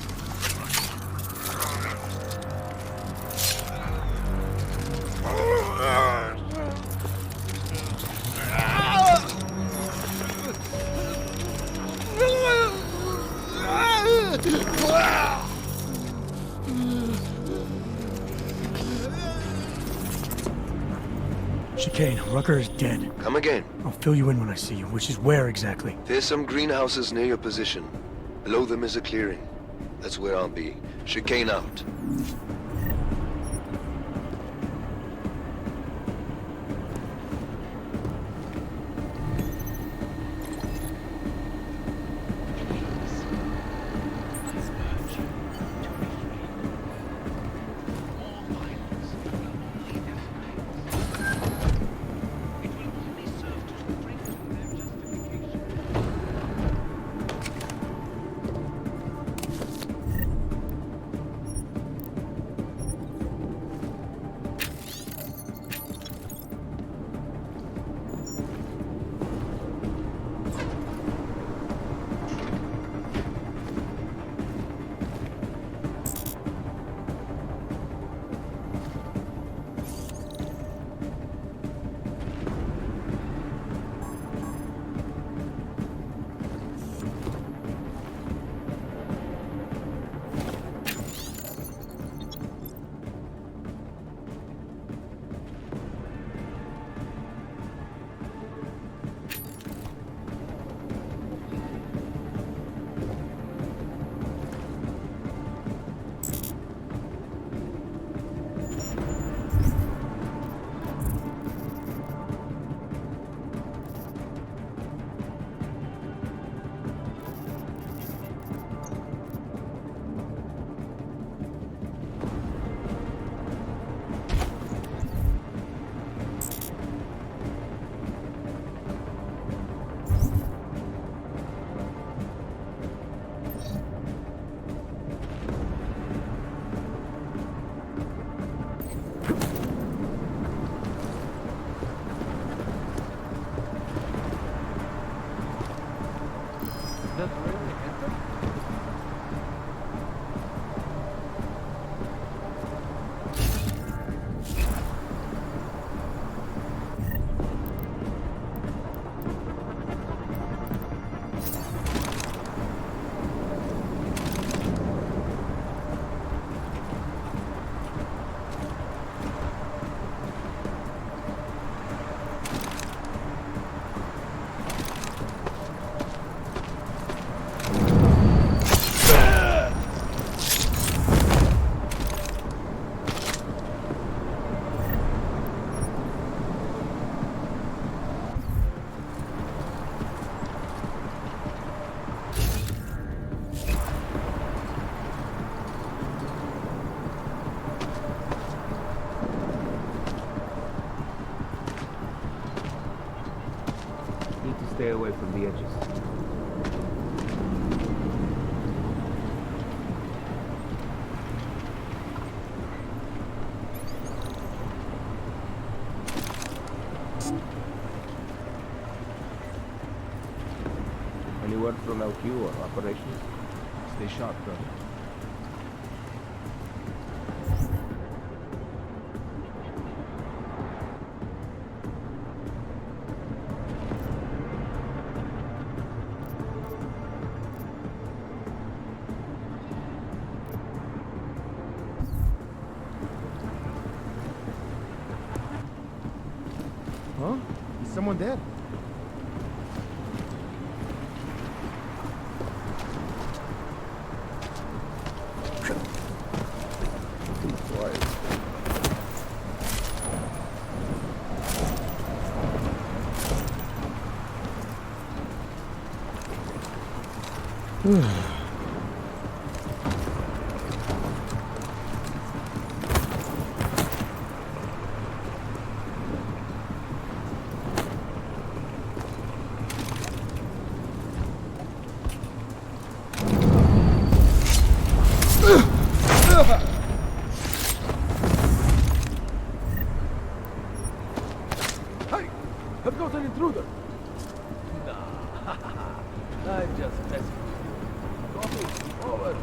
Chicane, Rucker is dead. Come again. I'll fill you in when I see you, which is where exactly? There's some greenhouses near your position. Below them is a clearing. That's where I'll be. Chicane out. Stay away from the edges. Any word from LQ or operations? Stay sharp, brother. Huh? Is someone dead? Hey! Have got an intruder! Nah, I'm just messing with you. Copy, over.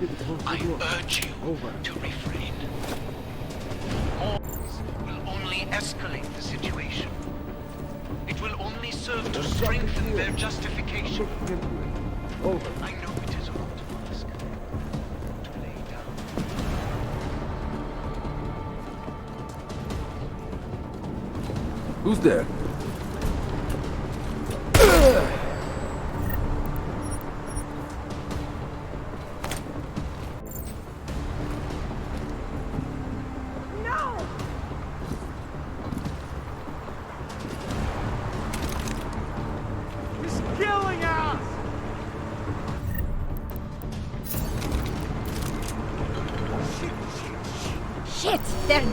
I urge you to refrain. More will only escalate the situation. It will only serve to strengthen their justification. I know it is old to ask. To lay down. Who's there? Shit! They're...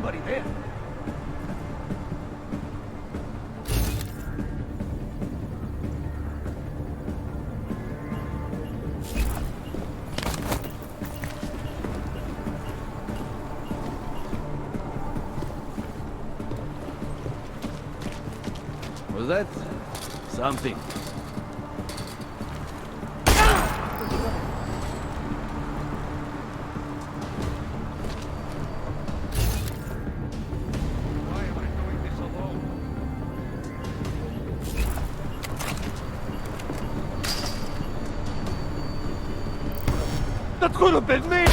somebody there. Was that something? That could have been me!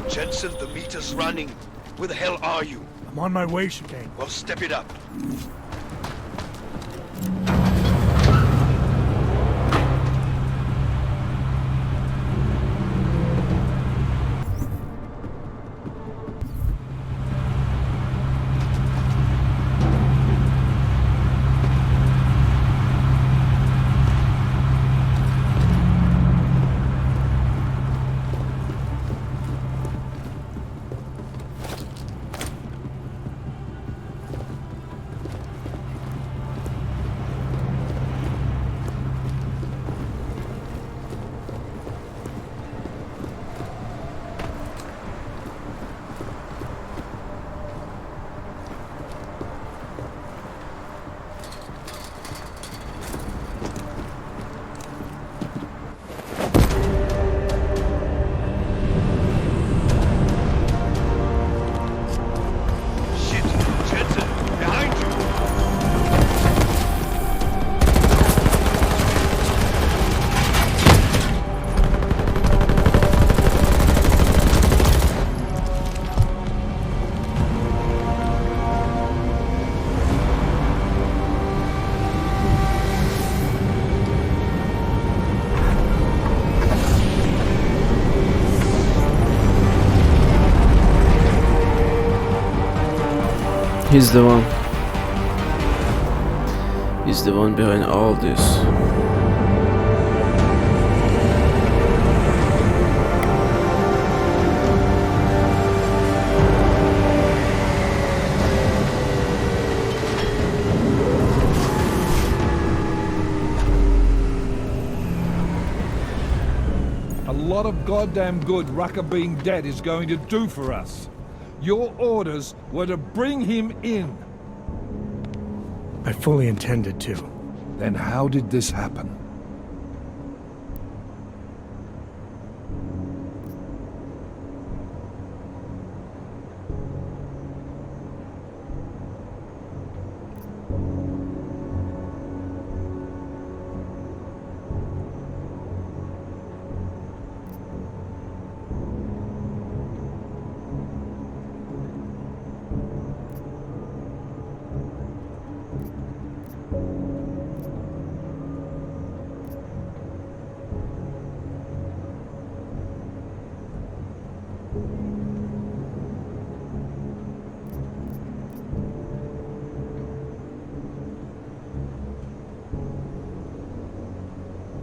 Jensen, the meter's running. Where the hell are you? I'm on my way, Chicane. Well, step it up. He's the one. He's the one behind all this. a lot of goddamn good Rucker being dead is going to do for us. Your orders were to bring him in. I fully intended to. Then how did this happen?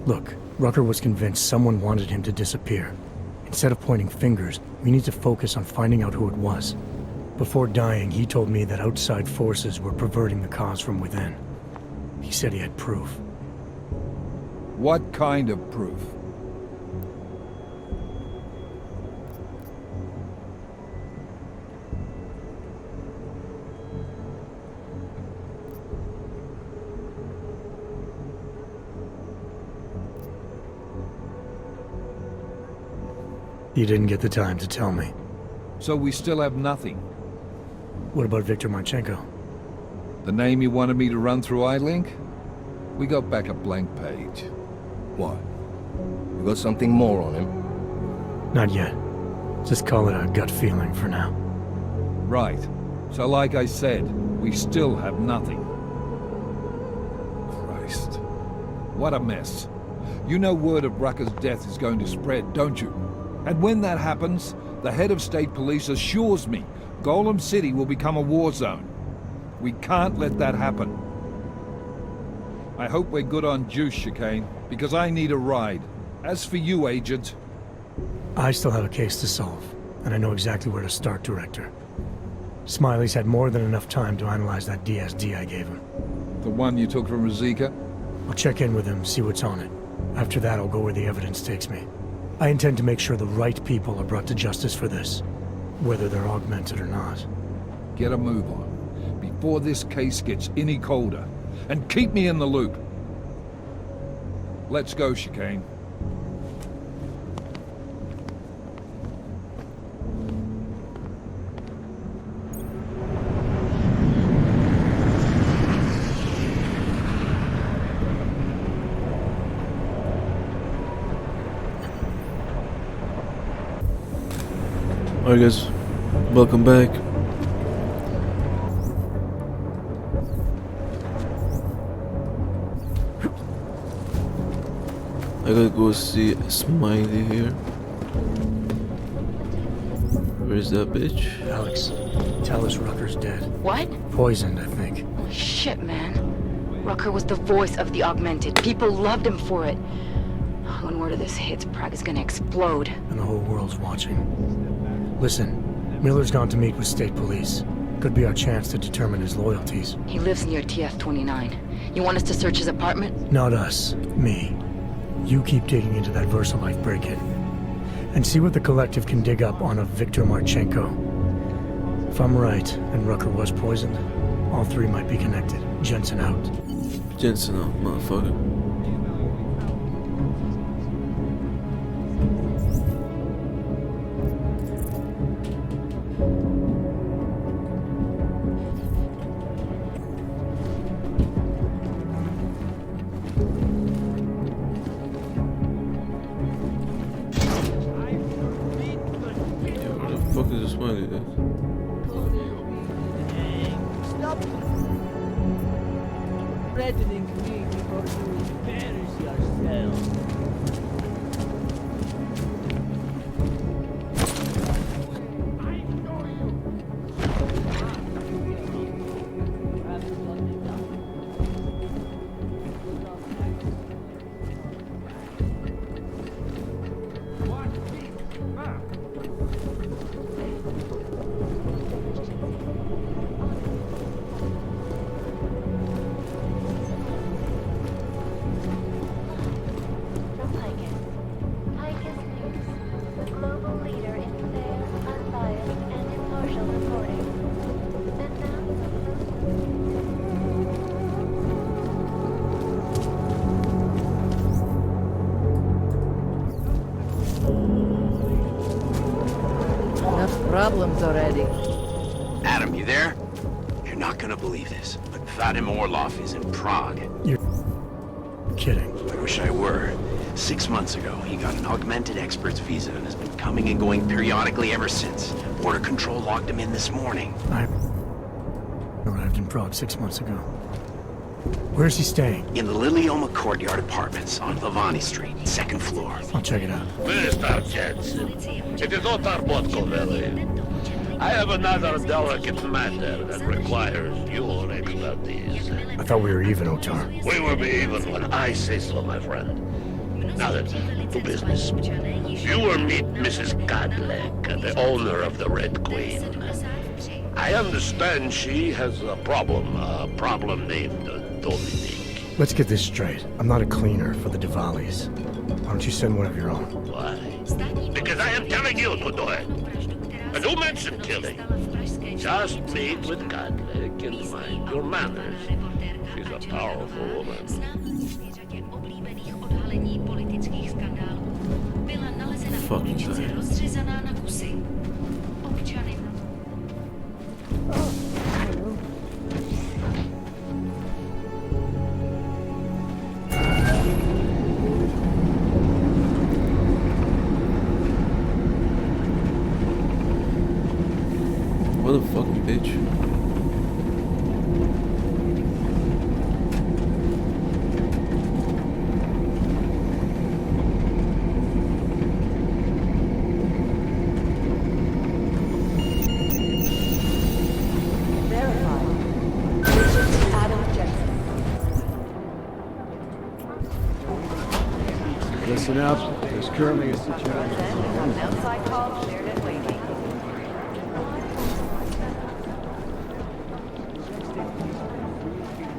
Look, Rucker was convinced someone wanted him to disappear. Instead of pointing fingers, we need to focus on finding out who it was. Before dying, he told me that outside forces were perverting the cause from within. He said he had proof. What kind of proof? You didn't get the time to tell me. So we still have nothing. What about Victor Marchenko? The name you wanted me to run through iLink? We got back a blank page. What? You got something more on him? Not yet. Just call it a gut feeling for now. Right. So like I said, we still have nothing. Christ. What a mess. You know word of Rucker's death is going to spread, don't you? And when that happens, the head of state police assures me Golem City will become a war zone. We can't let that happen. I hope we're good on juice, Chicane, because I need a ride. As for you, Agent... I still have a case to solve, and I know exactly where to start, Director. Smiley's had more than enough time to analyze that DSD I gave him. The one you took from Ruzika? I'll check in with him, see what's on it. After that, I'll go where the evidence takes me. I intend to make sure the right people are brought to justice for this, whether they're augmented or not. Get a move on, before this case gets any colder, and keep me in the loop. Let's go, Chicane. Alright guys, welcome back. I gotta go see Smiley here. Where's that bitch? Alex, tell us Rucker's dead. What? Poisoned, I think. Oh, shit, man. Rucker was the voice of the augmented. People loved him for it. When word of this hits, Prague is gonna explode. And the whole world's watching. Listen, Miller's gone to meet with state police. Could be our chance to determine his loyalties. He lives near TF29. You want us to search his apartment? Not us. Me. You keep digging into that VersaLife break-in. And see what the Collective can dig up on a Victor Marchenko. If I'm right, and Rucker was poisoned, all three might be connected. Jensen out. Jensen out, motherfucker. What the fuck is this Smiley at? Stop threatening me before you embarrass yourself. problems already. Adam, you there? You're not gonna believe this, but Vadim Orlov is in Prague. You're kidding. I wish I were. 6 months ago, he got an augmented expert's visa and has been coming and going periodically ever since. Border Control locked him in this morning. I arrived in Prague 6 months ago. Where's he staying? In the Lilioma Courtyard Apartments on Lavani Street, 2nd floor. I'll check it out. Mr. Jensen, it is not our Botkoveli. I have another delicate matter that requires your expertise. I thought we were even, Otar. We will be even when I say so, my friend. Now then, to business. You will meet Mrs. Godlek, the owner of the Red Queen. I understand she has a problem named Dominique. Let's get this straight. I'm not a cleaner for the Diwalis. Why don't you send one of your own? Why? Because I am telling you to do it. And who mentioned killing? Just meet with Godlek and mind your manners. She's a powerful woman. Fucking guy. What a fucking bitch. Listen up. There's currently a situation. Outside call shared and waiting.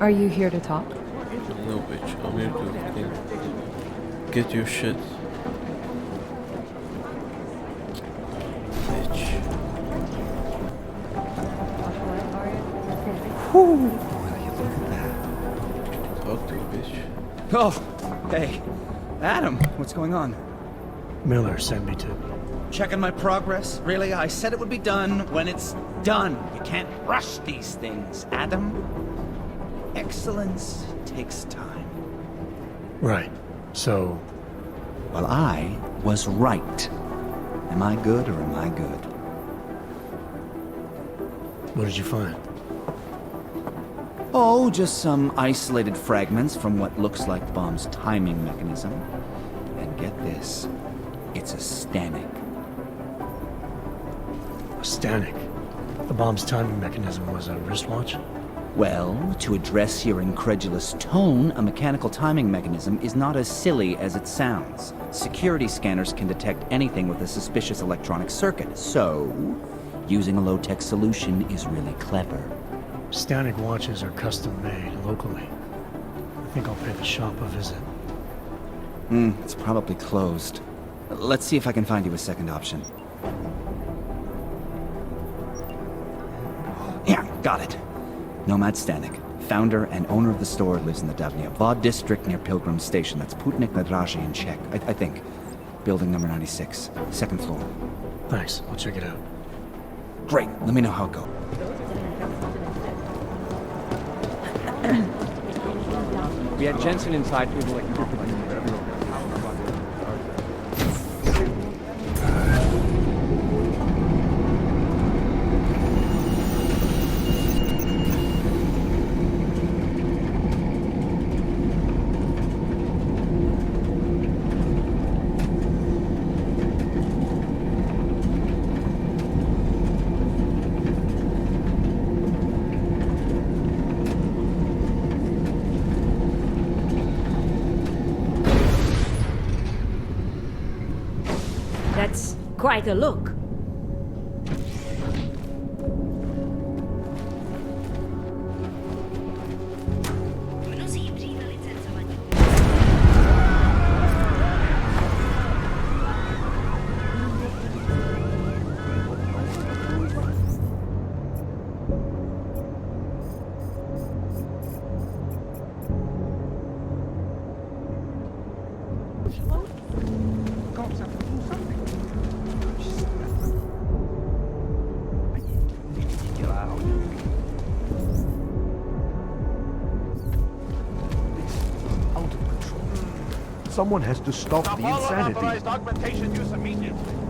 Are you here to talk? No, bitch. I'm here to get your shit. Bitch. Talk to me, bitch. Oh, hey. Adam, what's going on? Miller sent me to... Checking my progress? Really? I said it would be done when it's done. You can't rush these things, Adam. Excellence takes time. Right. So... Well, I was right. Am I good or am I good? What did you find? Oh, just some isolated fragments from what looks like the bomb's timing mechanism. And get this, it's a Stanek. A Stanek? The bomb's timing mechanism was a wristwatch? Well, to address your incredulous tone, a mechanical timing mechanism is not as silly as it sounds. Security scanners can detect anything with a suspicious electronic circuit, so using a low-tech solution is really clever. Stanek watches are custom made locally. I think I'll pay the shop a visit. It's probably closed. Let's see if I can find you a second option. Yeah, got it. Nomad Stanek, founder and owner of the store, lives in the Davnia Vod district near Pilgrim Station. That's Putnik Nadraji in Czech, I think. Building number 96, 2nd floor. Thanks, I'll check it out. Great, let me know how it goes. We had Jensen inside. We were like, That's quite a look. Someone has to stop the all insanity. unauthorized augmentation use immediately.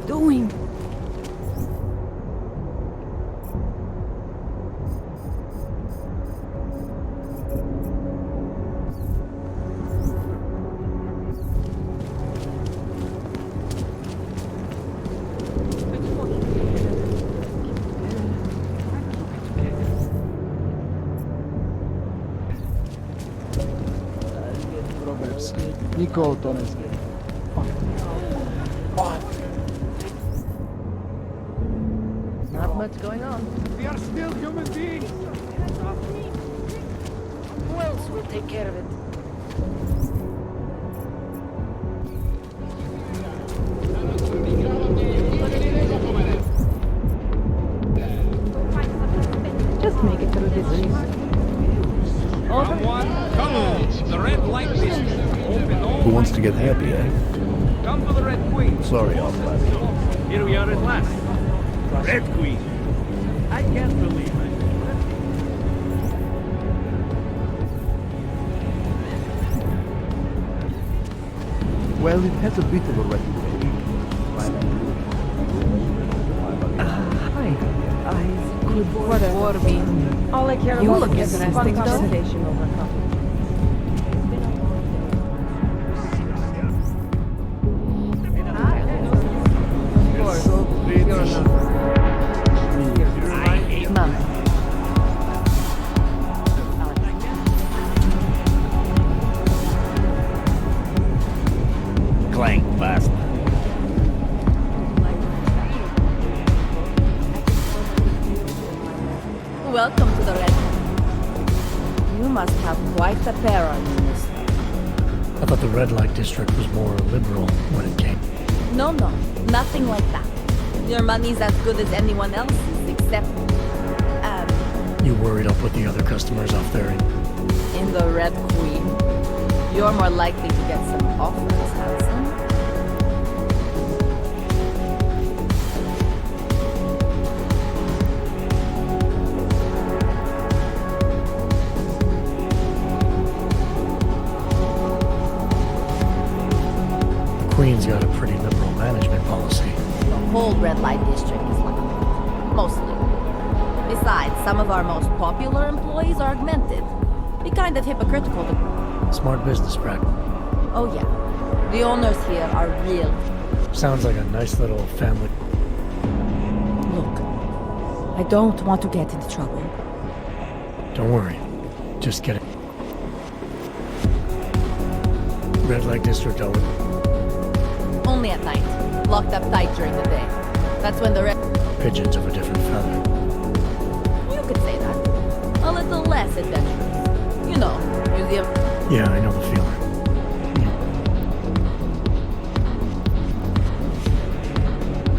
doing? Nikoho to neznie. Not much going on. We are still human beings! Who else will take care of it? Just make it through this season. Come on! The red light district. Open all. Who wants to get happy, eh? Come for the Red Queen. Sorry, I'm last. Here we are at last. Red Queen. I can't believe it. Well, it has a bit of a reputation. Hi. Good morning. All I care You about look is an interesting, though. conversation over coffee. Of course. You're not. None. Clank fast. Welcome to the Red. You must have quite a pair on you. I thought the red light district was more liberal when it came. No, nothing like that. Your money's as good as anyone else's, except, You worried I'll put the other customers off there in the Red Queen. You're more likely to get some offers, Hanson. Queen's got a pretty liberal management policy. The whole red light district is like that. Mostly. Besides, some of our most popular employees are augmented. Be kind of hypocritical to... Smart business, Prague. Oh yeah. The owners here are real. Sounds like a nice little family. Look, I don't want to get into trouble. Don't worry. Just get it. Red light district over. Only at night. Locked up tight during the day. That's when the red... Pigeons of a different feather. You could say that. A little less adventurous. You know, museum... Yeah, I know the feeling.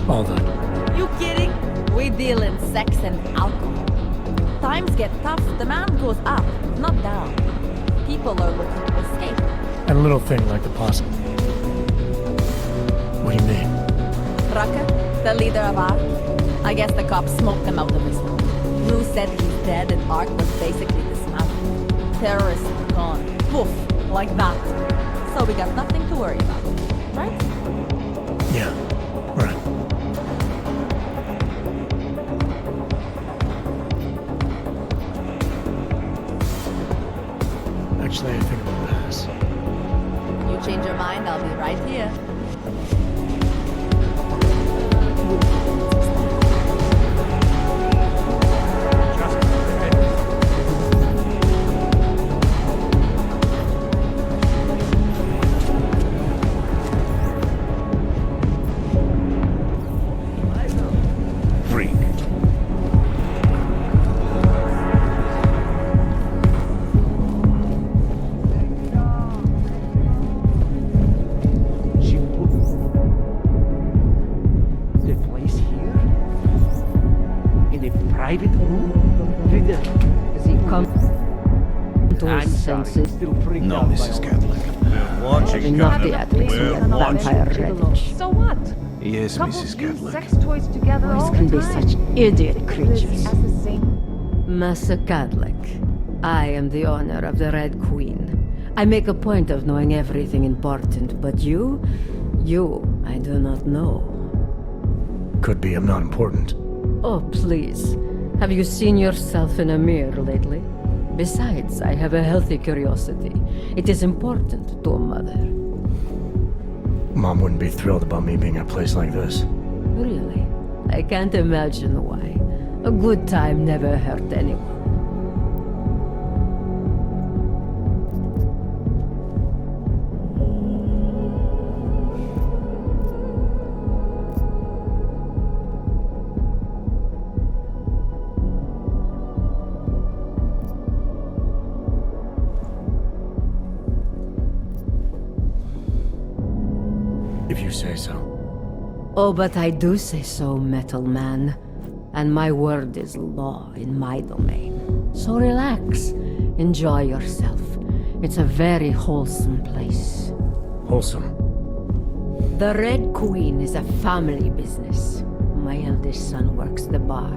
All done. You kidding? We deal in sex and alcohol. Times get tough, demand goes up, not down. People are looking to escape. And a little thing like the possum. What do you mean? Rucker, the leader of ARC. I guess the cops smoked him out of his home. Lou said he's dead and ARC was basically dismantled. Terrorists gone. Poof, like that. So we got nothing to worry about, right? Yeah, right. Actually, I think we'll pass. You change your mind, I'll be right here. No, Mrs. Catholic. Having not the ethics of vampire relish. So what? Yes, Couples Mrs. use Catholic. sex toys together all Boys can the be time. such idiot creatures. As the same. Master Catholic, I am the owner of the Red Queen. I make a point of knowing everything important, but you, I do not know. Could be I'm not important. Oh, please. Have you seen yourself in a mirror lately? Besides, I have a healthy curiosity. It is important to a mother. Mom wouldn't be thrilled about me being at a place like this. Really? I can't imagine why. A good time never hurt anyone. If you say so. Oh, but I do say so, Metal Man. And my word is law in my domain. So relax. Enjoy yourself. It's a very wholesome place. Wholesome? The Red Queen is a family business. My eldest son works the bar.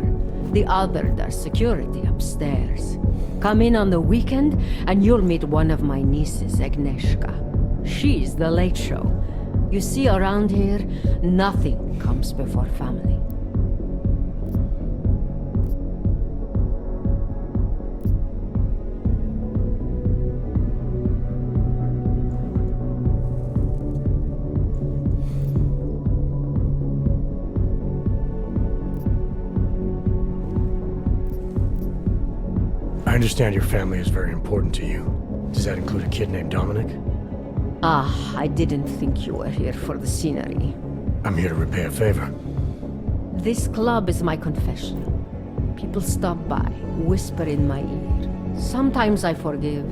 The other does security upstairs. Come in on the weekend, and you'll meet one of my nieces, Agnieszka. She's the late show. You see, around here, nothing comes before family. I understand your family is very important to you. Does that include a kid named Dominic? Ah, I didn't think you were here for the scenery. I'm here to repay a favor. This club is my confessional. People stop by, whisper in my ear. Sometimes I forgive,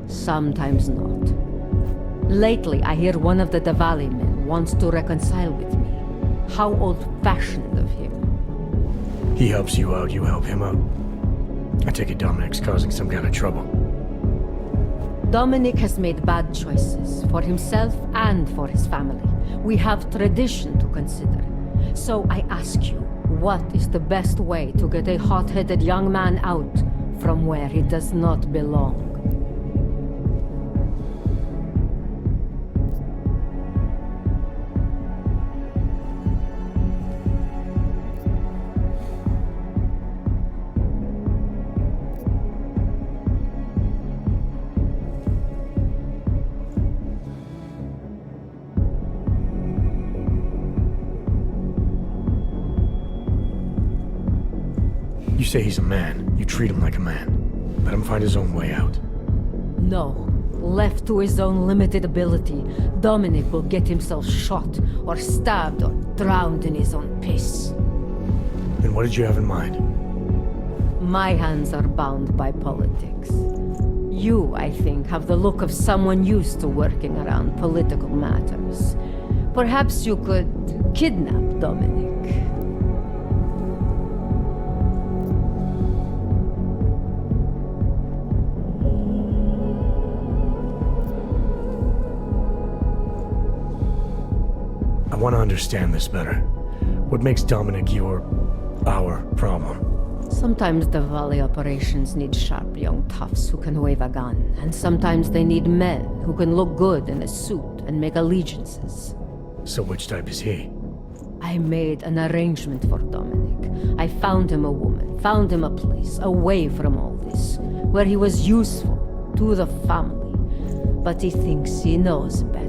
sometimes not. Lately, I hear one of the Diwali men wants to reconcile with me. How old-fashioned of him. He helps you out, you help him out. I take it Dominic's causing some kind of trouble. Dominic has made bad choices for himself and for his family. We have tradition to consider. So I ask you, what is the best way to get a hot-headed young man out from where he does not belong? say he's a man, you treat him like a man. Let him find his own way out. No. Left to his own limited ability, Dominic will get himself shot, or stabbed, or drowned in his own piss. Then what did you have in mind? My hands are bound by politics. You, I think, have the look of someone used to working around political matters. Perhaps you could kidnap Dominic. I want to understand this better. What makes Dominic our problem? Sometimes the Valley operations need sharp young toughs who can wave a gun, and sometimes they need men who can look good in a suit and make allegiances. So which type is he? I made an arrangement for Dominic. I found him a woman, found him a place, away from all this, where he was useful to the family. But he thinks he knows better.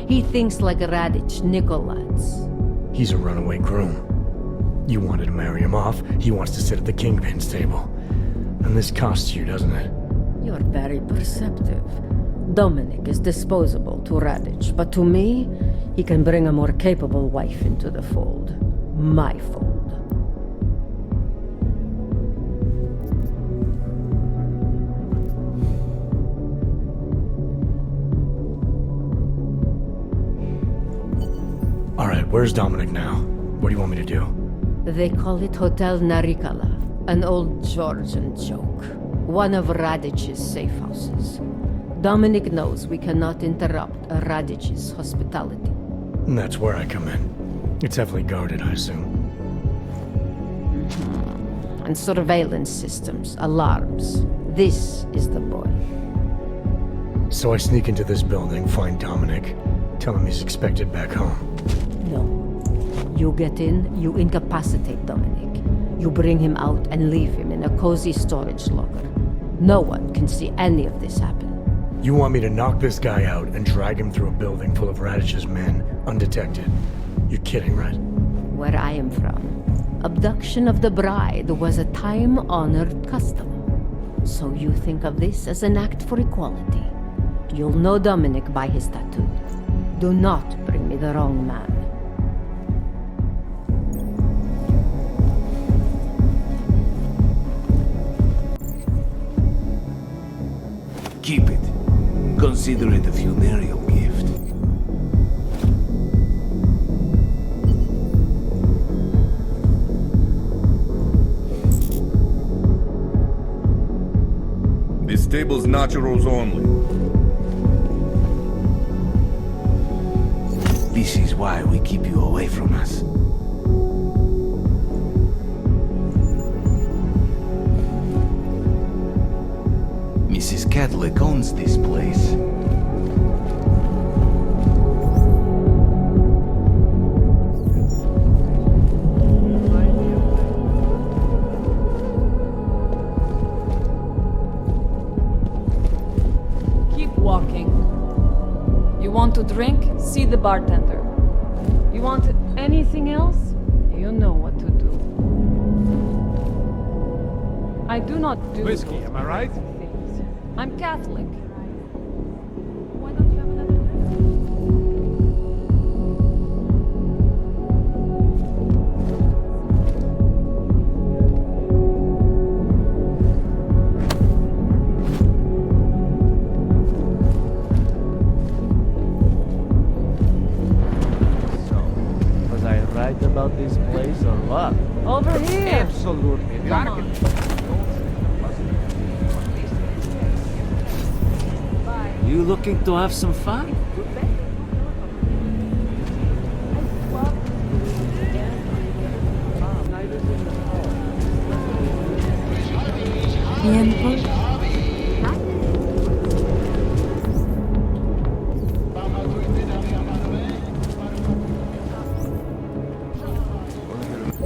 He thinks like Radich Nikolats. He's a runaway groom. You wanted to marry him off, he wants to sit at the kingpin's table. And this costs you, doesn't it? You're very perceptive. Dominic is disposable to Radich, but to me, he can bring a more capable wife into the fold. My fold. Alright, where's Dominic now? What do you want me to do? They call it Hotel Narikala, an old Georgian joke. One of Radich's safe houses. Dominic knows we cannot interrupt Radich's hospitality. And that's where I come in. It's heavily guarded, I assume. And surveillance systems, alarms. This is the boy. So I sneak into this building, find Dominic, tell him he's expected back home. No. You get in, you incapacitate Dominic. You bring him out and leave him in a cozy storage locker. No one can see any of this happen. You want me to knock this guy out and drag him through a building full of Radich's men, undetected? You're kidding, right? Where I am from, abduction of the bride was a time-honored custom. So you think of this as an act for equality. You'll know Dominic by his tattoo. Do not bring me the wrong man. Keep it. Consider it a funereal gift. This table's naturals only. This is why we keep you away from us. Mrs. Catholic owns this place. Keep walking. You want to drink? See the bartender. You want anything else? You know what to do. I do not do whiskey, am I right? I'm Catholic. So, was I right about this place or what? Over here! Absolutely. Come on. You looking to have some fun?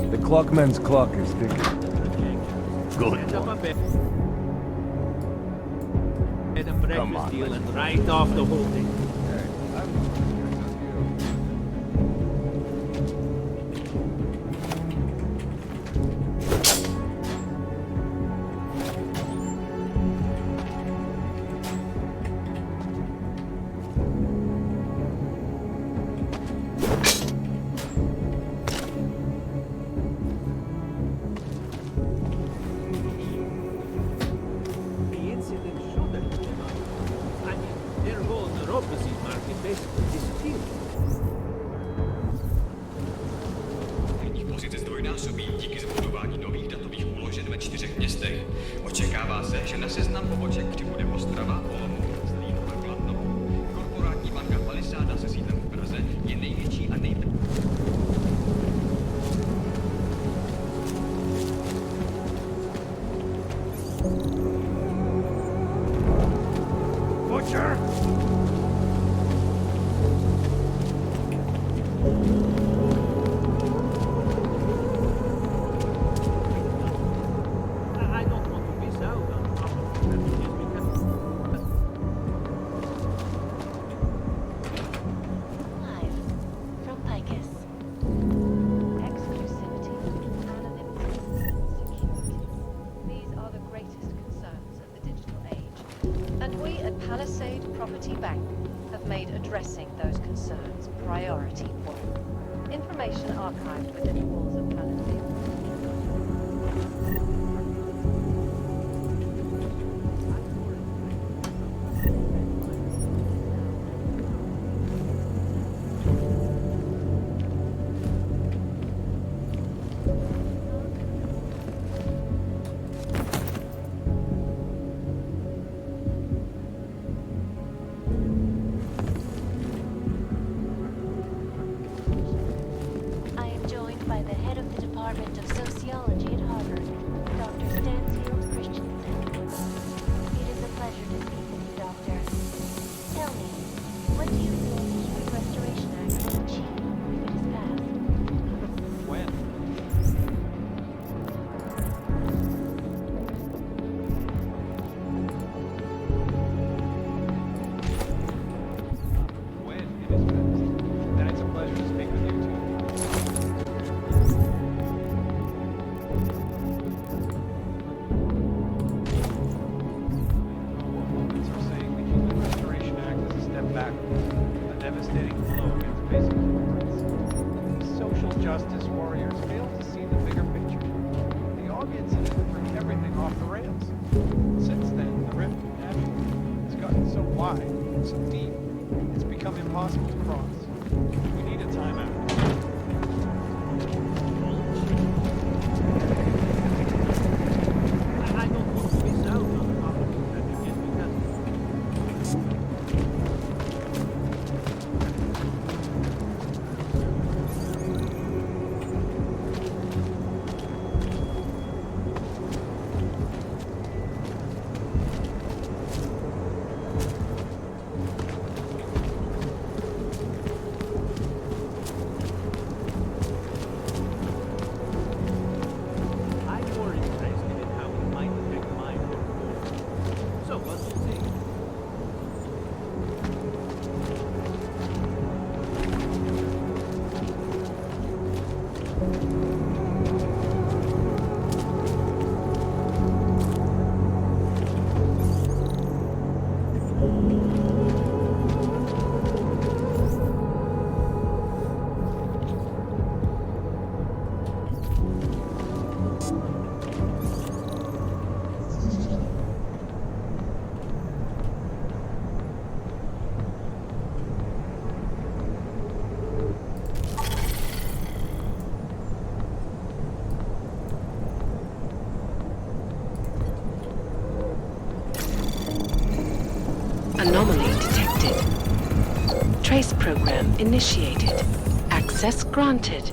The clockman's clock is ticking. Good. Come on, deal and right off the whole thing. Neuropathy market basically disappeared. Herní pozice zdvojnásobí díky zbudování nových datových úložen ve 4 městech. Očekává se, že na seznam poboček přibude Ostrava, Olomouc, Zlín a Kladno. Korporátní banka Palisáda se sídlem v Praze je největší a Butcher! I don't want to miss out on opportunities because... Live from Picus. Exclusivity, anonymity, security. These are the greatest concerns of the digital age. And we at Palisade Property Bank have made addressing those concerns priority one. Information archived within the walls of Palisade. I am joined by the head of the Department of Sociology at Harvard, Dr. Stansfield Christensen. It is a pleasure to speak with you, Doctor. Tell me, what do you think the Human Restoration Act will achieve if it is passed? When? When it is passed. Then it's a pleasure to speak with you too. Opponents are saying the Human Restoration Act is a step backward, a devastating blow against basic human rights. These social justice warriors fail to see the bigger picture. The Aug incident threw everything off the rails. Since then, the rift naturally has gotten so wide, so deep, it's become impossible to cross. We need a timeout. I don't want to miss out on opportunities because... I'm more interested in how it might affect my work. So what do you think? Anomaly detected. Trace program initiated. Access granted.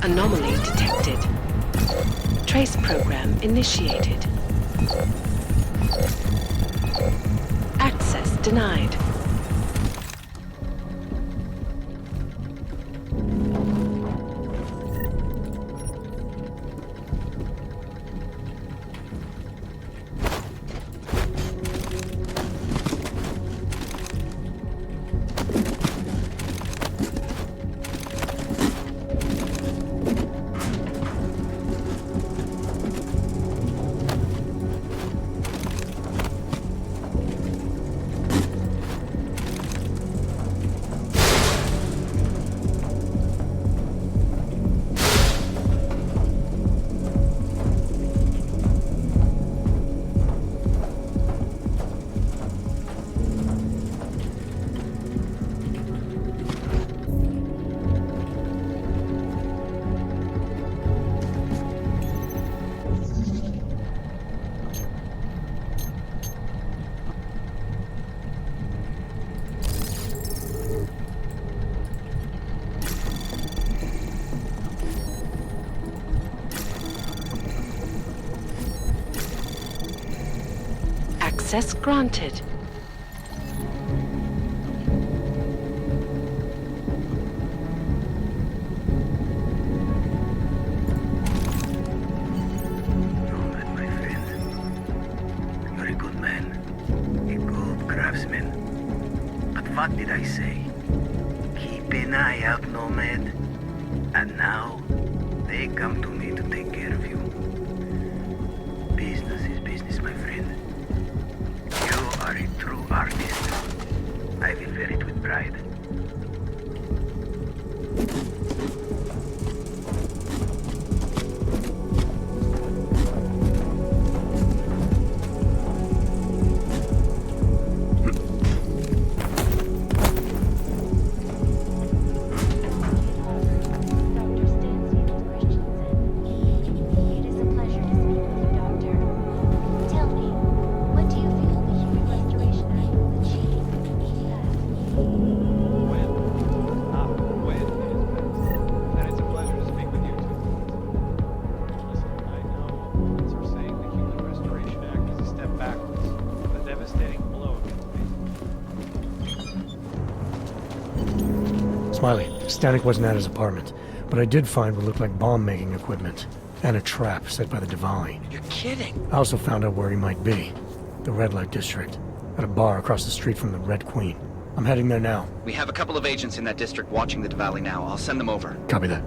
Anomaly detected. Trace program initiated. Access denied. Access granted. You're a good man, a good craftsman. But what did I say? Keep an eye out, Nomad. And now, they come to me to take care of you. Business is business, my friend. You are a true artist. I will wear it with pride. Smiley, Stanek wasn't at his apartment, but I did find what looked like bomb-making equipment, and a trap set by the Diwali. You're kidding! I also found out where he might be. The Red Light District, at a bar across the street from the Red Queen. I'm heading there now. We have a couple of agents in that district watching the Diwali now. I'll send them over. Copy that.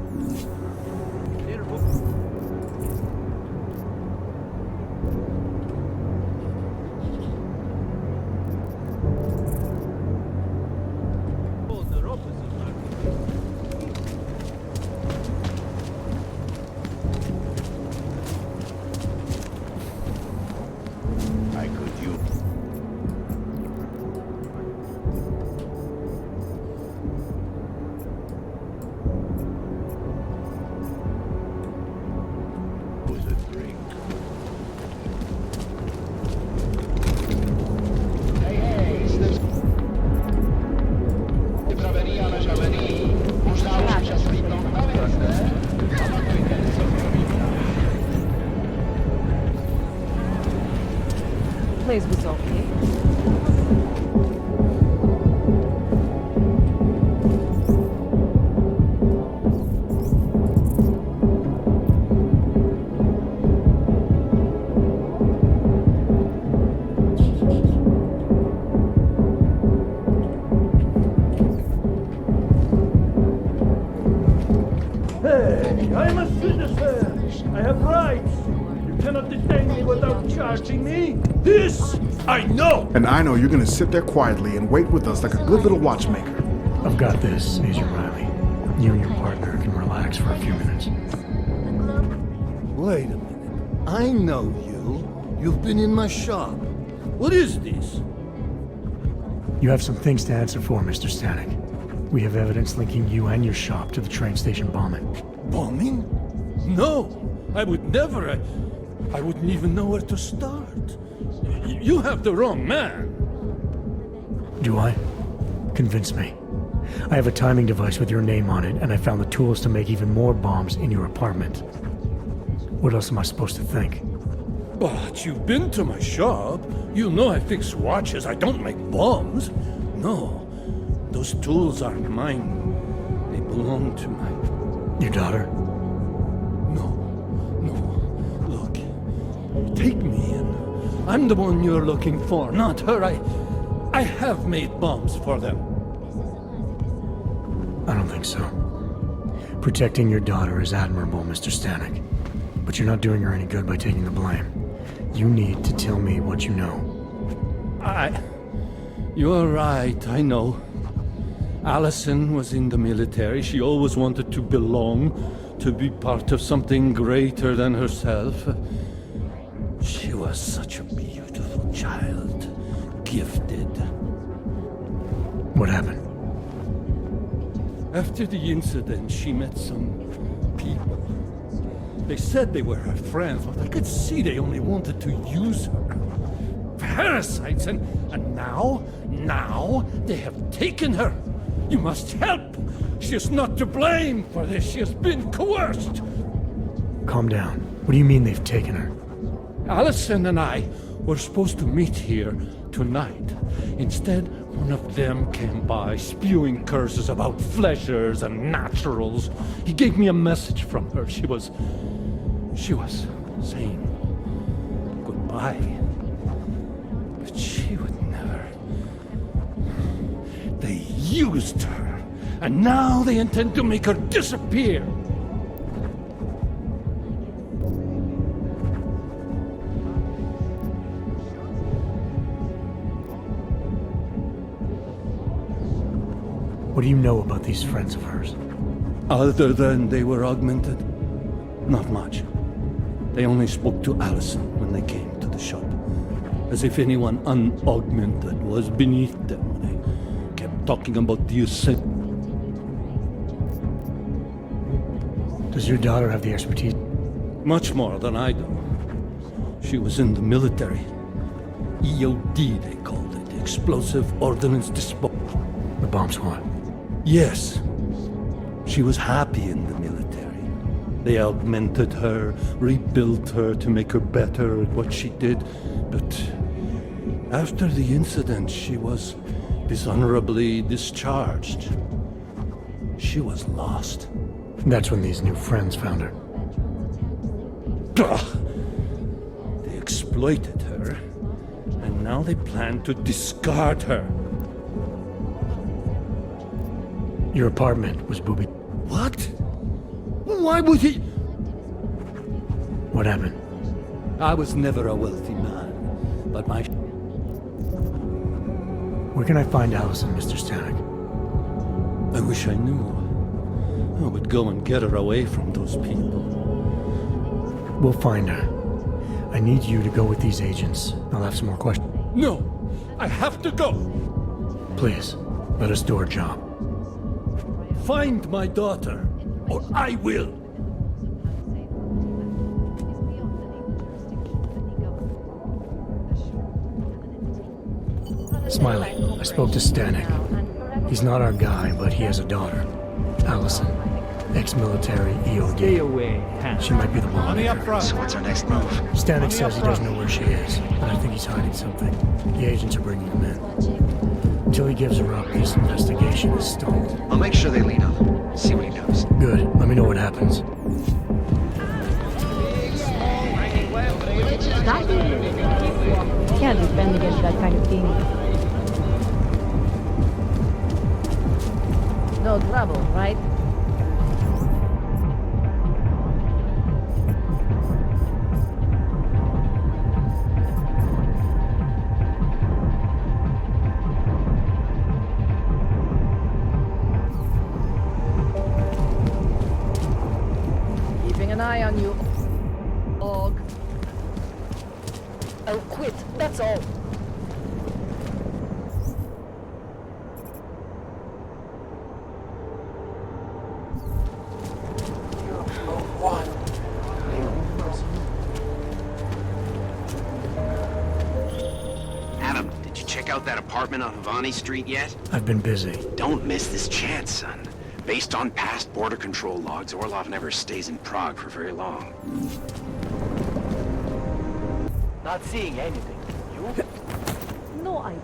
Place was okay. Hey, I'm a citizen. I have rights. You cannot detain me without charging me. This I know. And I know you're gonna sit there quietly and wait with us like a good little watchmaker. I've got this, Agent Riley. You and your partner can relax for a few minutes. Wait a minute. I know you. You've been in my shop. What is this? You have some things to answer for, Mr. Stanek. We have evidence linking you and your shop to the train station bombing. Bombing? No, I would never. I wouldn't even know where to start. You have the wrong man. Do I? Convince me. I have a timing device with your name on it, and I found the tools to make even more bombs in your apartment. What else am I supposed to think? But you've been to my shop. You know I fix watches. I don't make bombs. No, those tools are mine. They belong to my... Your daughter? No. Look, take me in. I'm the one you're looking for, not her. I have made bombs for them. I don't think so. Protecting your daughter is admirable, Mr. Stanek. But you're not doing her any good by taking the blame. You need to tell me what you know. You're right, I know. Allison was in the military. She always wanted to belong, to be part of something greater than herself. She was such a beautiful child, gifted. What happened? After the incident, she met some people. They said they were her friends, but I could see they only wanted to use her. Parasites, and now they have taken her. You must help. She is not to blame for this. She has been coerced. Calm down. What do you mean they've taken her? Allison and I were supposed to meet here tonight. Instead, one of them came by, spewing curses about fleshers and naturals. He gave me a message from her. She was saying goodbye. But she would never. They used her, and now they intend to make her disappear. What do you know about these friends of hers? Other than they were augmented? Not much. They only spoke to Allison when they came to the shop. As if anyone unaugmented was beneath them. They kept talking about Deus Ex. Does your daughter have the expertise? Much more than I do. She was in the military. EOD, they called it. Explosive Ordnance Disposal. The bomb squad? Yes. She was happy in the military. They augmented her, rebuilt her to make her better at what she did. But after the incident, she was dishonorably discharged. She was lost. That's when these new friends found her. They exploited her, and now they plan to discard her. Your apartment was booby. What? Why would he? What happened? I was never a wealthy man, but my... Where can I find Allison, Mr. Stanek? I wish I knew. I would go and get her away from those people. We'll find her. I need you to go with these agents. I'll have some more questions. No! I have to go! Please, let us do our job. Find my daughter, or I will! Smiley, I spoke to Stanek. He's not our guy, but he has a daughter. Allison. Ex-military, EOD. Stay away, She might be the one. Money up front. So what's our next move? Stanek says he doesn't know where she is, but I think he's hiding something. The agents are bringing him in. Until he gives her up, this investigation is stalled. I'll make sure they lead up. See what he knows. Good. Let me know what happens. Can't defend against that kind of thing. No trouble, right? Keeping an eye on you, Og. I'll quit, that's all. Adam, did you check out that apartment on Havani Street yet? I've been busy. Don't miss this chance, son. Based on past border control logs, Orlov never stays in Prague for very long. Not seeing anything. You? No idea.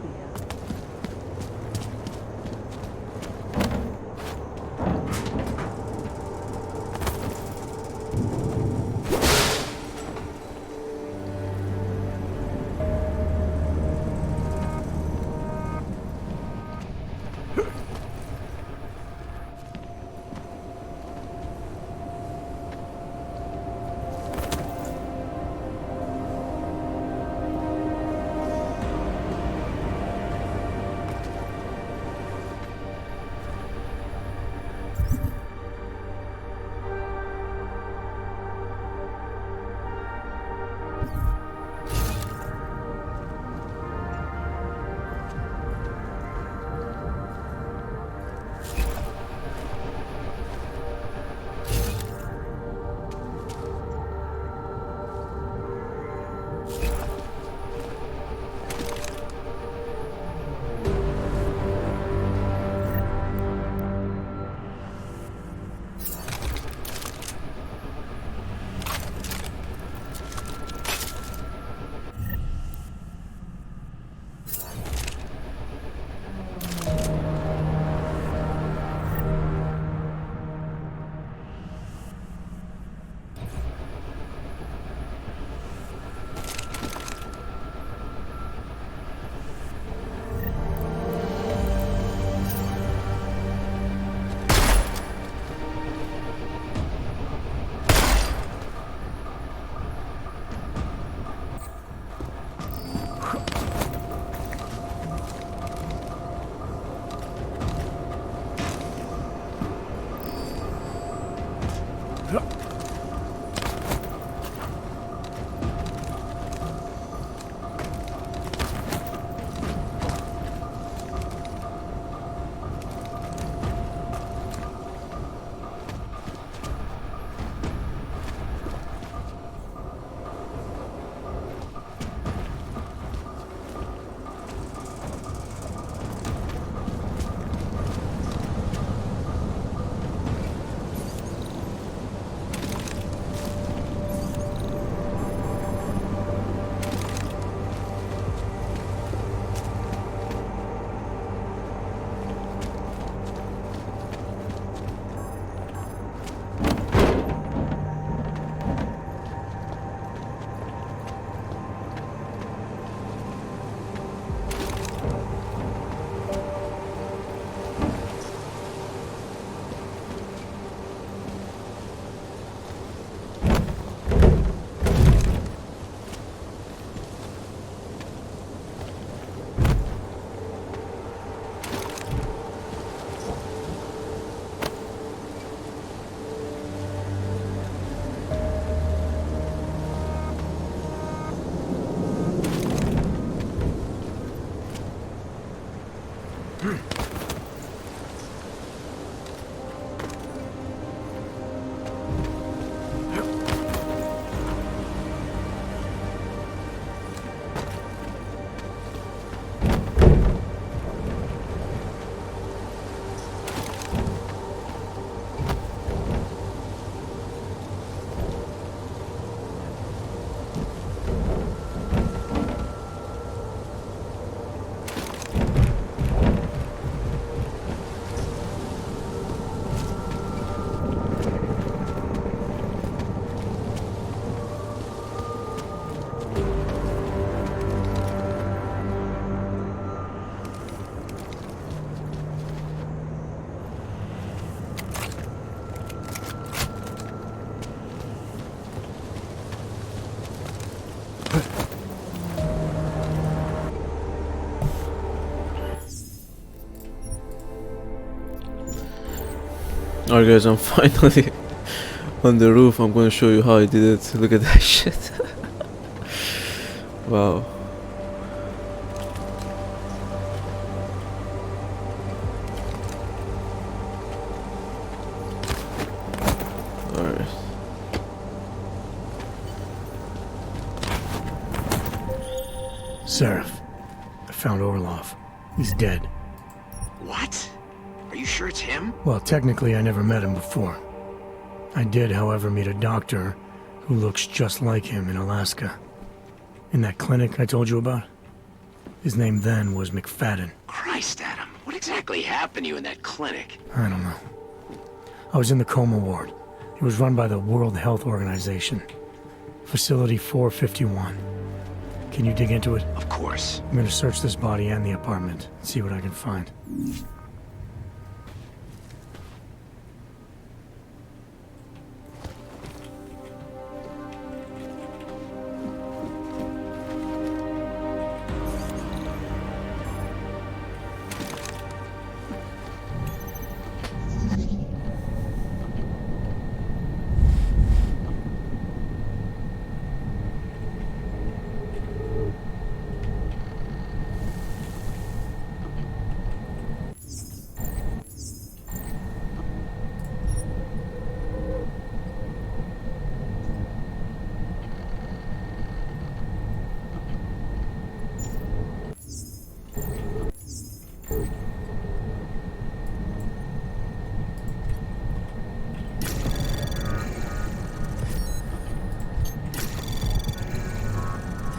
Alright guys, I'm finally on the roof. I'm gonna show you how I did it. Look at that shit. Wow. Alright. Seraph, I found Orlov. He's dead. What? Are you sure it's him? Well, technically I never met him before. I did, however, meet a doctor who looks just like him in Alaska. In that clinic I told you about. His name then was McFadden. Christ, Adam. What exactly happened to you in that clinic? I don't know. I was in the coma ward. It was run by the World Health Organization. Facility 451. Can you dig into it? Of course. I'm gonna search this body and the apartment, see what I can find.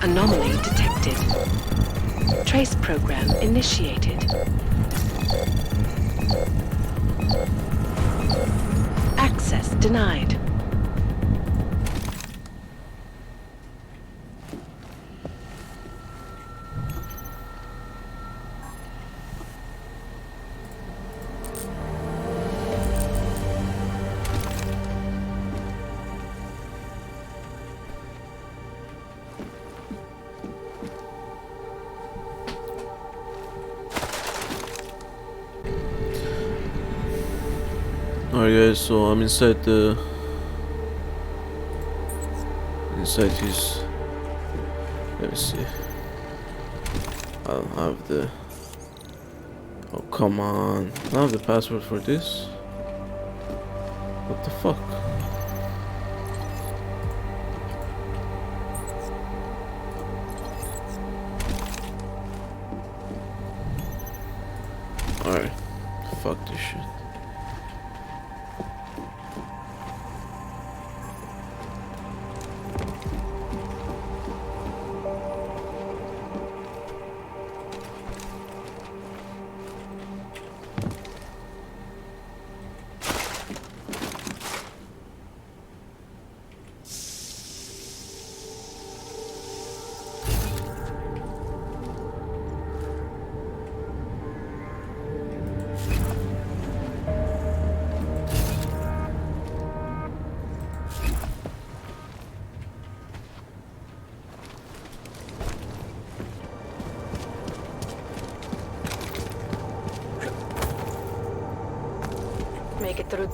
Anomaly detected. Trace program initiated. Access denied. Alright guys, so I'm inside his, let me see, I don't have the, oh come on, I don't have the password for this, what the fuck? Alright, fuck this shit. Make it through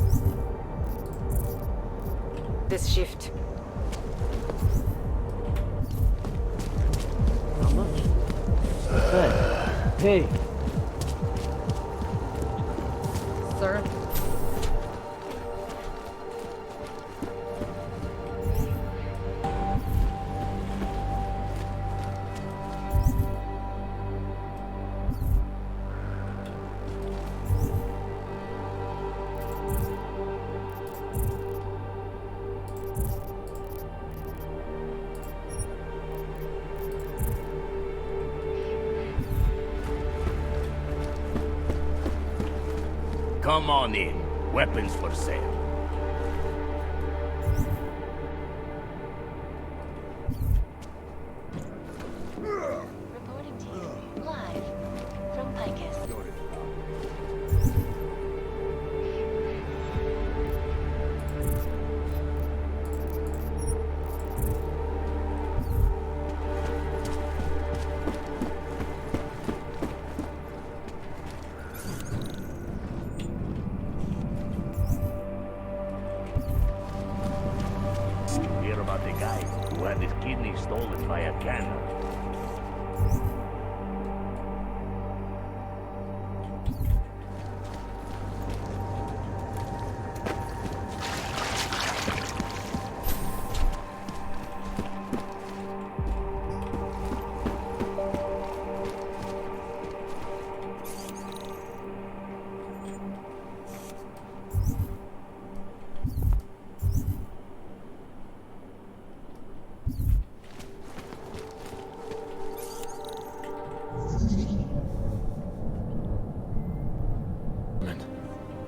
this shift. How much? What's that? Hey. sir. Come on in. Weapons for sale. Reporting to you, live, from Picus. Hear about the guy who had his kidney stolen by a cannon?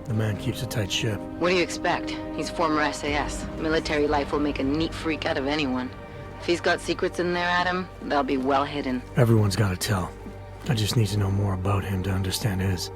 The man keeps a tight ship. What do you expect? He's former SAS. Military life will make a neat freak out of anyone. If he's got secrets in there, Adam, they'll be well hidden. Everyone's got to tell. I just need to know more about him to understand his.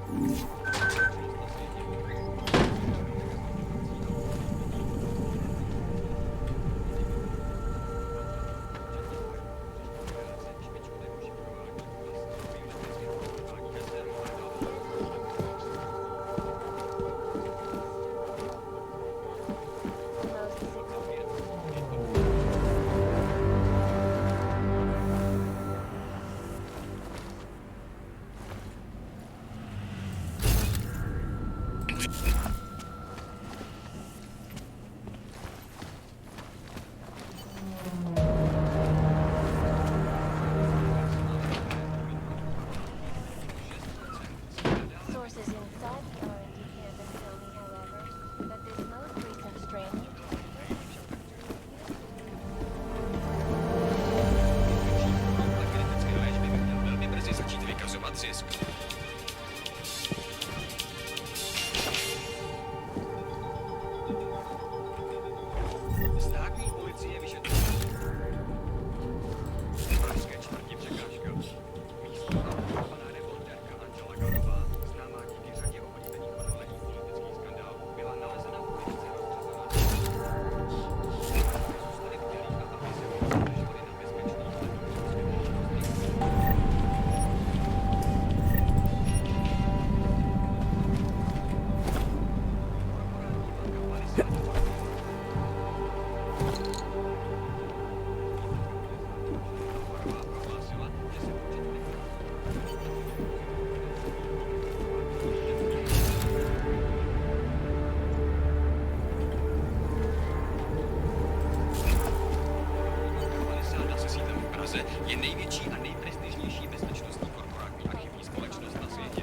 je největší a nejprestižnější bezpečnostní korporátní archivní společnost na světě.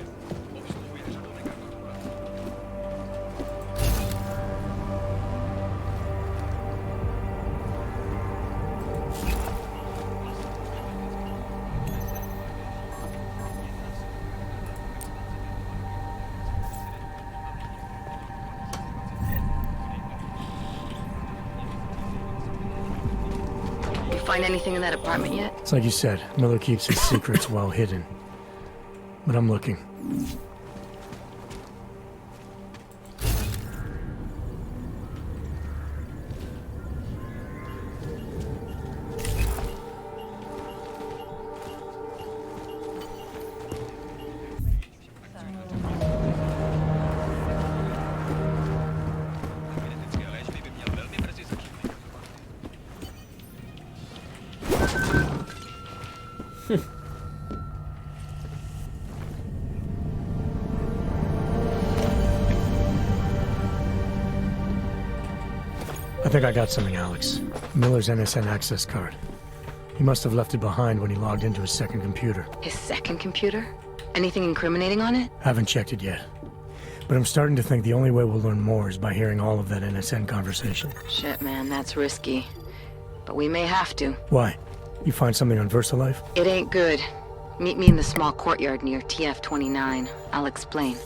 Obsluhuje řadu megakorporací. Find anything in that apartment yet? It's like you said, Miller keeps his secrets well hidden. But I'm looking. I think I got something, Alex. Miller's NSN access card. He must have left it behind when he logged into his second computer. His second computer? Anything incriminating on it? Haven't checked it yet. But I'm starting to think the only way we'll learn more is by hearing all of that NSN conversation. Shit, man, that's risky. But we may have to. Why? You find something on VersaLife? It ain't good. Meet me in the small courtyard near TF29. I'll explain.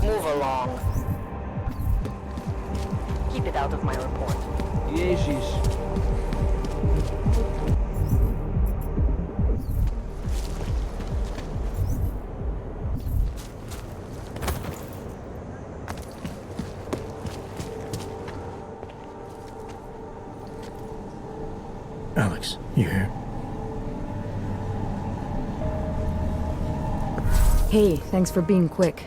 Move along. Keep it out of my report. Jesus. Alex, you here? Hey, thanks for being quick.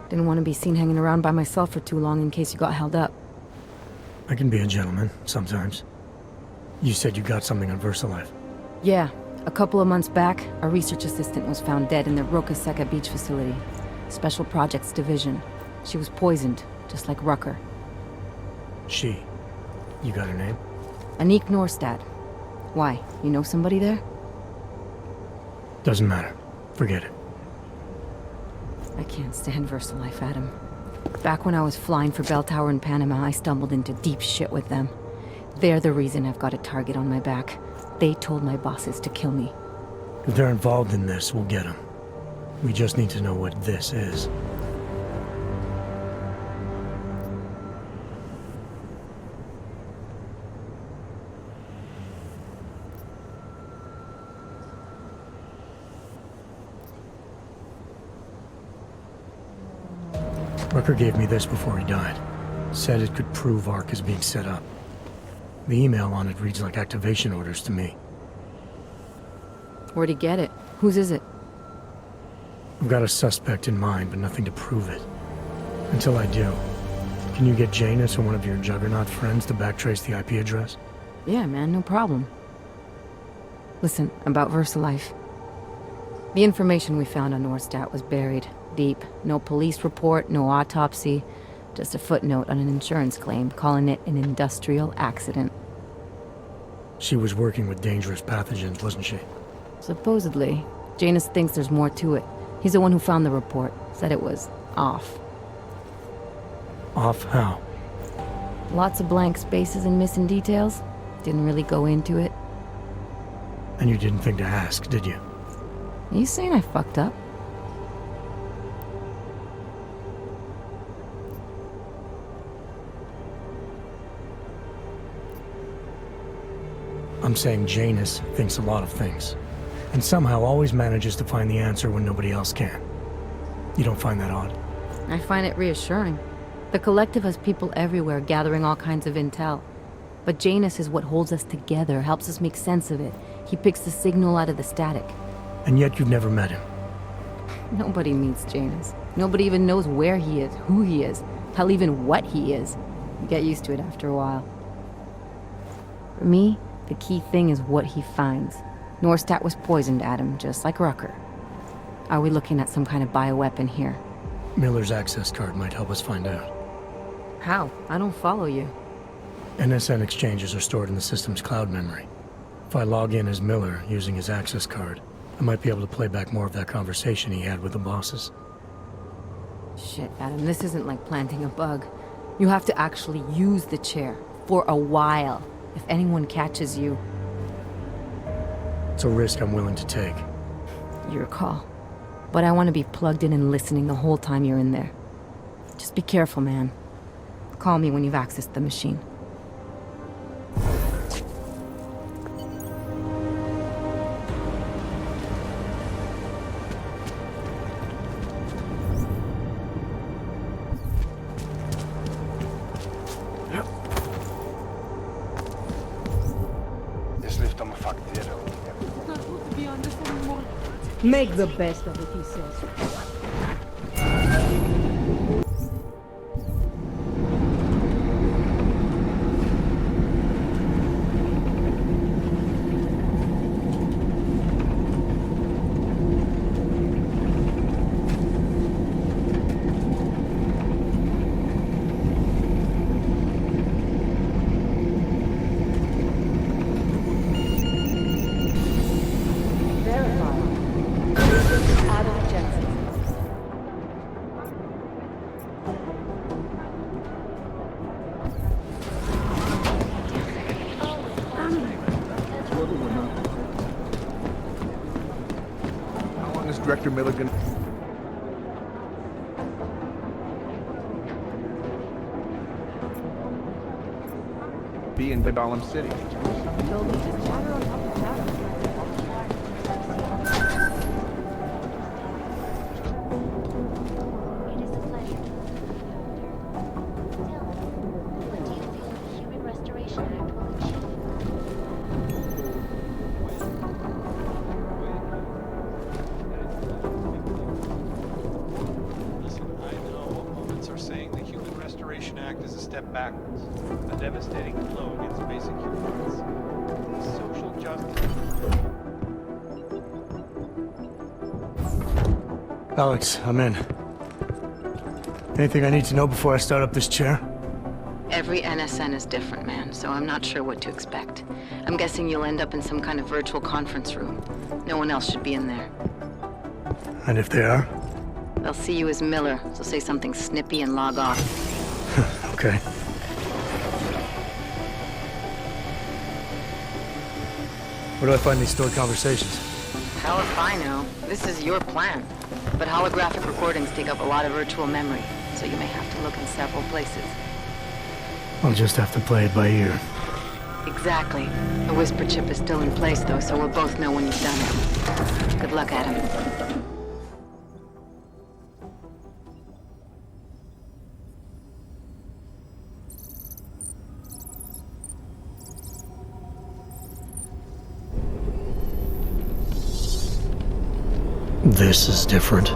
Didn't want to be seen hanging around by myself for too long in case you got held up. I can be a gentleman, sometimes. You said you got something on VersaLife. Yeah, a couple of months back, a research assistant was found dead in the Rucker beach facility. Special Projects Division. She was poisoned, just like Rucker. She? You got her name? Anik Norstad. Why? You know somebody there? Doesn't matter. Forget it. I can't stand VersaLife, Adam. Back when I was flying for Bell Tower in Panama, I stumbled into deep shit with them. They're the reason I've got a target on my back. They told my bosses to kill me. If they're involved in this, we'll get them. We just need to know what this is. Rucker gave me this before he died. Said it could prove ARC is being set up. The email on it reads like activation orders to me. Where'd he get it? Whose is it? I've got a suspect in mind, but nothing to prove it. Until I do, can you get Janus or one of your Juggernaut friends to backtrace the IP address? Yeah, man, no problem. Listen, about VersaLife. The information we found on Norstad was buried deep. No police report, no autopsy. Just a footnote on an insurance claim, calling it an industrial accident. She was working with dangerous pathogens, wasn't she? Supposedly. Janus thinks there's more to it. He's the one who found the report. Said it was off. Off how? Lots of blank spaces and missing details. Didn't really go into it. And you didn't think to ask, did you? Are you saying I fucked up? I'm saying Janus thinks a lot of things, and somehow always manages to find the answer when nobody else can. You don't find that odd? I find it reassuring. The Collective has people everywhere gathering all kinds of intel. But Janus is what holds us together, helps us make sense of it. He picks the signal out of the static. And yet you've never met him. Nobody meets Janus. Nobody even knows where he is, who he is, hell, even what he is. You get used to it after a while. For me, the key thing is what he finds. Norstad was poisoned, Adam, just like Rucker. Are we looking at some kind of bioweapon here? Miller's access card might help us find out. How? I don't follow you. NSN exchanges are stored in the system's cloud memory. If I log in as Miller using his access card, I might be able to play back more of that conversation he had with the bosses. Shit, Adam, this isn't like planting a bug. You have to actually use the chair. For a while. If anyone catches you... It's a risk I'm willing to take. Your call. But I want to be plugged in and listening the whole time you're in there. Just be careful, man. Call me when you've accessed the machine. Make the best of it, he says. Jensen. How long is Director Milligan? Be in Golem City. Backwards, a devastating blow against basic human rights. Social justice. Alex, I'm in. Anything I need to know before I start up this chair? Every NSN is different, man, so I'm not sure what to expect. I'm guessing you'll end up in some kind of virtual conference room. No one else should be in there. And if they are? They'll see you as Miller, so say something snippy and log off. Okay. Where do I find these stored conversations? Hell if I know. This is your plan. But holographic recordings take up a lot of virtual memory, so you may have to look in several places. I'll just have to play it by ear. Exactly. The whisper chip is still in place, though, so we'll both know when you've done it. Good luck, Adam. This is different.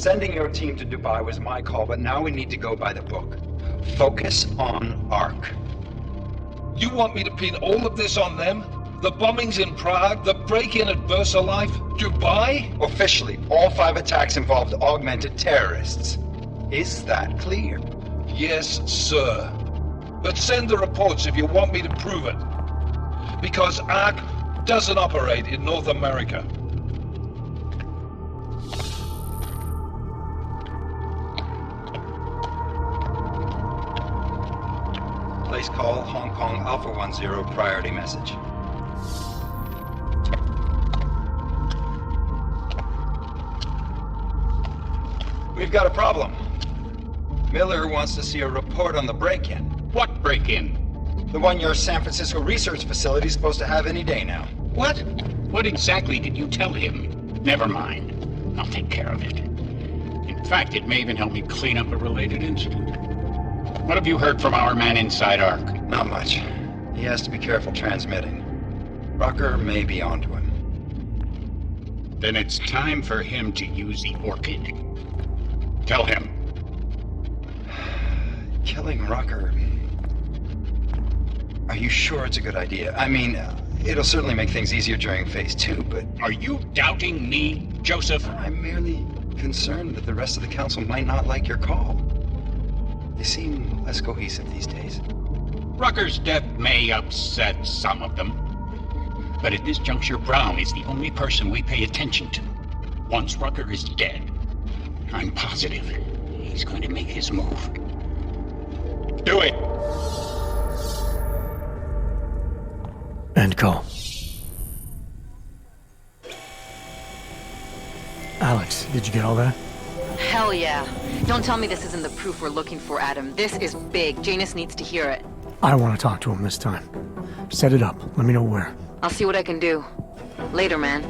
Sending your team to Dubai was my call, but now we need to go by the book. Focus on ARC. You want me to pin all of this on them? The bombings in Prague, the break-in at VersaLife, Dubai? Officially, all 5 attacks involved augmented terrorists. Is that clear? Yes, sir. But send the reports if you want me to prove it. Because ARC doesn't operate in North America. Place call, Hong Kong Alpha 10, priority message. We've got a problem. Miller wants to see a report on the break-in. What break-in? The one your San Francisco research facility is supposed to have any day now. What? What exactly did you tell him? Never mind. I'll take care of it. In fact, it may even help me clean up a related incident. What have you heard from our man inside ARC? Not much. He has to be careful transmitting. Rucker may be onto him. Then it's time for him to use the orchid. Tell him. Killing Rucker. Are you sure it's a good idea? I mean, it'll certainly make things easier during Phase 2, but... Are you doubting me, Joseph? I'm merely concerned that the rest of the council might not like your call. They seem less cohesive these days. Rucker's death may upset some of them. But at this juncture, Brown is the only person we pay attention to. Once Rucker is dead, I'm positive he's going to make his move. Do it! End call. Alex, did you get all that? Hell yeah. Don't tell me this isn't the proof we're looking for, Adam. This is big. Janus needs to hear it. I want to talk to him this time. Set it up. Let me know where. I'll see what I can do. Later, man.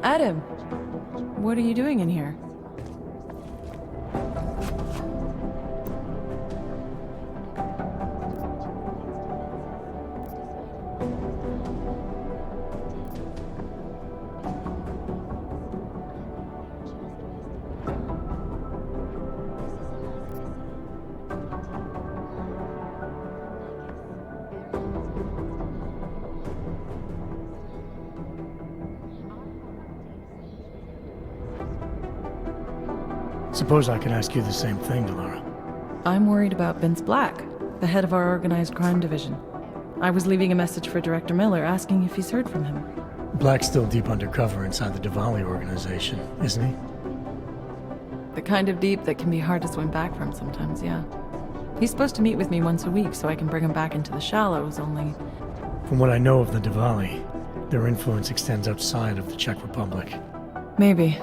Adam, what are you doing in here? Suppose I could ask you the same thing, Delara. I'm worried about Vince Black, the head of our organized crime division. I was leaving a message for Director Miller asking if he's heard from him. Black's still deep undercover inside the Diwali organization, isn't he? The kind of deep that can be hard to swim back from sometimes, yeah. He's supposed to meet with me once a week so I can bring him back into the shallows, only... From what I know of the Diwali, their influence extends outside of the Czech Republic. Maybe.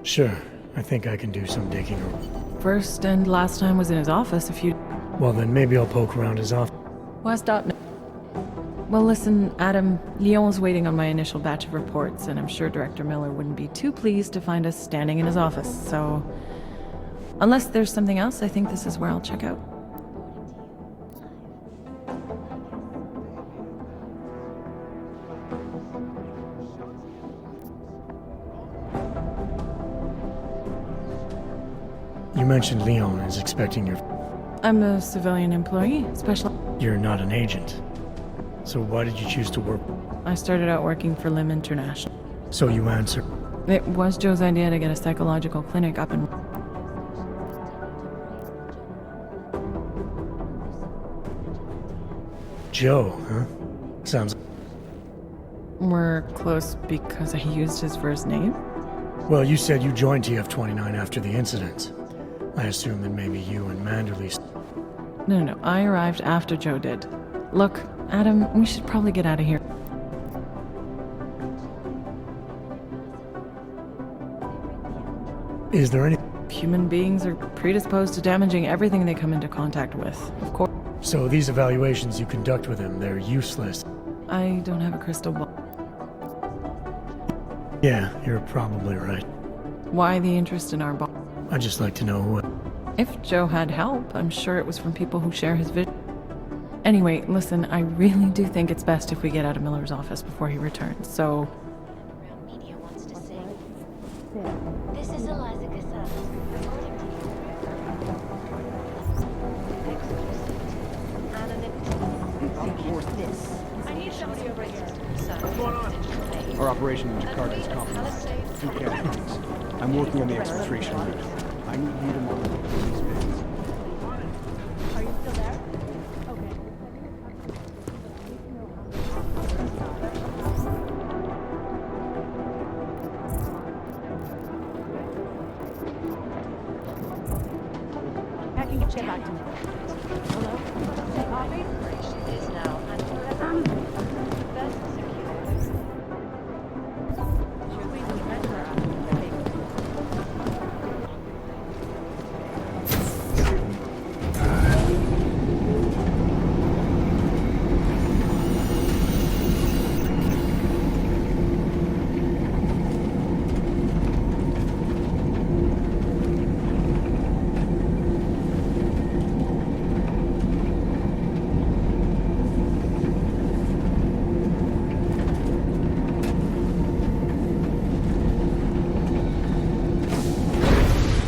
Sure, I think I can do some digging. First and last time was in his office a few... Well then, maybe I'll poke around his office. Why stop now? Well listen, Adam, Lyon's waiting on my initial batch of reports, and I'm sure Director Miller wouldn't be too pleased to find us standing in his office, so... Unless there's something else, I think this is where I'll check out. You mentioned Leon is expecting your... I'm a civilian employee, special... You're not an agent. So why did you choose to work? I started out working for Lim International. So you answer. It was Joe's idea to get a psychological clinic up and... Joe, huh? Sounds... We're close because I used his first name? Well, you said you joined TF29 after the incident. I assume that maybe you and Manderley... No, I arrived after Joe did. Look, Adam, we should probably get out of here. Is there any... Human beings are predisposed to damaging everything they come into contact with, of course. So these evaluations you conduct with him, they're useless. I don't have a crystal ball. Yeah, you're probably right. Why the interest in our boss? I'd just like to know who... If Joe had help, I'm sure it was from people who share his vision. Anyway, listen, I really do think it's best if we get out of Miller's office before he returns, so... Media wants to sing. This is Eliza Cassell. This. I need somebody over here. What's going on? Our operation in Jakarta is compromised. 2 casualties. I'm working on the exfiltration route. I need you to monitor these bins. Are you still there? Okay. Packing a chip back to me. Hello? Copy? Is now under best security. Should we prevent her after the big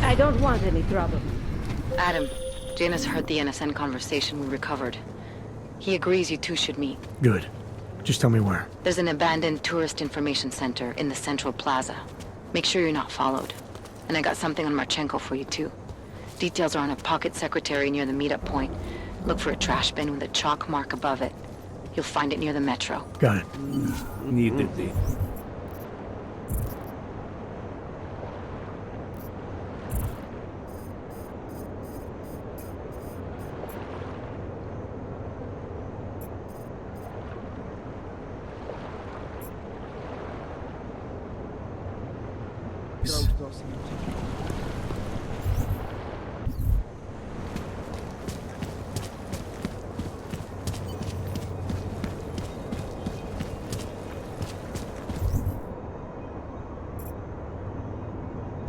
I don't want any trouble. Adam, Janus heard the NSN conversation we recovered. He agrees you two should meet. Good. Just tell me where. There's an abandoned tourist information center in the central plaza. Make sure you're not followed. And I got something on Marchenko for you too. Details are on a pocket secretary near the meetup point. Look for a trash bin with a chalk mark above it. You'll find it near the metro. Got it. Needed it.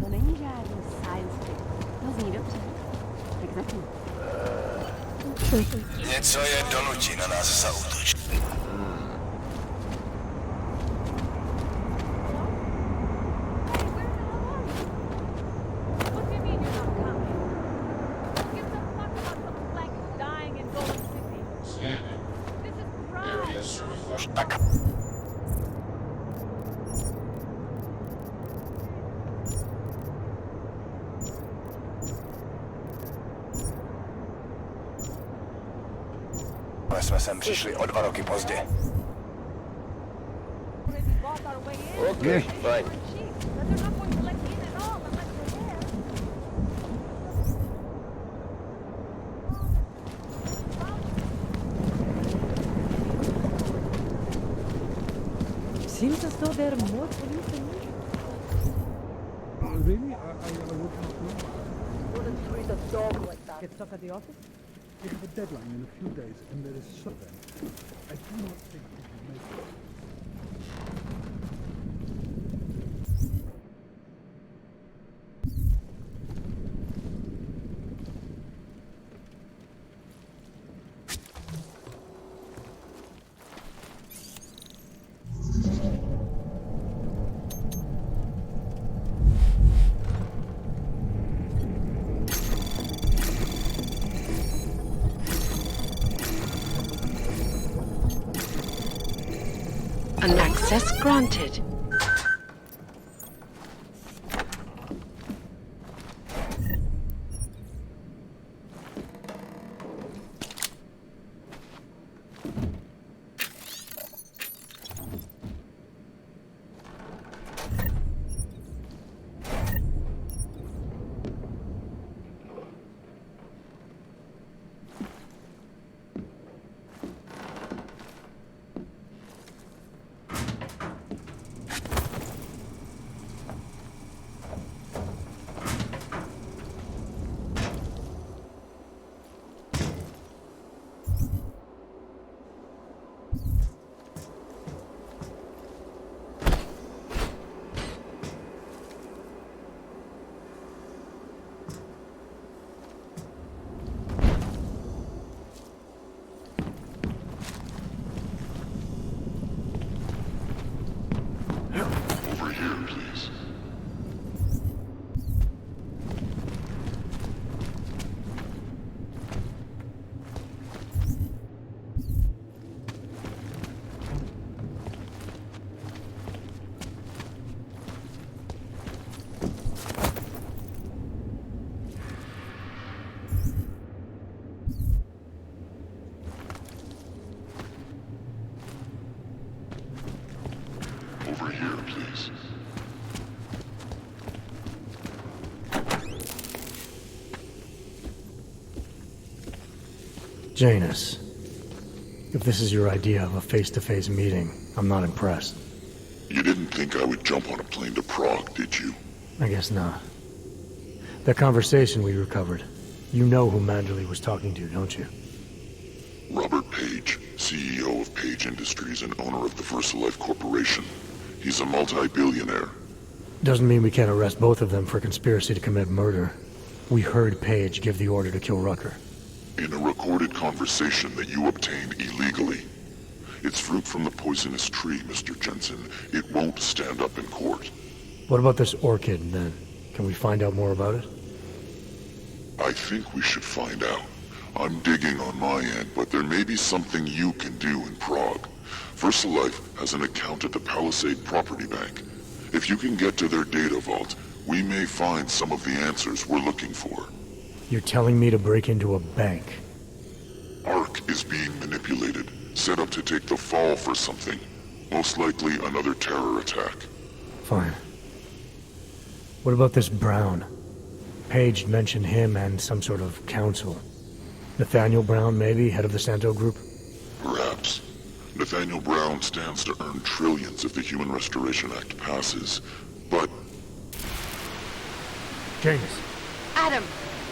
To není žádný science fiction. No zní dobře. Tak zatím. Něco je donutí na nás zaútočit. Ale jsme sem přišli o 2 roky pozdě. Okay, fine. Seems as though there are more police than usual. Really? I wouldn't know. Wouldn't treat a dog like that. Get stuck at the office? We have a deadline in a few days, and there is so then. I do not think we can make it. An access granted. Janus, if this is your idea of a face-to-face meeting, I'm not impressed. You didn't think I would jump on a plane to Prague, did you? I guess not. That conversation we recovered, you know who Manderley was talking to, don't you? Robert Page, CEO of Page Industries and owner of the VersaLife Corporation. He's a multi-billionaire. Doesn't mean we can't arrest both of them for conspiracy to commit murder. We heard Page give the order to kill Rucker. In a recorded conversation that you obtained illegally. It's fruit from the poisonous tree, Mr. Jensen. It won't stand up in court. What about this orchid, then? Can we find out more about it? I think we should find out. I'm digging on my end, but there may be something you can do in Prague. VersaLife has an account at the Palisade Property Bank. If you can get to their data vault, we may find some of the answers we're looking for. You're telling me to break into a bank? ARC is being manipulated, set up to take the fall for something. Most likely another terror attack. Fine. What about this Brown? Page mentioned him and some sort of council. Nathaniel Brown, maybe, head of the Santo group? Perhaps. Nathaniel Brown stands to earn trillions if the Human Restoration Act passes, but... Janus. Adam!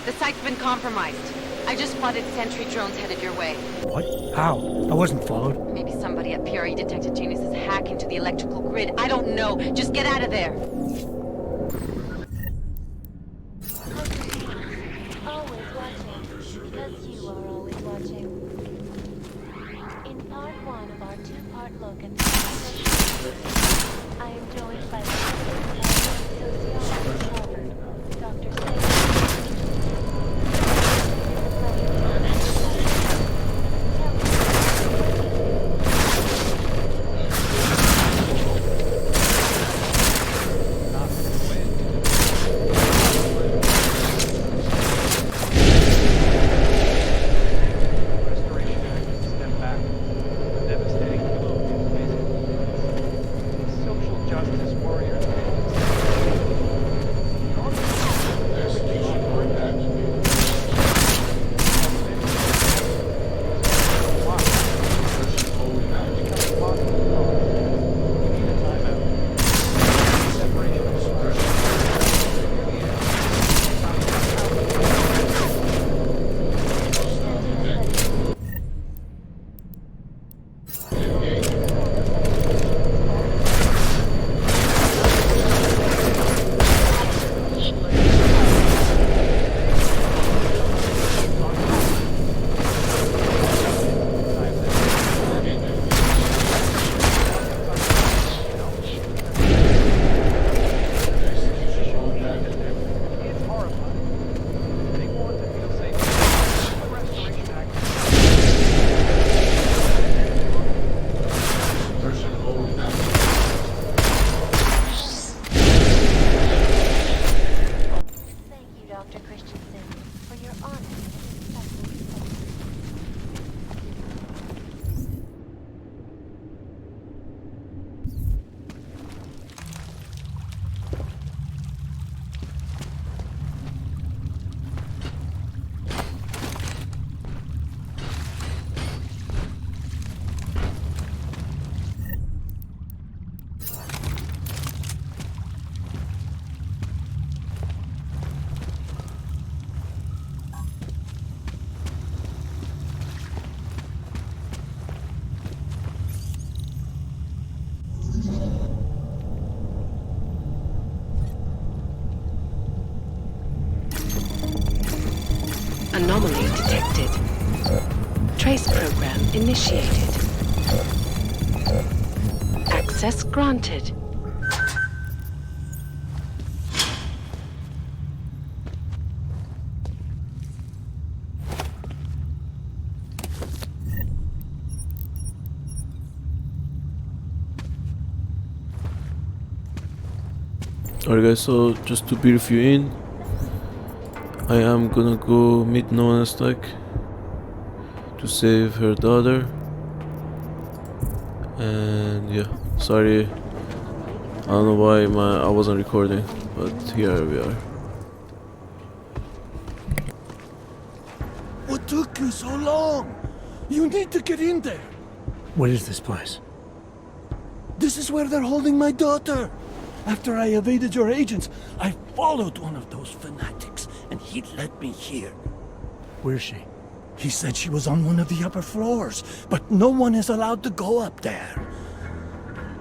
The site's been compromised. I just spotted sentry drones headed your way. What? How? I wasn't followed. Maybe somebody at PRE detected Janus's hack into the electrical grid. I don't know. Just get out of there. Always watching, because you are always watching. In part one of our two-part look at the situation, I am joined by the sociologist Harvard, Dr. Anomaly detected. Trace program initiated. Access granted. Alright guys, so just to brief you in, I am gonna go meet Nona Stack to save her daughter. And yeah, sorry, I don't know why I wasn't recording, but here we are. What took you so long? You need to get in there. What is this place? This is where they're holding my daughter. After I evaded your agents, I followed one of those fanatics, and he led me here. Where's she? He said she was on one of the upper floors, but no one is allowed to go up there.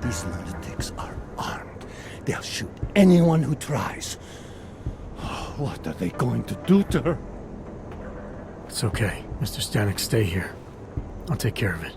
These lunatics are armed. They'll shoot anyone who tries. What are they going to do to her? It's okay. Mr. Stanek, stay here. I'll take care of it.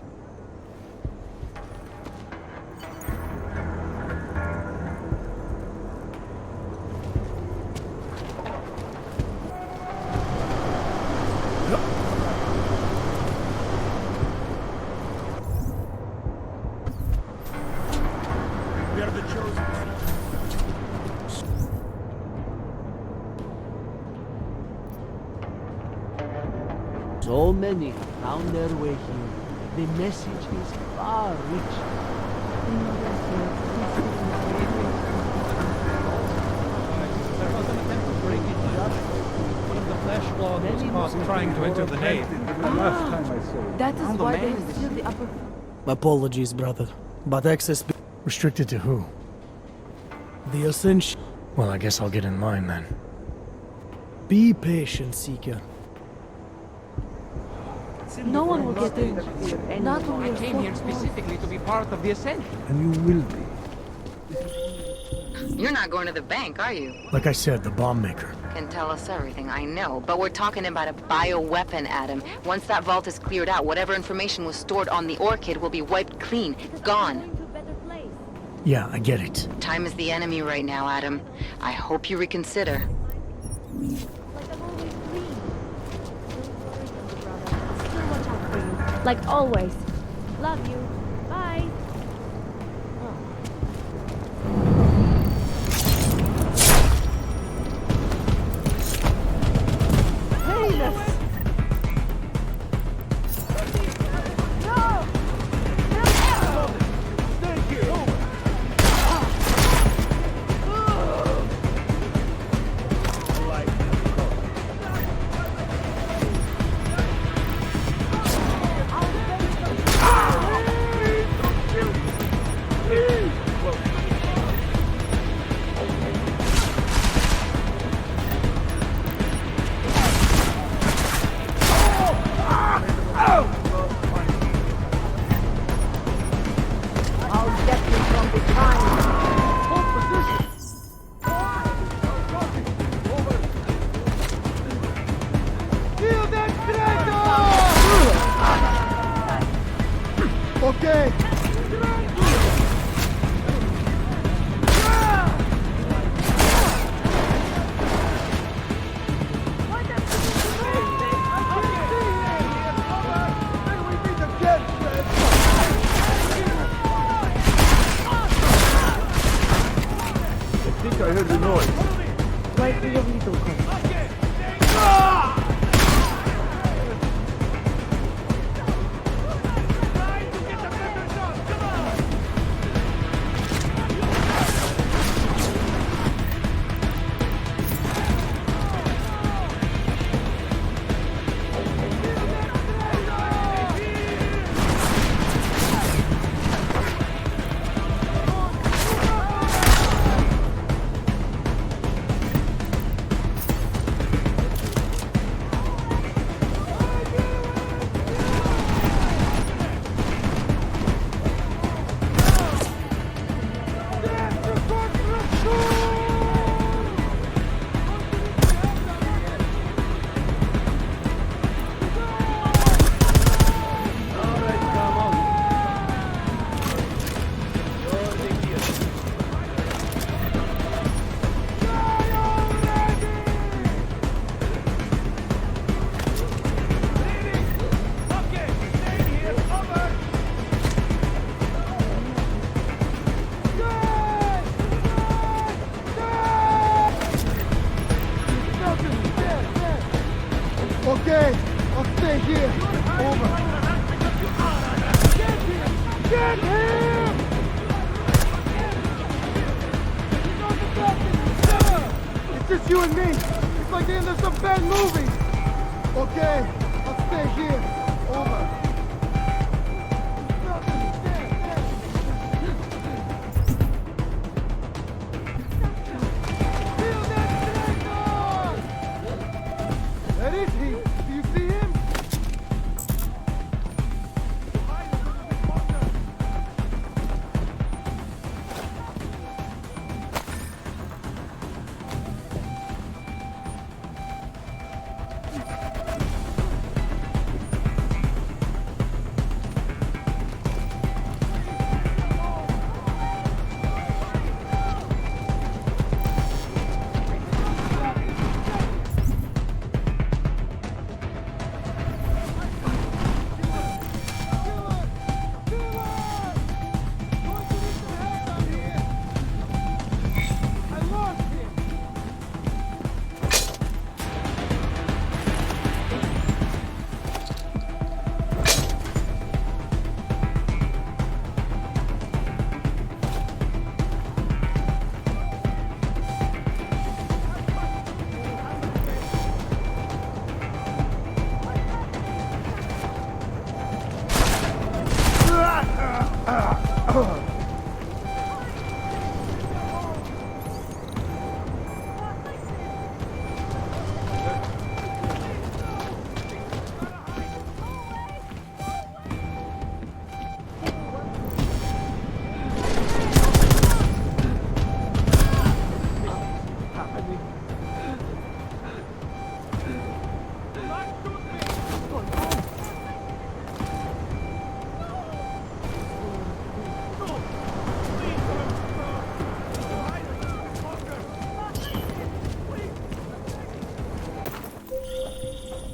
So many have found their way here. The message is far reaching. There was an attempt to break it last night. One of the flesh claws was caught trying to enter the nave. That is why they have sealed the upper... Apologies, brother, but access... Restricted to who? The Ascension. Well, I guess I'll get in line then. Be patient, Seeker. No one will get in. Not when I we're came here specifically to be part of the Ascent. And you will be. You're not going to the bank, are you? Like I said, the bomb maker. Can tell us everything, I know. But we're talking about a bioweapon, Adam. Once that vault is cleared out, whatever information was stored on the Orchid will be wiped clean. Gone. Yeah, I get it. Time is the enemy right now, Adam. I hope you reconsider. Like always. Love you. Bye. Okay. I heard the noise. Slightly of lethal cover. Okay, I'll stay here. Over. Get him! Get him! It's just you and me. It's like the end of some bad movie. Okay, I'll Stay here. Over. Where is he? Do you see him?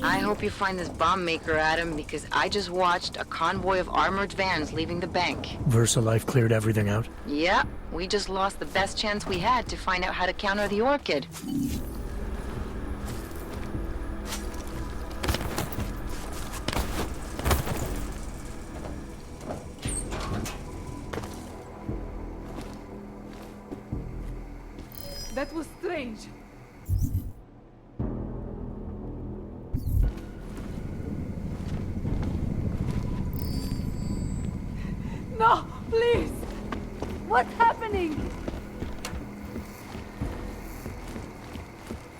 I hope you find this bomb maker, Adam, because I just watched a convoy of armored vans leaving the bank. VersaLife cleared everything out? Yeah, we just lost the best chance we had to find out how to counter the Orchid. That was strange. No, please! What's happening?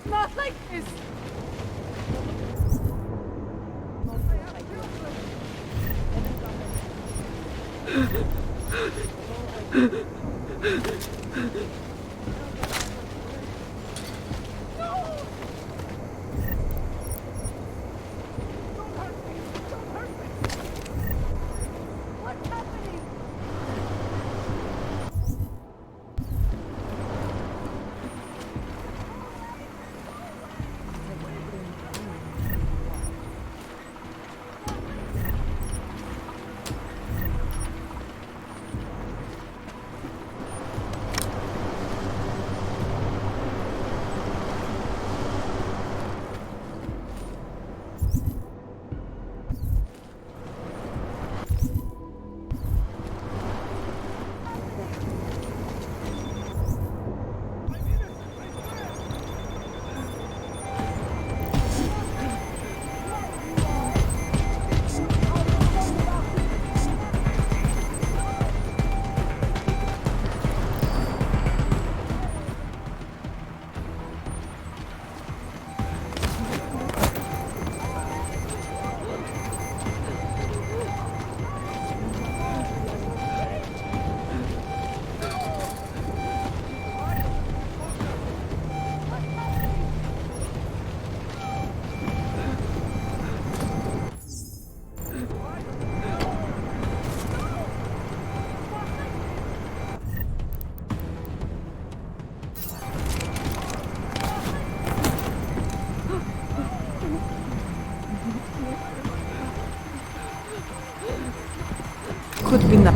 Not like this! Could be not.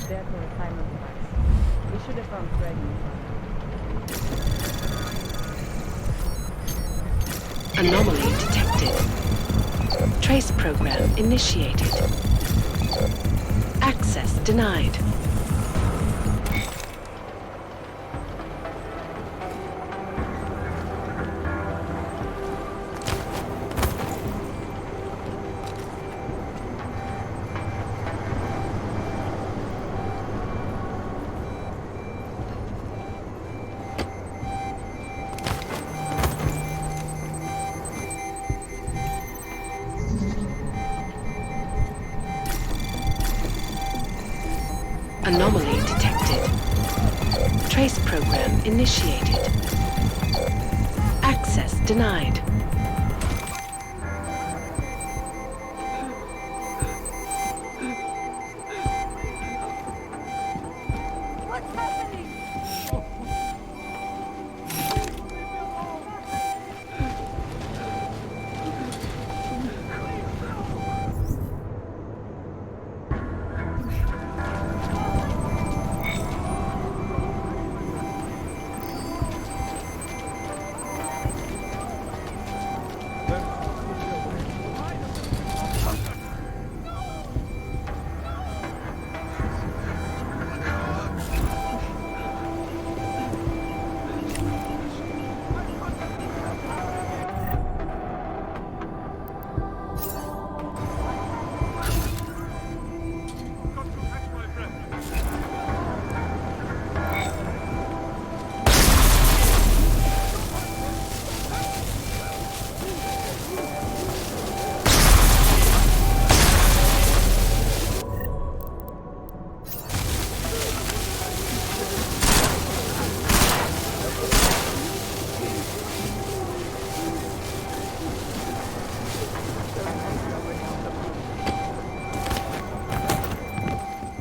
there for a timer device. We should have found Prague in time. Anomaly detected. Trace program initiated. Access denied. Anomaly detected. Trace program initiated. Access denied. What's happening?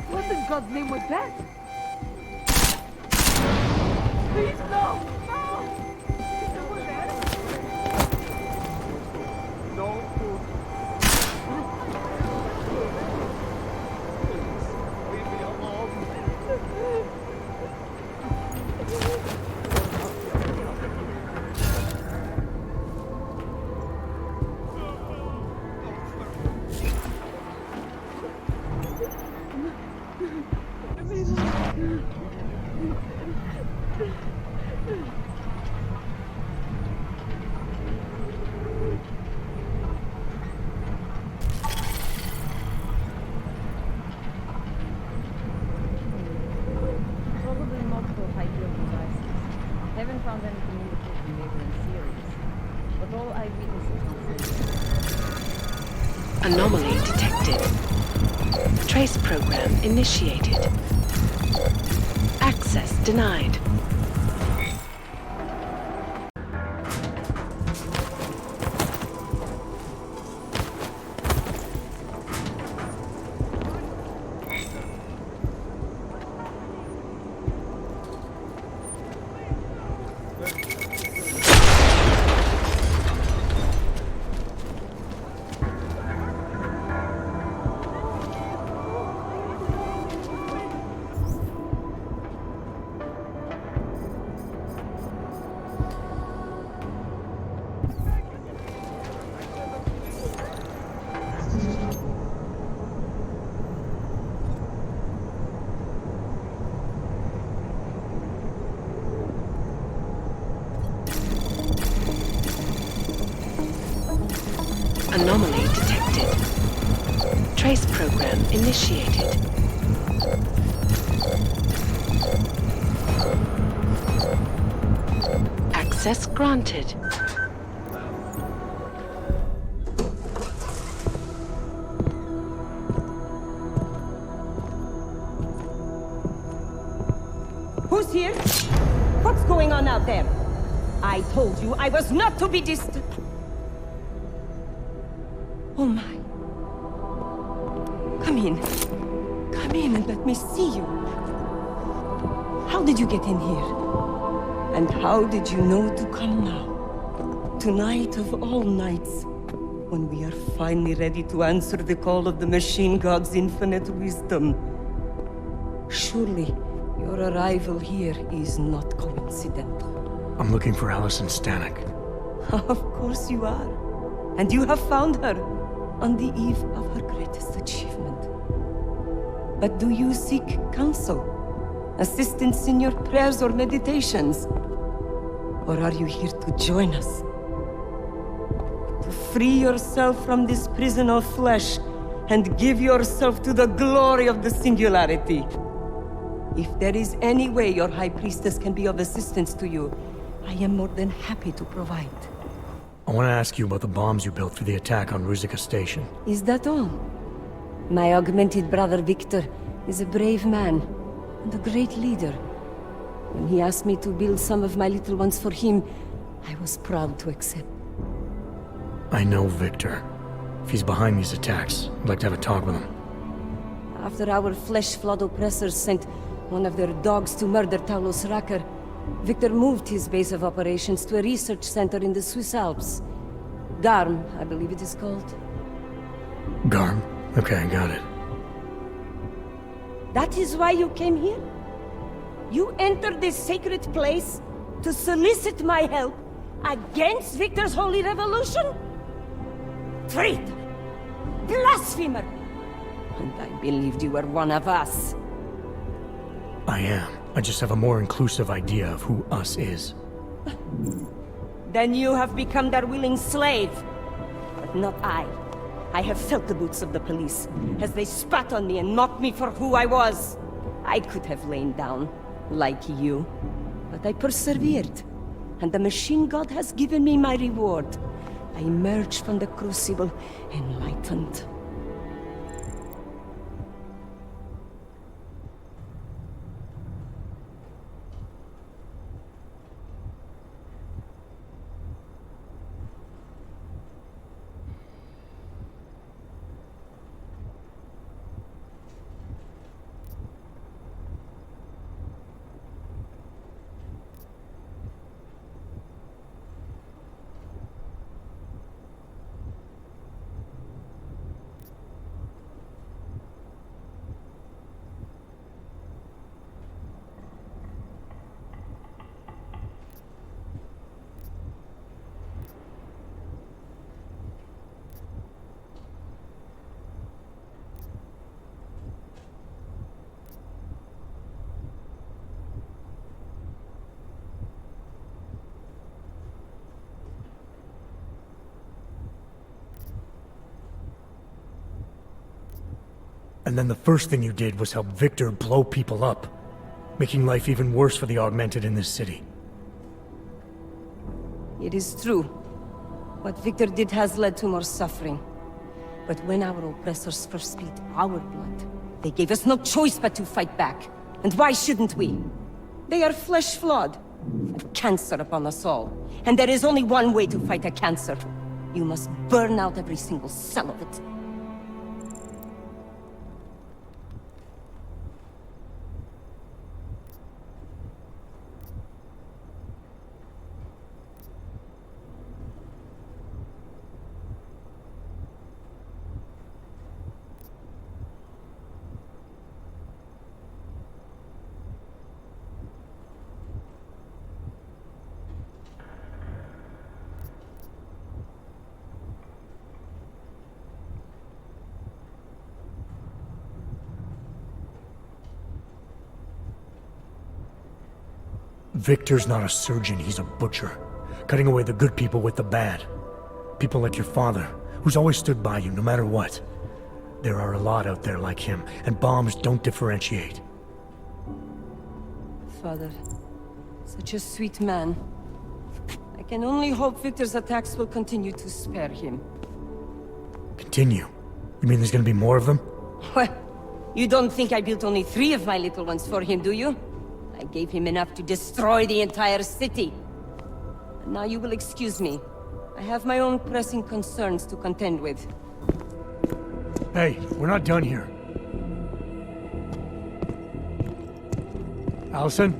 What in God's name was that? Please, no! No! Is someone there? No food. Please, leave me alone. Probably multiple high-field devices. Haven't found anything indicating they were in series. But all eyewitnesses say Anomaly detected. Trace program initiated. Access denied. Anomaly detected. Trace program initiated. Access granted. Who's here? What's going on out there? I told you I was not to be distant. Oh my. Come in. Come in and let me see you. How did you get in here? And how did you know to come now? Tonight of all nights, when we are finally ready to answer the call of the machine god's infinite wisdom. Surely, your arrival here is not coincidental. I'm looking for Allison Stanek. Of course you are. And you have found her on the eve of her greatest achievement. But do you seek counsel? Assistance in your prayers or meditations? Or are you here to join us? To free yourself from this prison of flesh and give yourself to the glory of the singularity. If there is any way your High Priestess can be of assistance to you, I am more than happy to provide. I want to ask you about the bombs you built for the attack on Ruzicka Station. Is that all? My augmented brother Victor is a brave man and a great leader. When he asked me to build some of my little ones for him, I was proud to accept. I know Victor. If he's behind these attacks, I'd like to have a talk with him. After our flesh-flood oppressors sent one of their dogs to murder Talos Rucker, Victor moved his base of operations to a research center in the Swiss Alps. Garm, I believe it is called. Garm? Okay, got it. That is why you came here? You entered this sacred place to solicit my help against Victor's holy revolution? Traitor! Blasphemer! And I believed you were one of us. I am. I just have a more inclusive idea of who us is. Then you have become their willing slave. But not I. I have felt the boots of the police, as they spat on me and mocked me for who I was. I could have lain down, like you. But I persevered. And the machine god has given me my reward. I emerged from the crucible, enlightened. And then the first thing you did was help Victor blow people up, making life even worse for the Augmented in this city. It is true. What Victor did has led to more suffering. But when our oppressors first spilled our blood, they gave us no choice but to fight back. And why shouldn't we? They are flesh-flawed, have cancer upon us all. And there is only one way to fight a cancer. You must burn out every single cell of it. Victor's not a surgeon, he's a butcher. Cutting away the good people with the bad. People like your father, who's always stood by you no matter what. There are a lot out there like him, and bombs don't differentiate. Father, such a sweet man. I can only hope Victor's attacks will continue to spare him. Continue? You mean there's gonna be more of them? Well, you don't think I built only 3 of my little ones for him, do you? I gave him enough to destroy the entire city. And now you will excuse me. I have my own pressing concerns to contend with. Hey, we're not done here. Allison?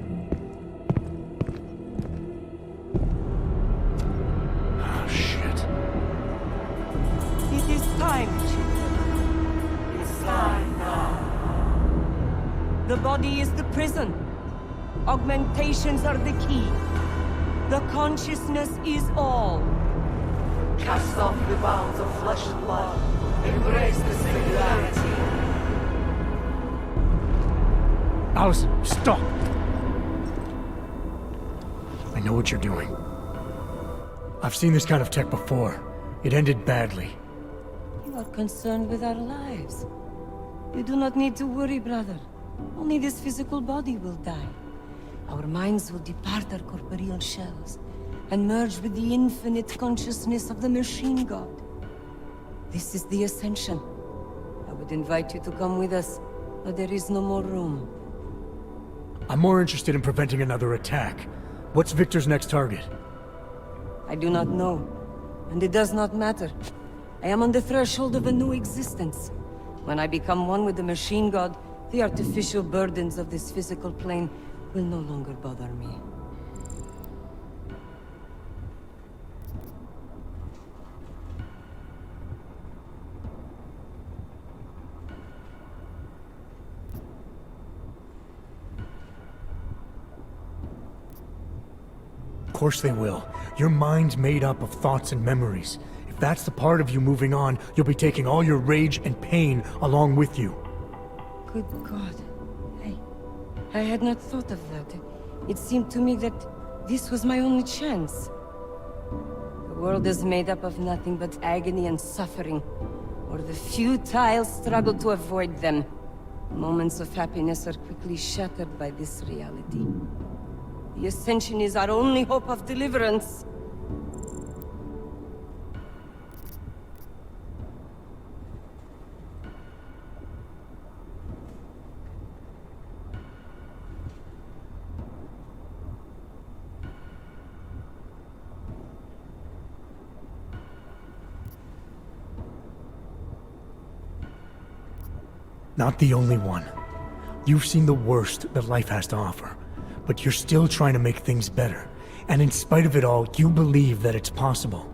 Oh, shit. It is time, children. It's time now. The body is the prison. Augmentations are the key. The consciousness is all. Cast off the bounds of flesh and blood. Embrace the singularity. Allison, stop! I know what you're doing. I've seen this kind of tech before. It ended badly. You are concerned with our lives. You do not need to worry, brother. Only this physical body will die. Our minds will depart our corporeal shells and merge with the infinite consciousness of the machine god. This is the ascension. I would invite you to come with us, but there is no more room. I'm more interested in preventing another attack. What's Victor's next target? I do not know, and it does not matter. I am on the threshold of a new existence. When I become one with the machine god, the artificial burdens of this physical plane will no longer bother me. Of course they will. Your mind's made up of thoughts and memories. If that's the part of you moving on, you'll be taking all your rage and pain along with you. Good God. I had not thought of that. It seemed to me that this was my only chance. The world is made up of nothing but agony and suffering, or the futile struggle to avoid them. Moments of happiness are quickly shattered by this reality. The Ascension is our only hope of deliverance. Not the only one. You've seen the worst that life has to offer, but you're still trying to make things better. And in spite of it all, you believe that it's possible.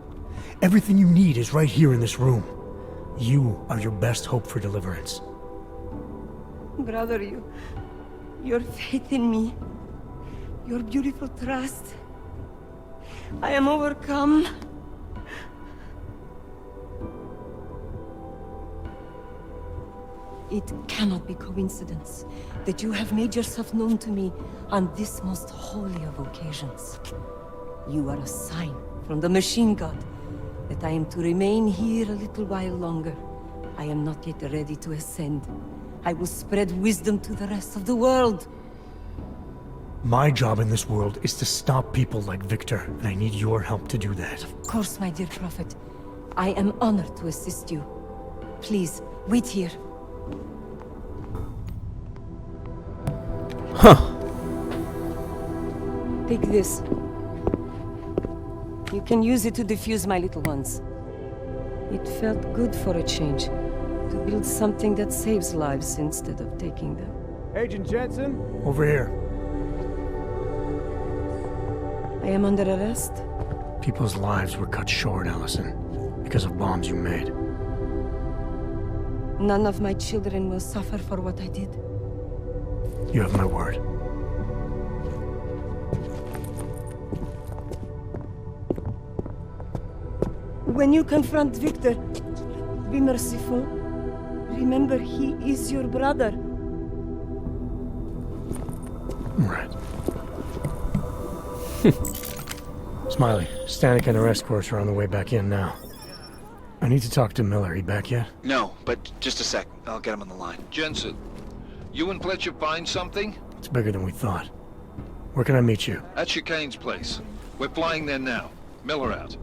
Everything you need is right here in this room. You are your best hope for deliverance. Brother, your faith in me, your beautiful trust. I am overcome. It cannot be coincidence that you have made yourself known to me on this most holy of occasions. You are a sign from the machine god that I am to remain here a little while longer. I am not yet ready to ascend. I will spread wisdom to the rest of the world. My job in this world is to stop people like Victor, and I need your help to do that. Of course, my dear prophet. I am honored to assist you. Please, wait here. Huh. Take this. You can use it to defuse my little ones. It felt good for a change, to build something that saves lives instead of taking them. Agent Jensen? Over here. I am under arrest? People's lives were cut short, Allison, because of bombs you made. None of my children will suffer for what I did. You have my word. When you confront Victor, be merciful. Remember, he is your brother. Right. Smiley, Stanek and her escorts are on the way back in now. I need to talk to Miller. He back yet? No, but just a sec. I'll get him on the line. Jensen, you and Fletcher find something? It's bigger than we thought. Where can I meet you? At Chicane's place. We're flying there now. Miller out.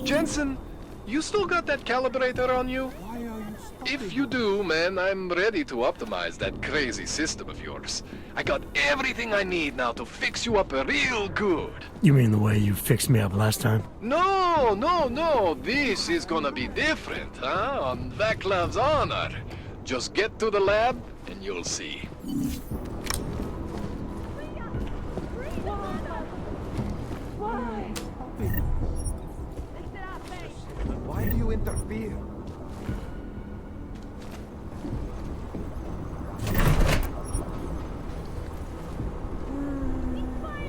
Jensen, you still got that calibrator on you? If you do, man, I'm ready to optimize that crazy system of yours. I got everything I need now to fix you up real good. You mean the way you fixed me up last time? No, no, no. This is gonna be different, huh? On Vaclav's honor. Just get to the lab and you'll see. to interfere.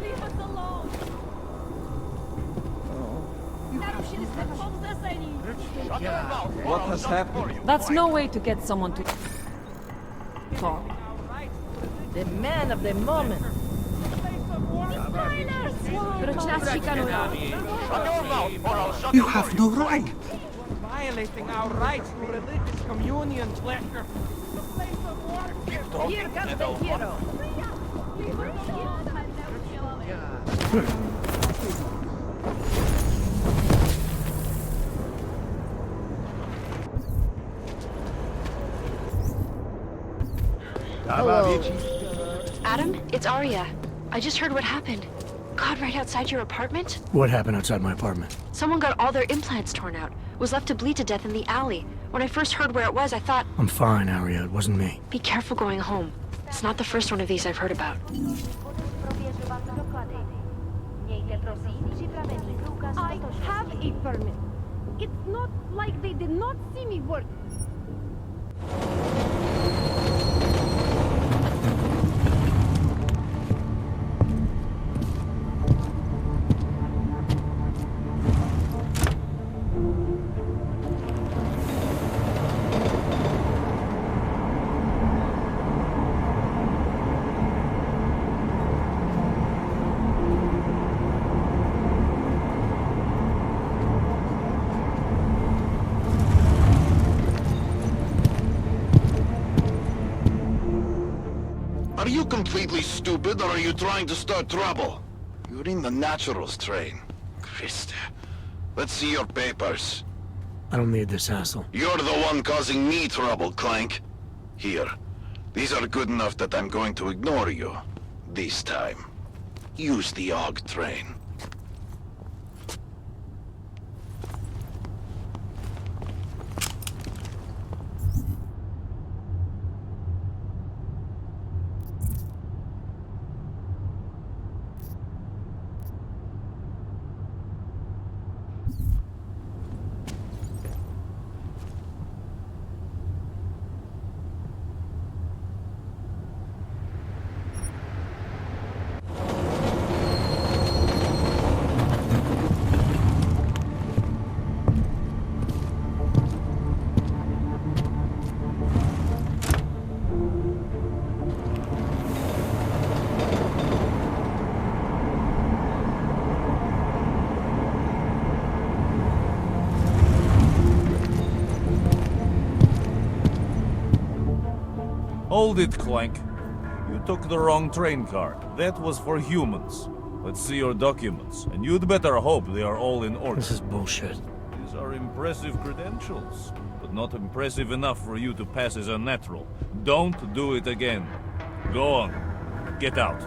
Leave us alone! What has happened? That's no way to get someone to talk. The man of the moment. You have no right. Violating our rights to religious communion, Fletcher. Here comes the hero. Adam, it's Arya. I just heard what happened. God, right outside your apartment? What happened outside my apartment? Someone got all their implants torn out. Was left to bleed to death in the alley. When I first heard where it was, I thought... I'm fine, Arya. It wasn't me. Be careful going home. It's not the first one of these I've heard about. I have a permit. It's not like they did not see me work. Are you completely stupid, or are you trying to start trouble? You're in the Naturals train. Christ. Let's see your papers. I don't need this hassle. You're the one causing me trouble, Clank. Here. These are good enough that I'm going to ignore you. This time. Use the AUG train. Hold it, Clank. You took the wrong train card. That was for humans. Let's see your documents, and you'd better hope they are all in order. This is bullshit. These are impressive credentials, but not impressive enough for you to pass as a natural. Don't do it again. Go on. Get out.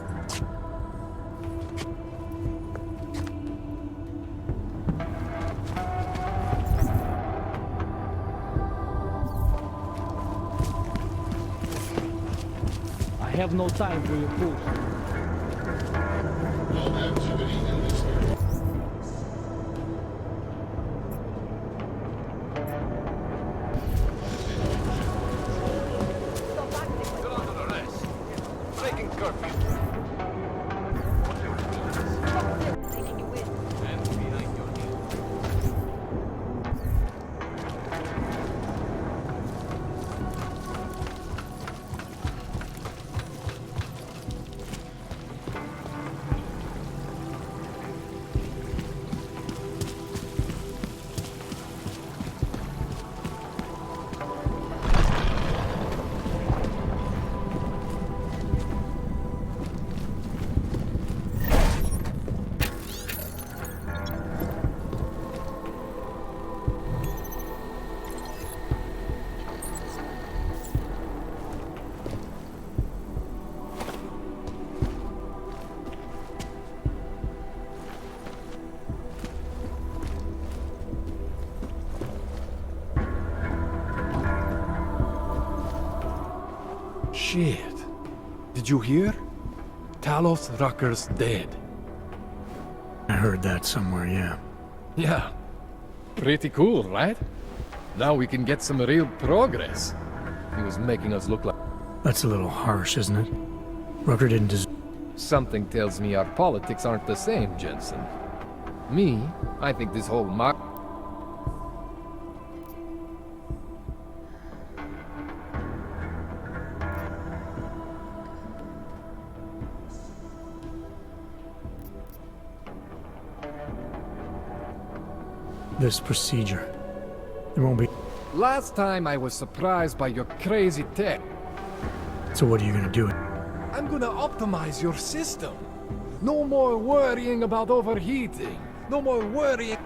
I have no time for your fools. Breaking curfew. Taking you in. Hands behind your head. Shit. Did you hear? Talos Rucker's dead. I heard that somewhere, yeah. Yeah. Pretty cool, right? Now we can get some real progress. He was making us look like... That's a little harsh, isn't it? Rucker didn't deserve... Something tells me our politics aren't the same, Jensen. Me, I think this whole this procedure. There won't be... Last time I was surprised by your crazy tech. So what are you gonna do? I'm gonna optimize your system. No more worrying about overheating. No more worrying...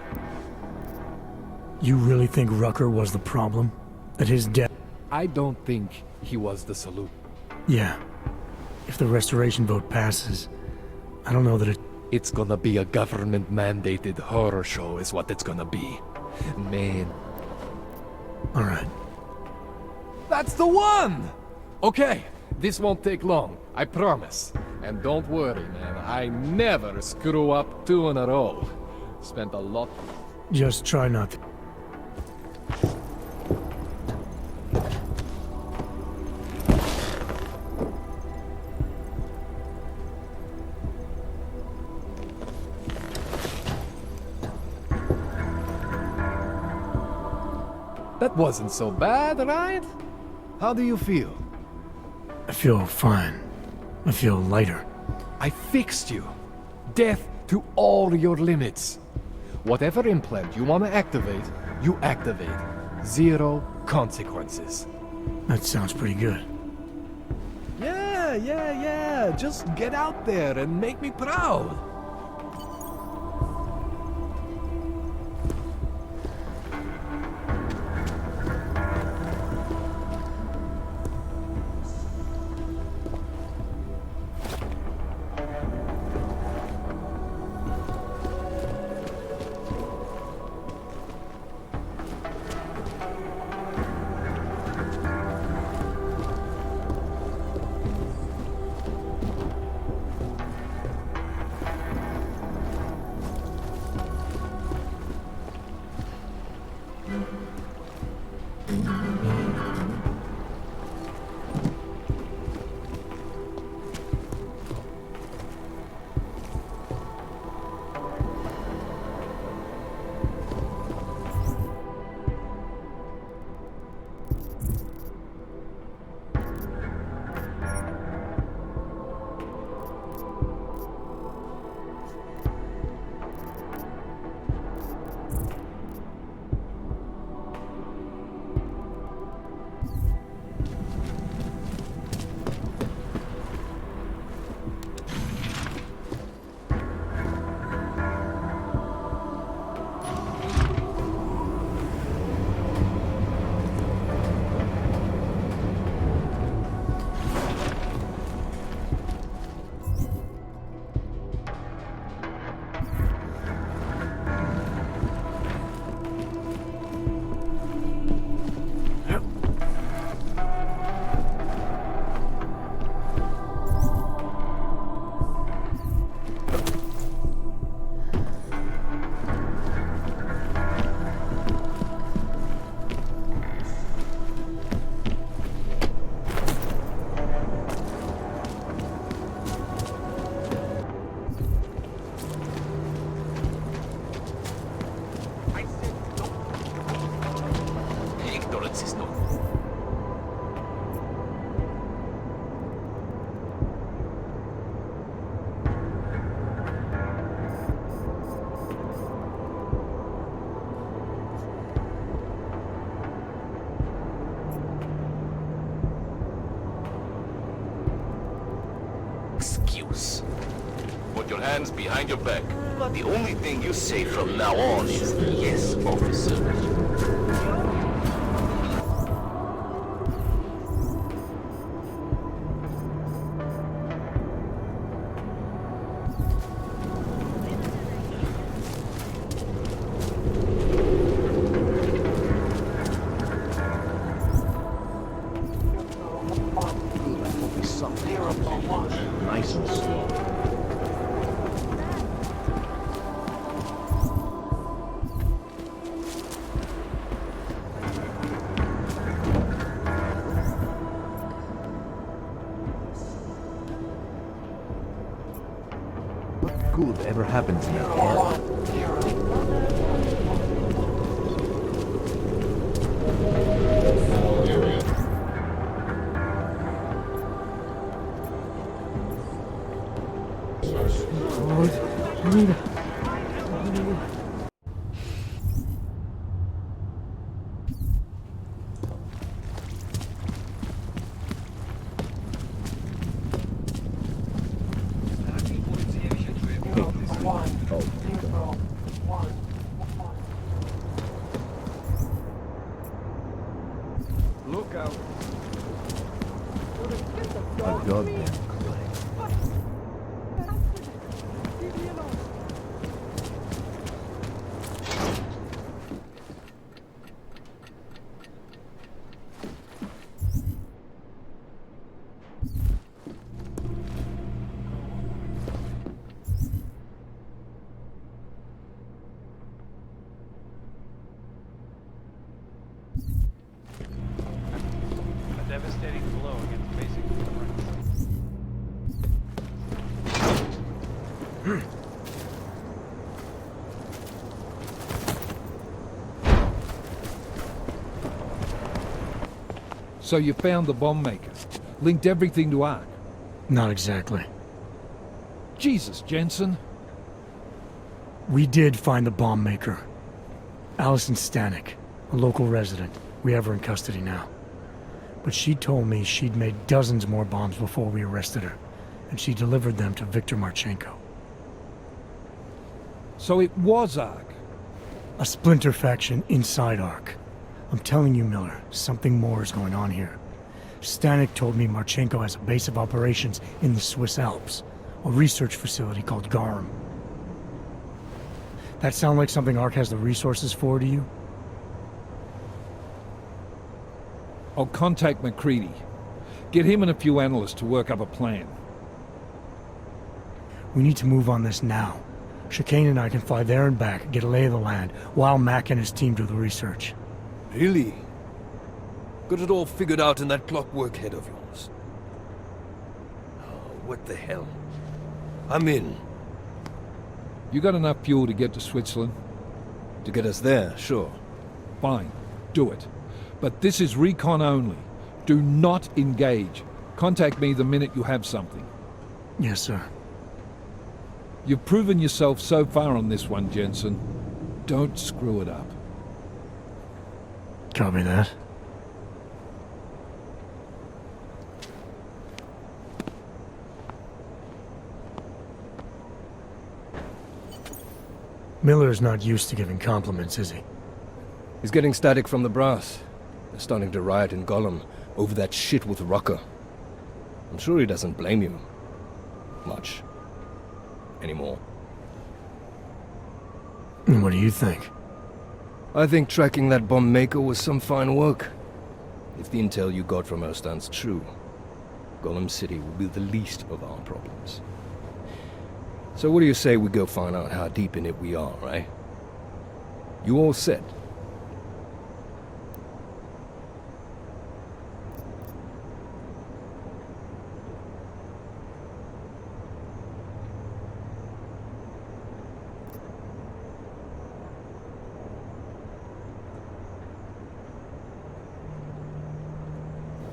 You really think Rucker was the problem? That his death... I don't think he was the solution. Yeah. If the restoration vote passes, I don't know that it... It's gonna be a government-mandated horror show is what it's gonna be. Man. Alright. That's the one! Okay, this won't take long, I promise. And don't worry, man, I never screw up 2 in a row. Spent a lot... Just try not to... That wasn't so bad, right? How do you feel? I feel fine. I feel lighter. I fixed you. Death to all your limits. Whatever implant you want to activate, you activate. 0 consequences. That sounds pretty good. Yeah. Just get out there and make me proud. Put your hands behind your back. The only thing you say from now on is yes, officer. Nice and slow. good ever happens in that area. Look out. A goddamn A devastating blow against basic humans. So you found the bomb maker. Linked everything to Ark. Not exactly. Jesus, Jensen. We did find the bomb maker. Allison Stanek, a local resident. We have her in custody now. But she told me she'd made dozens more bombs before we arrested her, and she delivered them to Victor Marchenko. So it was Ark? A splinter faction inside Ark. I'm telling you, Miller, something more is going on here. Stanek told me Marchenko has a base of operations in the Swiss Alps, a research facility called Garum. That sound like something Ark has the resources for to you? I'll contact McCready. Get him and a few analysts to work up a plan. We need to move on this now. Chicane and I can fly there and back, get a lay of the land, while Mac and his team do the research. Really? Got it all figured out in that clockwork head of yours? Oh, what the hell? I'm in. You got enough fuel to get to Switzerland? To get us there, sure. Fine, do it. But this is recon only. Do not engage. Contact me the minute you have something. Yes, sir. You've proven yourself so far on this one, Jensen. Don't screw it up. Copy that. Miller's not used to giving compliments, is he? He's getting static from the brass. They're starting to riot in Golem over that shit with Rucker. I'm sure he doesn't blame you. Much. Anymore. And what do you think? I think tracking that bomb maker was some fine work. If the intel you got from her stands true, Golem City will be the least of our problems. So what do you say we go find out how deep in it we are, right? You all set?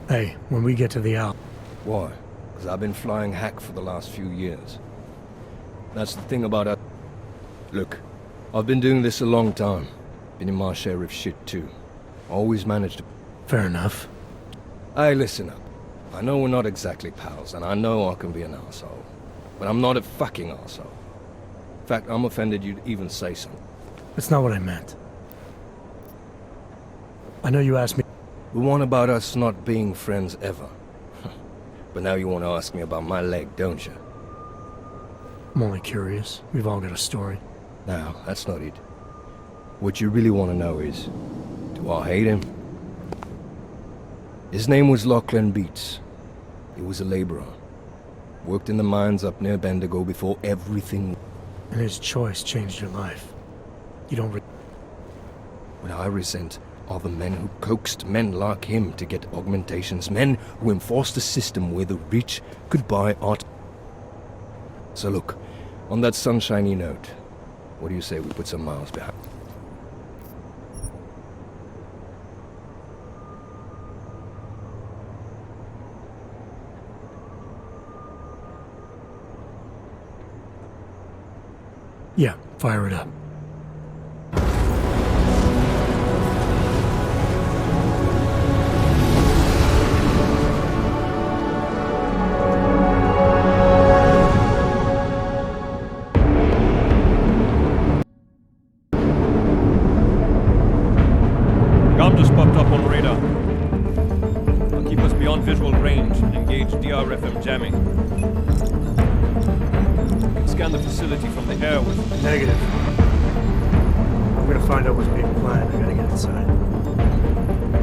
Hey, when we get to the Alps... Why? Because I've been flying hack for the last few years. That's the thing about it. Look, I've been doing this a long time. Been in my share of shit too. Always managed to... Fair enough. Hey, listen up. I know we're not exactly pals, and I know I can be an asshole. But I'm not a fucking asshole. In fact, I'm offended you'd even say something. That's not what I meant. I know you asked me... The one about us not being friends ever. But now you want to ask me about my leg, don't you? I'm only curious. We've all got a story. No, that's not it. What you really want to know is, do I hate him? His name was Lachlan Beats. He was a laborer. Worked in the mines up near Bendigo before everything... And his choice changed your life. You don't... What I resent are the men who coaxed men like him to get augmentations. Men who enforced a system where the rich could buy art. So look, On that sunshiny note, what do you say we put some miles behind? Yeah, fire it up. Gom just popped up on radar. I'll keep us beyond visual range and engage DRFM jamming. Scan the facility from the air with... Negative. I'm gonna find out what's being planned. I gotta get inside.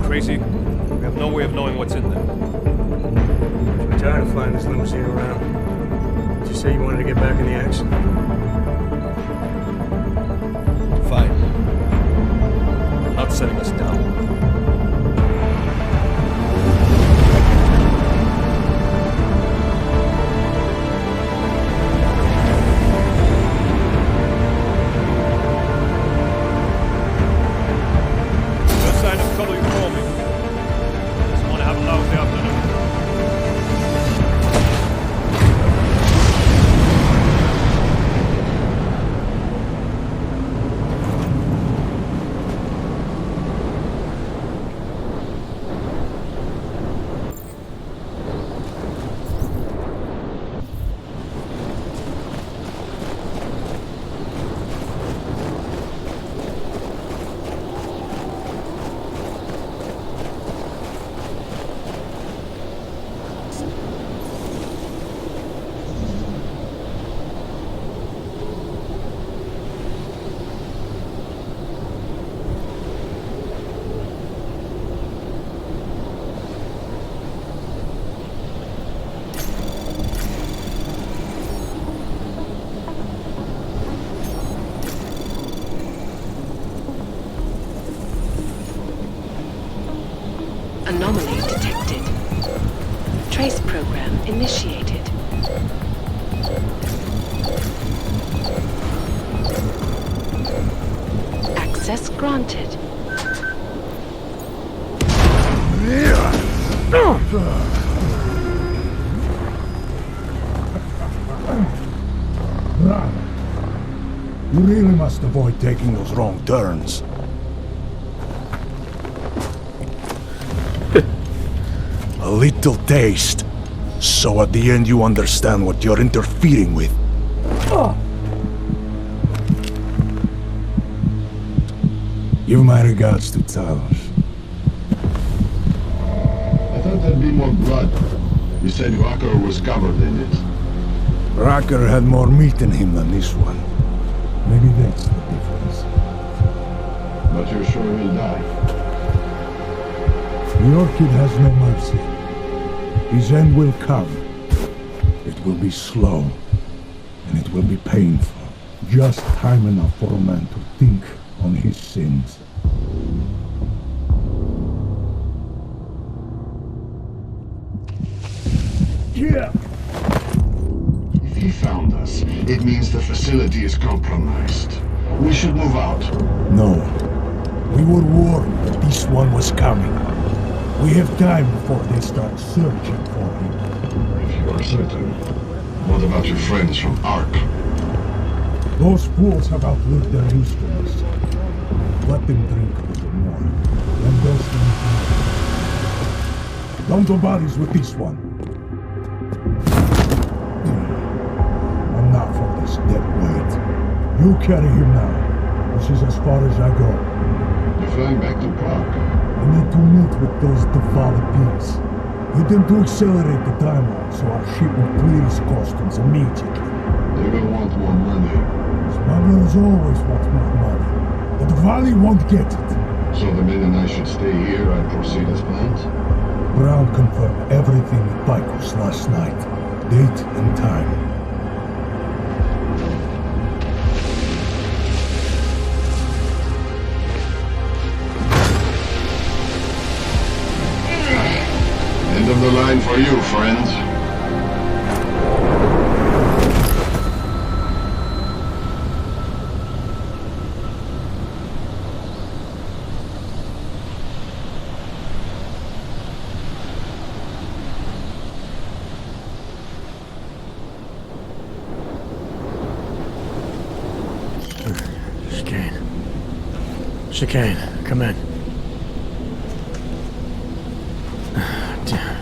Crazy? We have no way of knowing what's in there. I'm tired of flying this limousine around. Did you say you wanted to get back in the action? Fine. I'm not setting us down. Anomaly detected. Trace program initiated. Access granted. You really must avoid taking those wrong turns. A little taste, so at the end you understand what you're interfering with. Give my regards to Talos. I thought there'd be more blood. You said Rucker was covered in it. Rucker had more meat in him than this one. Maybe that's the difference. But you're sure he'll die? Your kid has no mercy. His end will come. It will be slow, and it will be painful. Just time enough for a man to think on his sins. Yeah. If he found us, it means the facility is compromised. We should move out. No. We were warned that this one was coming. We have time before they start searching for him. If you are certain. What about your friends from Ark? Those fools have outlived their usefulness. Let them drink a little more. Then those things. Don't do bodies with this one. Enough of this dead weight. You carry him now. This is as far as I go. You're flying back to Prague. We need to meet with those defiled pigs. Get them to accelerate the timeline so our ship will clear his customs immediately. They will want more money. Smugglers always want more money. But the Valley won't get it. So the men and I should stay here and proceed as planned? Brown confirmed everything with Picos last night. Date and time. End of the line for you, friend. Mr. Kane, come in. Damn.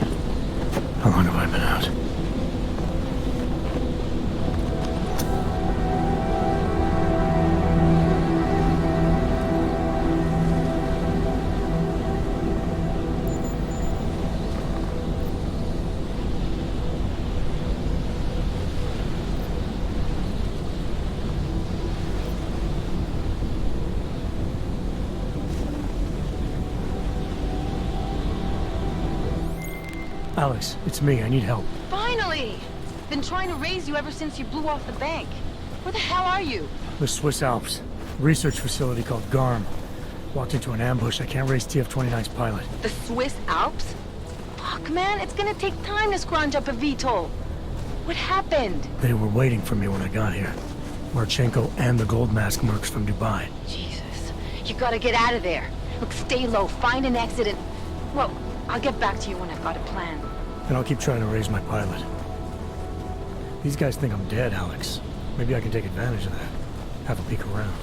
How long have I been out? Alex, it's me. I need help. Finally! Been trying to raise you ever since you blew off the bank. Where the hell are you? The Swiss Alps. Research facility called GARM. Walked into an ambush. I can't raise TF29's pilot. The Swiss Alps? Fuck, man, it's gonna take time to scrounge up a VTOL. What happened? They were waiting for me when I got here. Marchenko and the gold mask mercs from Dubai. Jesus. You gotta get out of there. Look, stay low, find an exit and... Well, I'll get back to you when I've got a plan. And I'll keep trying to raise my pilot. These guys think I'm dead, Alex. Maybe I can take advantage of that. Have a peek around.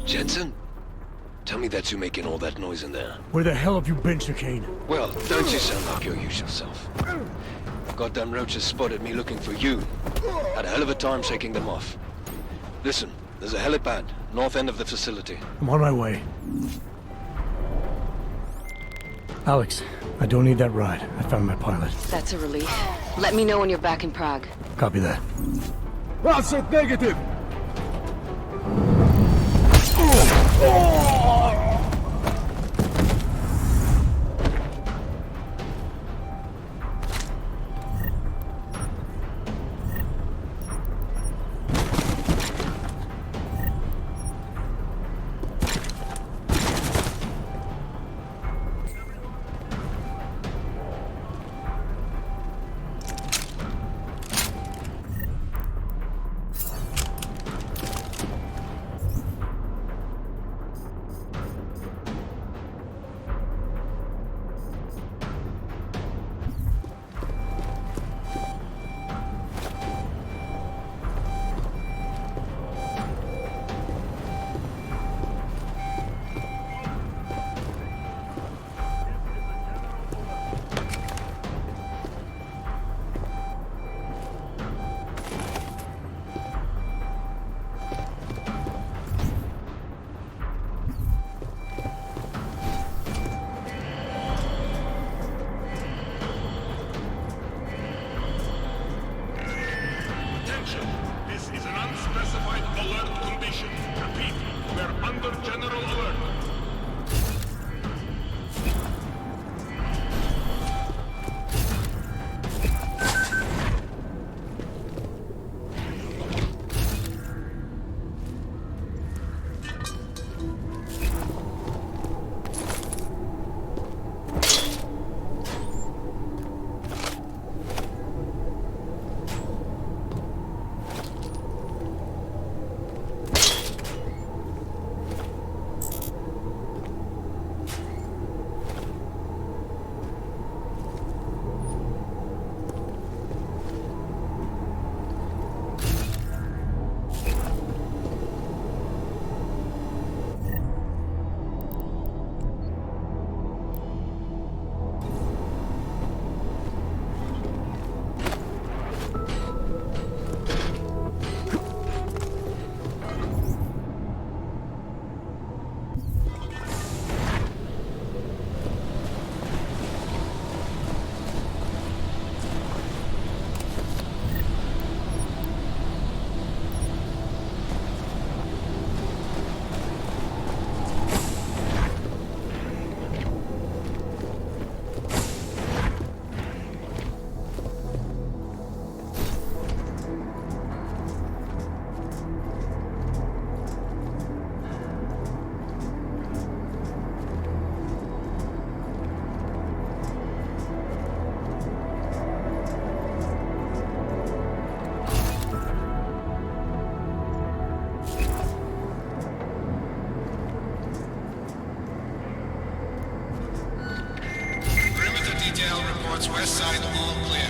Jensen? Tell me that's you making all that noise in there. Where the hell have you been, Chicane? Well, don't you sound like your usual self. Goddamn roaches spotted me looking for you. Had a hell of a time shaking them off. Listen, there's a helipad, north end of the facility. I'm on my way. Alex, I don't need that ride. I found my pilot. That's a relief. Let me know when you're back in Prague. Copy that. Asset negative! reports west side all clear.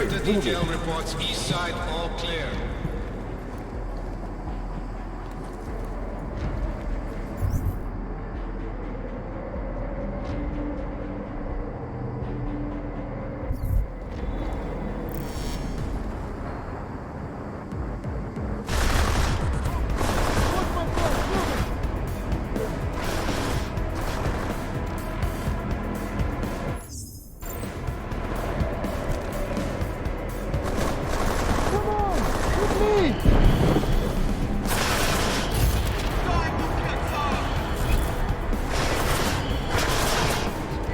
The detail reports east side all clear.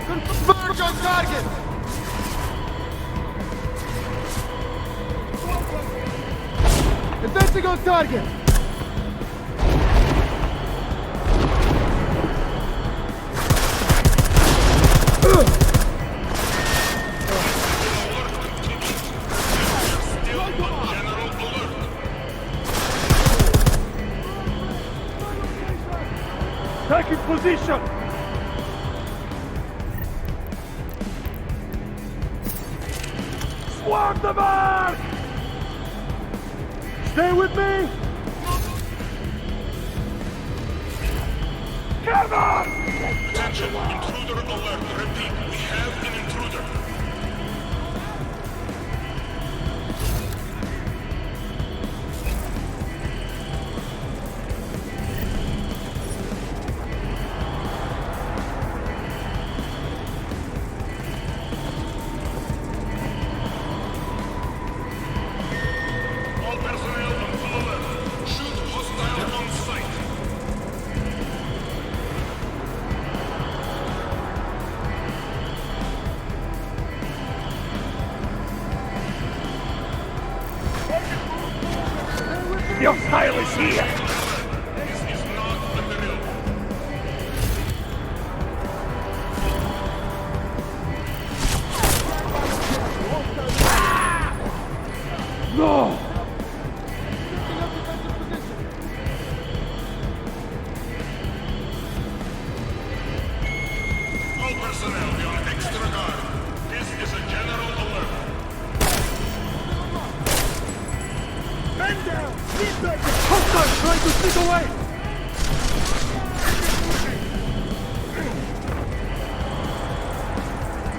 Converge on target! Advancing on target! Taking position! Swarm the mark! Stay with me! Come on! Attention, intruder alert. Repeat, we have an intruder. All personnel on full alert. Shoot hostile on sight. Your style is here! This is not the drill. No! All personnel be on extra guard. This is a general alert. Men down! Hostiles trying to sneak away!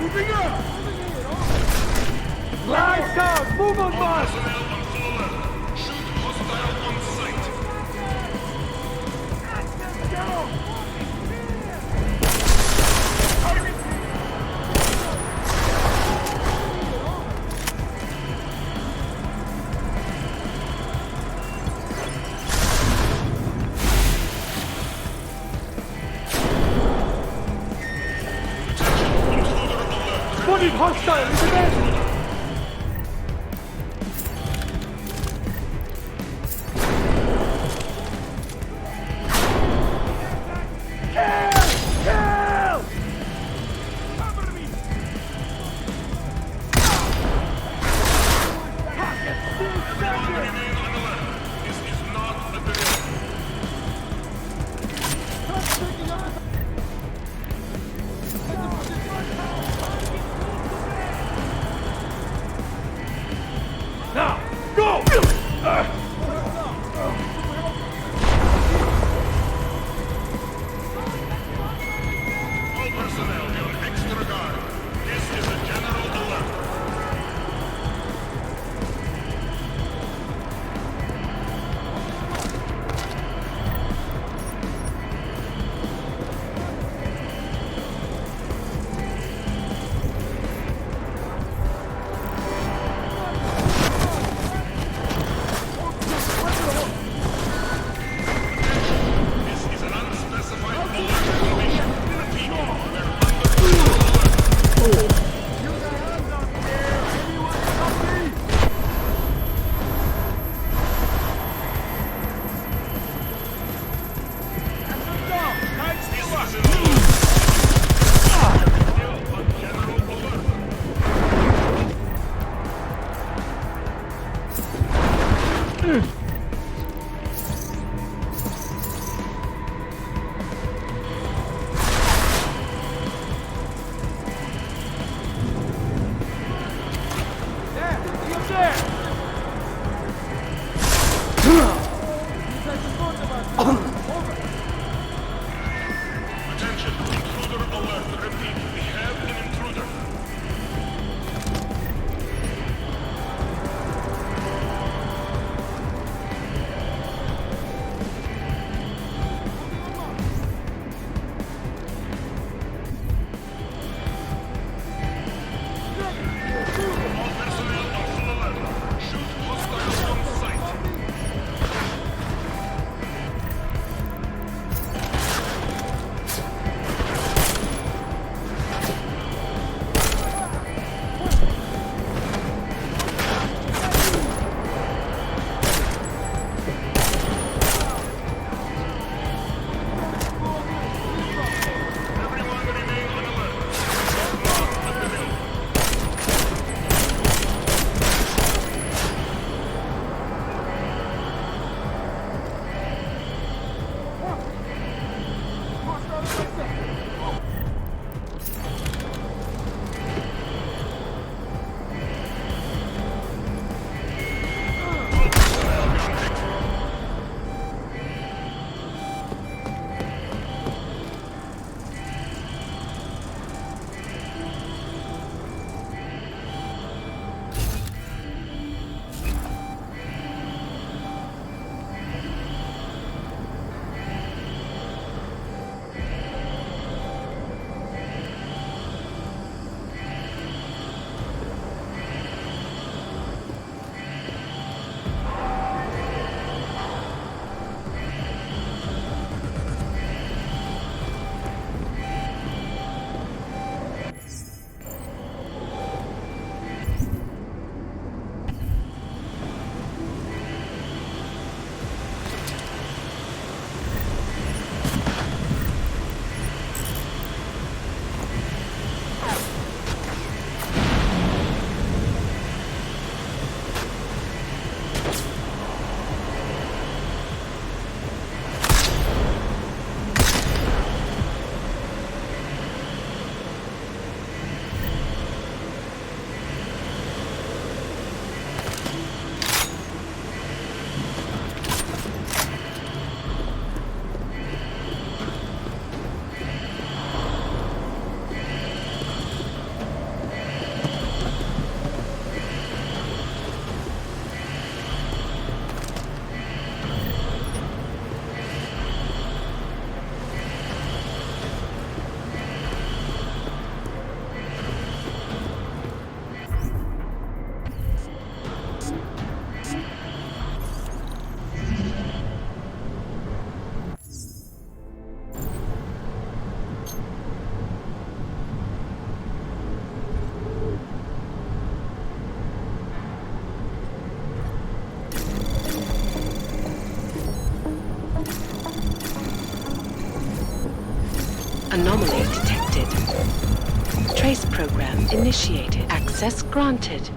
Moving up! Lights out! Move on, boss! Personnel on full alert. Shoot hostile on sight. Spotted hostile in the bed! Anomaly detected. Trace program initiated. Access granted.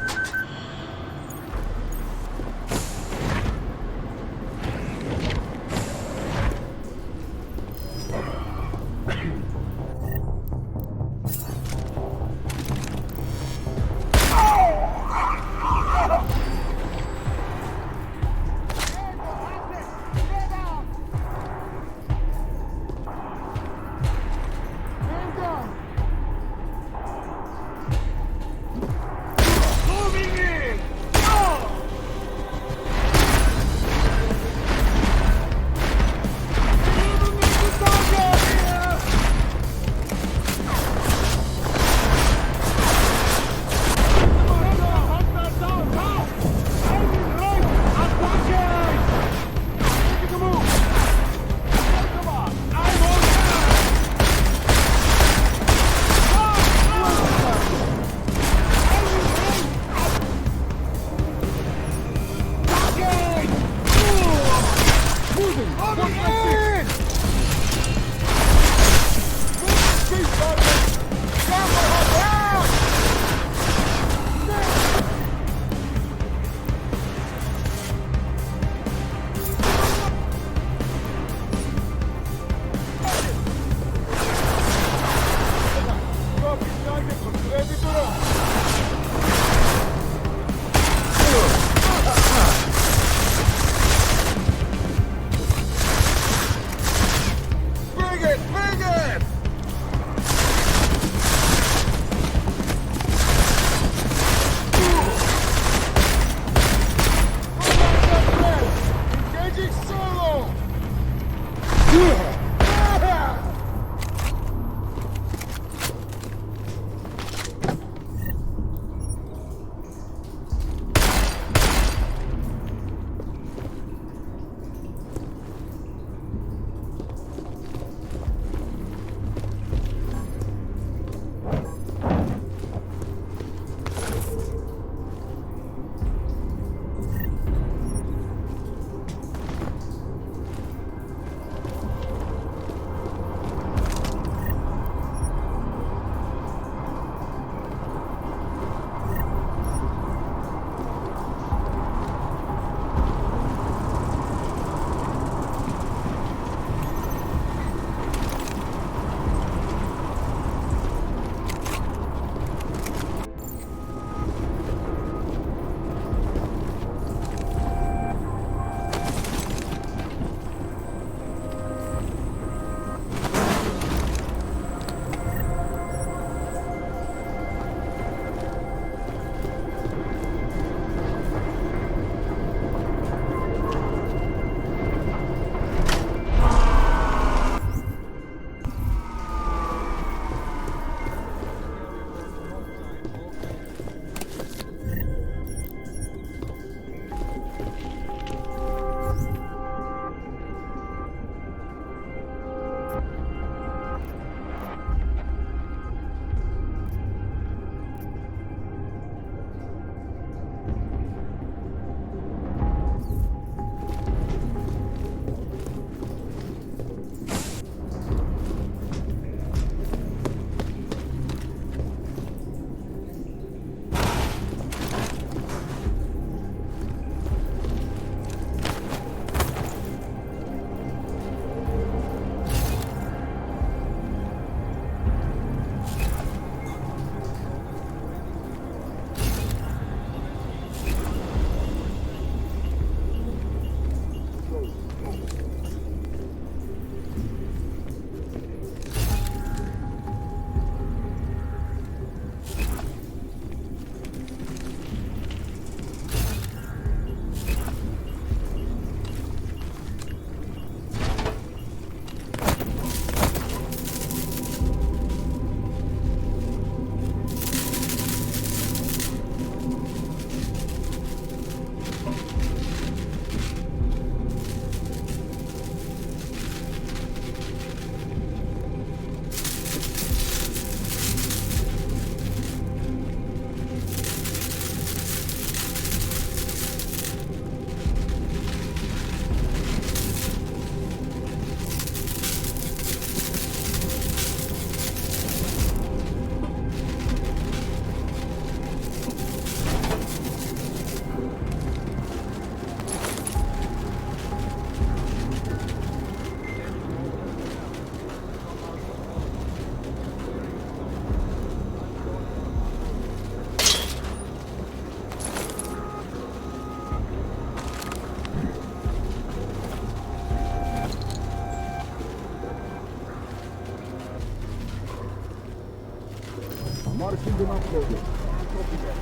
Marking and uploading. Copy that.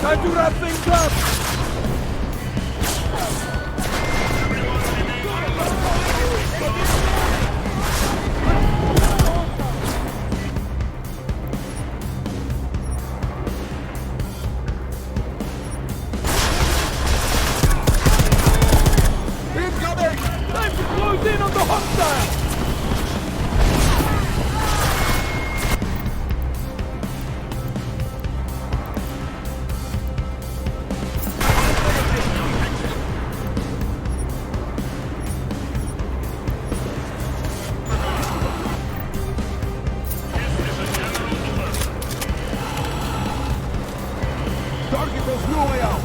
Time to wrap things up! Incoming! Time to close in on the hostile! Target goes no way out!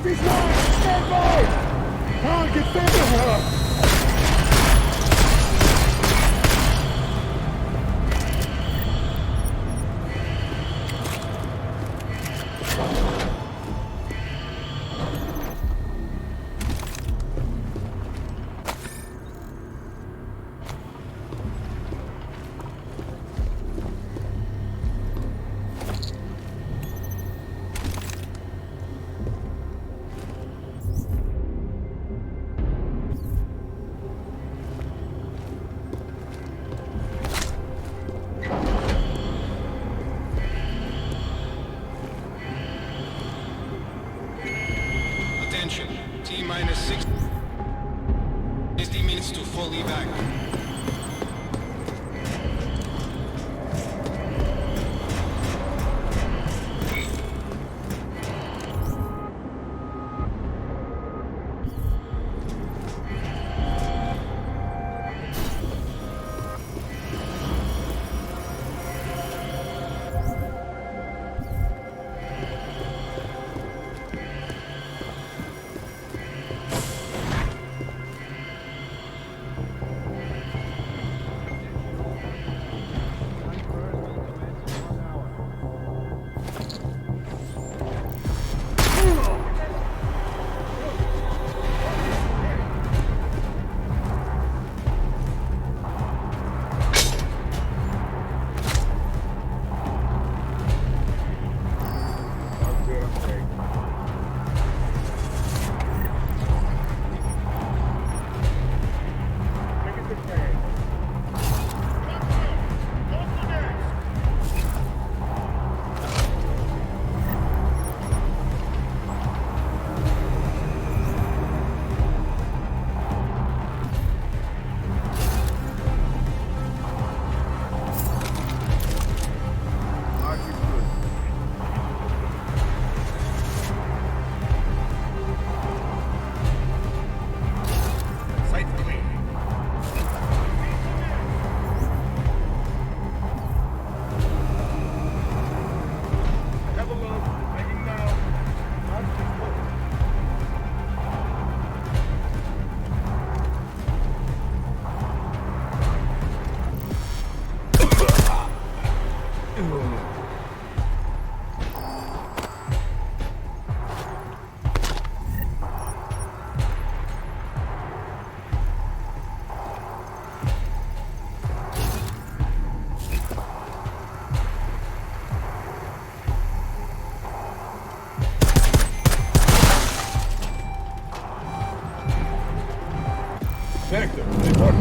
He's mine! Stand by! Target there! Attention, T-minus 60 minutes to full evac. Sector, report.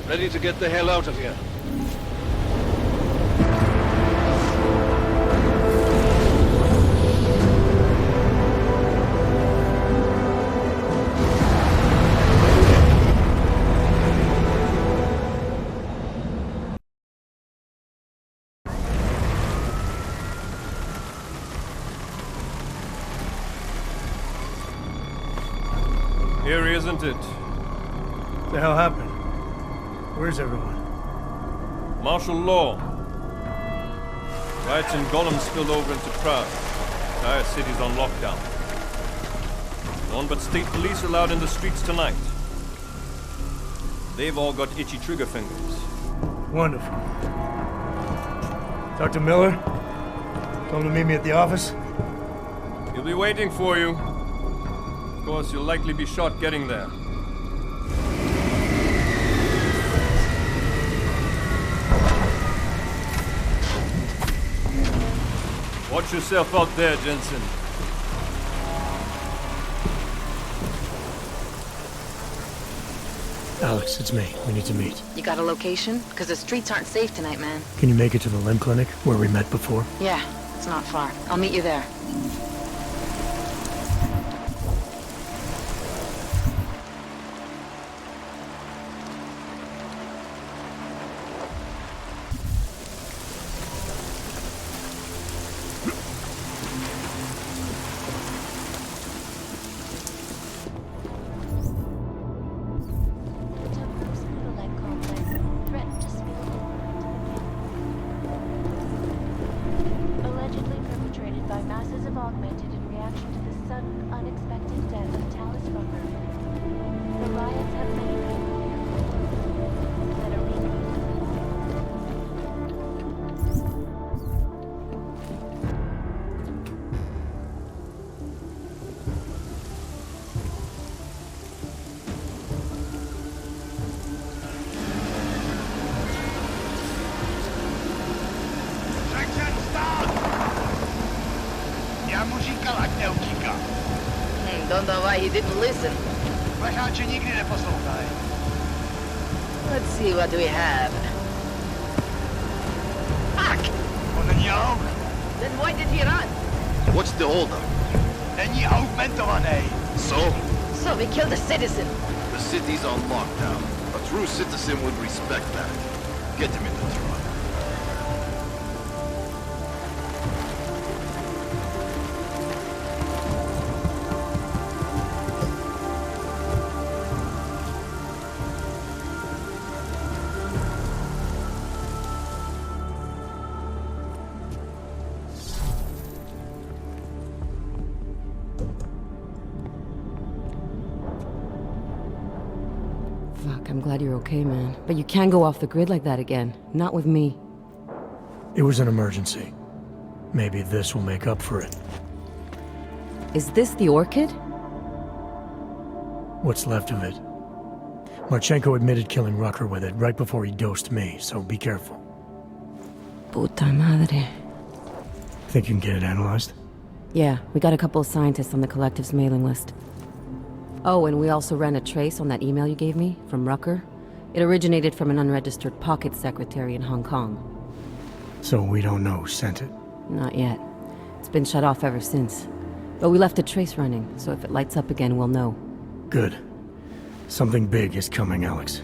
Ready to get the hell out of here. Here, isn't it? What the hell happened? Where's everyone? Martial law. Riots in Golem spilled over into Prague. The entire city's on lockdown. No one but state police allowed in the streets tonight. They've all got itchy trigger fingers. Wonderful. Talk to Miller? Tell him to meet me at the office? He'll be waiting for you. Of course, you'll likely be shot getting there. Watch yourself out there, Jensen. Alex, it's me. We need to meet. You got a location? Because the streets aren't safe tonight, man. Can you make it to the limb clinic, where we met before? Yeah, it's not far. I'll meet you there. Allegedly perpetrated by masses of augmented in reaction to the sudden, unexpected death of Talus Rucker. The riots have many people here that are being used. Don't know why he didn't listen. Let's see what we have. Fuck! Then why did he run? What's the holdup? So we killed a citizen. The city's on lockdown. A true citizen would respect that. Get him in the truck. Fuck, I'm glad you're okay, man. But you can't go off the grid like that again. Not with me. It was an emergency. Maybe this will make up for it. Is this the orchid? What's left of it. Marchenko admitted killing Rucker with it right before he dosed me, so be careful. Puta madre. Think you can get it analyzed? Yeah, we got a couple of scientists on the collective's mailing list. Oh, and we also ran a trace on that email you gave me, from Rucker. It originated from an unregistered pocket secretary in Hong Kong. So we don't know who sent it? Not yet. It's been shut off ever since. But we left a trace running, so if it lights up again, we'll know. Good. Something big is coming, Alex.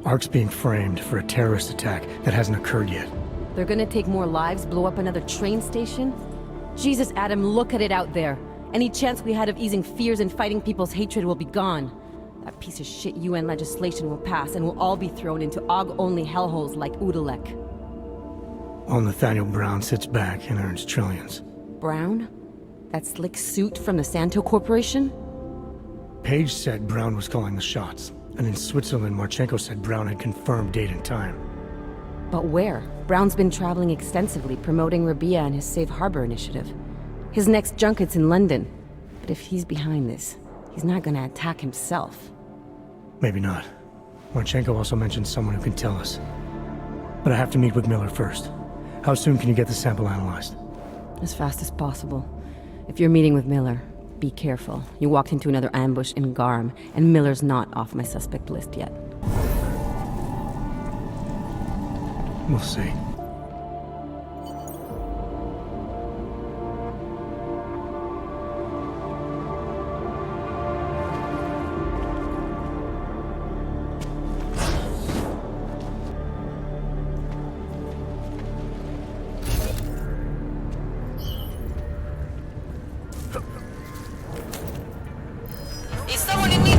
ARC's being framed for a terrorist attack that hasn't occurred yet. They're gonna take more lives, blow up another train station? Jesus, Adam, look at it out there. Any chance we had of easing fears and fighting people's hatred will be gone. That piece of shit UN legislation will pass, and we'll all be thrown into AUG-only hellholes like Udalek. While Nathaniel Brown sits back and earns trillions. Brown? That slick suit from the Santo Corporation? Page said Brown was calling the shots, and in Switzerland, Marchenko said Brown had confirmed date and time. But where? Brown's been traveling extensively, promoting Rabia and his Safe Harbor initiative. His next junket's in London. But if he's behind this, he's not gonna attack himself. Maybe not. Marchenko also mentioned someone who can tell us. But I have to meet with Miller first. How soon can you get the sample analyzed? As fast as possible. If you're meeting with Miller, be careful. You walked into another ambush in Garm, and Miller's not off my suspect list yet. We'll see. Is someone in need?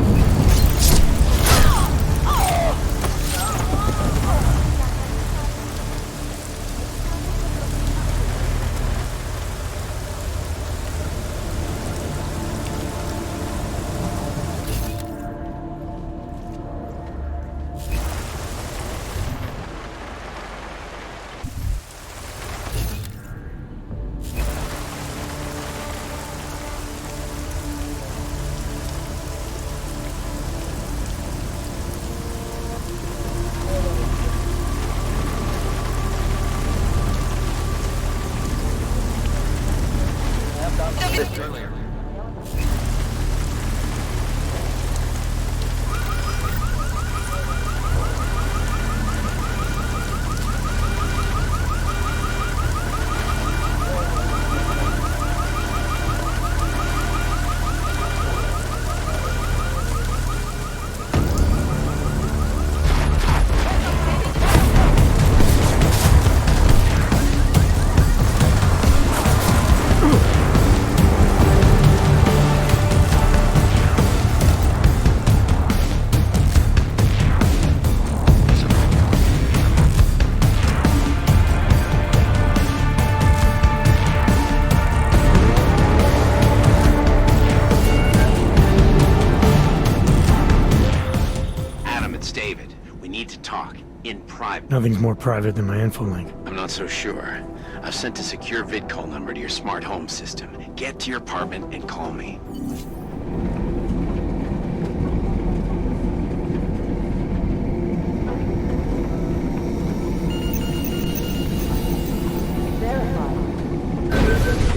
Nothing's more private than my infolink. I'm not so sure. I've sent a secure vid call number to your smart home system. Get to your apartment and call me.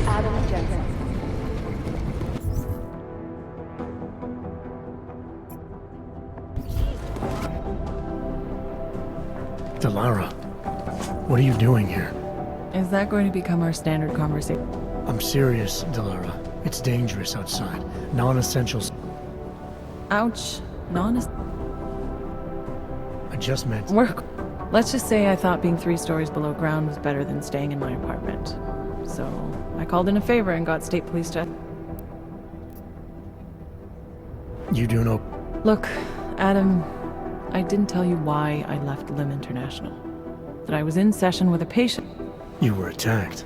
Adam Jensen. Delara, what are you doing here? Is that going to become our standard conversation? I'm serious, Delara. It's dangerous outside. Non-essentials. Ouch. I just meant... Work. Let's just say I thought being 3 stories below ground was better than staying in my apartment. So, I called in a favor and got state police to... You do know... Look, Adam, I didn't tell you why I left Lim International. That I was in session with a patient. You were attacked.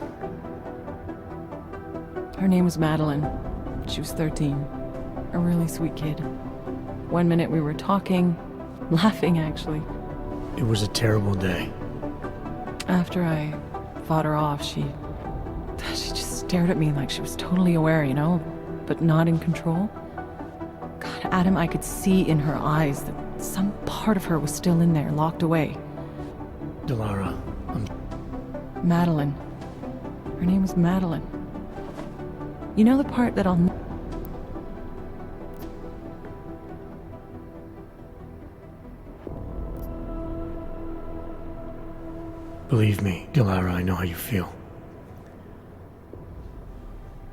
Her name was Madeline. She was 13. A really sweet kid. One minute we were talking, laughing actually. It was a terrible day. After I fought her off, she just stared at me like she was totally aware, you know, but not in control. God, Adam, I could see in her eyes that some part of her was still in there, locked away. Delara, Madeline. Her name was Madeline. You know the part that I'll... Believe me, Delara, I know how you feel.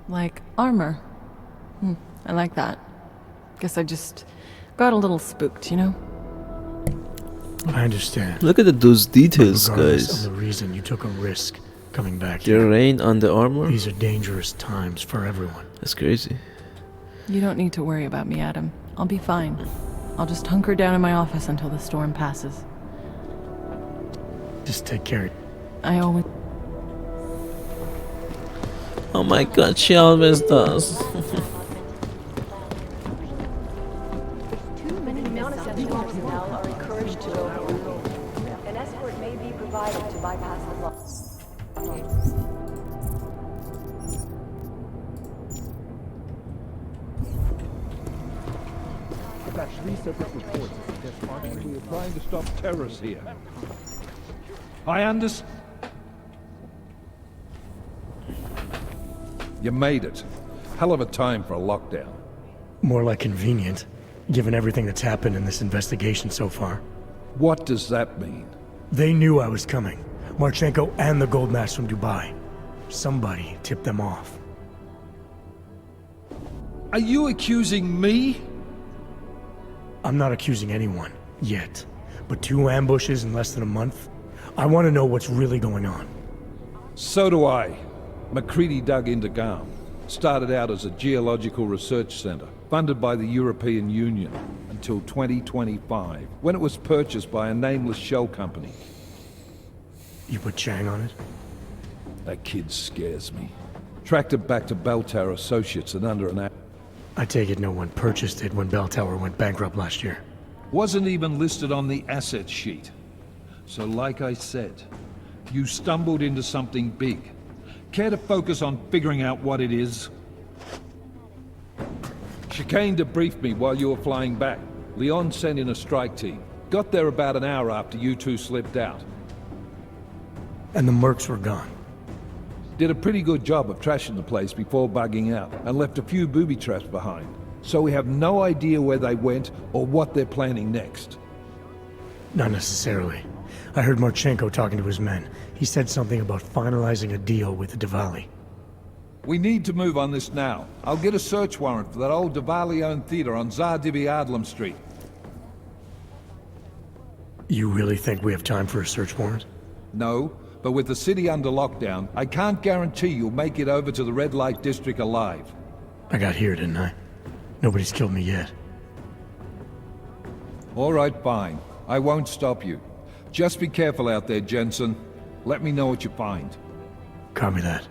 Like armor. I like that. Guess I just got a little spooked, you know? I understand. Look at those details, Regardless guys. of the reason you took a risk coming back The here. rain on the armor? These are dangerous times for everyone. That's crazy. You don't need to worry about me, Adam. I'll be fine. I'll just hunker down in my office until the storm passes. Just take care. I always... Oh my god, she always does. Non-essential personnel are encouraged to go home. An escort may be provided to bypass the block. I've got 3 separate reports that suggest we are trying to stop terrorists here. I understand. You made it. Hell of a time for a lockdown. More like convenient, given everything that's happened in this investigation so far. What does that mean? They knew I was coming. Marchenko and the gold mask from Dubai. Somebody tipped them off. Are you accusing me? I'm not accusing anyone, yet. But 2 ambushes in less than a month? I want to know what's really going on. So do I. McCready dug into Garm. Started out as a geological research center, funded by the European Union, until 2025, when it was purchased by a nameless shell company. You put Chang on it? That kid scares me. Tracked it back to Bell Tower Associates and under an act. I take it no one purchased it when Bell Tower went bankrupt last year. Wasn't even listed on the asset sheet. So like I said, you stumbled into something big. Care to focus on figuring out what it is? Chicane debriefed me while you were flying back. Leon sent in a strike team. Got there about an hour after you two slipped out. And the mercs were gone. Did a pretty good job of trashing the place before bugging out, and left a few booby traps behind. So we have no idea where they went or what they're planning next. Not necessarily. I heard Marchenko talking to his men. He said something about finalizing a deal with the Diwali. We need to move on this now. I'll get a search warrant for that old Diwali-owned theater on Tsar Dibi Adlam Street. You really think we have time for a search warrant? No, but with the city under lockdown, I can't guarantee you'll make it over to the red light district alive. I got here, didn't I? Nobody's killed me yet. All right, fine. I won't stop you. Just be careful out there, Jensen. Let me know what you find. Copy that.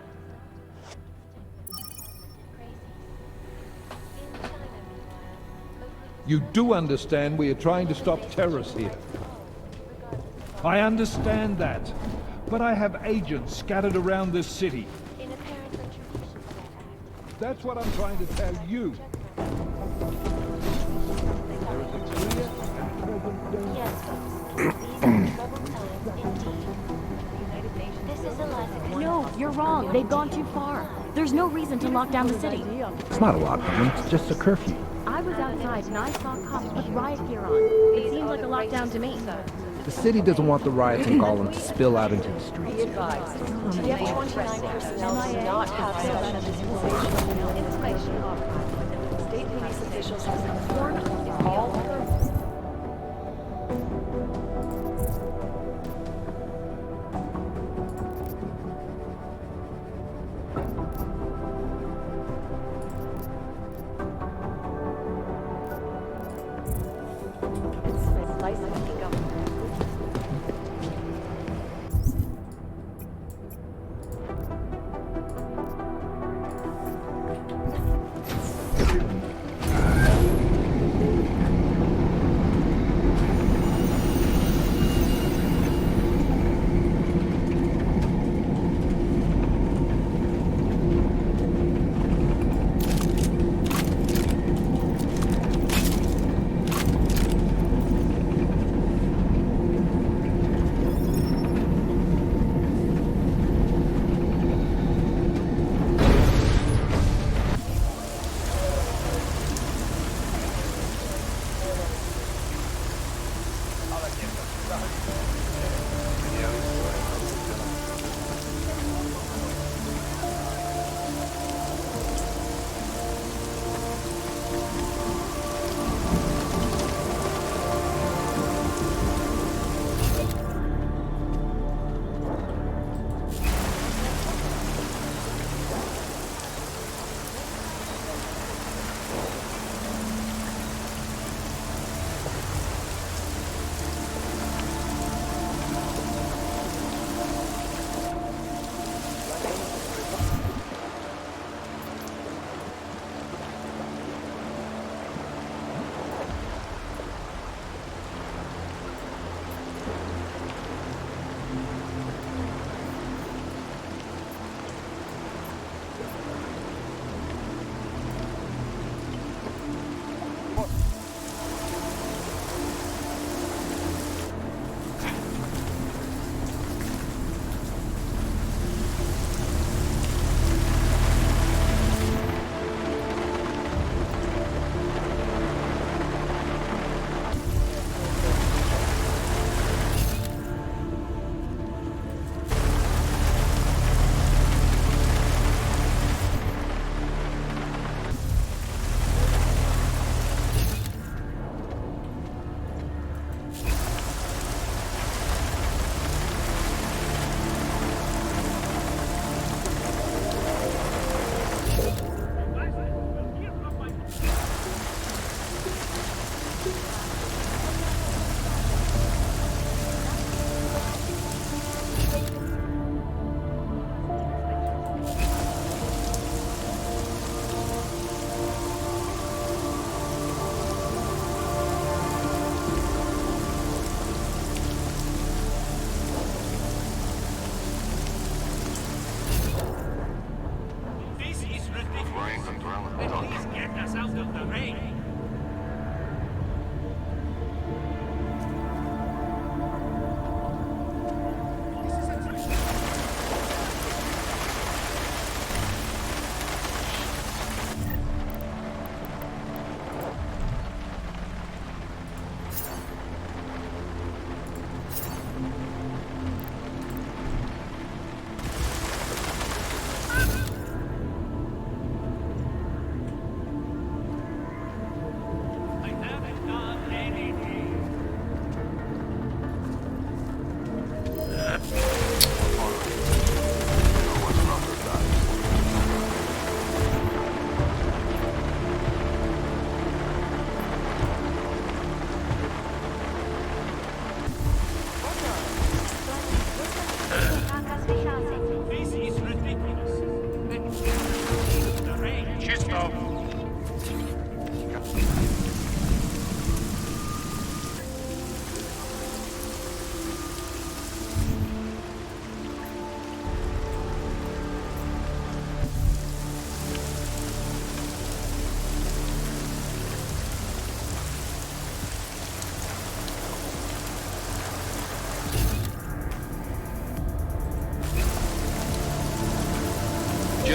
You do understand we are trying to stop terrorists here. I understand that. But I have agents scattered around this city. That's what I'm trying to tell you. There is a clear and present danger. Yes, folks. These are troubled times indeed. This is Eliza. No, you're wrong. They've gone too far. There's no reason to lock down the city. It's not a lockdown, it's just a curfew. I was outside and I saw cops with riot gear on. It seemed like a lockdown to me. The city doesn't want the riots in Golem to spill out into the streets. Be advised. TF29 personnel do not have such dispensation. Information offered. State police officials have been informed of all other...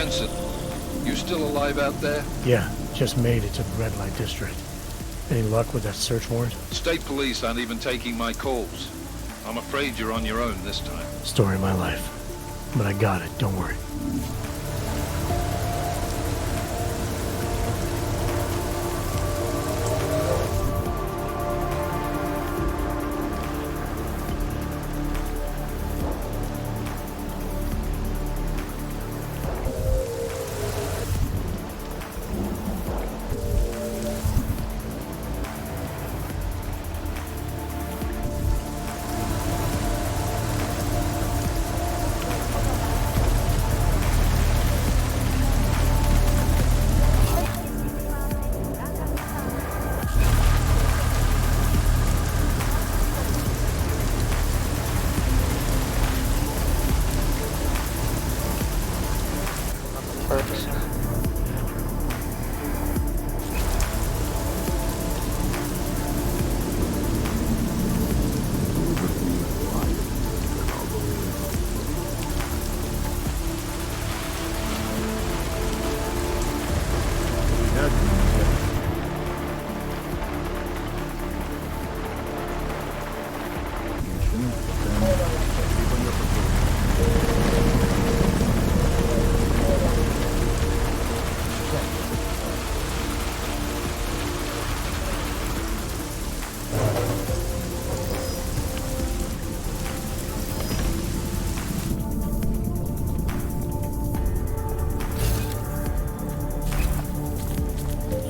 Jensen, you still alive out there? Yeah, just made it to the red light district. Any luck with that search warrant? State police aren't even taking my calls. I'm afraid you're on your own this time. Story of my life. But I got it, don't worry.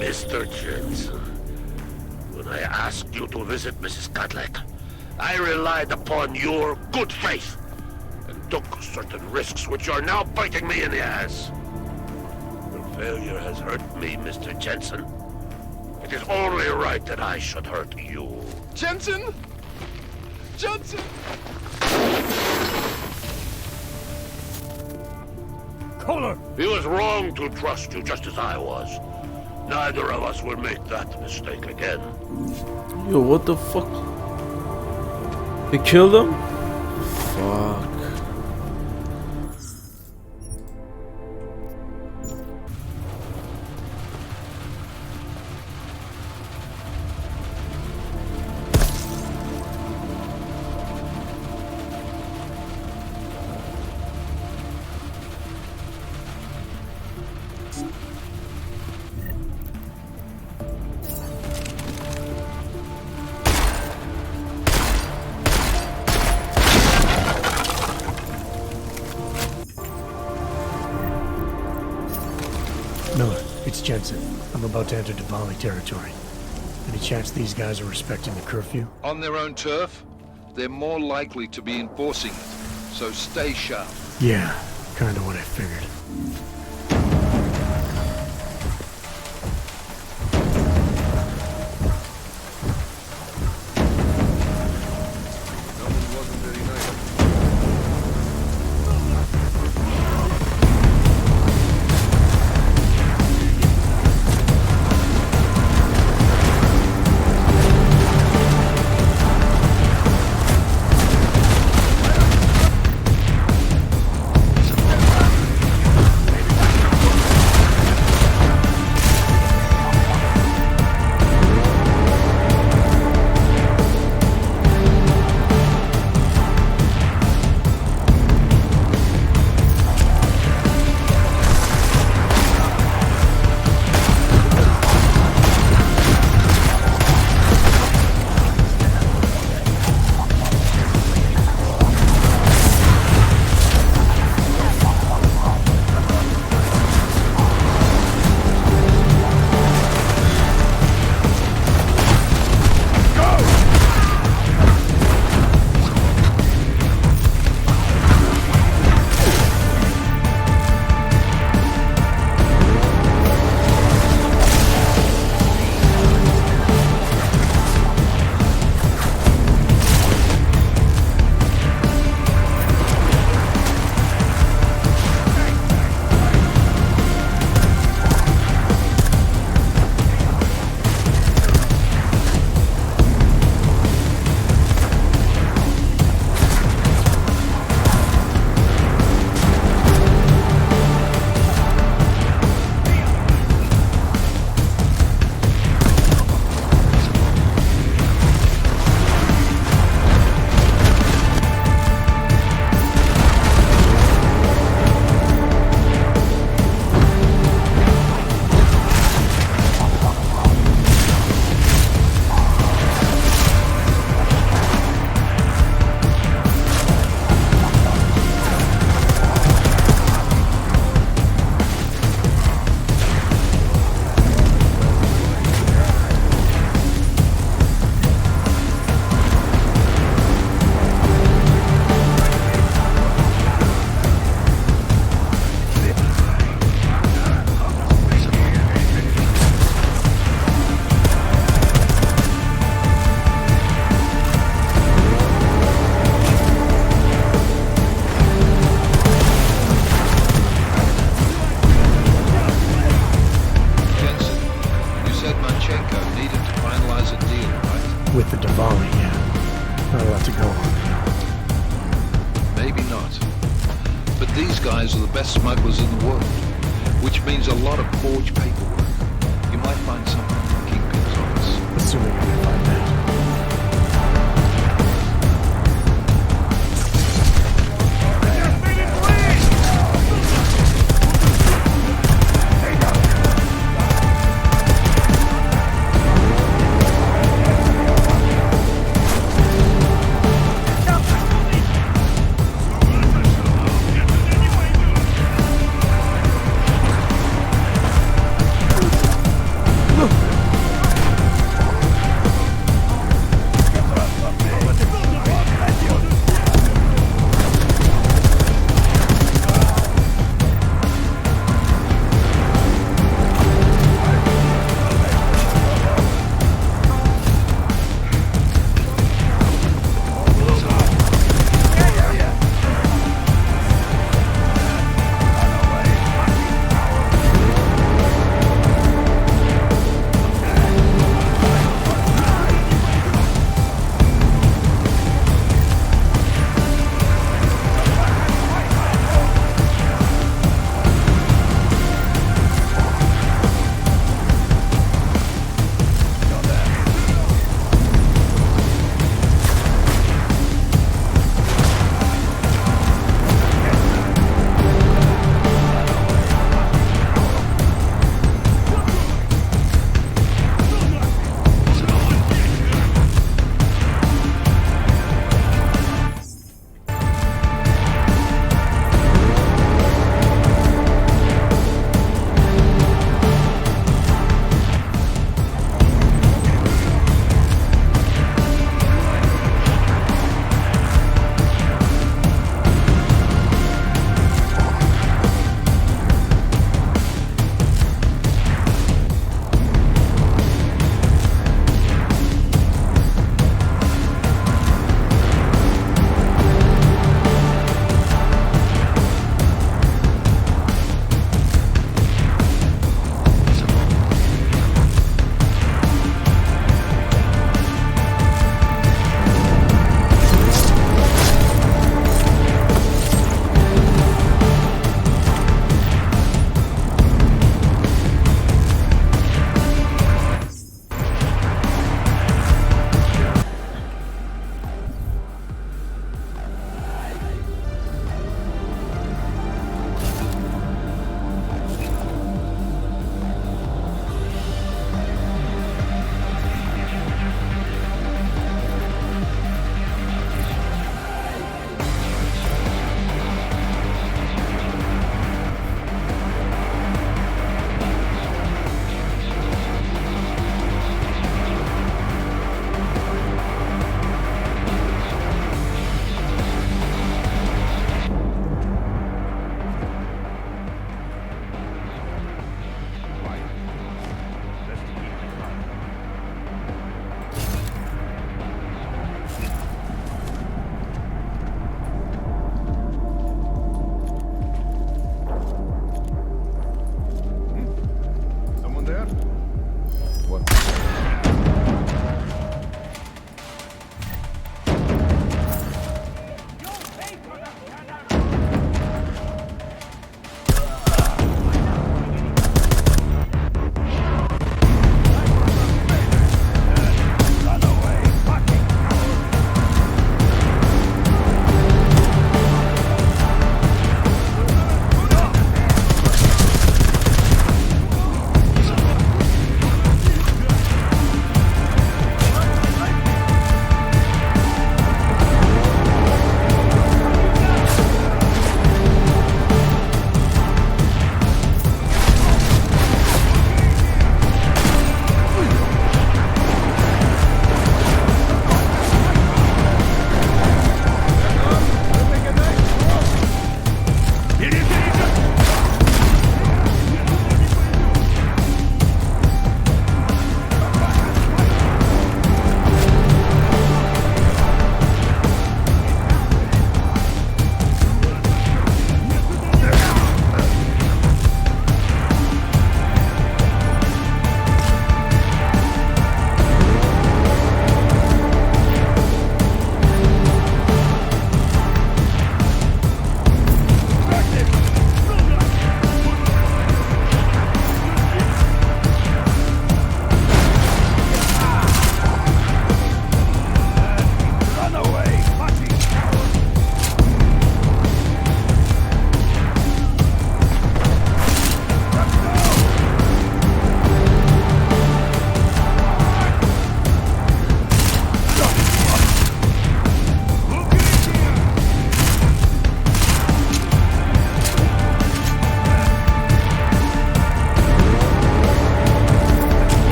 Mr. Jensen, when I asked you to visit Mrs. Catlett, I relied upon your good faith and took certain risks which are now biting me in the ass. Your failure has hurt me, Mr. Jensen. It is only right that I should hurt you. Jensen? Jensen! Kohler! He was wrong to trust you just as I was. Neither of us will make that mistake again. Yo, what the fuck? They killed him? Fuck. Miller, it's Jensen. I'm about to enter Diwali territory. Any chance these guys are respecting the curfew? On their own turf, they're more likely to be enforcing it. So stay sharp. Yeah, kinda what I figured. guys are the best smugglers in the world, which means a lot of forged paperwork. You might find something in the Kingpin's office. Assuming we can find that.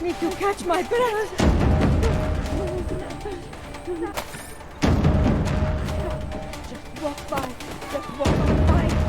need to catch my breath. Just walk by. Just walk on by.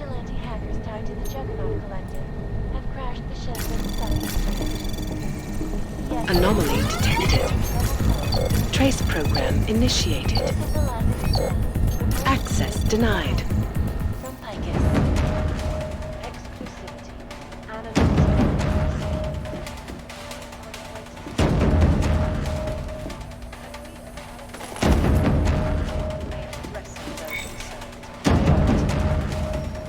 vigilante hackers tied to the Juggernaut Collective have crashed the Shenzhen site. Anomaly detected. Trace program initiated. Access denied. From Picus. Exclusivity. Anonymity.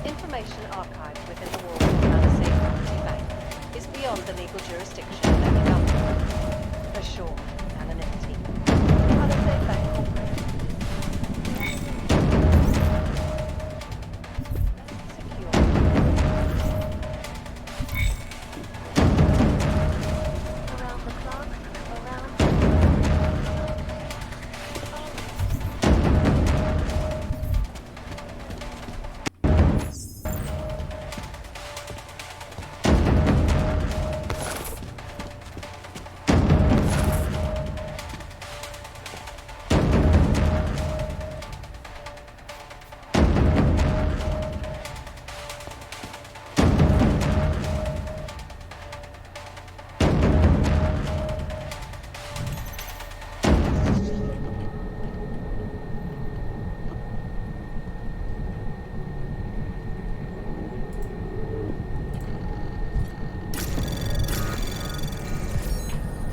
Information archived within the walls of another safe property bank is beyond the legal jurisdiction of any government. Assured anonymity. Other safe bank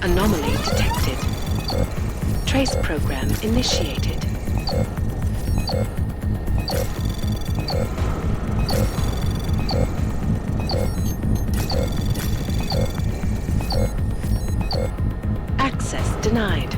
Anomaly detected. Trace program initiated. Access denied.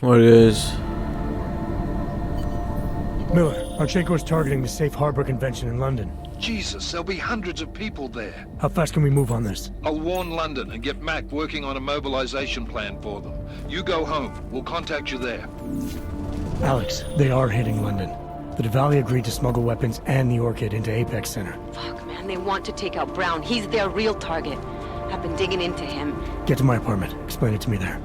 What is? Miller, Marchenko is targeting the Safe Harbor Convention in London. Jesus, there'll be hundreds of people there. How fast can we move on this? I'll warn London and get Mac working on a mobilization plan for them. You go home. We'll contact you there. Alex, they are hitting London. The Diwali agreed to smuggle weapons and the Orchid into Apex Center. Fuck, man, they want to take out Brown. He's their real target. I've been digging into him. Get to my apartment. Explain it to me there.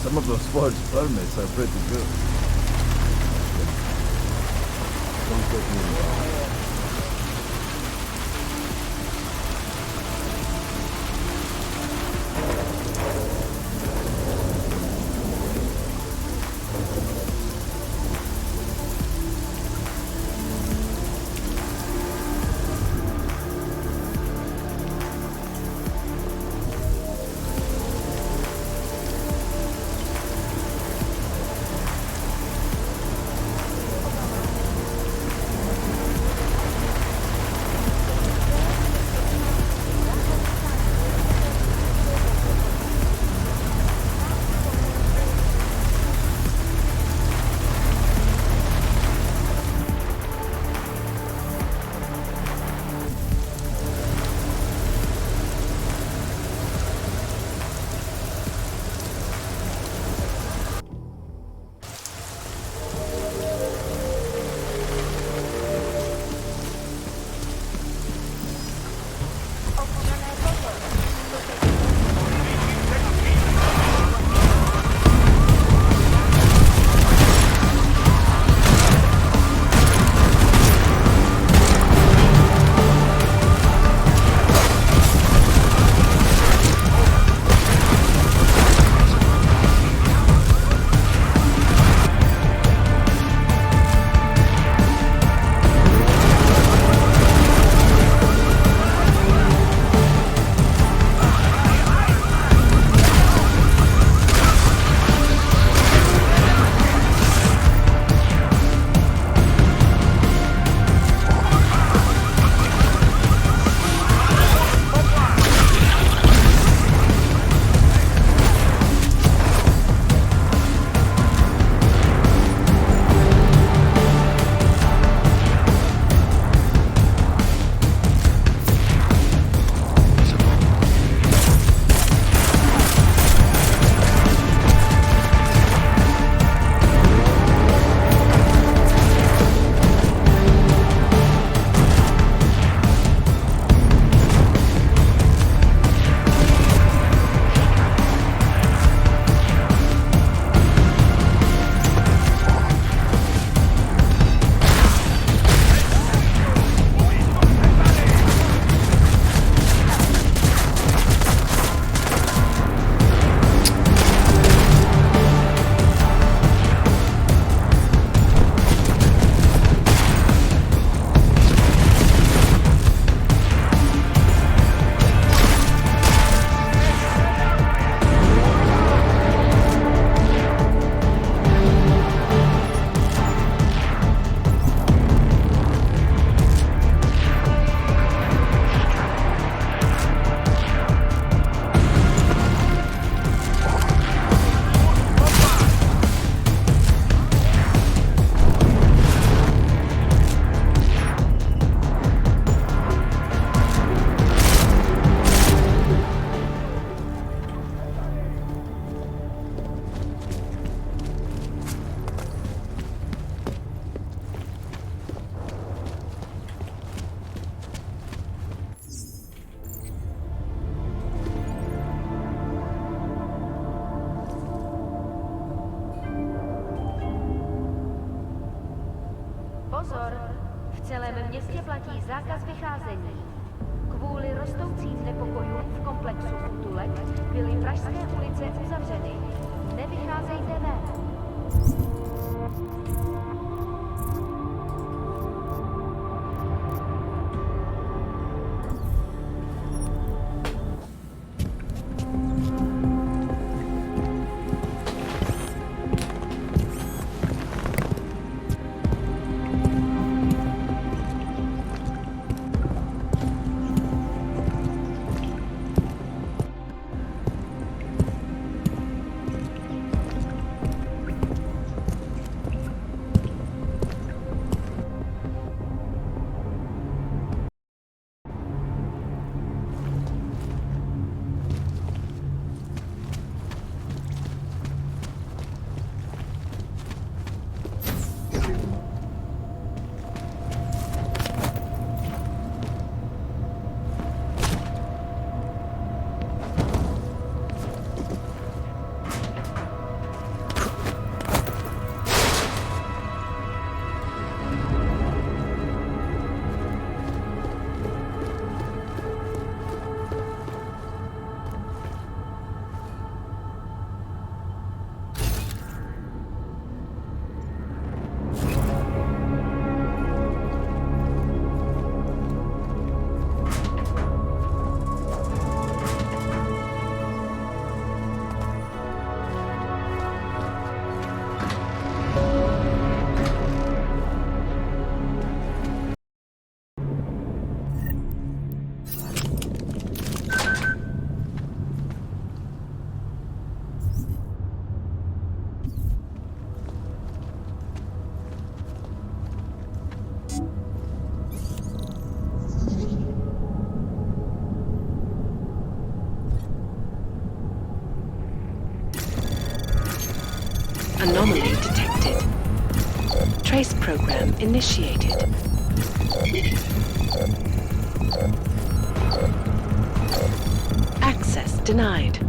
Some of those forged permits are pretty good. Don't get me wrong. Pozor! V celém městě platí zákaz vycházení. Kvůli rostoucím nepokojům v komplexu útulek byly pražské ulice uzavřeny. Nevycházejte ven. Anomaly detected. Trace program initiated. Access denied.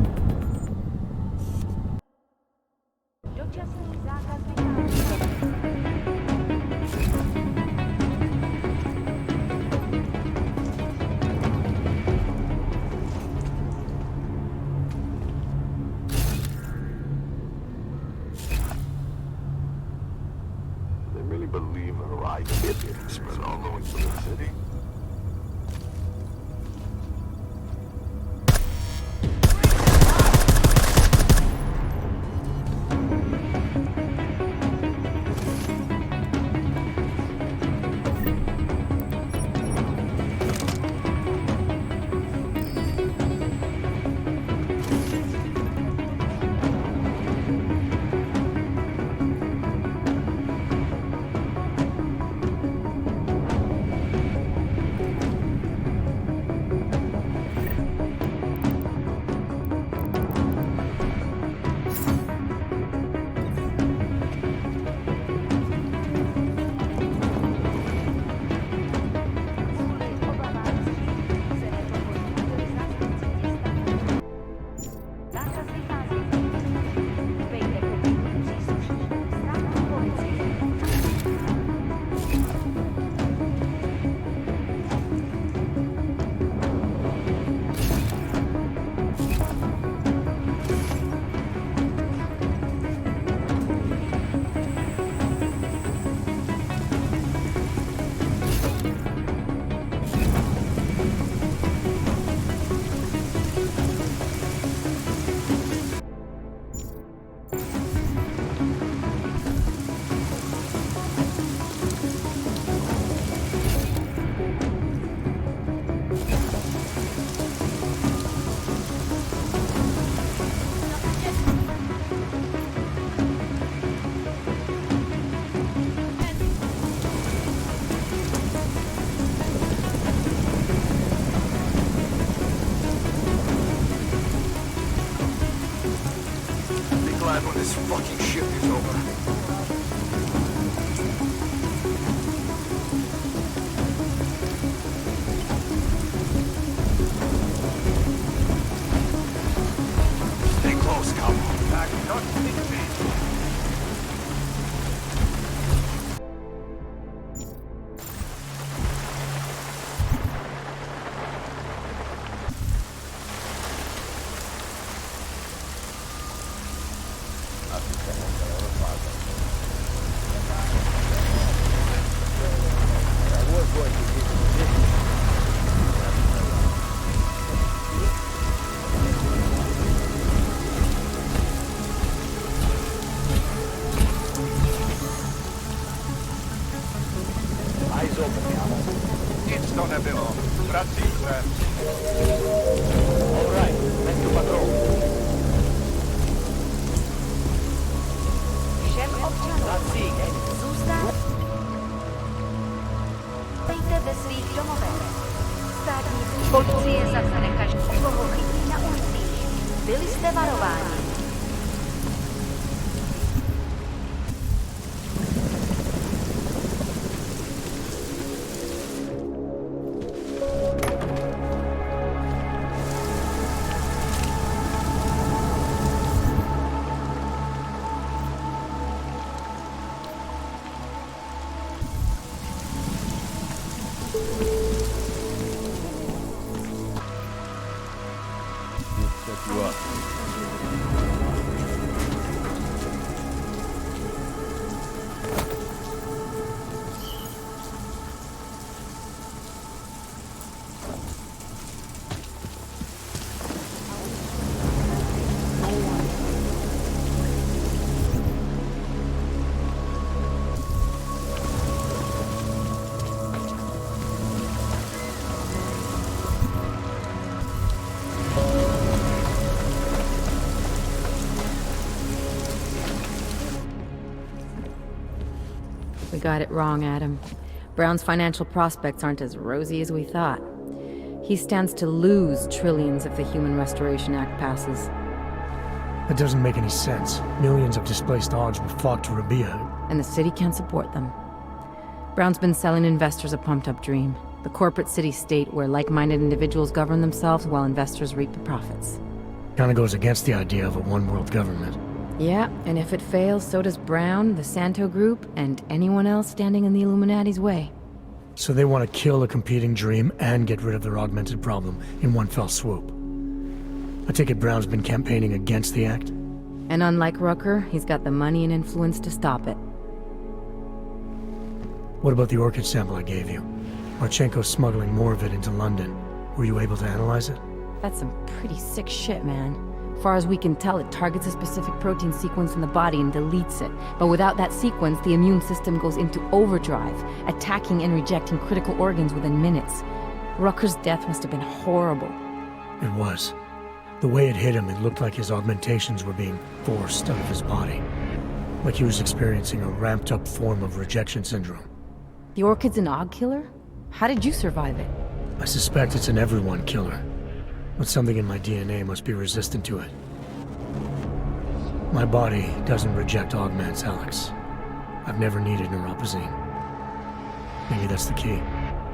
They really believe the right idiots were all going to the city. When this fucking shit is over. Stay close, cowboy. Back, not think me. We got it wrong, Adam. Brown's financial prospects aren't as rosy as we thought. He stands to lose trillions if the Human Restoration Act passes. That doesn't make any sense. Millions of displaced Augs will flock to Rabia. And the city can't support them. Brown's been selling investors a pumped-up dream. The corporate city-state where like-minded individuals govern themselves while investors reap the profits. Kinda goes against the idea of a one-world government. Yeah, and if it fails, so does Brown, the Santo Group, and anyone else standing in the Illuminati's way. So they want to kill a competing dream and get rid of their augmented problem in one fell swoop. I take it Brown's been campaigning against the act? And unlike Rucker, he's got the money and influence to stop it. What about the orchid sample I gave you? Marchenko's smuggling more of it into London. Were you able to analyze it? That's some pretty sick shit, man. Far as we can tell, it targets a specific protein sequence in the body and deletes it. But without that sequence, the immune system goes into overdrive, attacking and rejecting critical organs within minutes. Rucker's death must have been horrible. It was. The way it hit him, it looked like his augmentations were being forced out of his body. Like he was experiencing a ramped-up form of rejection syndrome. The orchid's an Aug killer? How did you survive it? I suspect it's an everyone killer. But something in my DNA must be resistant to it. My body doesn't reject augments, Alex. I've never needed neuropozyne. Maybe that's the key.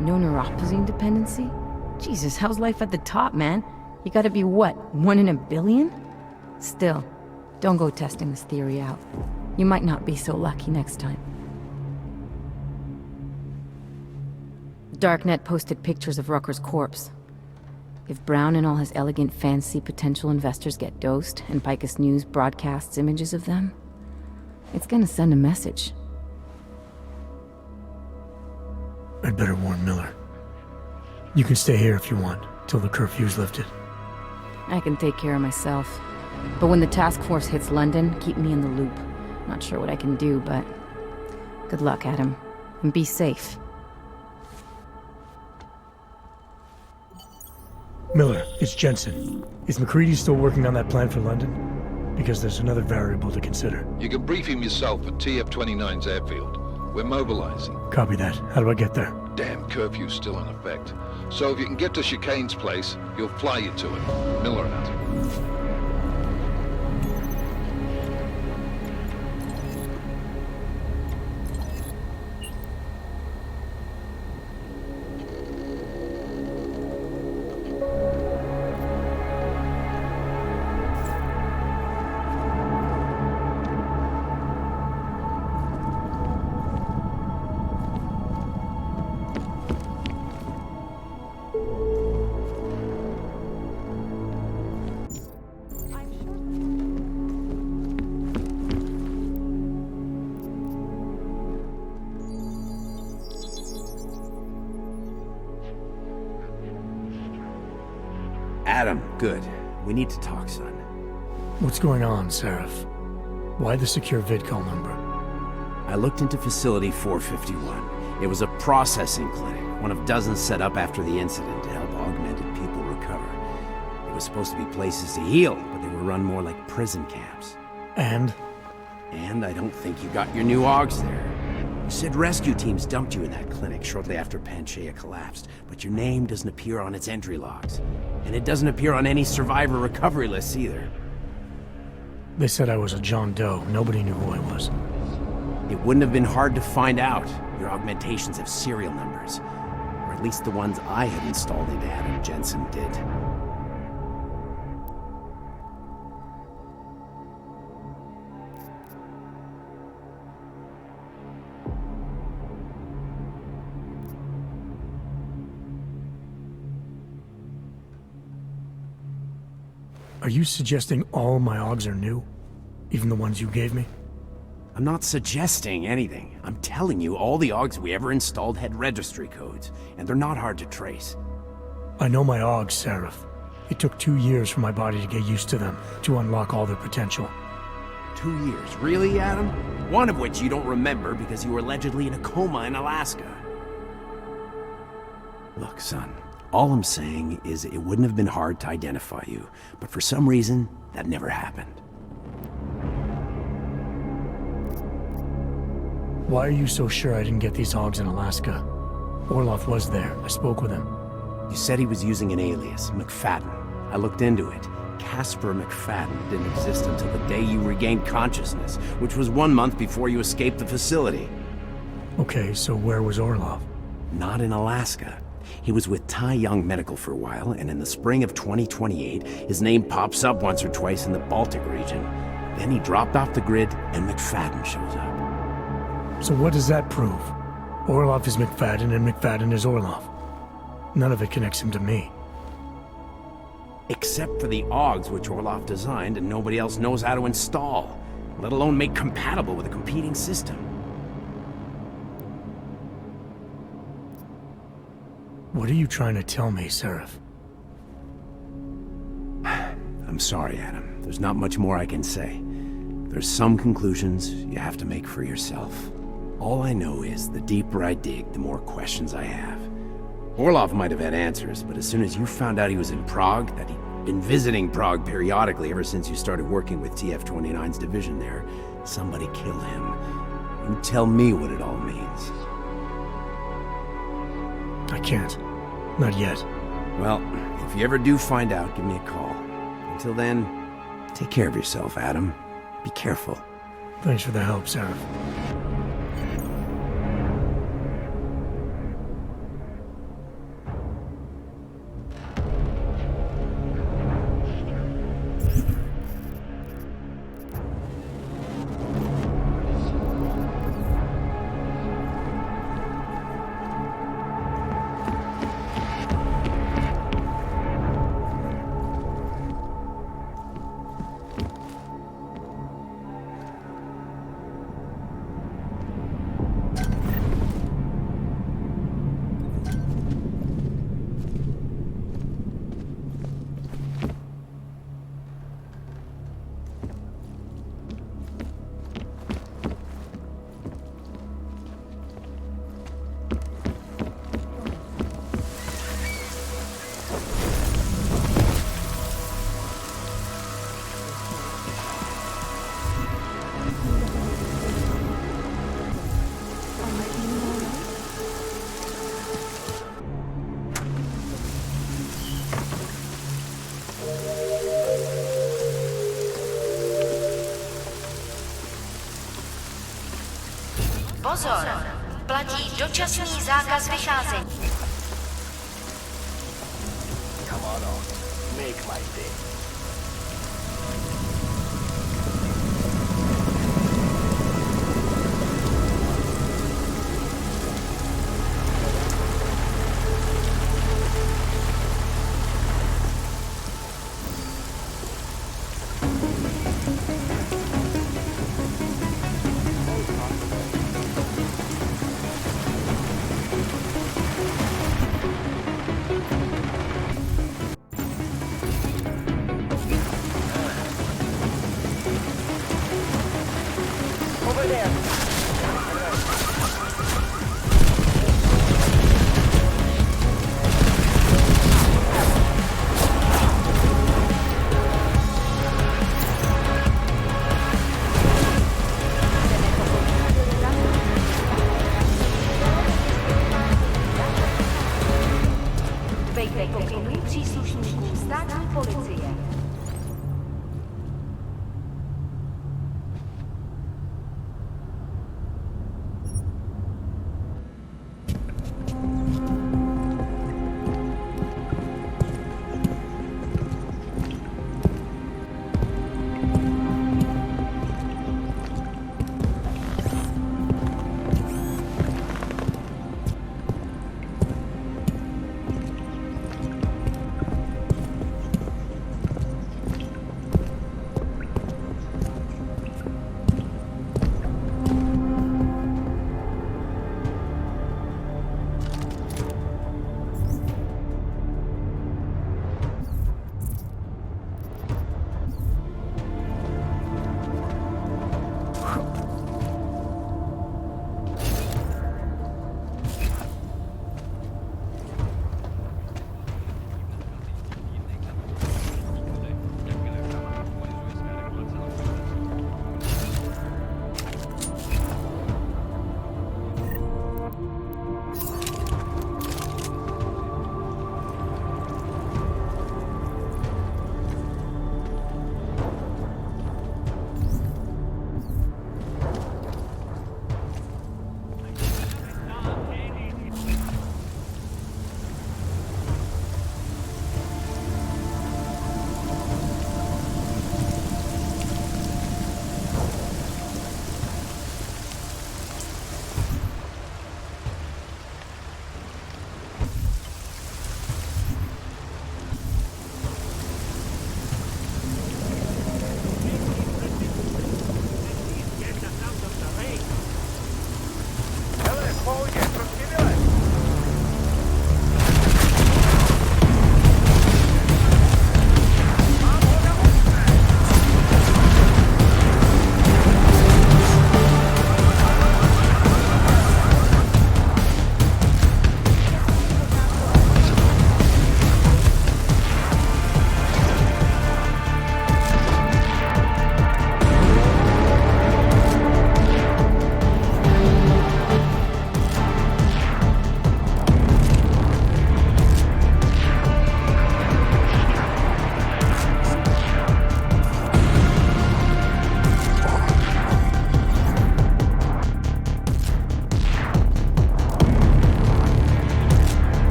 No neuropozyne dependency? Jesus, how's life at the top, man? You gotta be what, 1 in a billion? Still, don't go testing this theory out. You might not be so lucky next time. Darknet posted pictures of Rucker's corpse. If Brown and all his elegant fancy potential investors get dosed, and Picus News broadcasts images of them, it's gonna send a message. I'd better warn Miller. You can stay here if you want, till the curfew's lifted. I can take care of myself. But when the task force hits London, keep me in the loop. Not sure what I can do, but good luck, Adam. And be safe. Miller, it's Jensen. Is McCready still working on that plan for London? Because there's another variable to consider. You can brief him yourself at TF29's airfield. We're mobilizing. Copy that. How do I get there? Damn curfew's still in effect. So if you can get to Chicane's place, he'll fly you to it. Miller out. Adam, good. We need to talk, son. What's going on, Seraph? Why the secure vidcall number? I looked into Facility 451. It was a processing clinic, one of dozens set up after the incident to help augmented people recover. It was supposed to be places to heal, but they were run more like prison camps. And? And I don't think you got your new Augs there. You said rescue teams dumped you in that clinic shortly after Panchaea collapsed, but your name doesn't appear on its entry logs. And it doesn't appear on any survivor recovery lists either. They said I was a John Doe. Nobody knew who I was. It wouldn't have been hard to find out. Your augmentations have serial numbers. Or at least the ones I had installed into Adam Jensen did. Are you suggesting all my Augs are new? Even the ones you gave me? I'm not suggesting anything. I'm telling you, all the Augs we ever installed had registry codes, and they're not hard to trace. I know my Augs, Seraph. It took 2 years for my body to get used to them, to unlock all their potential. 2 years? Really, Adam? One of which you don't remember because you were allegedly in a coma in Alaska. Look, son. All I'm saying is it wouldn't have been hard to identify you, but for some reason, that never happened. Why are you so sure I didn't get these Augs in Alaska? Orlov was there. I spoke with him. You said he was using an alias, McFadden. I looked into it. Casper McFadden didn't exist until the day you regained consciousness, which was 1 month before you escaped the facility. Okay, so where was Orlov? Not in Alaska. He was with Tai Young Medical for a while, and in the spring of 2028, his name pops up once or twice in the Baltic region. Then he dropped off the grid, and McFadden shows up. So what does that prove? Orlov is McFadden, and McFadden is Orlov. None of it connects him to me. Except for the AUGs which Orlov designed and nobody else knows how to install, let alone make compatible with a competing system. What are you trying to tell me, Seraph? I'm sorry, Adam. There's not much more I can say. There's some conclusions you have to make for yourself. All I know is the deeper I dig, the more questions I have. Orlov might have had answers, but as soon as you found out he was in Prague, that he'd been visiting Prague periodically ever since you started working with TF29's division there, somebody killed him. You tell me what it all means. I can't. Not yet. Well, if you ever do find out, give me a call. Until then, take care of yourself, Adam. Be careful. Thanks for the help, Seraph. Pozor! Platí dočasný zákaz vycházení. Come on, make my day.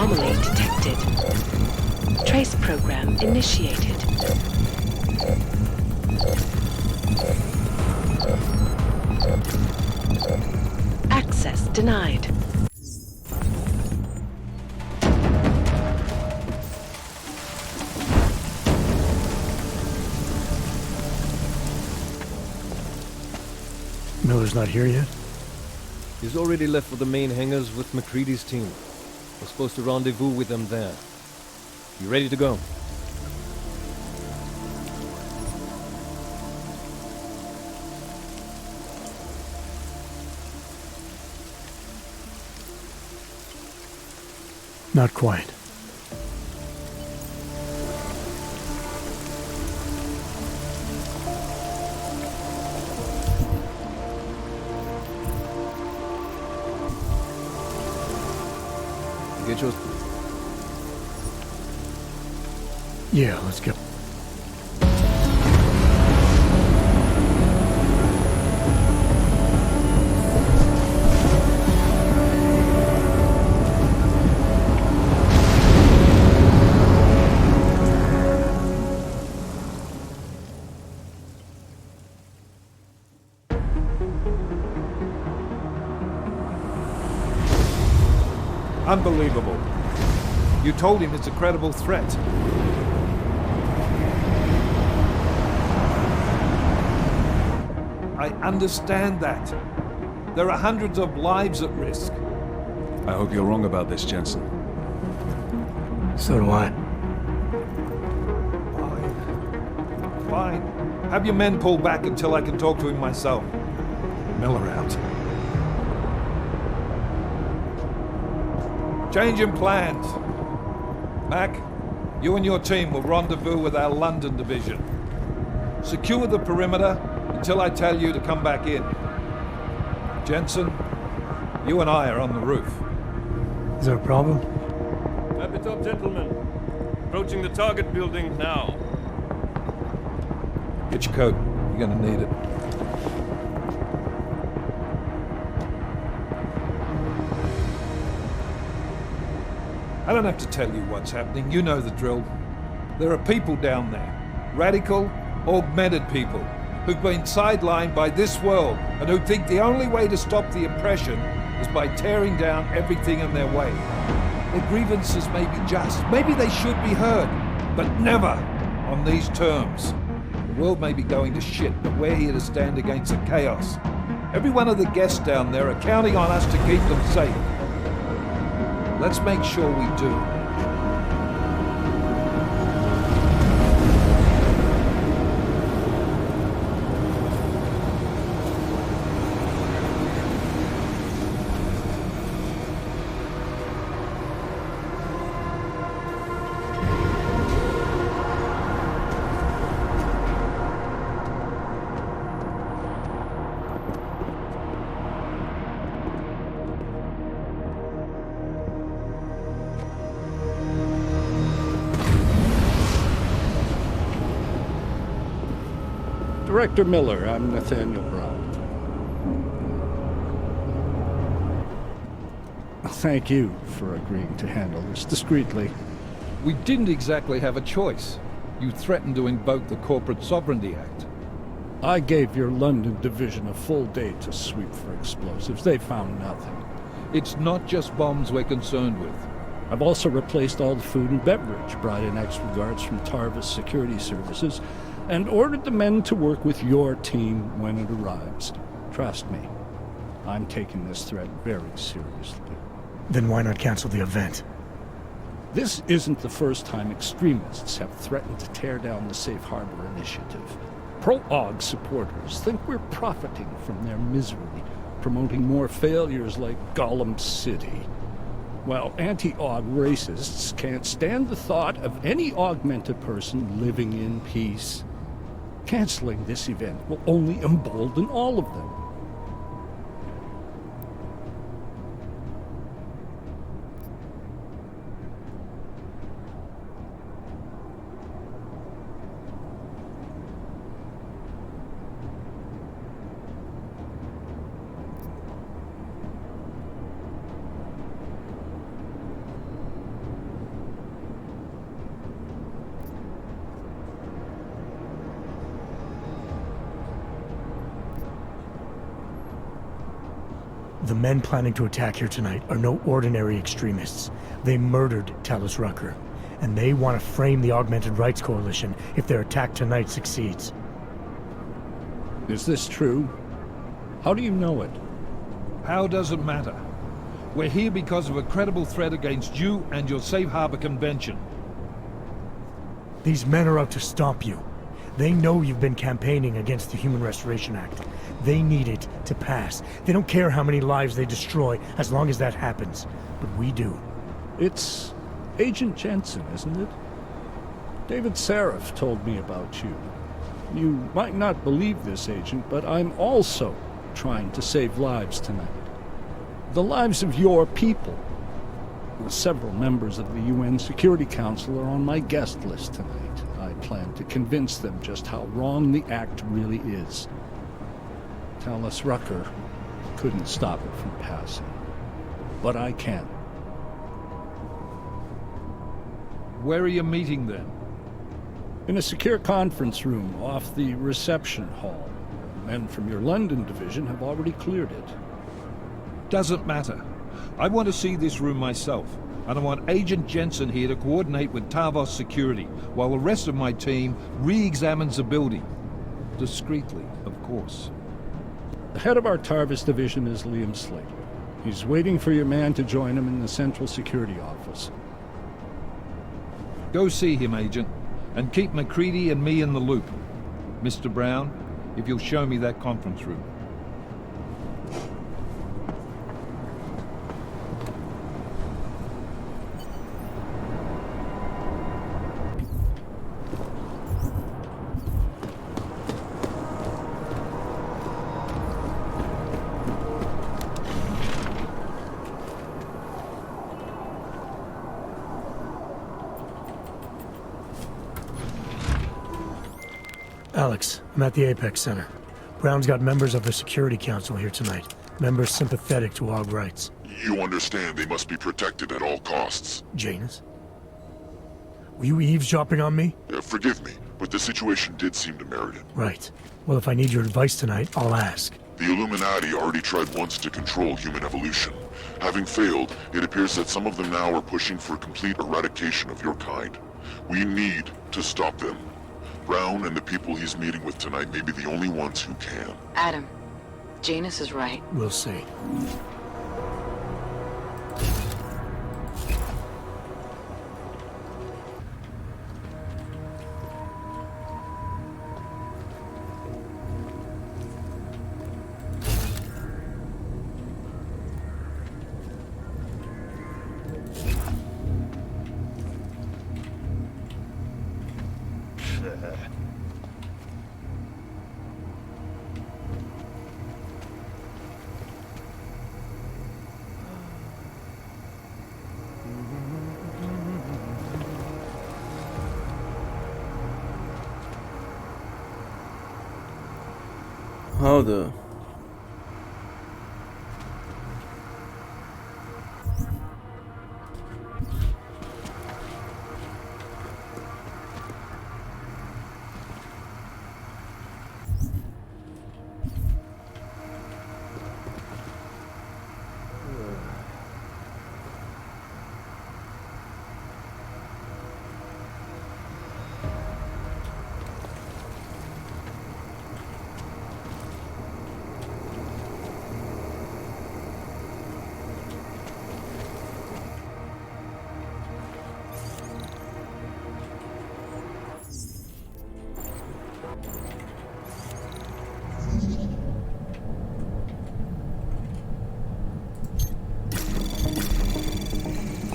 Anomaly detected. Trace program initiated. Access denied. Miller's not here yet? He's already left for the main hangars with McCready's team. We're supposed to rendezvous with them there. You ready to go? Not quite. Get yours. Yeah, let's go. Unbelievable. You told him it's a credible threat. I understand that. There are hundreds of lives at risk. I hope you're wrong about this, Jensen. So do I. Fine. Have your men pull back until I can talk to him myself. Miller out. Changing plans. Mac, you and your team will rendezvous with our London division. Secure the perimeter until I tell you to come back in. Jensen, you and I are on the roof. Is there a problem? Wrap it up, gentlemen. Approaching the target building now. Get your coat. You're gonna need it. I don't have to tell you what's happening. You know the drill. There are people down there. Radical, augmented people who've been sidelined by this world and who think the only way to stop the oppression is by tearing down everything in their way. Their grievances may be just. Maybe they should be heard, but never on these terms. The world may be going to shit, but we're here to stand against the chaos. Every one of the guests down there are counting on us to keep them safe. Let's make sure we do. Director Miller, I'm Nathaniel Brown. Thank you for agreeing to handle this discreetly. We didn't exactly have a choice. You threatened to invoke the Corporate Sovereignty Act. I gave your London division a full day to sweep for explosives. They found nothing. It's not just bombs we're concerned with. I've also replaced all the food and beverage, brought in extra guards from Tarvis Security Services, and ordered the men to work with your team when it arrives. Trust me, I'm taking this threat very seriously. Then why not cancel the event? This isn't the first time extremists have threatened to tear down the Safe Harbor Initiative. Pro-AUG supporters think we're profiting from their misery, promoting more failures like Golem City. While anti-AUG racists can't stand the thought of any augmented person living in peace. Canceling this event will only embolden all of them. The men planning to attack here tonight are no ordinary extremists. They murdered Talos Rucker, and they want to frame the Augmented Rights Coalition if their attack tonight succeeds. Is this true? How do you know it? How does it matter? We're here because of a credible threat against you and your Safe Harbor Convention. These men are out to stop you. They know you've been campaigning against the Human Restoration Act. They need it to pass. They don't care how many lives they destroy, as long as that happens. But we do. It's Agent Jensen, isn't it? David Seraph told me about you. You might not believe this, Agent, but I'm also trying to save lives tonight. The lives of your people. Several members of the UN Security Council are on my guest list tonight. I plan to convince them just how wrong the act really is. Talos Rucker couldn't stop it from passing. But I can. Where are you meeting then? In a secure conference room off the reception hall. Men from your London division have already cleared it. Doesn't matter. I want to see this room myself, and I want Agent Jensen here to coordinate with Tavos Security, while the rest of my team re-examines the building. Discreetly, of course. The head of our Tarvis division is Liam Slater. He's waiting for your man to join him in the Central Security Office. Go see him, Agent, and keep McCready and me in the loop. Mr. Brown, if you'll show me that conference room. Alex, I'm at the Apex Center. Brown's got members of the Security Council here tonight. Members sympathetic to Aug rights. You understand they must be protected at all costs. Janus? Were you eavesdropping on me? Forgive me, but the situation did seem to merit it. Right. Well, if I need your advice tonight, I'll ask. The Illuminati already tried once to control human evolution. Having failed, it appears that some of them now are pushing for complete eradication of your kind. We need to stop them. Brown and the people he's meeting with tonight may be the only ones who can. Adam, Janus is right. We'll see. How the...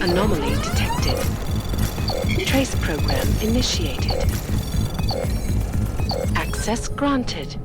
Anomaly detected. Trace program initiated. Access granted.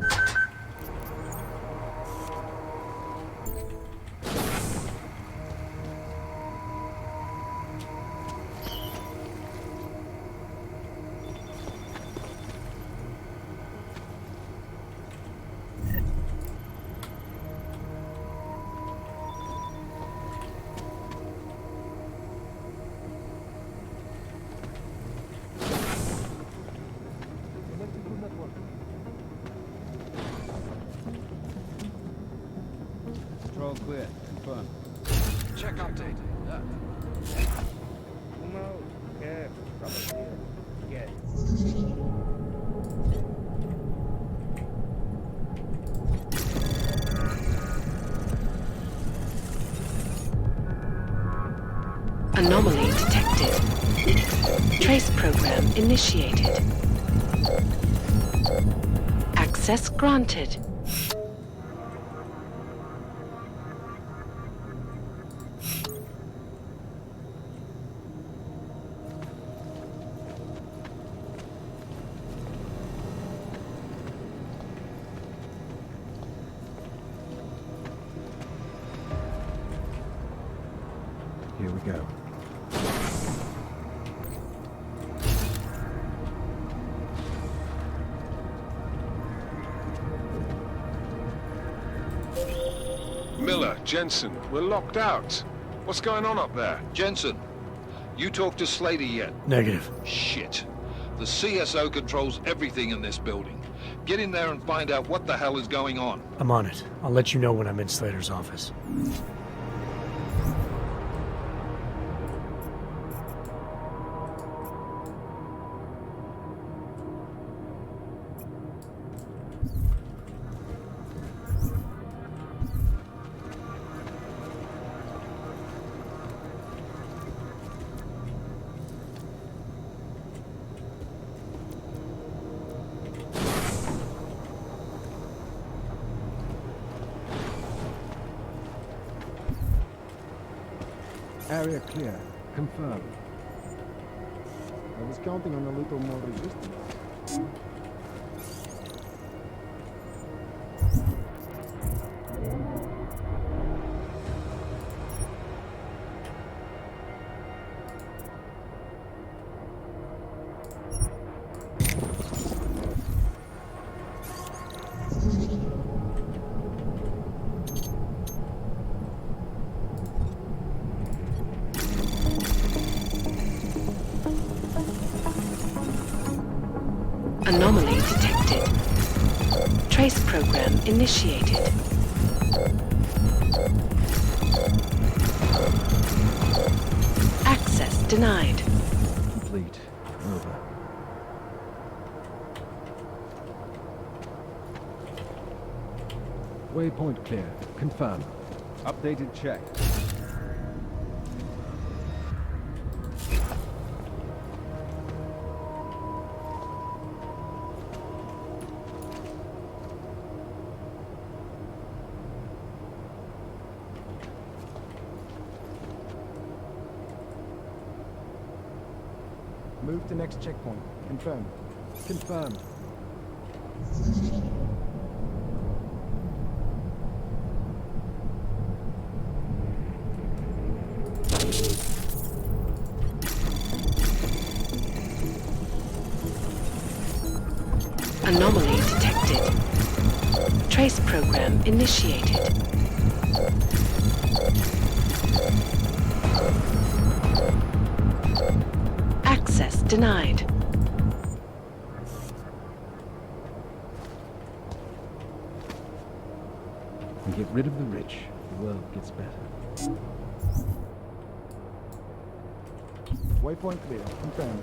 clear. Confirm. Check update. Anomaly detected. Trace program initiated. Access granted. Here we go. Miller, Jensen, we're locked out. What's going on up there? Jensen, you talked to Slater yet? Negative. Shit. The CSO controls everything in this building. Get in there and find out what the hell is going on. I'm on it. I'll let you know when I'm in Slater's office. Area clear. Confirm. I was counting on a little more resistance. Anomaly detected. Trace program initiated. Access denied. Complete. Over. Waypoint clear. Confirm. Updated check. Move to next checkpoint. Confirm. Confirm. Anomaly detected. Trace program initiated. Access denied. We get rid of the rich, the world gets better. Waypoint clear. Confirmed.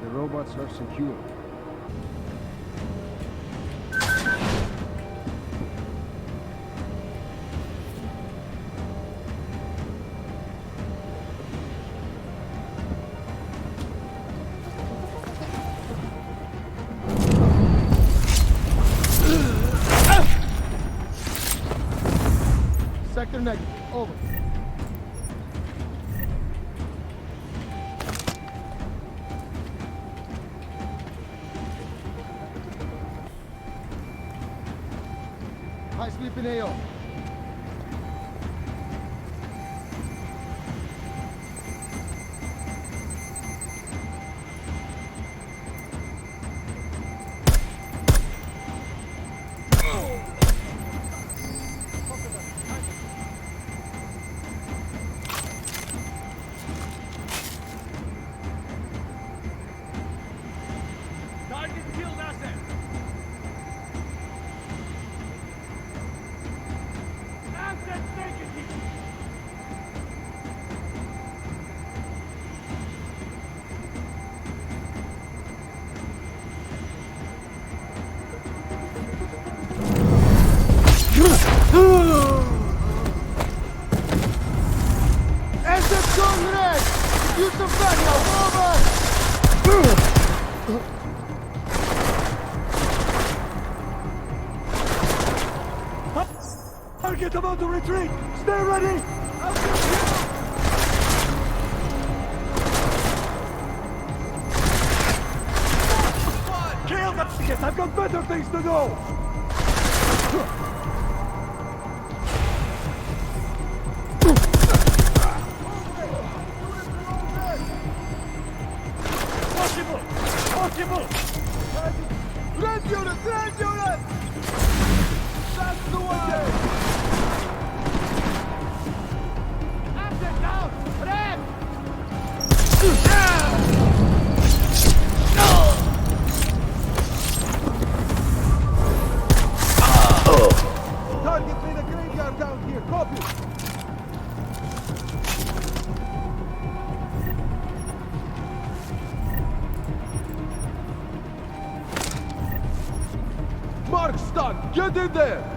The robots are secure. Sector negative. Over. High sweep in AO. Target about to retreat! Stay ready! Kill that shit! I've got better things to do! Possible! Red unit! Red unit! That's the way! Active down! Red! Target in the graveyard down here, copy! Mark stuck! Get in there!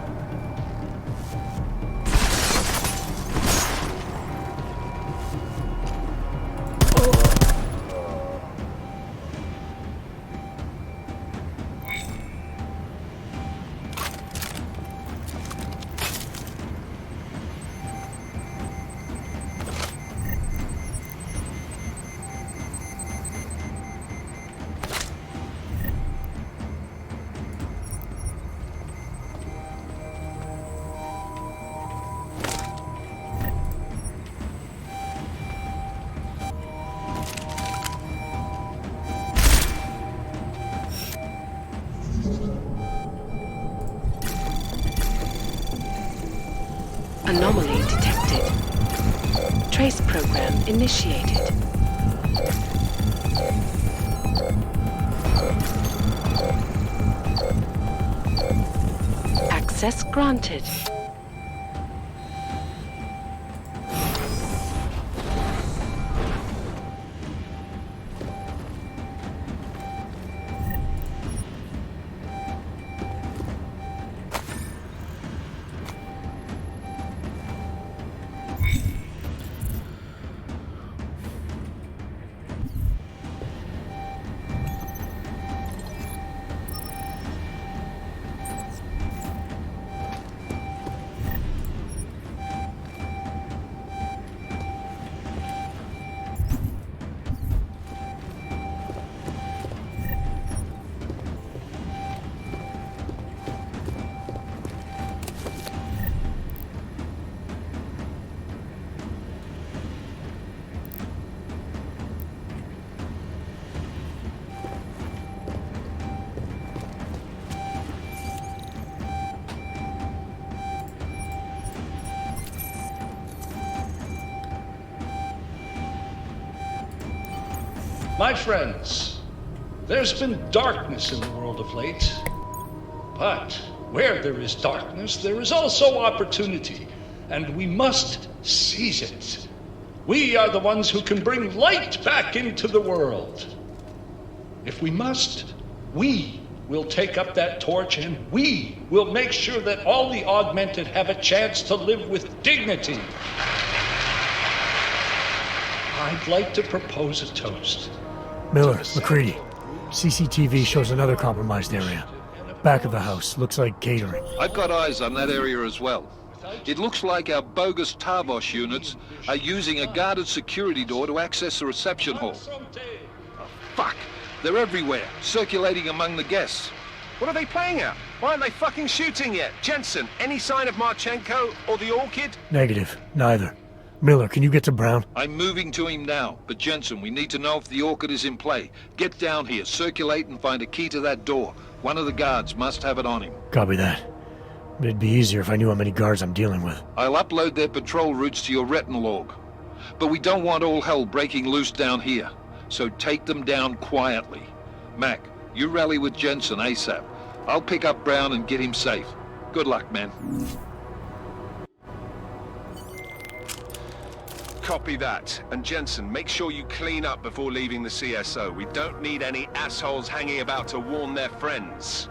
Anomaly detected. Trace program initiated. Access granted. My friends, there's been darkness in the world of late. But where there is darkness, there is also opportunity, and we must seize it. We are the ones who can bring light back into the world. If we must, we will take up that torch, and we will make sure that all the augmented have a chance to live with dignity. I'd like to propose a toast. Miller, McCready. CCTV shows another compromised area. Back of the house. Looks like catering. I've got eyes on that area as well. It looks like our bogus Tavos units are using a guarded security door to access the reception hall. Oh, fuck! They're everywhere, circulating among the guests. What are they playing at? Why aren't they fucking shooting yet? Jensen, any sign of Marchenko or the Orchid? Negative. Neither. Miller, can you get to Brown? I'm moving to him now, but Jensen, we need to know if the Orchid is in play. Get down here, circulate, and find a key to that door. One of the guards must have it on him. Copy that. But it'd be easier if I knew how many guards I'm dealing with. I'll upload their patrol routes to your retinal log. But we don't want all hell breaking loose down here. So take them down quietly. Mac, you rally with Jensen ASAP. I'll pick up Brown and get him safe. Good luck, man. Copy that. And Jensen, make sure you clean up before leaving the CSO. We don't need any assholes hanging about to warn their friends.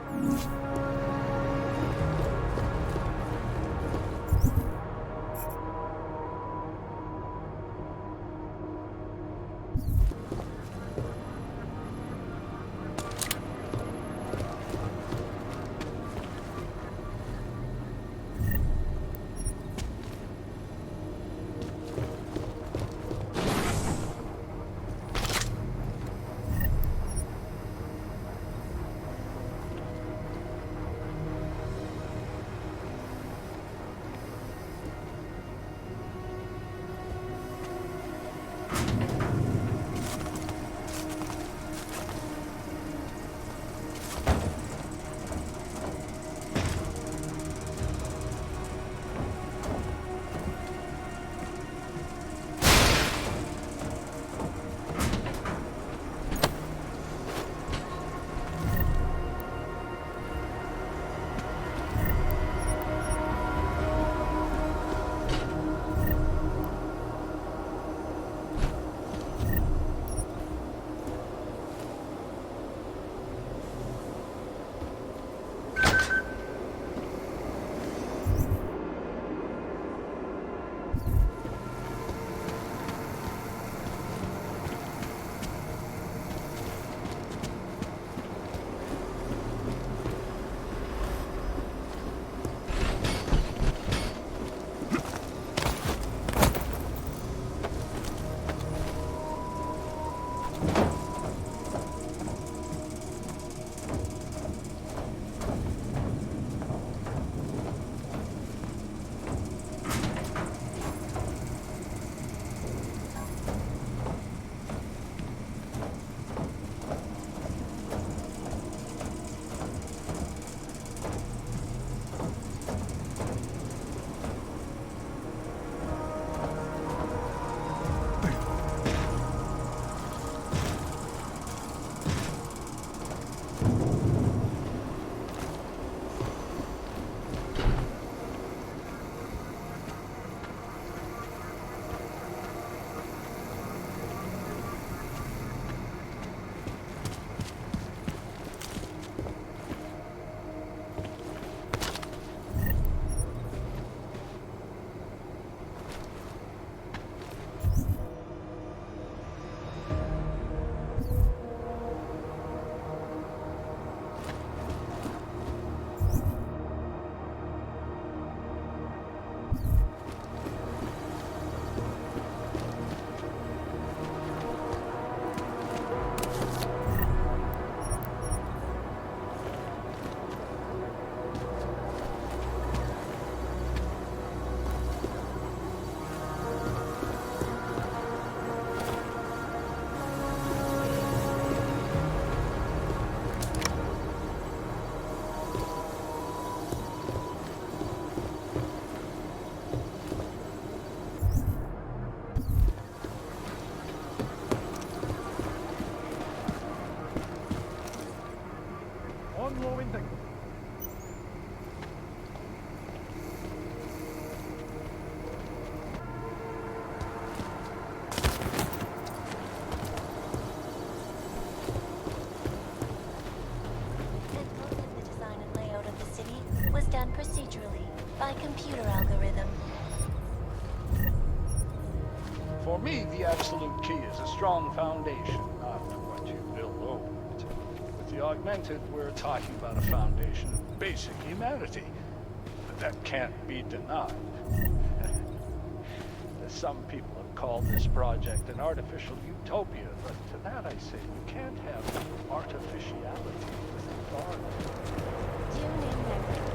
done procedurally by computer algorithm. For me, the absolute key is a strong foundation, not what you build over it. With the augmented, we're talking about a foundation of basic humanity. But that can't be denied. Some people have called this project an artificial utopia, but to that I say you can't have artificiality with authority. Tune in next.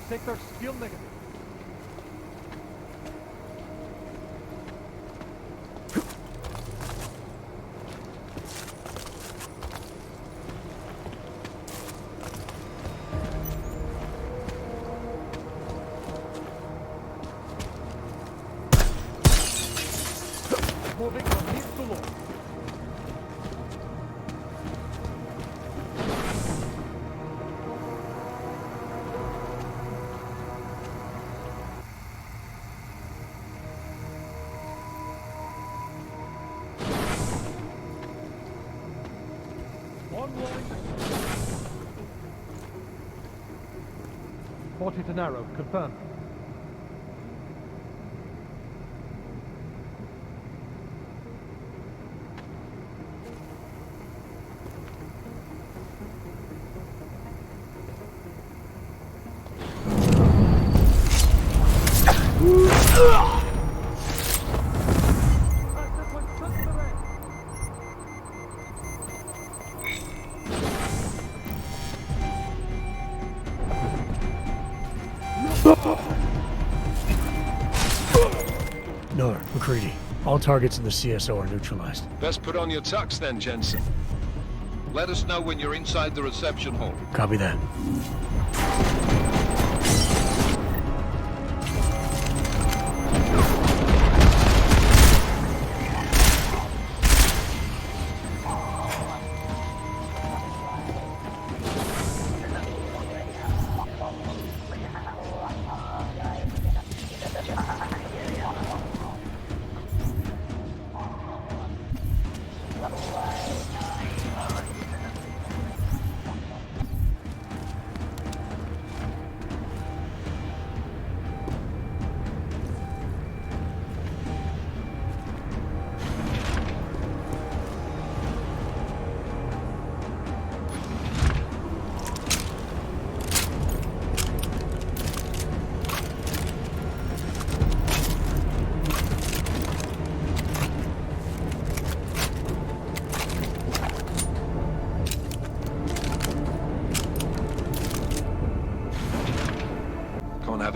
Sector skill negative. Moving from east to north. To narrow, confirm. McCready. All targets in the CSO are neutralized. Best put on your tux then, Jensen. Let us know when you're inside the reception hall. Copy that.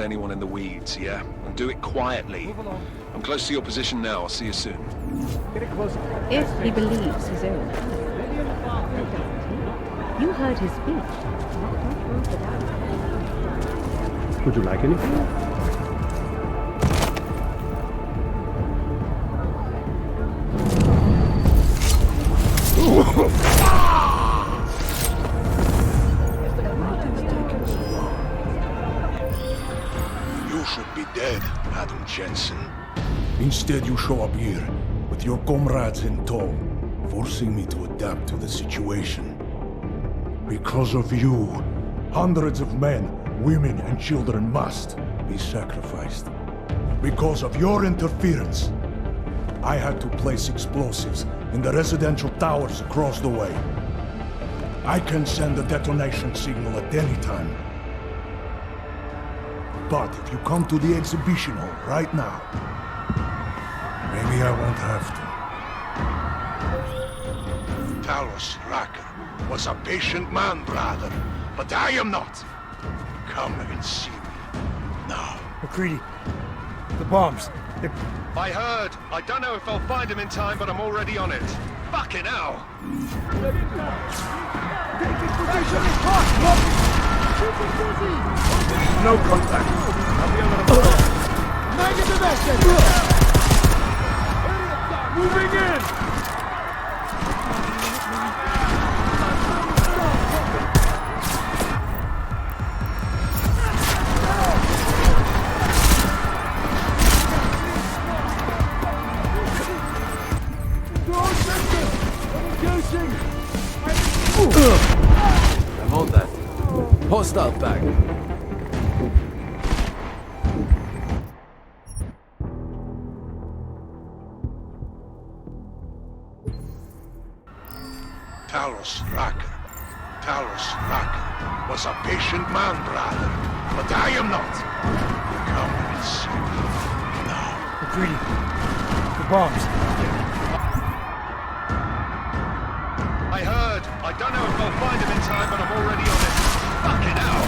Anyone in the weeds, yeah? and do it quietly. I'm close to your position now. I'll see you soon. If he believes his own eyes. You heard his speech. Not much room for doubt. Would you like anything? You should be dead, Adam Jensen. Instead, you show up here with your comrades in tow, forcing me to adapt to the situation. Because of you, hundreds of men, women, and children must be sacrificed. Because of your interference, I had to place explosives in the residential towers across the way. I can send a detonation signal at any time. But if you come to the exhibition hall right now, maybe I won't have to. Talos Rucker was a patient man, brother, but I am not. Come and see me now. McCready, the bombs. I heard. I don't know if I'll find him in time, but I'm already on it. Fucking hell! No contact. Negative action! Moving in! Hold that. Hostile back. Talos Rucker. Talos Rucker was a patient man, brother, but I am not. Come and see me now. McCready, the bombs. I heard. I don't know if I'll find him in time, but I'm already on it. Fucking hell!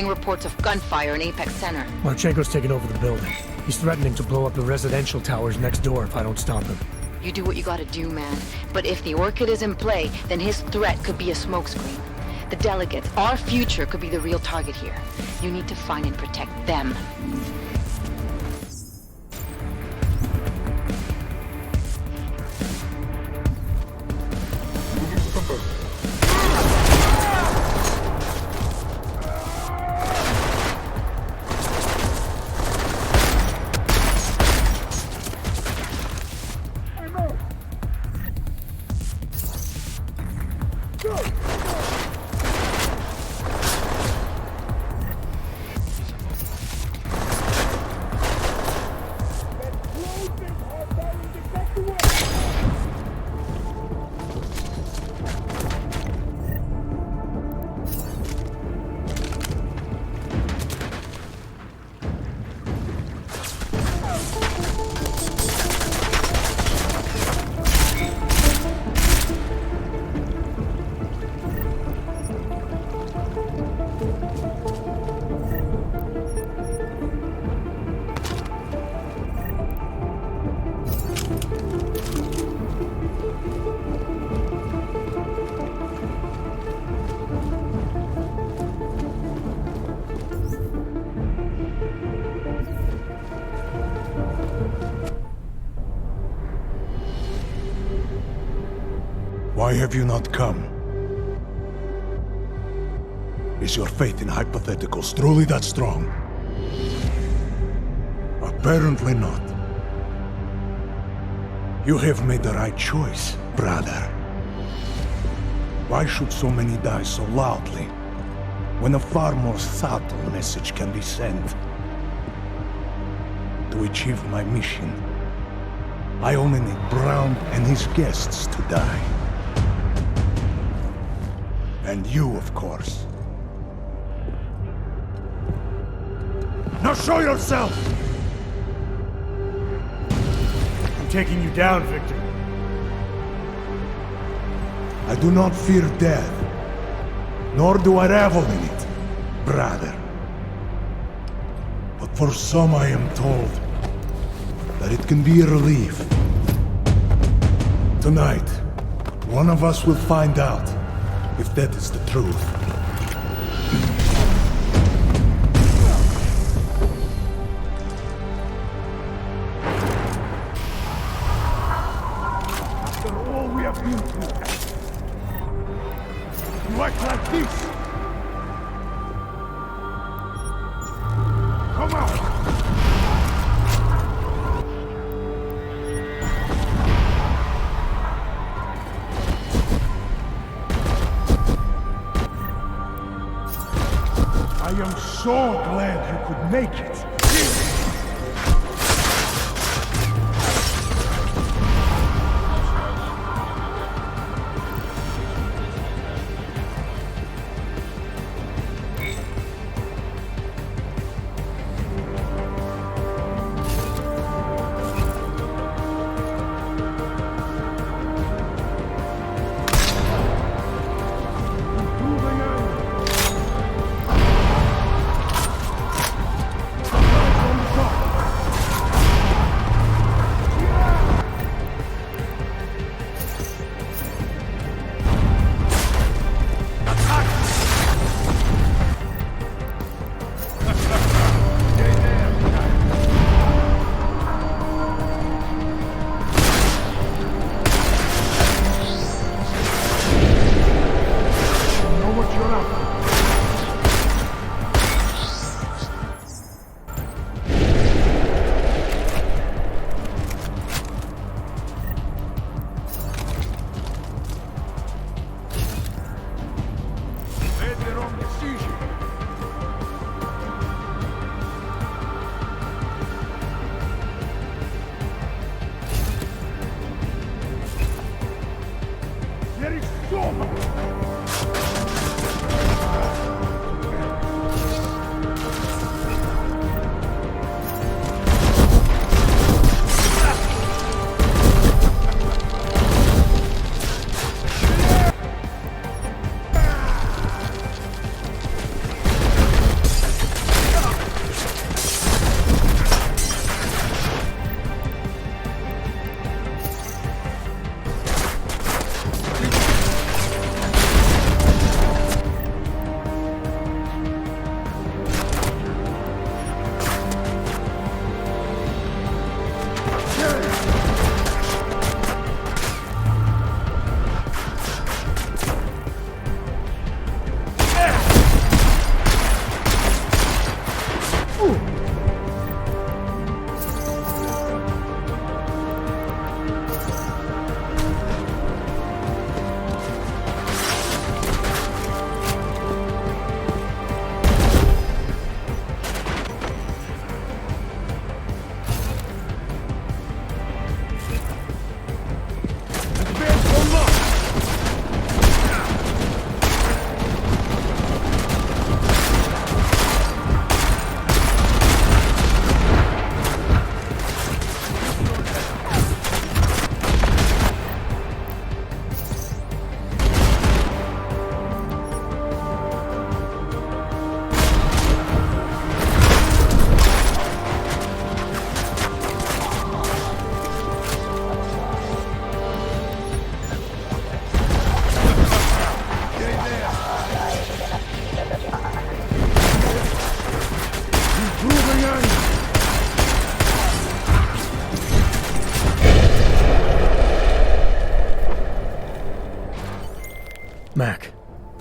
Reports of gunfire in Apex Center. Marchenko's taken over the building. He's threatening to blow up the residential towers next door if I don't stop him. You do what you gotta do, man. But if the Orchid is in play, then his threat could be a smokescreen. The delegates, our future, could be the real target here. You need to find and protect them. Why have you not come? Is your faith in hypotheticals truly that strong? Apparently not. You have made the right choice, brother. Why should so many die so loudly, when a far more subtle message can be sent? To achieve my mission, I only need Brown and his guests to die. And you, of course. Now show yourself! I'm taking you down, Victor. I do not fear death, nor do I revel in it, brother. But for some I am told that it can be a relief. Tonight, one of us will find out if that is the truth. After all we have been through, you act like this! Come out! I am so glad you could make it.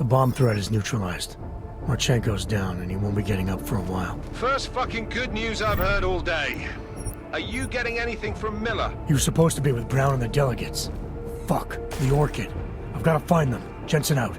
bomb threat is neutralized. Marchenko's down, and he won't be getting up for a while. First fucking good news I've heard all day. Are you getting anything from Miller? He was supposed to be with Brown and the delegates. Fuck, the Orchid. I've got to find them. Jensen out.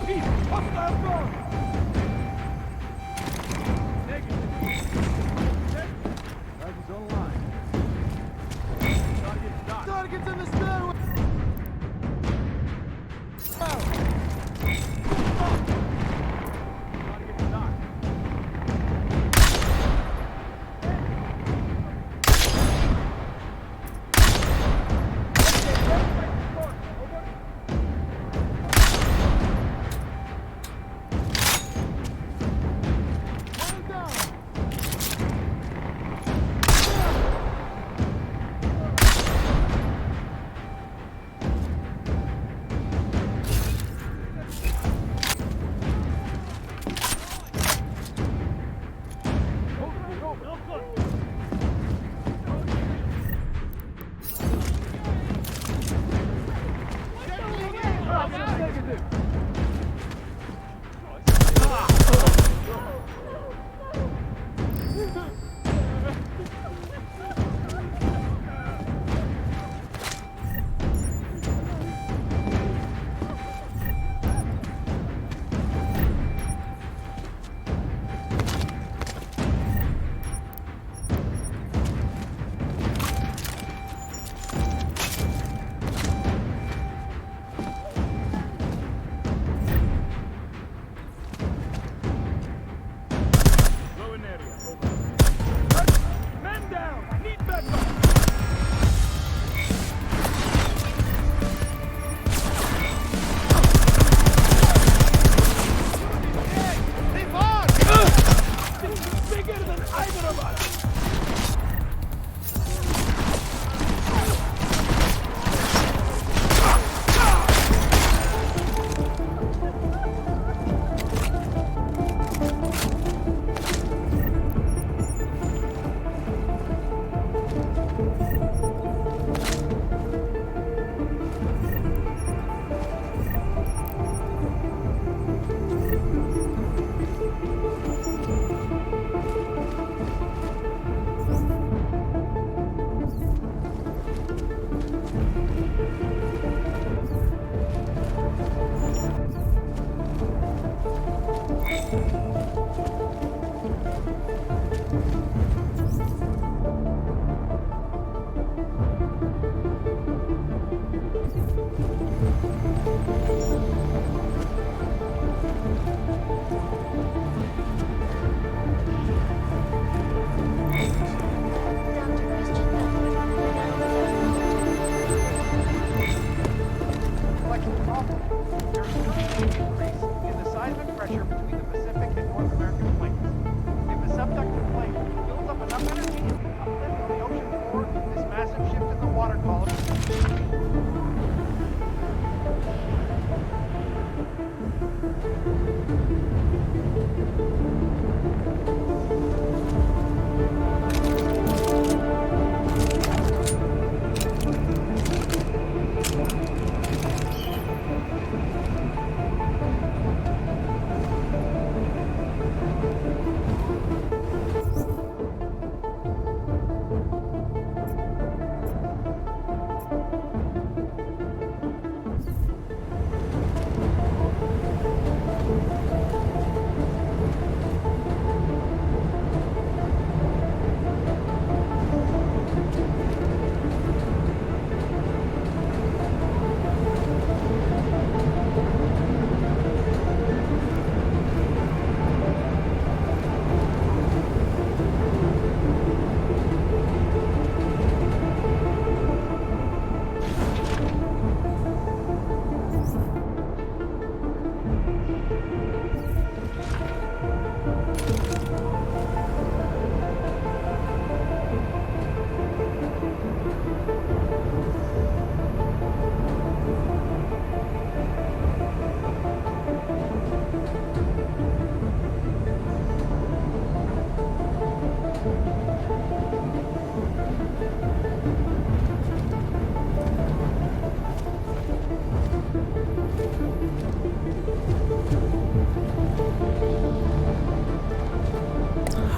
Repeat! Hostile gun! Target's online. Target's in the stairway! Target's knocked.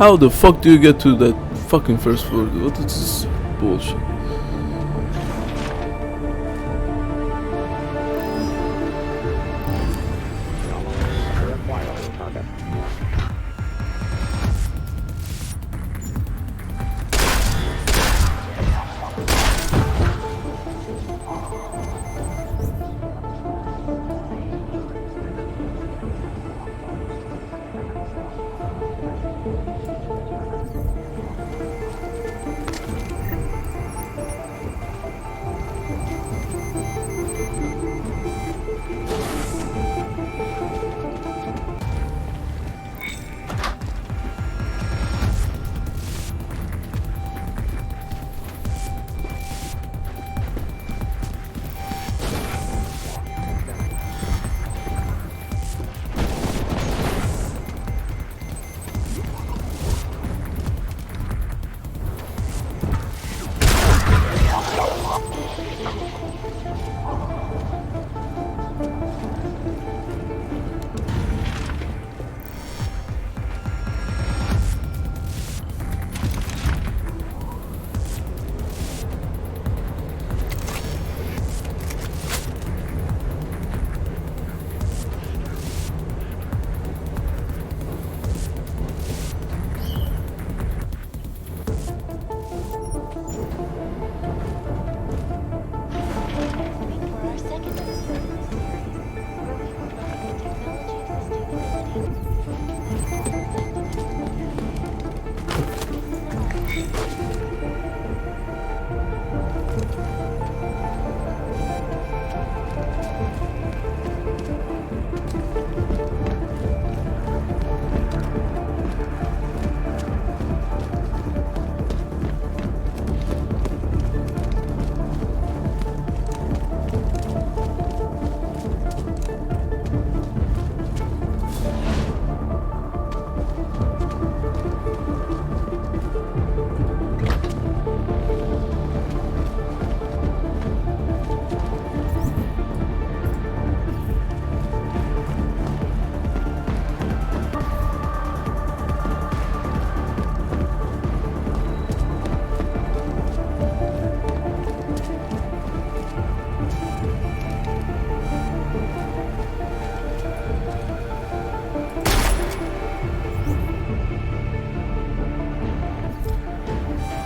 How the fuck do you get to that fucking first floor? What is this bullshit?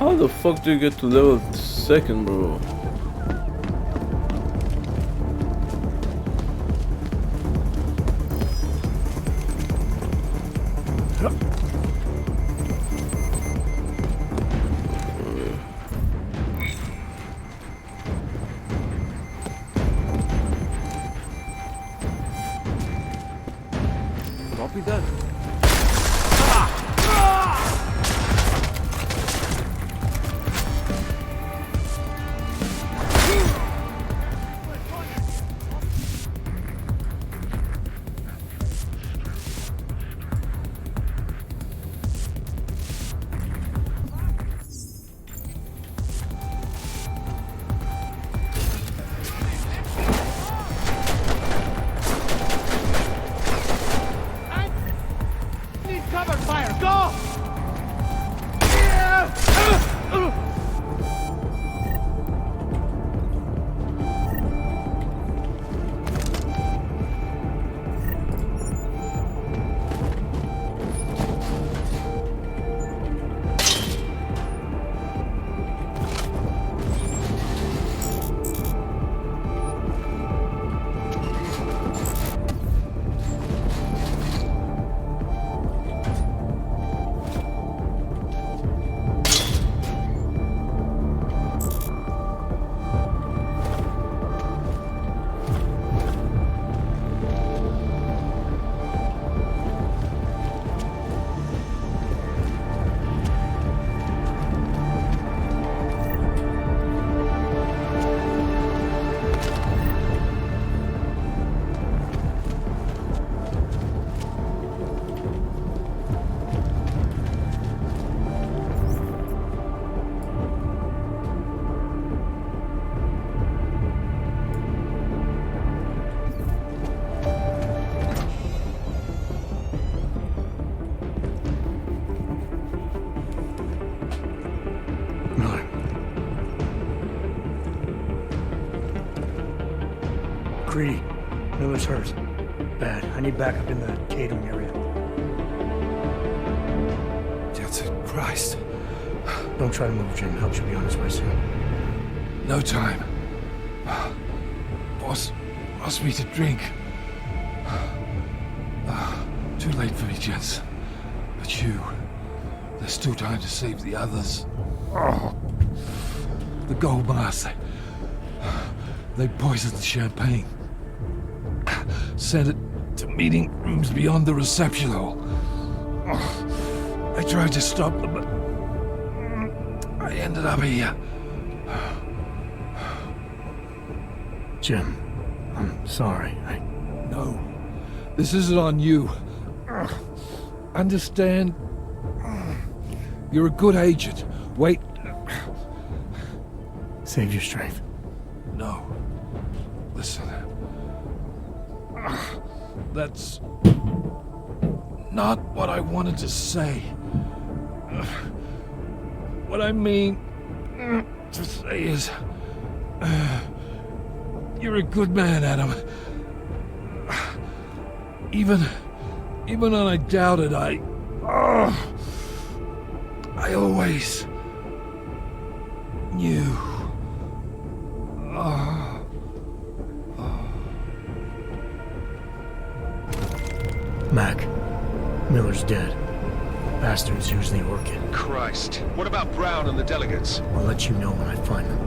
How the fuck do you get to level 2nd, bro? Copy that. Greedy. Miller's hurt. Bad. I need backup in the catering area. Jensen, Christ. Don't try to move, Jim. Help should be on his way soon. No time. Boss asked me to drink. Too late for me, Jensen. But you... There's still time to save the others. The gold mask. They poisoned the champagne. Sent it to meeting rooms beyond the reception hall. I tried to stop them, but I ended up here. Jim, I'm sorry. No, this isn't on you. Understand? You're a good agent. Wait. Save your strength. No. Listen. That's not what I wanted to say. What I mean to say is, you're a good man, Adam. Even when I doubted, I always knew. Mac, Miller's dead. Bastards usually working. Christ. What about Brown and the delegates? I'll let you know when I find them.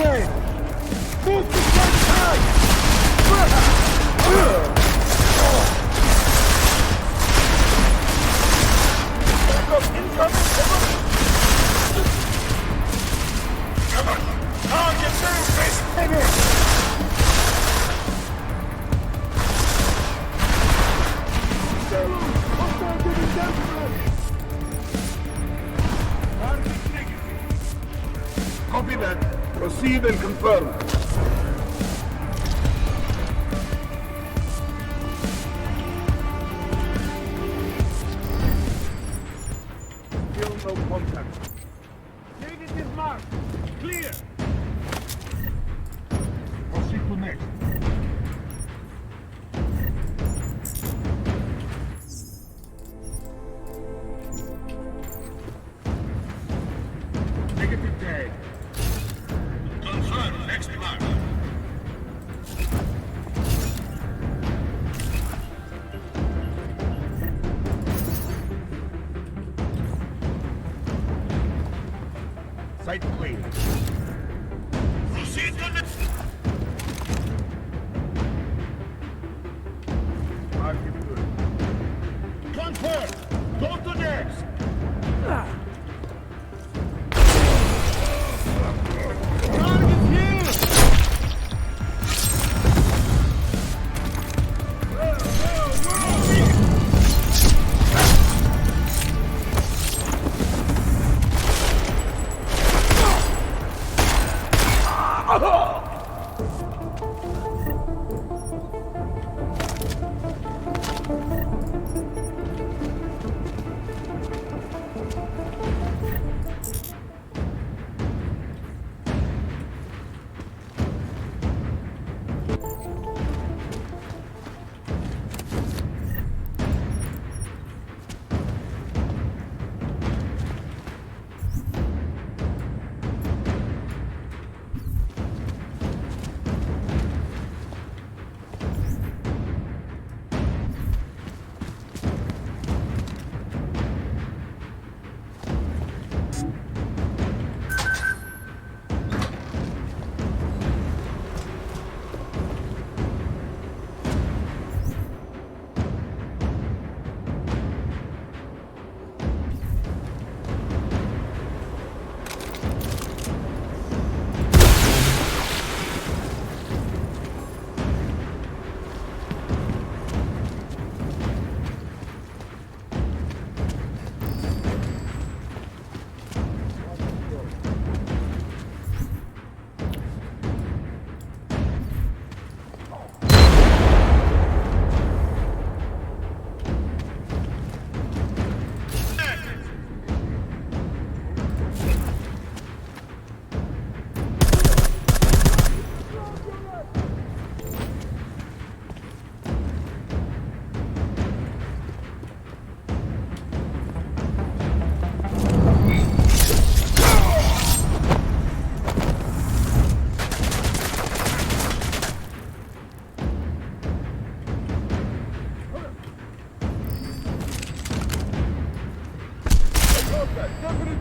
grenade! Move to one side! Target surface! Copy that. Proceed and confirm. Still no contact. Negative mark. Clear. Proceed to next. Negative tag. Confirm next mark. Site clear. Proceed to next. Market good. Confirm. Go to next.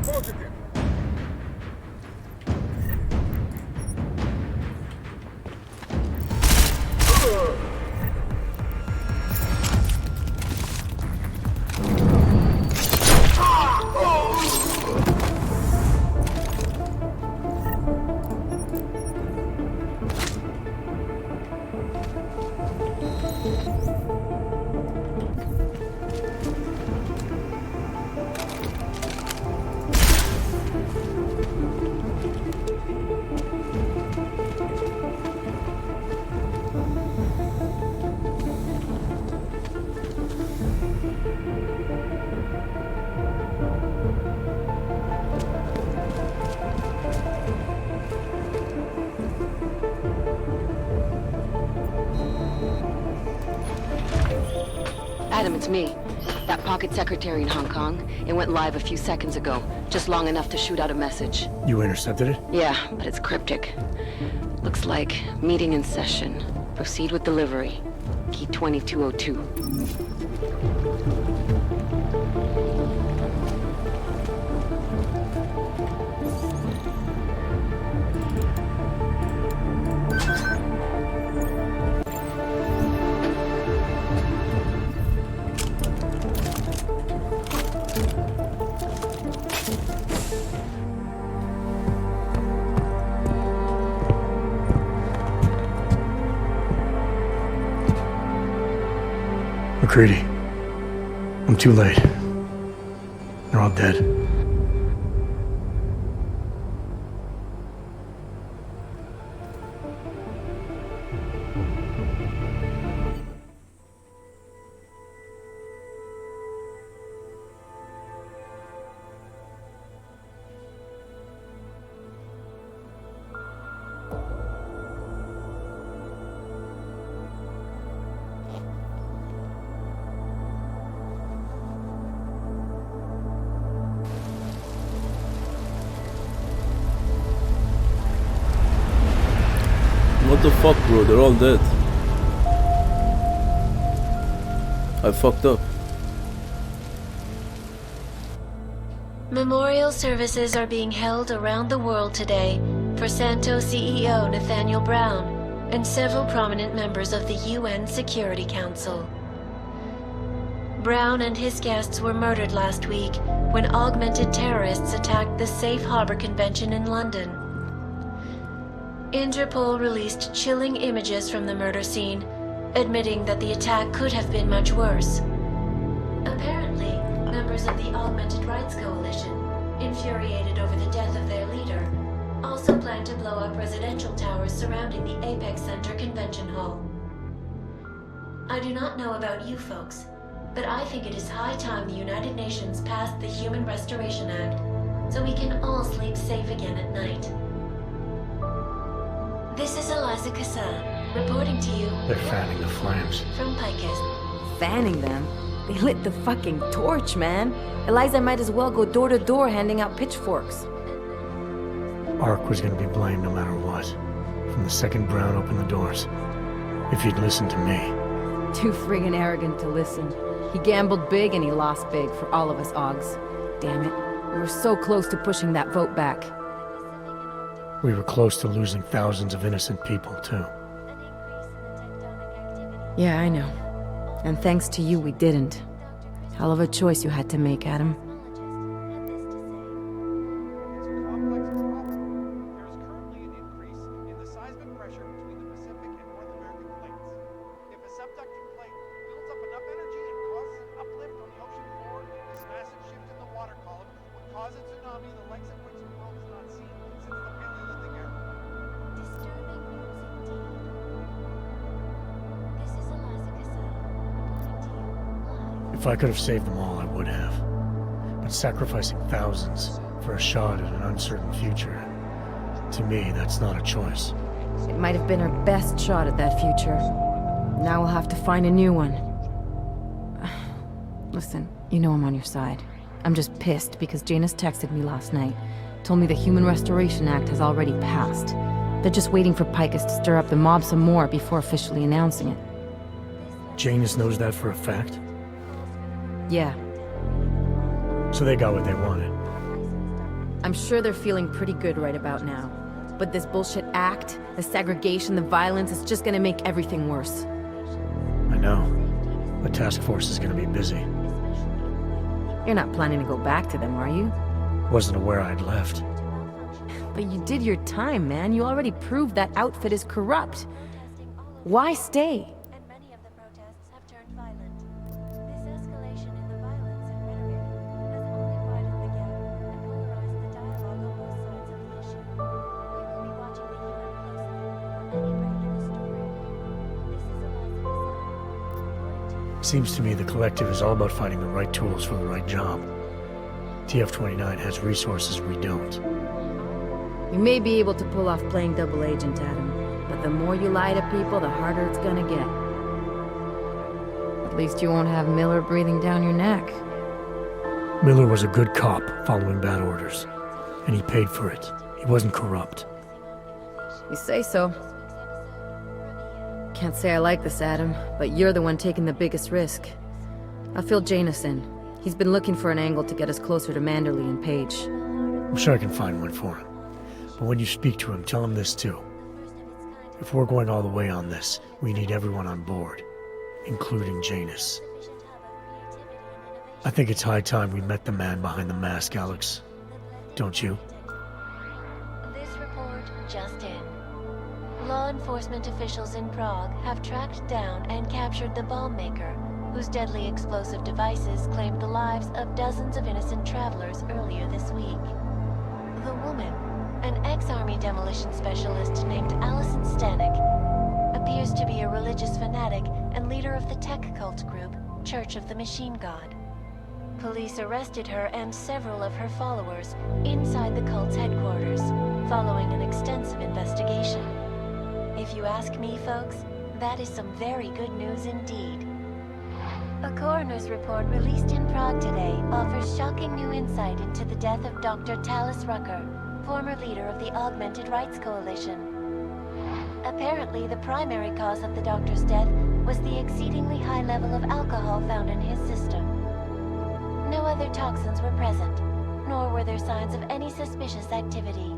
Target here. Adam, it's me. That pocket secretary in Hong Kong. It went live a few seconds ago. Just long enough to shoot out a message. You intercepted it? Yeah, but it's cryptic. Looks like meeting in session. Proceed with delivery. Key 2202. McCready. I'm too late. They're all dead. What the fuck, bro? They're all dead. I fucked up. Memorial services are being held around the world today for Santos CEO Nathaniel Brown and several prominent members of the UN Security Council. Brown and his guests were murdered last week when augmented terrorists attacked the Safe Harbor Convention in London. Interpol released chilling images from the murder scene, admitting that the attack could have been much worse. Apparently, members of the Augmented Rights Coalition, infuriated over the death of their leader, also plan to blow up residential towers surrounding the Apex Center Convention Hall. I do not know about you folks, but I think it is high time the United Nations passed the Human Restoration Act, so we can all sleep safe again at night. This is Eliza Cassan, reporting to you. They're fanning the flames. From Picus. Fanning them? They lit the fucking torch, man. Eliza might as well go door to door handing out pitchforks. Ark was gonna be blamed no matter what. From the second Brown opened the doors. If he'd listened to me. Too friggin' arrogant to listen. He gambled big and he lost big for all of us Augs. Damn it. We were so close to pushing that vote back. We were close to losing thousands of innocent people, too. Yeah, I know. And thanks to you, we didn't. Hell of a choice you had to make, Adam. If I could have saved them all, I would have. But sacrificing thousands for a shot at an uncertain future, to me, that's not a choice. It might have been our best shot at that future. Now we'll have to find a new one. Listen, you know I'm on your side. I'm just pissed because Janus texted me last night. Told me the Human Restoration Act has already passed. They're just waiting for Picus to stir up the mob some more before officially announcing it. Janus knows that for a fact? Yeah. So they got what they wanted. I'm sure they're feeling pretty good right about now. But this bullshit act, the segregation, the violence, is just gonna make everything worse. I know. The task force is gonna be busy. You're not planning to go back to them, are you? Wasn't aware I'd left. But you did your time, man. You already proved that outfit is corrupt. Why stay? Seems to me the collective is all about finding the right tools for the right job. TF29 has resources we don't. You may be able to pull off playing double agent, Adam, but the more you lie to people, the harder it's gonna get. At least you won't have Miller breathing down your neck. Miller was a good cop following bad orders, and he paid for it. He wasn't corrupt. You say so. Can't say I like this, Adam, but you're the one taking the biggest risk. I'll fill Janus in. He's been looking for an angle to get us closer to Manderley and Page. I'm sure I can find one for him. But when you speak to him, tell him this too. If we're going all the way on this, we need everyone on board, including Janus. I think it's high time we met the man behind the mask, Alex. Don't you? This report just in. Law enforcement officials in Prague have tracked down and captured the bomb maker, whose deadly explosive devices claimed the lives of dozens of innocent travelers earlier this week. The woman, an ex-army demolition specialist named Allison Stanek, appears to be a religious fanatic and leader of the tech cult group, Church of the Machine God. Police arrested her and several of her followers inside the cult's headquarters, following an extensive investigation. If you ask me, folks, that is some very good news indeed. A coroner's report released in Prague today offers shocking new insight into the death of Dr. Talis Rucker, former leader of the Augmented Rights Coalition. Apparently, the primary cause of the doctor's death was the exceedingly high level of alcohol found in his system. No other toxins were present, nor were there signs of any suspicious activity.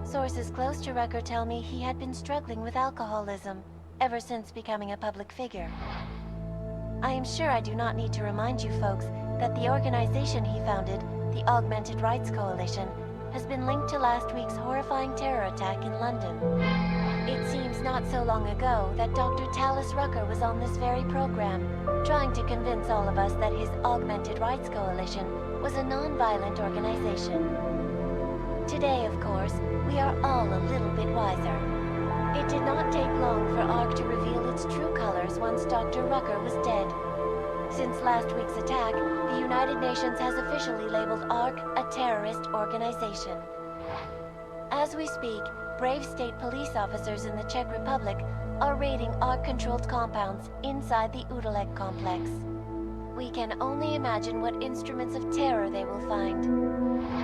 Sources close to Rucker tell me he had been struggling with alcoholism ever since becoming a public figure. I am sure I do not need to remind you folks that the organization he founded, the Augmented Rights Coalition, has been linked to last week's horrifying terror attack in London. It seems not so long ago that Dr. Talis Rucker was on this very program, trying to convince all of us that his Augmented Rights Coalition was a non-violent organization. Today, of course, we are all a little bit wiser. It did not take long for ARC to reveal its true colors once Dr. Rucker was dead. Since last week's attack, the United Nations has officially labeled ARC a terrorist organization. As we speak, brave state police officers in the Czech Republic are raiding ARC-controlled compounds inside the Udalek complex. We can only imagine what instruments of terror they will find.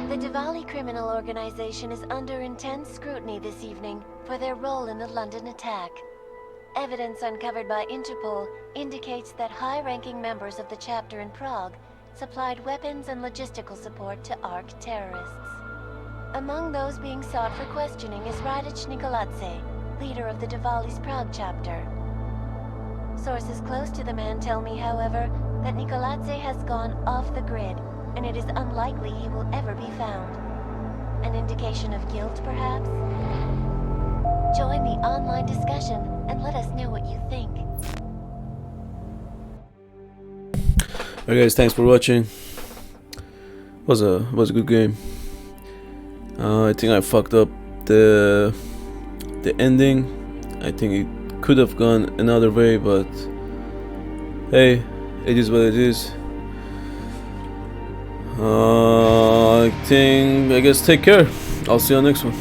The Diwali criminal organization is under intense scrutiny this evening for their role in the London attack. Evidence uncovered by Interpol indicates that high-ranking members of the chapter in Prague supplied weapons and logistical support to ARC terrorists. Among those being sought for questioning is Radic Nikoladze, leader of the Diwali's Prague chapter. Sources close to the man tell me, however, that Nikoladze has gone off the grid, and it is unlikely he will ever be found. An indication of guilt, perhaps? Join the online discussion and let us know what you think. Alright guys, thanks for watching. Was a good game. I think I fucked up the ending. I think it could have gone another way, but hey, it is what it is. I guess take care. I'll see you on the next one.